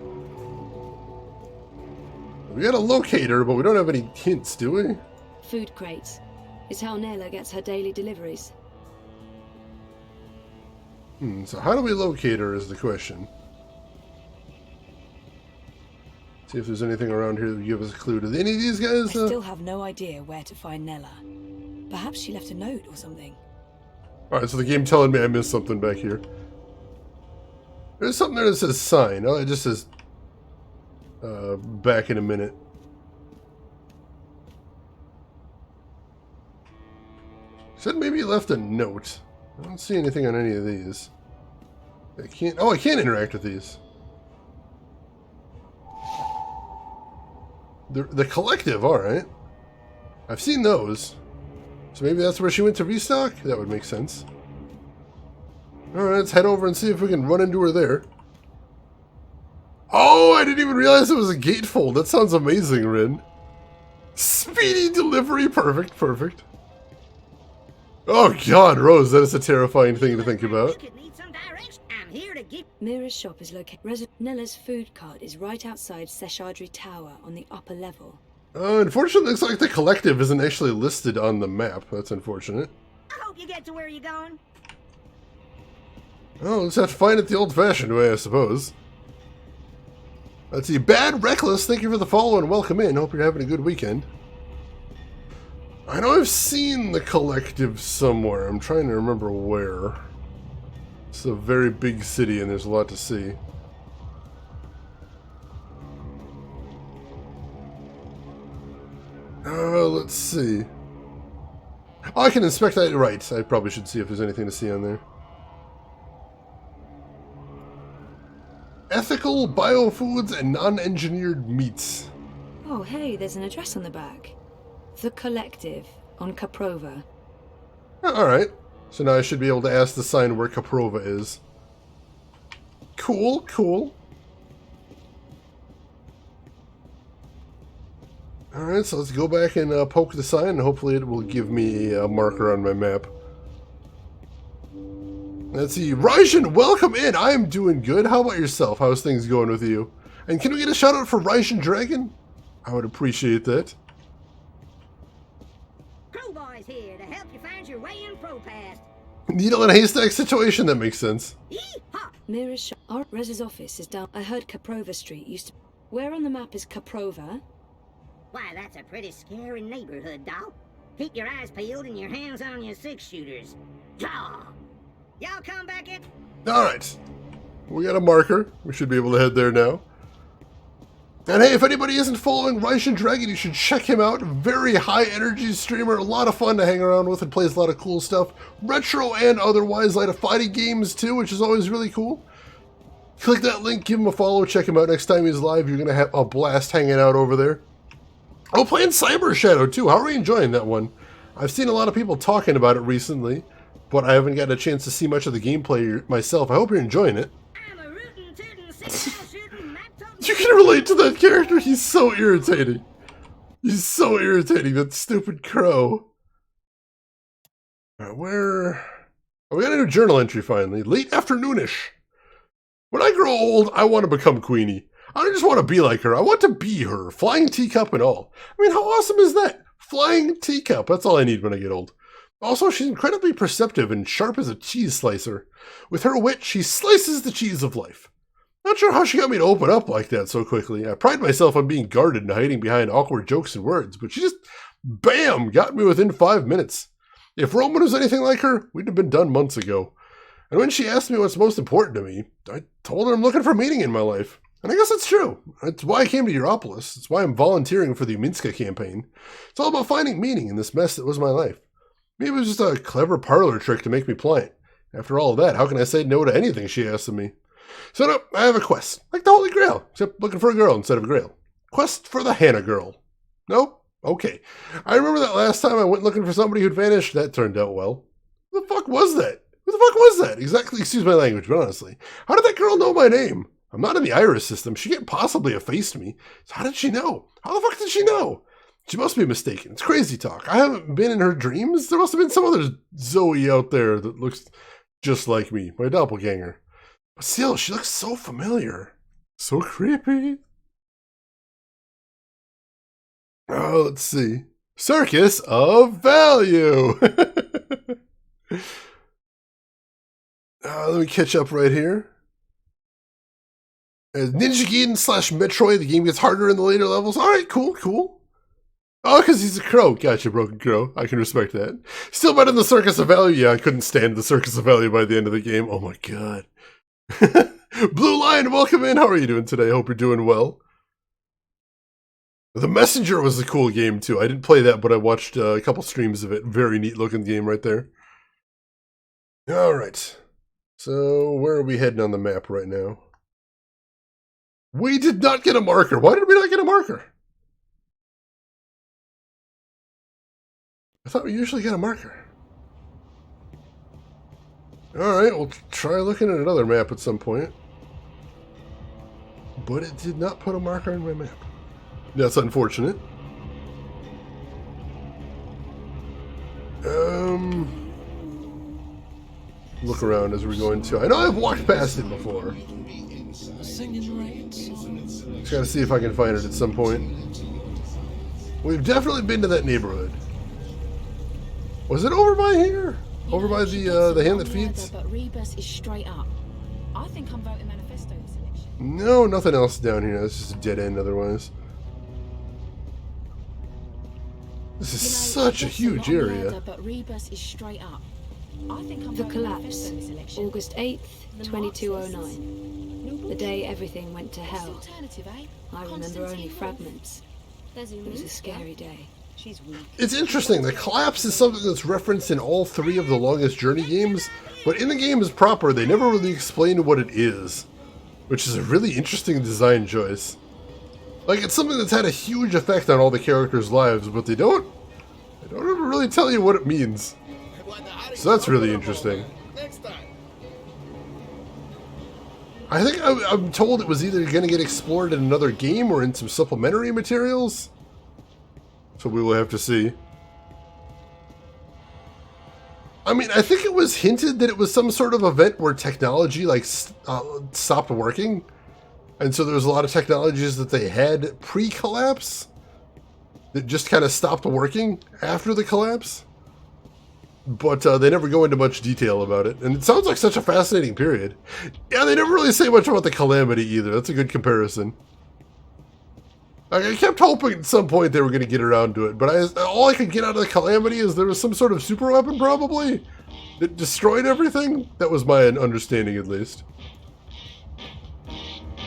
We got a locator, but we don't have any hints, do we? Food crates. It's how Nayla gets her daily deliveries. So how do we locate her is the question. See if there's anything around here that would give us a clue. Do any of these guys... I still have no idea where to find Nella. Perhaps she left a note or something. Alright, so the game telling me I missed something back here. There's something there that says sign. Oh, it just says... back in a minute. Said maybe he left a note. I don't see anything on any of these. I can't... Oh, I can't interact with these. The collective, alright. I've seen those. So maybe that's where she went to restock? That would make sense. Alright, let's head over and see if we can run into her there. Oh, I didn't even realize it was a gatefold. That sounds amazing, Rin. Speedy delivery. Perfect, perfect. Oh god, Rose, that is a terrifying thing to think about. Mira's shop is located. Nella's food cart is right outside Seshadri Tower on the upper level. Unfortunately, it looks like the collective isn't actually listed on the map. That's unfortunate. I hope you get to where you're going. Oh, let's have to find it the old-fashioned way, I suppose. Let's see. Bad Reckless, thank you for the follow and welcome in. Hope you're having a good weekend. I know I've seen the collective somewhere. I'm trying to remember where. It's a very big city and there's a lot to see. Let's see. Oh, I can inspect that. Right. I probably should see if there's anything to see on there. Ethical biofoods and non-engineered meats. Oh, hey, there's an address on the back. The Collective on Caprova. Alright. So now I should be able to ask the sign where Caprova is. Cool, cool. Alright, so let's go back and poke the sign, and hopefully it will give me a marker on my map. Let's see. Raijin, welcome in! I am doing good. How about yourself? How's things going with you? And can we get a shout out for Raijin Dragon? I would appreciate that. Crowboy's here to help you find your way in ProPass. Needle in a haystack situation? That makes sense. Mira's shop. Our Rez's office is down. I heard Caprova Street used to... Where on the map is Caprova? Why, that's a pretty scary neighborhood, doll. Keep your eyes peeled and your hands on your 6-shooters. Draw! Y'all come back in. Alright. We got a marker. We should be able to head there now. And hey, if anybody isn't following Raijin Dragon, you should check him out. Very high energy streamer. A lot of fun to hang around with and plays a lot of cool stuff. Retro and otherwise. Light of fighting games too, which is always really cool. Click that link, give him a follow, check him out next time he's live. You're going to have a blast hanging out over there. Oh, playing Cyber Shadow too. How are you enjoying that one? I've seen a lot of people talking about it recently, but I haven't gotten a chance to see much of the gameplay myself. I hope you're enjoying it. You can relate to that character. He's so irritating. He's so irritating. That stupid crow. Where? Oh, we got a new journal entry finally. Late afternoonish. When I grow old, I want to become Queenie. I don't just want to be like her. I want to be her. Flying teacup and all. I mean, how awesome is that? Flying teacup. That's all I need when I get old. Also, she's incredibly perceptive and sharp as a cheese slicer. With her wit, she slices the cheese of life. Not sure how she got me to open up like that so quickly. I pride myself on being guarded and hiding behind awkward jokes and words, but she just, bam, got me within 5 minutes. If Roman was anything like her, we'd have been done months ago. And when she asked me what's most important to me, I told her I'm looking for meaning in my life. And I guess that's true. That's why I came to Europolis. It's why I'm volunteering for the Minska campaign. It's all about finding meaning in this mess that was my life. Maybe it was just a clever parlor trick to make me pliant. After all of that, how can I say no to anything she asks of me? So no, I have a quest. Like the Holy Grail, except looking for a girl instead of a grail. Quest for the Hannah girl. Nope? Okay. I remember that last time I went looking for somebody who'd vanished. That turned out well. Who the fuck was that? Who the fuck was that? Exactly, excuse my language, but honestly. How did that girl know my name? I'm not in the iris system. She can't possibly have faced me. So how did she know? How the fuck did she know? She must be mistaken. It's crazy talk. I haven't been in her dreams. There must have been some other Zoe out there that looks just like me. My doppelganger. Still, she looks so familiar. So creepy. Oh, let's see. Circus of Value. Let me catch up right here. As Ninja Gaiden / Metroid, the game gets harder in the later levels. All right, cool, cool. Oh, because he's a crow. Gotcha, Broken Crow. I can respect that. Still better than the Circus of Value. Yeah, I couldn't stand the Circus of Value by the end of the game. Oh my god. Blue Lion, welcome in. How are you doing today? Hope you're doing well. The Messenger was a cool game too. I didn't play that, but I watched a couple streams of it. Very neat looking game right there. All right. So where are we heading on the map right now? We did not get a marker. Why did we not get a marker? I thought we usually get a marker. All right, we'll try looking at another map at some point. But it did not put a marker on my map. That's unfortunate. Look around as we're going to. I know I've walked past it before. Just gotta see if I can find it at some point. We've definitely been to that neighborhood. Was it over by here? Over by the hand that feeds? But Rebus is straight up. I think I'm voting manifesto this election. No, nothing else down here. This is a dead end otherwise. This is such a huge area. But Rebus is straight up. I think I'm The voting collapse, manifesto this election. August 8th, 2209. The day everything went to hell. I remember only fragments. It was a scary day. She's weak. It's interesting. The collapse is something that's referenced in all 3 of the Longest Journey games, but in the games proper, they never really explain what it is, which is a really interesting design choice. Like, it's something that's had a huge effect on all the characters' lives, but they don't ever really tell you what it means. So that's really interesting. I think I'm told it was either going to get explored in another game or in some supplementary materials. So we will have to see. I mean, I think it was hinted that it was some sort of event where technology like stopped working. And so there was a lot of technologies that they had pre-collapse that just kind of stopped working after the collapse. But they never go into much detail about it. And it sounds like such a fascinating period. Yeah, they never really say much about the Calamity either. That's a good comparison. I kept hoping at some point they were going to get around to it, but all I could get out of the Calamity is there was some sort of super weapon, probably, that destroyed everything. That was my understanding, at least.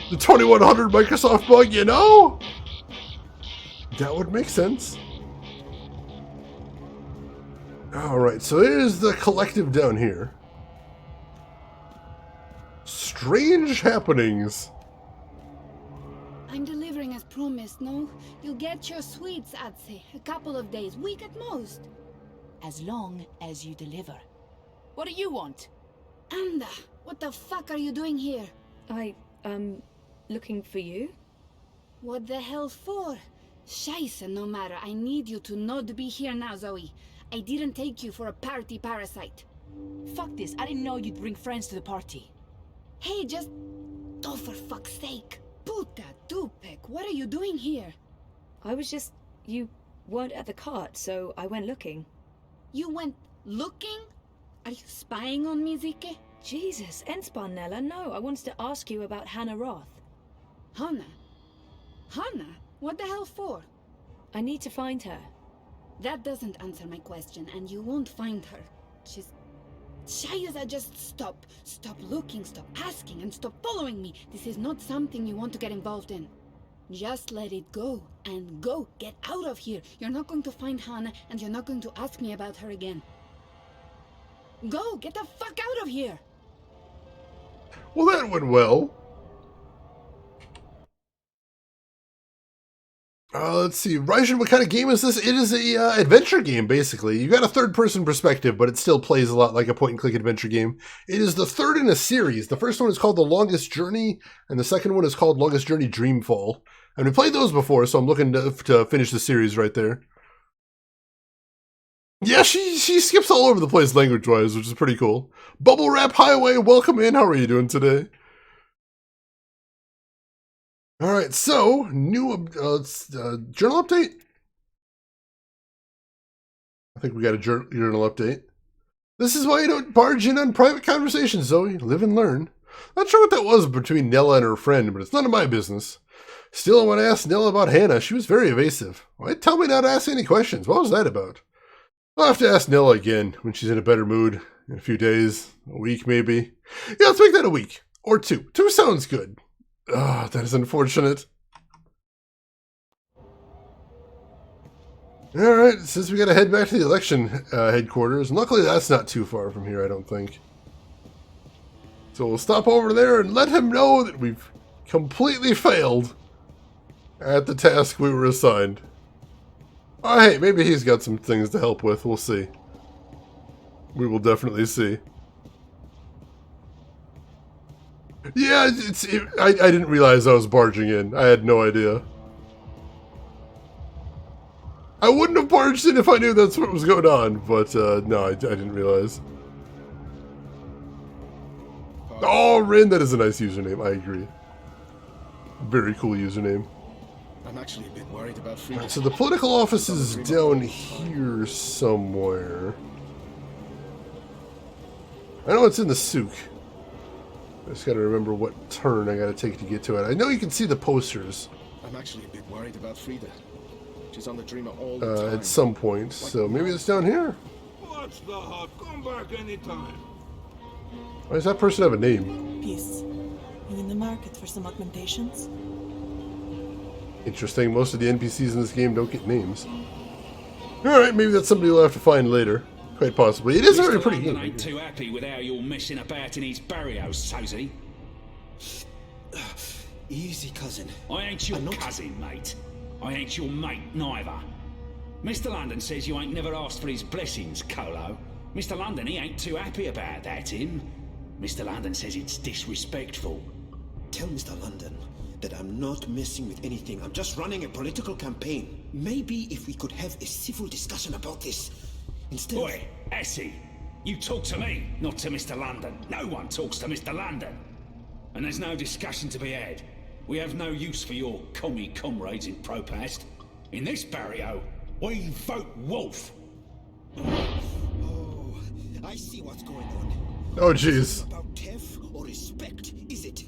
The 2100 Microsoft bug, you know? That would make sense. Alright, so there's the collective down here. Strange happenings. I'm delivering as promised, no? You'll get your sweets, I'd say. A couple of days, week at most. As long as you deliver. What do you want? Anda, what the fuck are you doing here? Looking for you? What the hell for? Scheisse, no matter. I need you to not be here now, Zoe. I didn't take you for a party parasite. Fuck this, I didn't know you'd bring friends to the party. Hey, just... Oh, for fuck's sake. Puta Dupek, what are you doing here? I was just... You weren't at the cart, so I went looking. You went looking? Are you spying on me, Zike? Jesus, Ensparnella, no. I wanted to ask you about Hannah Roth. Hannah? Hannah? What the hell for? I need to find her. That doesn't answer my question, and you won't find her. She's... Shayza, just stop. Stop looking, stop asking, and stop following me. This is not something you want to get involved in. Just let it go, and go. Get out of here. You're not going to find Hannah, and you're not going to ask me about her again. Go, get the fuck out of here! Well, that went well. Let's see. Raijin, what kind of game is this? It is a adventure game, basically. You got a third-person perspective, but it still plays a lot like a point-and-click adventure game. It is the third in a series. The first one is called The Longest Journey, and the second one is called Longest Journey Dreamfall. And we played those before, so I'm looking to finish the series right there. Yeah, she skips all over the place language-wise, which is pretty cool. Bubble Wrap Highway, welcome in. How are you doing today? All right, so new journal update. I think we got a journal update. This is why you don't barge in on private conversations, Zoe. Live and learn. Not sure what that was between Nella and her friend, but it's none of my business. Still, when I asked Nella about Hannah, she was very evasive. Why tell me not to ask any questions? What was that about? I'll have to ask Nella again when she's in a better mood. In a few days, a week maybe. Yeah, let's make that a week. Or 2. 2 sounds good. Ah, that is unfortunate. Alright, since we gotta head back to the election headquarters, and luckily that's not too far from here, I don't think. So we'll stop over there and let him know that we've completely failed at the task we were assigned. Oh, hey, maybe he's got some things to help with. We'll see. We will definitely see. Yeah, I didn't realize I was barging in. I had no idea. I wouldn't have barged in if I knew that's what was going on, but no, I didn't realize. Oh, Rin, that is a nice username. I agree. Very cool username. I'm actually a bit worried about Frida. Right, so the political office is down here somewhere. I know it's in the souk. I just gotta remember what turn I gotta take to get to it. I know you can see the posters. I'm actually a bit worried about Frida. She's on the dreamer all the time. At some point, so maybe it's down here. What's the hot? Come back anytime. Why does that person have a name? Peace. You in the market for some augmentations? Interesting. Most of the NPCs in this game don't get names. Alright, maybe that's somebody we'll have to find later. Quite possibly. It is already pretty good. I ain't too happy with how you're messing about in his barrios, Sozy. Easy, cousin. I ain't your cousin, mate. I ain't your mate, neither. Mr. London says you ain't never asked for his blessings, Colo. Mr. London, he ain't too happy about that, him. Mr. London says it's disrespectful. Tell Mr. London that I'm not messing with anything. I'm just running a political campaign. Maybe if we could have a civil discussion about this instead. Oi, Essie, you talk to me, not to Mr. London. No one talks to Mr. London. And there's no discussion to be had. We have no use for your commie comrades in Propast. In this barrio, we vote wolf. Oh, I see what's going on. Oh, jeez. About Tef or respect, is it?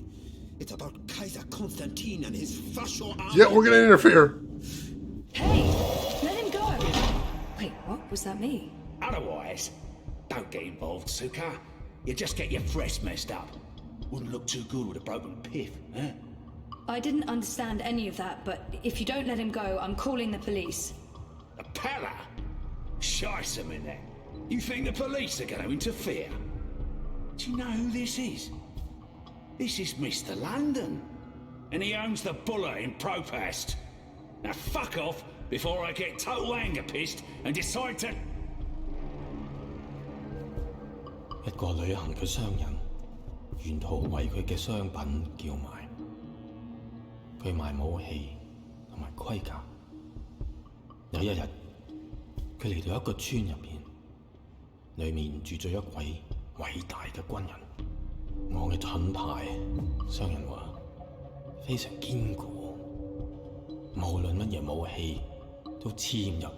It's about Kaiser Constantine and his fascio army. Yeah, we're gonna interfere. Hey, let him go. Wait, what was that me? Otherwise, don't get involved, Suka. You just get your fresh messed up. Wouldn't look too good with a broken pith, huh? I didn't understand any of that, but if you don't let him go, I'm calling the police. A pala? Shice him in there. You think the police are going to interfere? Do you know who this is? This is Mr. London. And he owns the Buller in Propast. Now fuck off before I get total anger pissed and decide to... 一個旅行嘅商人，沿途為佢嘅商品叫賣。佢賣武器同埋盔甲。有一日，佢嚟到一個村入邊，裏面住咗一位偉大嘅軍人。我嘅盾牌，商人話非常堅固，無論乜嘢武器都黐唔入，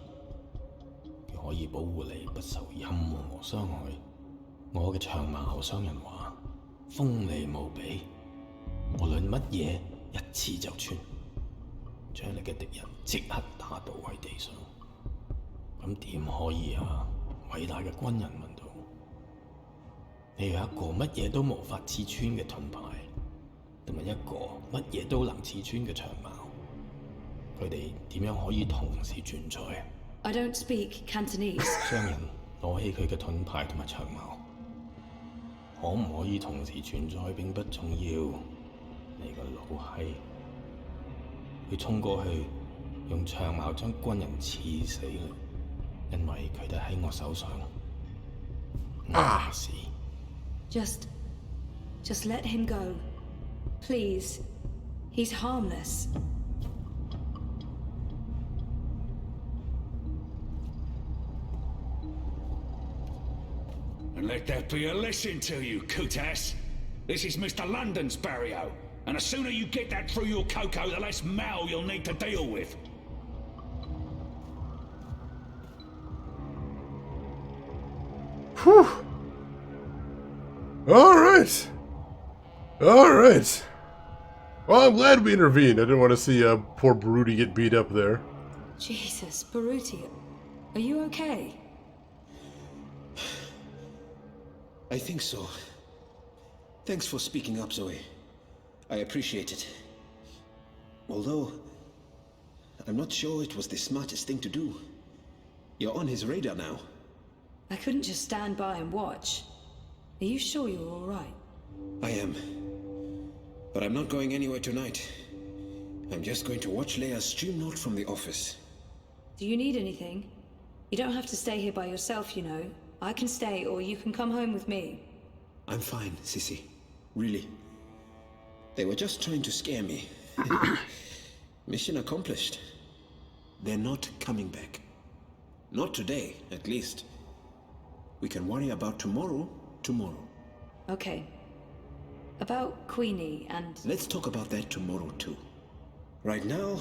佢可以保護你不受任何傷害。我嘅長矛，商人話鋒利無比，無論乜嘢一刺就穿，將你嘅敵人即刻打倒喺地上。咁點可以啊？偉大嘅軍人問道。你有一個乜嘢都無法刺穿嘅盾牌，同埋一個乜嘢都能刺穿嘅長矛，佢哋點樣可以同時存在 I don't speak Cantonese. 商人攞起佢嘅盾牌同埋長矛，可唔可以同時存在並不重要。你個老閪，佢衝過去，用長矛將軍人刺死啦，因為佢哋喺我手上。事。Just let him go. Please. He's harmless. And let that be a lesson to you, Kutas. This is Mr. London's barrio. And the sooner you get that through your cocoa, the less Mal you'll need to deal with. Whew. Alright. Alright. Well, I'm glad we intervened. I didn't want to see poor Baruti get beat up there. Jesus, Baruti, are you okay? I think so. Thanks for speaking up, Zoe. I appreciate it. Although, I'm not sure it was the smartest thing to do. You're on his radar now. I couldn't just stand by and watch. Are you sure you're all right? I am. But I'm not going anywhere tonight. I'm just going to watch Leia's stream note from the office. Do you need anything? You don't have to stay here by yourself, you know. I can stay, or you can come home with me. I'm fine, Sissy. Really. They were just trying to scare me. Mission accomplished. They're not coming back. Not today, at least. We can worry about tomorrow, Okay. About Queenie and... Let's talk about that tomorrow, too. Right now,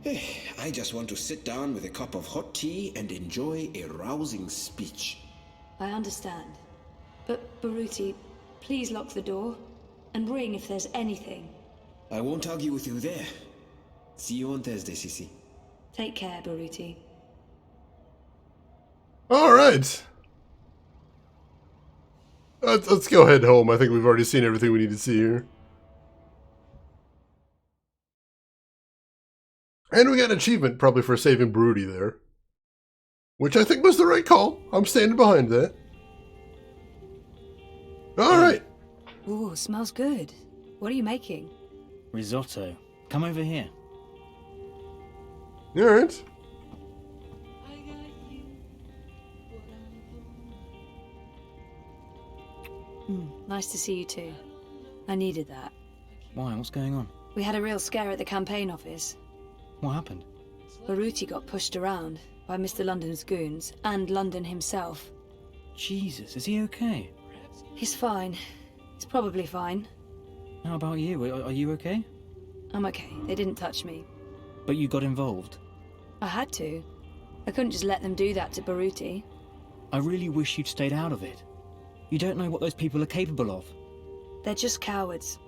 I just want to sit down with a cup of hot tea and enjoy a rousing speech. I understand. But, Baruti, please lock the door. And ring if there's anything. I won't argue with you there. See you on Thursday, Sissy. Take care, Baruti. Alright. Let's go head home. I think we've already seen everything we need to see here. And we got an achievement, probably for saving Baruti there. Which I think was the right call. I'm standing behind that. Alright. Ooh, smells good. What are you making? Risotto. Come over here. Alright. Nice to see you too. I needed that. Why? What's going on? We had a real scare at the campaign office. What happened? Baruti got pushed around by Mr. London's goons and London himself. Jesus, is he okay? He's fine. He's probably fine. How about you? Are you okay? I'm okay. They didn't touch me. But you got involved? I had to. I couldn't just let them do that to Baruti. I really wish you'd stayed out of it. You don't know what those people are capable of. They're just cowards.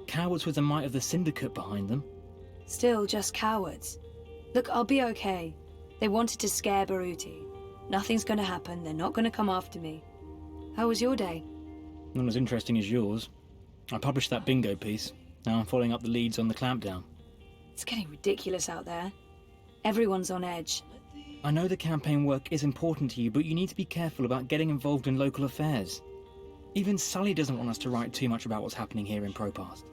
Cowards with the might of the Syndicate behind them. Still just cowards. Look, I'll be okay. They wanted to scare Baruti. Nothing's gonna happen. They're not gonna come after me. How was your day? Not as interesting as yours. I published that bingo piece. Now I'm following up the leads on the clampdown. It's getting ridiculous out there. Everyone's on edge. I know the campaign work is important to you, but you need to be careful about getting involved in local affairs. Even Sully doesn't want us to write too much about what's happening here in Propast.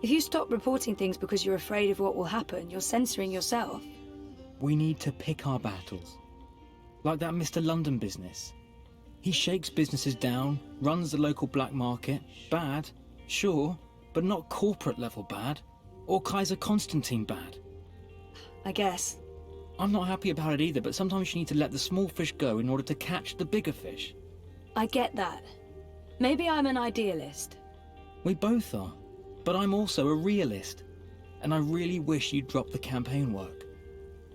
If you stop reporting things because you're afraid of what will happen, you're censoring yourself. We need to pick our battles. Like that Mr. London business. He shakes businesses down, runs the local black market. Bad, sure, but not corporate level bad. Or Kaiser Constantine bad. I guess. I'm not happy about it either, but sometimes you need to let the small fish go in order to catch the bigger fish. I get that. Maybe I'm an idealist. We both are. But I'm also a realist. And I really wish you'd drop the campaign work.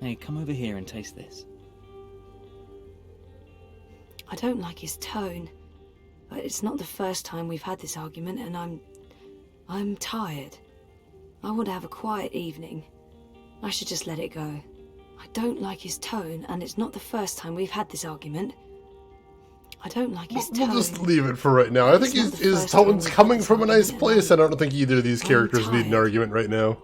Hey, come over here and taste this. I don't like his tone. It's not the first time we've had this argument, and I'm tired. I want to have a quiet evening. I should just let it go. I don't like his tone, and it's not the first time we've had this argument. I don't like his tone. We'll just leave it for right now. I think his tone's coming from a nice place, and I don't think either of these characters need an argument right now.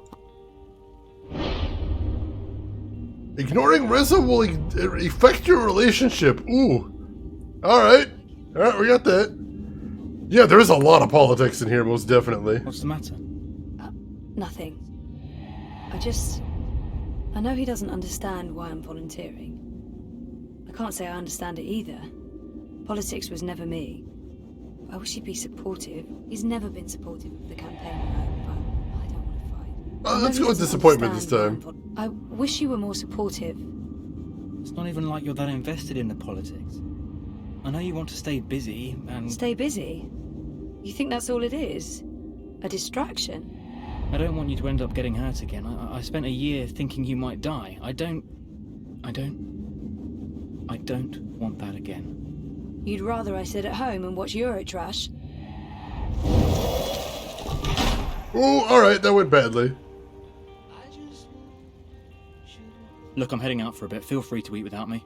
Ignoring Reza will affect your relationship. Ooh. Alright. Alright, we got that. Yeah, there is a lot of politics in here, most definitely. What's the matter? Nothing. I know he doesn't understand why I'm volunteering. I can't say I understand it either. Politics was never me. I wish he'd be supportive. He's never been supportive of the campaign, but I don't want to fight. Let's go with disappointment this time. I wish you were more supportive. It's not even like you're that invested in the politics. I know you want to stay busy and... Stay busy? You think that's all it is? A distraction? I don't want you to end up getting hurt again. I spent a year thinking you might die. I don't want that again. You'd rather I sit at home and watch Eurotrash? Oh, alright, that went badly. Look, I'm heading out for a bit. Feel free to eat without me.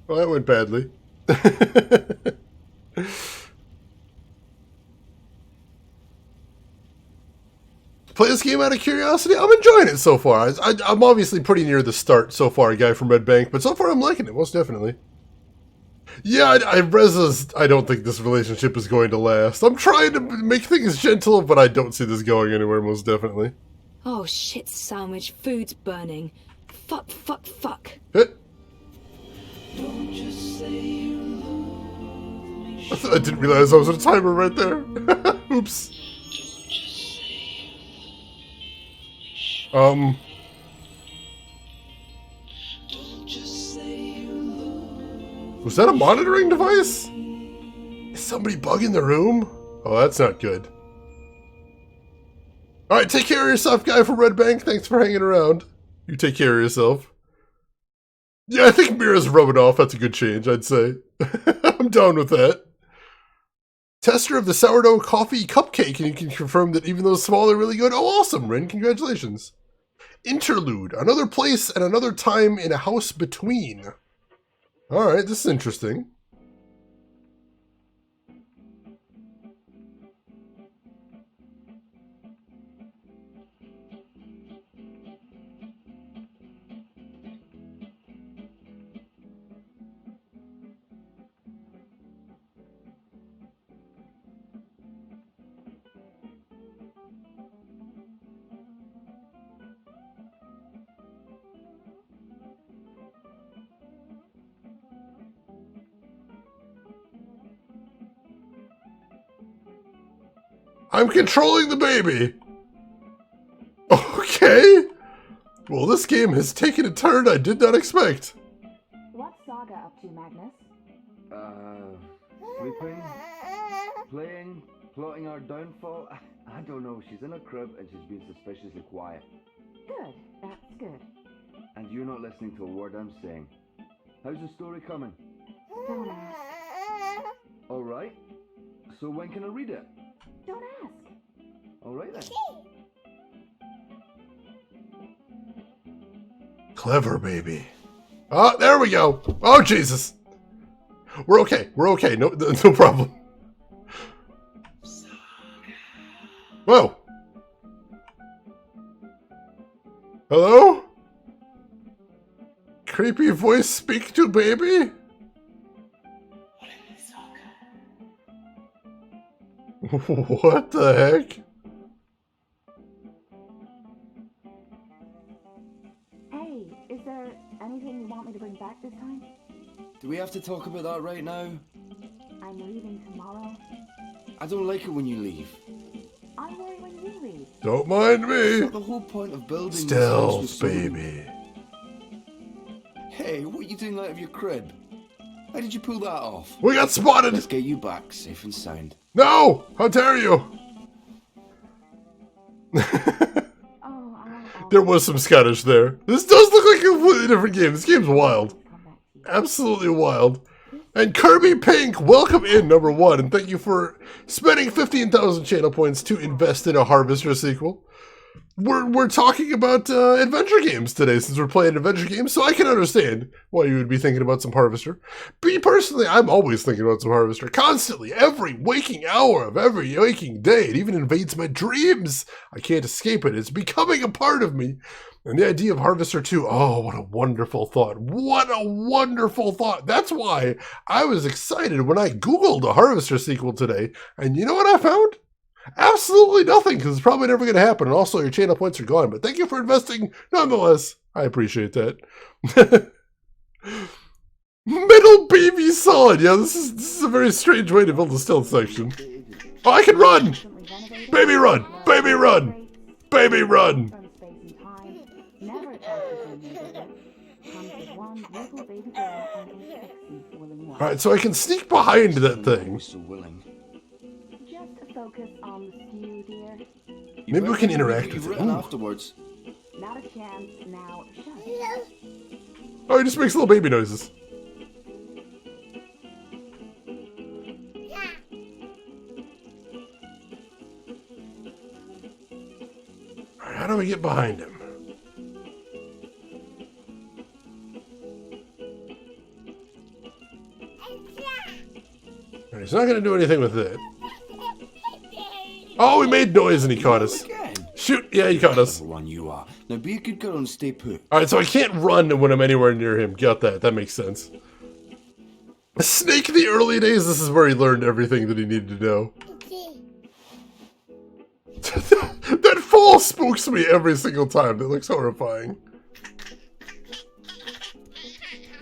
Well, that went badly. Play this game out of curiosity? I'm enjoying it so far. I'm obviously pretty near the start so far, a guy from Red Bank, but so far I'm liking it, most definitely. Yeah, I don't think this relationship is going to last. I'm trying to make things gentle, but I don't see this going anywhere, most definitely. Oh shit, sandwich. Food's burning. Fuck. Hit. I didn't realize I was on a timer right there. Oops. Was that a monitoring device? Is somebody bugging the room? Oh, that's not good. Alright, take care of yourself, guy from Red Bank. Thanks for hanging around. You take care of yourself. Yeah, I think Mira's rubbing off. That's a good change, I'd say. I'm down with that. Tester of the sourdough coffee cupcake, and you can confirm that even though small, they're really good. Oh, awesome, Rin. Congratulations. Interlude. Another place and another time in a house between. Alright, this is interesting. I'm controlling the baby! Okay! Well, this game has taken a turn I did not expect. What's Saga up to, Magnus? Sleeping, playing, plotting our downfall. I don't know, she's in her crib and she's been suspiciously quiet. Good, that's good. And you're not listening to a word I'm saying. How's the story coming? Don't ask. Alright, so when can I read it? Don't ask. Alright then. Clever baby. Oh, there we go. Oh, Jesus. We're okay. We're okay. No problem. Whoa. Hello? Creepy voice speak to baby? What the heck? Hey, is there anything you want me to bring back this time? Do we have to talk about that right now? I'm leaving tomorrow. I don't like it when you leave. I worry when you leave. Don't mind me. That's the whole point of building Stealth, baby. Hey, what are you doing out of your crib? How did you pull that off? We got spotted! Let's get you back, safe and sound. No! How dare you! There was some Scottish there. This does look like a completely different game. This game's wild. Absolutely wild. And Kirby Pink, welcome in, number 1. And thank you for spending 15,000 channel points to invest in a Harvester sequel. We're talking about adventure games today, since we're playing adventure games, so I can understand why you would be thinking about some Harvester. Me personally, I'm always thinking about some Harvester, constantly, every waking hour of every waking day. It even invades my dreams. I can't escape it. It's becoming a part of me. And the idea of Harvester 2, oh, what a wonderful thought. What a wonderful thought. That's why I was excited when I Googled a Harvester sequel today. And you know what I found? Absolutely nothing, because it's probably never going to happen. And also, your channel points are gone. But thank you for investing nonetheless. I appreciate that. Middle baby solid. Yeah, this is a very strange way to build a stealth section. Oh, I can run! Baby run! Baby run! Baby run! comes with one little baby girl and a sexy willing wife. Alright, so I can sneak behind that thing. Just focus on the stew, dear. Maybe we can interact with it. Ooh. Afterwards. Not a chance now. Oh, he just makes little baby noises. Alright, how do we get behind him? Alright, he's not gonna do anything with it. Oh, we made noise and he caught us. Shoot, yeah, he caught us. One you are. Now be a good girl and stay put. Alright, so I can't run when I'm anywhere near him. Got that. That makes sense. Snake in the early days, this is where he learned everything that he needed to know. That fall spooks me every single time. That looks horrifying.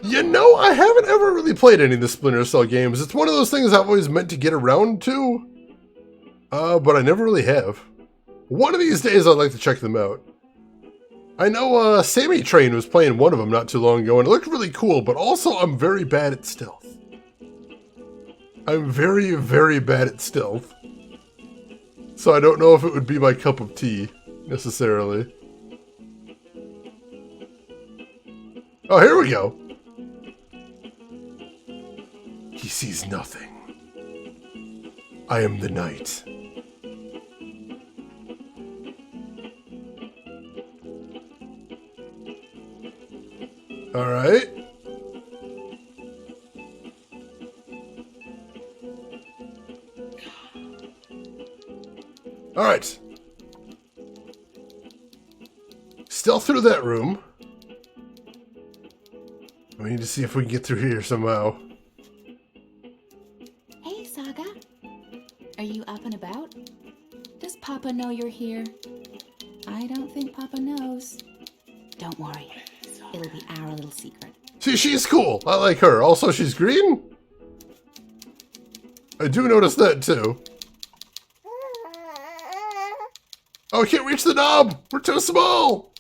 You know, I haven't ever really played any of the Splinter Cell games. It's one of those things I've always meant to get around to. But I never really have. One of these days I'd like to check them out. I know Sammy Train was playing one of them not too long ago and it looked really cool, but also I'm very bad at stealth. I'm very, very bad at stealth. So I don't know if it would be my cup of tea, necessarily. Oh, here we go. He sees nothing. I am the night. Alright. Alright. Still through that room. We need to see if we can get through here somehow. Hey, Saga. Are you up and about? Does Papa know you're here? I don't think Papa knows. Don't worry. It'll be our little secret. See, she's cool. I like her. Also, she's green. I do notice that, too. Oh, I can't reach the knob. We're too small.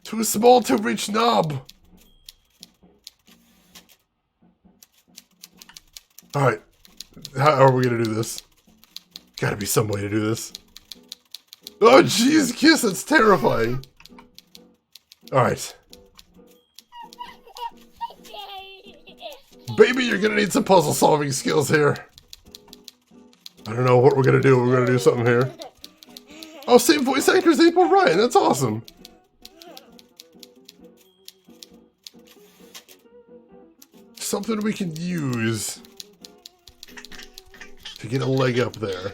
Too small to reach knob. Alright. How are we going to do this? Gotta be some way to do this. Oh, jeez, Kiss, that's terrifying. Alright. Baby, you're gonna need some puzzle solving skills here. I don't know what we're gonna do. We're gonna do something here. Oh, same voice actor as April Ryan. That's awesome. Something we can use to get a leg up there.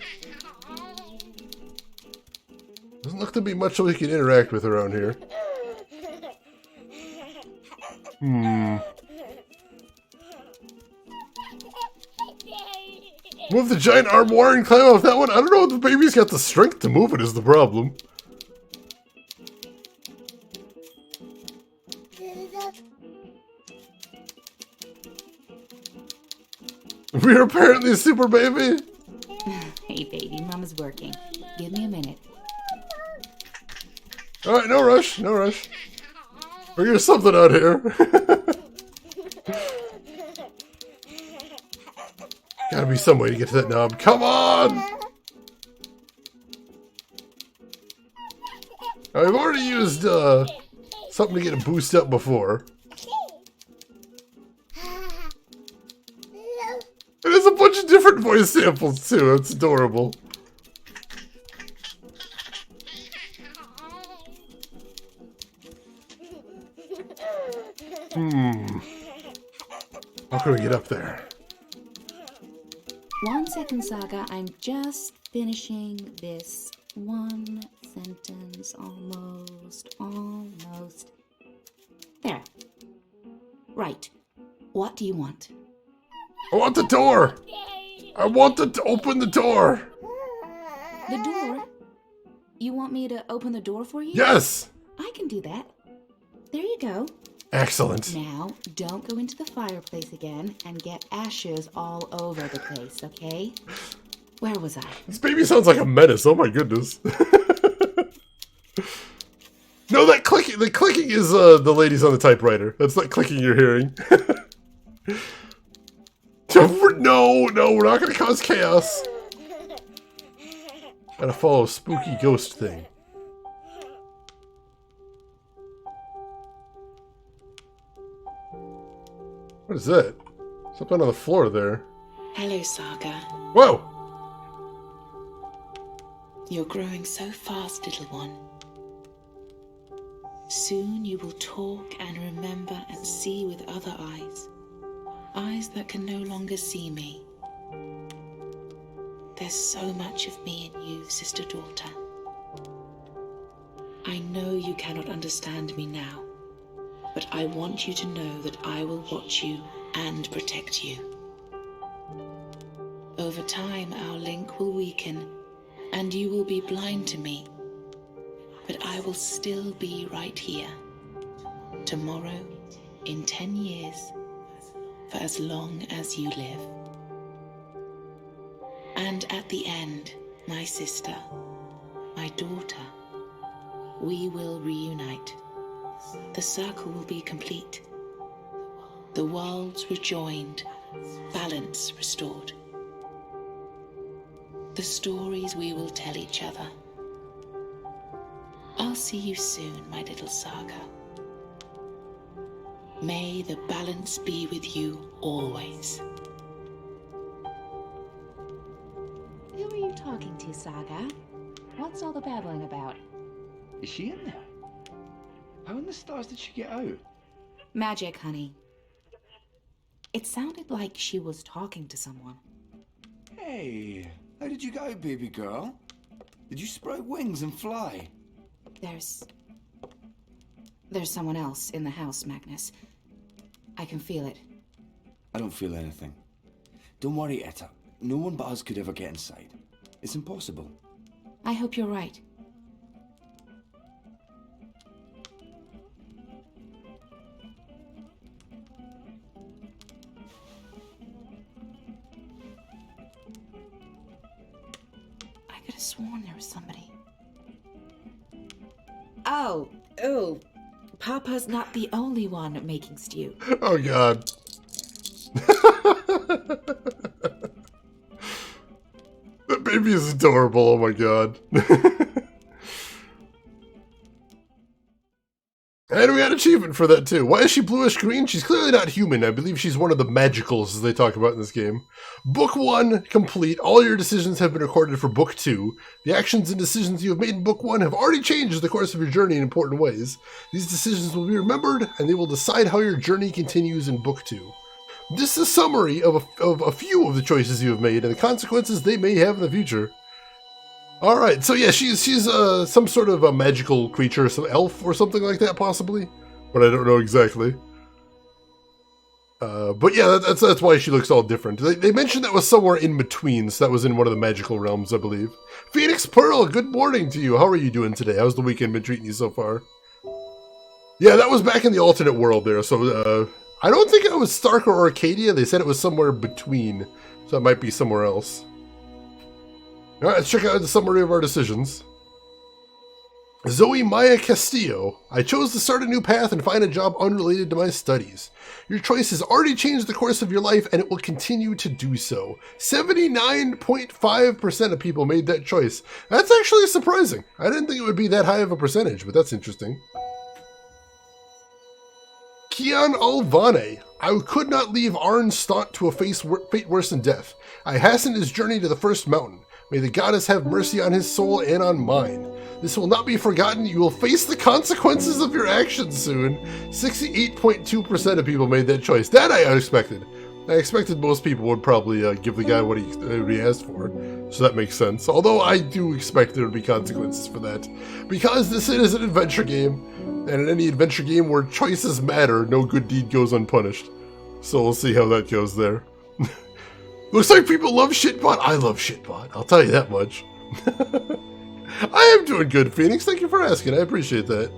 Doesn't look to be much we can interact with around here. Move the giant armoire and climb off that one? I don't know if the baby's got the strength to move it is the problem. We're apparently super baby. Hey, baby, Mama's working. Give me a minute. Alright, no rush, no rush. Figure something out here. Gotta be some way to get to that knob. Come on! I've already used something to get a boost up before. And there's a bunch of different voice samples too. It's adorable. How can we get up there? 1 second, Saga. I'm just finishing this one sentence. Almost. There. Right. What do you want? I want the door! I want to open the door! The door? You want me to open the door for you? Yes! I can do that. There you go. Excellent. Now, don't go into the fireplace again and get ashes all over the place, okay? Where was I? This baby sounds like a menace, oh my goodness. No, that clicking, the clicking is the ladies on the typewriter. That's not clicking you're hearing. No, we're not gonna cause chaos. Gotta follow a spooky ghost thing. What is that? Something on the floor there. Hello, Saga. Whoa! You're growing so fast, little one. Soon you will talk and remember and see with other eyes. Eyes that can no longer see me. There's so much of me in you, sister-daughter. I know you cannot understand me now, but I want you to know that I will watch you and protect you. Over time, our link will weaken, and you will be blind to me. But I will still be right here. Tomorrow, in 10 years, for as long as you live. And at the end, my sister, my daughter, we will reunite. The circle will be complete. The worlds rejoined, balance restored. The stories we will tell each other. I'll see you soon, my little Saga. May the balance be with you always. Who are you talking to, Saga? What's all the babbling about? Is she in there? How in the stars did she get out? Magic, honey. It sounded like she was talking to someone. Hey, how did you get out, baby girl? Did you sprout wings and fly? There's someone else in the house, Magnus. I can feel it. I don't feel anything. Don't worry, Etta. No one but us could ever get inside. It's impossible. I hope you're right. I could have sworn there was somebody. Oh, Papa's not the only one making stew. Oh, God. That baby is adorable, oh my God. And we got an achievement for that too. Why is she bluish green? She's clearly not human. I believe she's one of the magicals, as they talk about in this game. Book 1 complete. All your decisions have been recorded for Book 2. The actions and decisions you have made in Book 1 have already changed the course of your journey in important ways. These decisions will be remembered, and they will decide how your journey continues in Book 2. This is a summary of a few of the choices you have made and the consequences they may have in the future. Alright, so yeah, she's some sort of a magical creature, some elf or something like that, possibly. But I don't know exactly. But yeah, that's why she looks all different. They mentioned that was somewhere in between, so that was in one of the magical realms, I believe. Phoenix Pearl, good morning to you. How are you doing today? How's the weekend been treating you so far? Yeah, that was back in the alternate world there, so I don't think it was Stark or Arcadia. They said it was somewhere between, so it might be somewhere else. Alright, let's check out the summary of our decisions. Zoe Maya Castillo. I chose to start a new path and find a job unrelated to my studies. Your choice has already changed the course of your life, and it will continue to do so. 79.5% of people made that choice. That's actually surprising. I didn't think it would be that high of a percentage, but that's interesting. Kian Alvane. I could not leave Arn Stott to a fate worse than death. I hastened his journey to the first mountain. May the goddess have mercy on his soul and on mine. This will not be forgotten. You will face the consequences of your actions soon. 68.2% of people made that choice. That I expected. I expected most people would probably give the guy what he asked for. So that makes sense. Although I do expect there would be consequences for that. Because this is an adventure game. And in any adventure game where choices matter, no good deed goes unpunished. So we'll see how that goes there. Looks like people love Shitbot. I love Shitbot. I'll tell you that much. I am doing good, Phoenix. Thank you for asking. I appreciate that.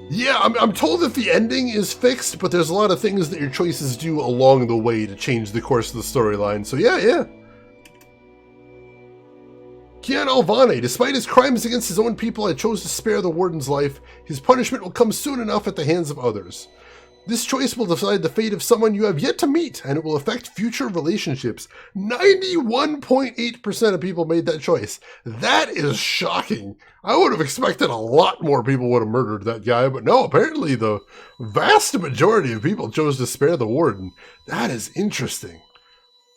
Yeah, I'm told that the ending is fixed, but there's a lot of things that your choices do along the way to change the course of the storyline. So yeah. Kian Alvane, despite his crimes against his own people, I chose to spare the warden's life. His punishment will come soon enough at the hands of others. This choice will decide the fate of someone you have yet to meet, and it will affect future relationships. 91.8% of people made that choice. That is shocking. I would have expected a lot more people would have murdered that guy, but no, apparently the vast majority of people chose to spare the warden. That is interesting.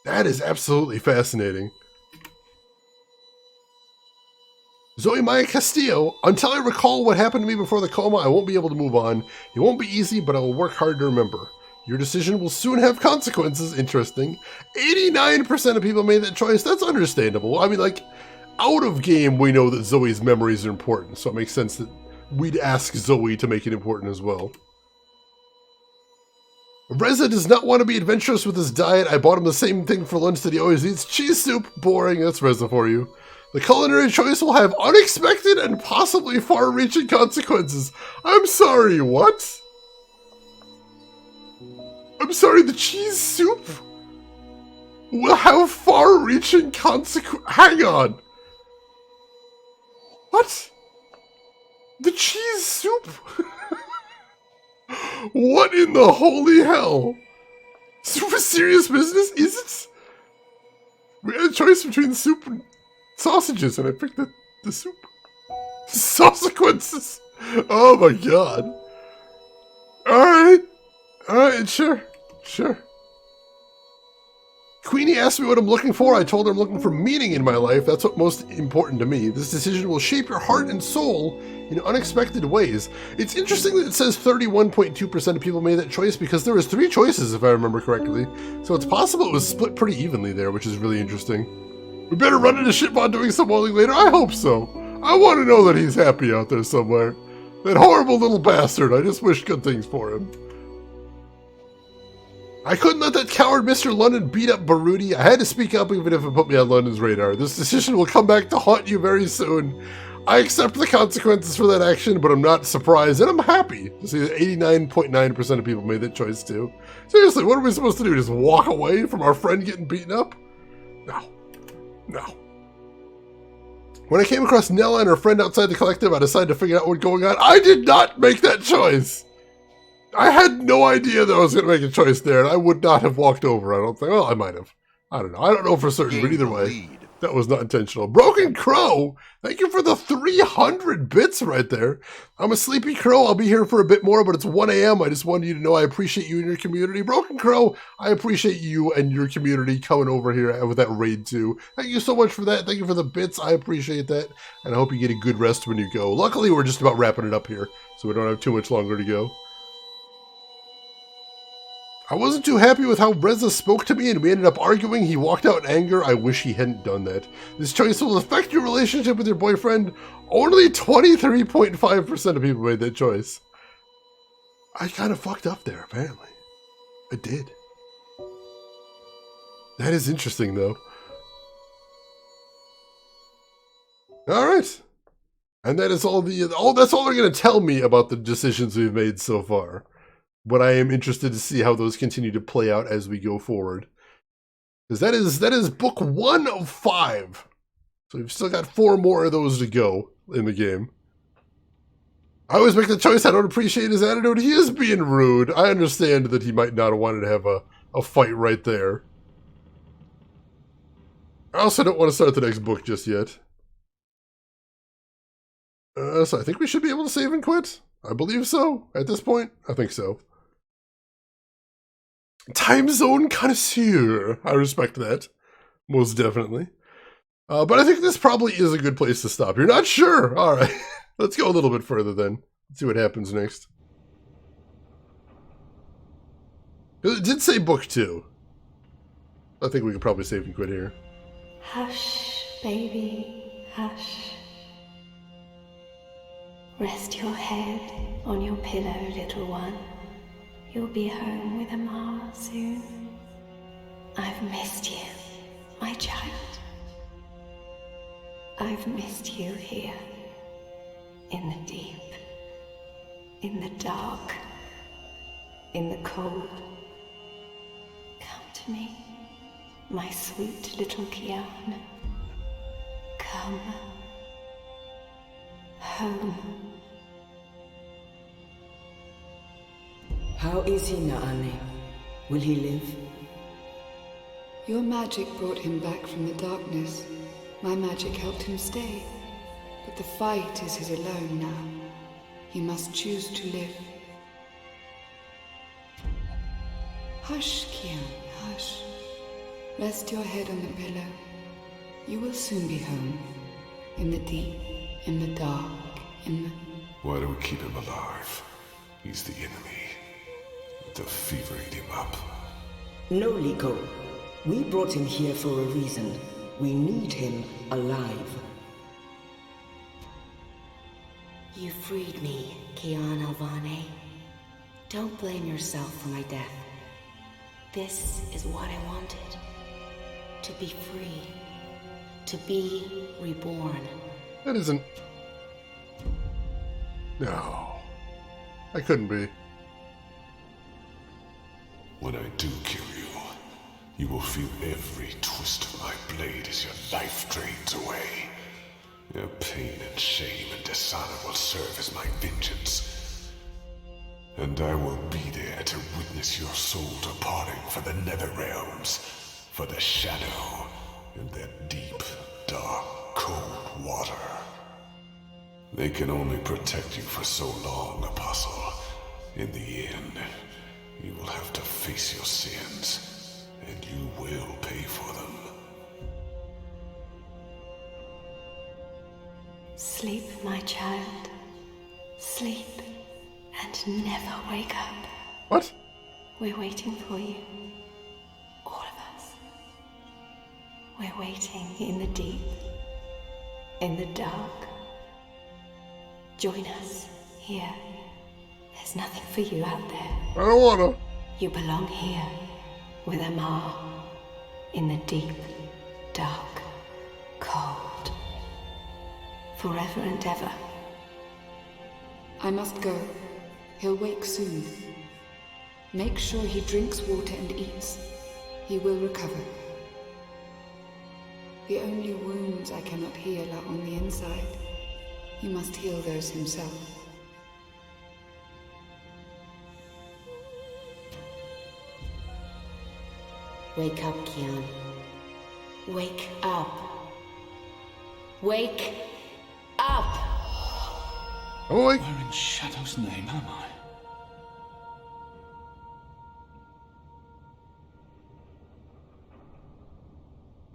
That is absolutely fascinating. Zoe Maya Castillo, until I recall what happened to me before the coma, I won't be able to move on. It won't be easy, but I will work hard to remember. Your decision will soon have consequences. Interesting. 89% of people made that choice. That's understandable. I mean, like, out of game, we know that Zoe's memories are important, so it makes sense that we'd ask Zoe to make it important as well. Reza does not want to be adventurous with his diet. I bought him the same thing for lunch that he always eats. Cheese soup. Boring. That's Reza for you. The culinary choice will have unexpected and possibly far-reaching consequences. I'm sorry, what? I'm sorry, the cheese soup will have far-reaching consequences. Hang on. What? The cheese soup? What in the holy hell? Super serious business? Is it? We had a choice between soup and sausages, and I picked the soup. Consequences! Oh my god. Alright, sure. Queenie asked me what I'm looking for. I told her I'm looking for meaning in my life. That's what's most important to me. This decision will shape your heart and soul in unexpected ways. It's interesting that it says 31.2% of people made that choice because there was 3 choices, if I remember correctly. So it's possible it was split pretty evenly there, which is really interesting. We better run into Shipbot doing some welding later. I hope so. I want to know that he's happy out there somewhere. That horrible little bastard. I just wish good things for him. I couldn't let that coward Mr. London beat up Baruti. I had to speak up even if it put me on London's radar. This decision will come back to haunt you very soon. I accept the consequences for that action, but I'm not surprised, and I'm happy to see that 89.9% of people made that choice too. Seriously, what are we supposed to do? Just walk away from our friend getting beaten up? No. When I came across Nella and her friend outside the collective, I decided to figure out what's going on. I did not make that choice. I had no idea that I was going to make a choice there, and I would not have walked over, I don't think. Well, I might have. I don't know. I don't know for certain, but either way, that was not intentional. Broken Crow, thank you for the 300 bits right there. I'm a sleepy crow. I'll be here for a bit more, but it's 1 a.m. I just wanted you to know I appreciate you and your community. Broken Crow, I appreciate you and your community coming over here with that raid too. Thank you so much for that. Thank you for the bits. I appreciate that, and I hope you get a good rest when you go. Luckily, we're just about wrapping it up here, so we don't have too much longer to go. I wasn't too happy with how Reza spoke to me, and we ended up arguing. He walked out in anger. I wish he hadn't done that. This choice will affect your relationship with your boyfriend. Only 23.5% of people made that choice. I kind of fucked up there, apparently. I did. That is interesting, though. Alright. And that is all that's all they're going to tell me about the decisions we've made so far. But I am interested to see how those continue to play out as we go forward. Because that is book 1 of 5. So we've still got 4 more of those to go in the game. I always make the choice. I don't appreciate his attitude. He is being rude. I understand that he might not have wanted to have a fight right there. I also don't want to start the next book just yet. So I think we should be able to save and quit. I believe so. At this point, I think so. Time zone connoisseur. I respect that. Most definitely. But I think this probably is a good place to stop. You're not sure? Alright. Let's go a little bit further then. Let's see what happens next. It did say book 2. I think we could probably save and quit here. Hush, baby, hush. Rest your head on your pillow, little one. You'll be home with Amara soon. I've missed you, my child. I've missed you here, in the deep, in the dark, in the cold. Come to me, my sweet little Kiana. Come. Home. Home. How is he, Naane? Will he live? Your magic brought him back from the darkness. My magic helped him stay. But the fight is his alone now. He must choose to live. Hush, Kian, hush. Rest your head on the pillow. You will soon be home. In the deep, in the dark, in the... Why do we keep him alive? He's the enemy. The fever ate him up. No, Liko. We brought him here for a reason. We need him alive. You freed me, Kian Alvane. Don't blame yourself for my death. This is what I wanted. To be free. To be reborn. That isn't... No. I couldn't be. When I do kill you, you will feel every twist of my blade as your life drains away. Your pain and shame and dishonor will serve as my vengeance. And I will be there to witness your soul departing for the nether realms, for the shadow, and that deep, dark, cold water. They can only protect you for so long, Apostle. In the end, you will have to face your sins, and you will pay for them. Sleep, my child. Sleep and never wake up. What? We're waiting for you. All of us. We're waiting in the deep, in the dark. Join us here. There's nothing for you out there. I don't wanna. You belong here with Amar in the deep, dark, cold. Forever and ever. I must go. He'll wake soon. Make sure he drinks water and eats. He will recover. The only wounds I cannot heal are on the inside. He must heal those himself. Wake up, Kian. Wake up. Wake up! Oh, Where in Shadow's name am I?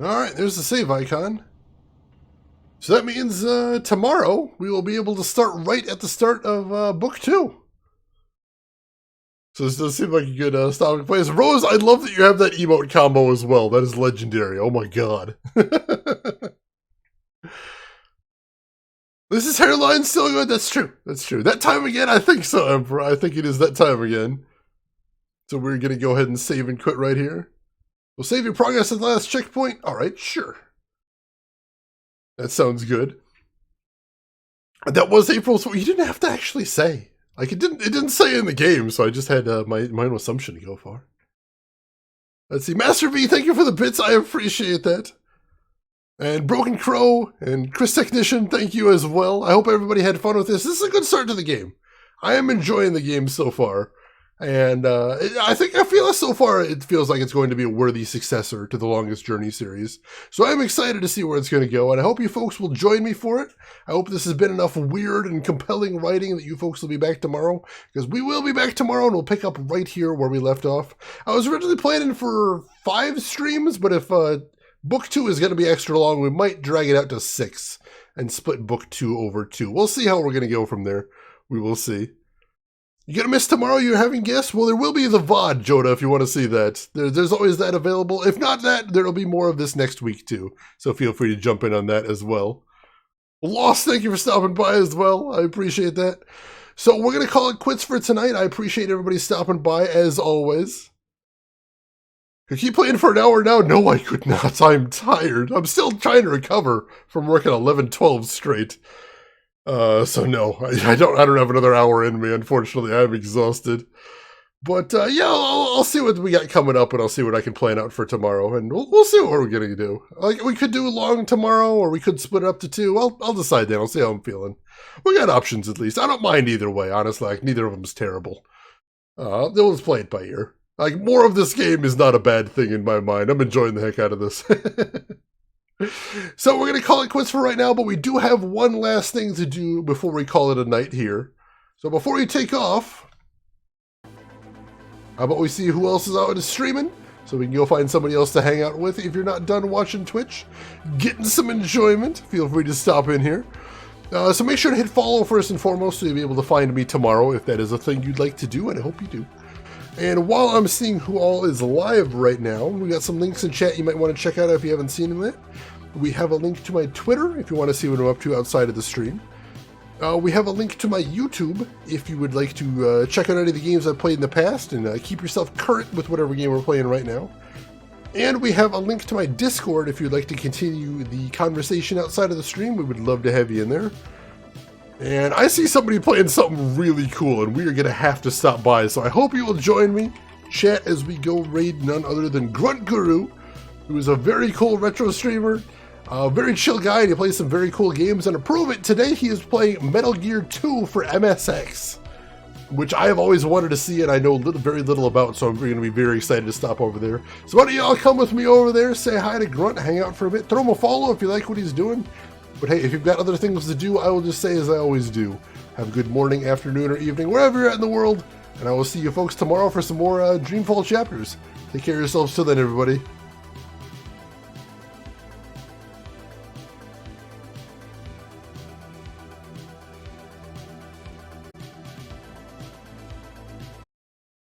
Alright, there's the save icon. So that means tomorrow we will be able to start right at the start of Book 2. So this does seem like a good stopping place. Rose, I love that you have that emote combo as well. That is legendary. Oh my god. This is hairline still good? That's true. That's true. That time again? I think so, Emperor. I think it is that time again. So we're going to go ahead and save and quit right here. We'll save your progress at the last checkpoint. Alright, sure. That sounds good. That was April, so you didn't have to actually say. Like, it didn't say in the game, so I just had my own assumption to go for. Let's see. Master V, thank you for the bits. I appreciate that. And Broken Crow and Chris Technician, thank you as well. I hope everybody had fun with this. This is a good start to the game. I am enjoying the game so far. And I feel so far it feels like it's going to be a worthy successor to the Longest Journey series. So I'm excited to see where it's going to go, and I hope you folks will join me for it. I hope this has been enough weird and compelling writing that you folks will be back tomorrow, because we will be back tomorrow, and we'll pick up right here where we left off. I was originally planning for 5 streams, but if Book 2 is going to be extra long, we might drag it out to 6 and split Book 2 over 2. We'll see how we're going to go from there. We will see. You gonna miss tomorrow? You're having guests? Well, there will be the VOD, Joda, if you want to see that. There's always that available. If not that, there'll be more of this next week, too. So feel free to jump in on that as well. Lost, thank you for stopping by as well. I appreciate that. So we're going to call it quits for tonight. I appreciate everybody stopping by, as always. Could keep playing for an hour now? No, I could not. I'm tired. I'm still trying to recover from working 11-12 straight. So no, I don't have another hour in me, unfortunately. I'm exhausted. But yeah, I'll see what we got coming up, and I'll see what I can plan out for tomorrow, and we'll see what we're gonna do. Like, we could do long tomorrow, or we could split it up to 2. I'll decide then. I'll see how I'm feeling. We got options at least. I don't mind either way, honestly. Like, neither of them's terrible. They'll just play it by ear. Like, more of this game is not a bad thing in my mind. I'm enjoying the heck out of this. So we're gonna call it quits for right now, but we do have one last thing to do before we call it a night here. So before you take off, how about we see who else is out streaming, so we can go find somebody else to hang out with. If you're not done watching Twitch, getting some enjoyment, feel free to stop in here. So make sure to hit follow first and foremost, so you'll be able to find me tomorrow if that is a thing you'd like to do, and I hope you do. And while I'm seeing who all is live right now, we got some links in chat you might want to check out if you haven't seen them yet. We have a link to my Twitter if you want to see what I'm up to outside of the stream. We have a link to my YouTube if you would like to check out any of the games I've played in the past and keep yourself current with whatever game we're playing right now. And we have a link to my Discord if you'd like to continue the conversation outside of the stream. We would love to have you in there. And I see somebody playing something really cool, and we are going to have to stop by. So I hope you will join me, chat, as we go raid none other than Grunt Guru, who is a very cool retro streamer, a very chill guy, and he plays some very cool games. And to prove it, today he is playing Metal Gear 2 for MSX, which I have always wanted to see and I know very little about, so I'm going to be very excited to stop over there. So why don't y'all come with me over there, say hi to Grunt, hang out for a bit, throw him a follow if you like what he's doing. But hey, if you've got other things to do, I will just say as I always do, have a good morning, afternoon, or evening, wherever you're at in the world, and I will see you folks tomorrow for some more Dreamfall Chapters. Take care of yourselves till then, everybody.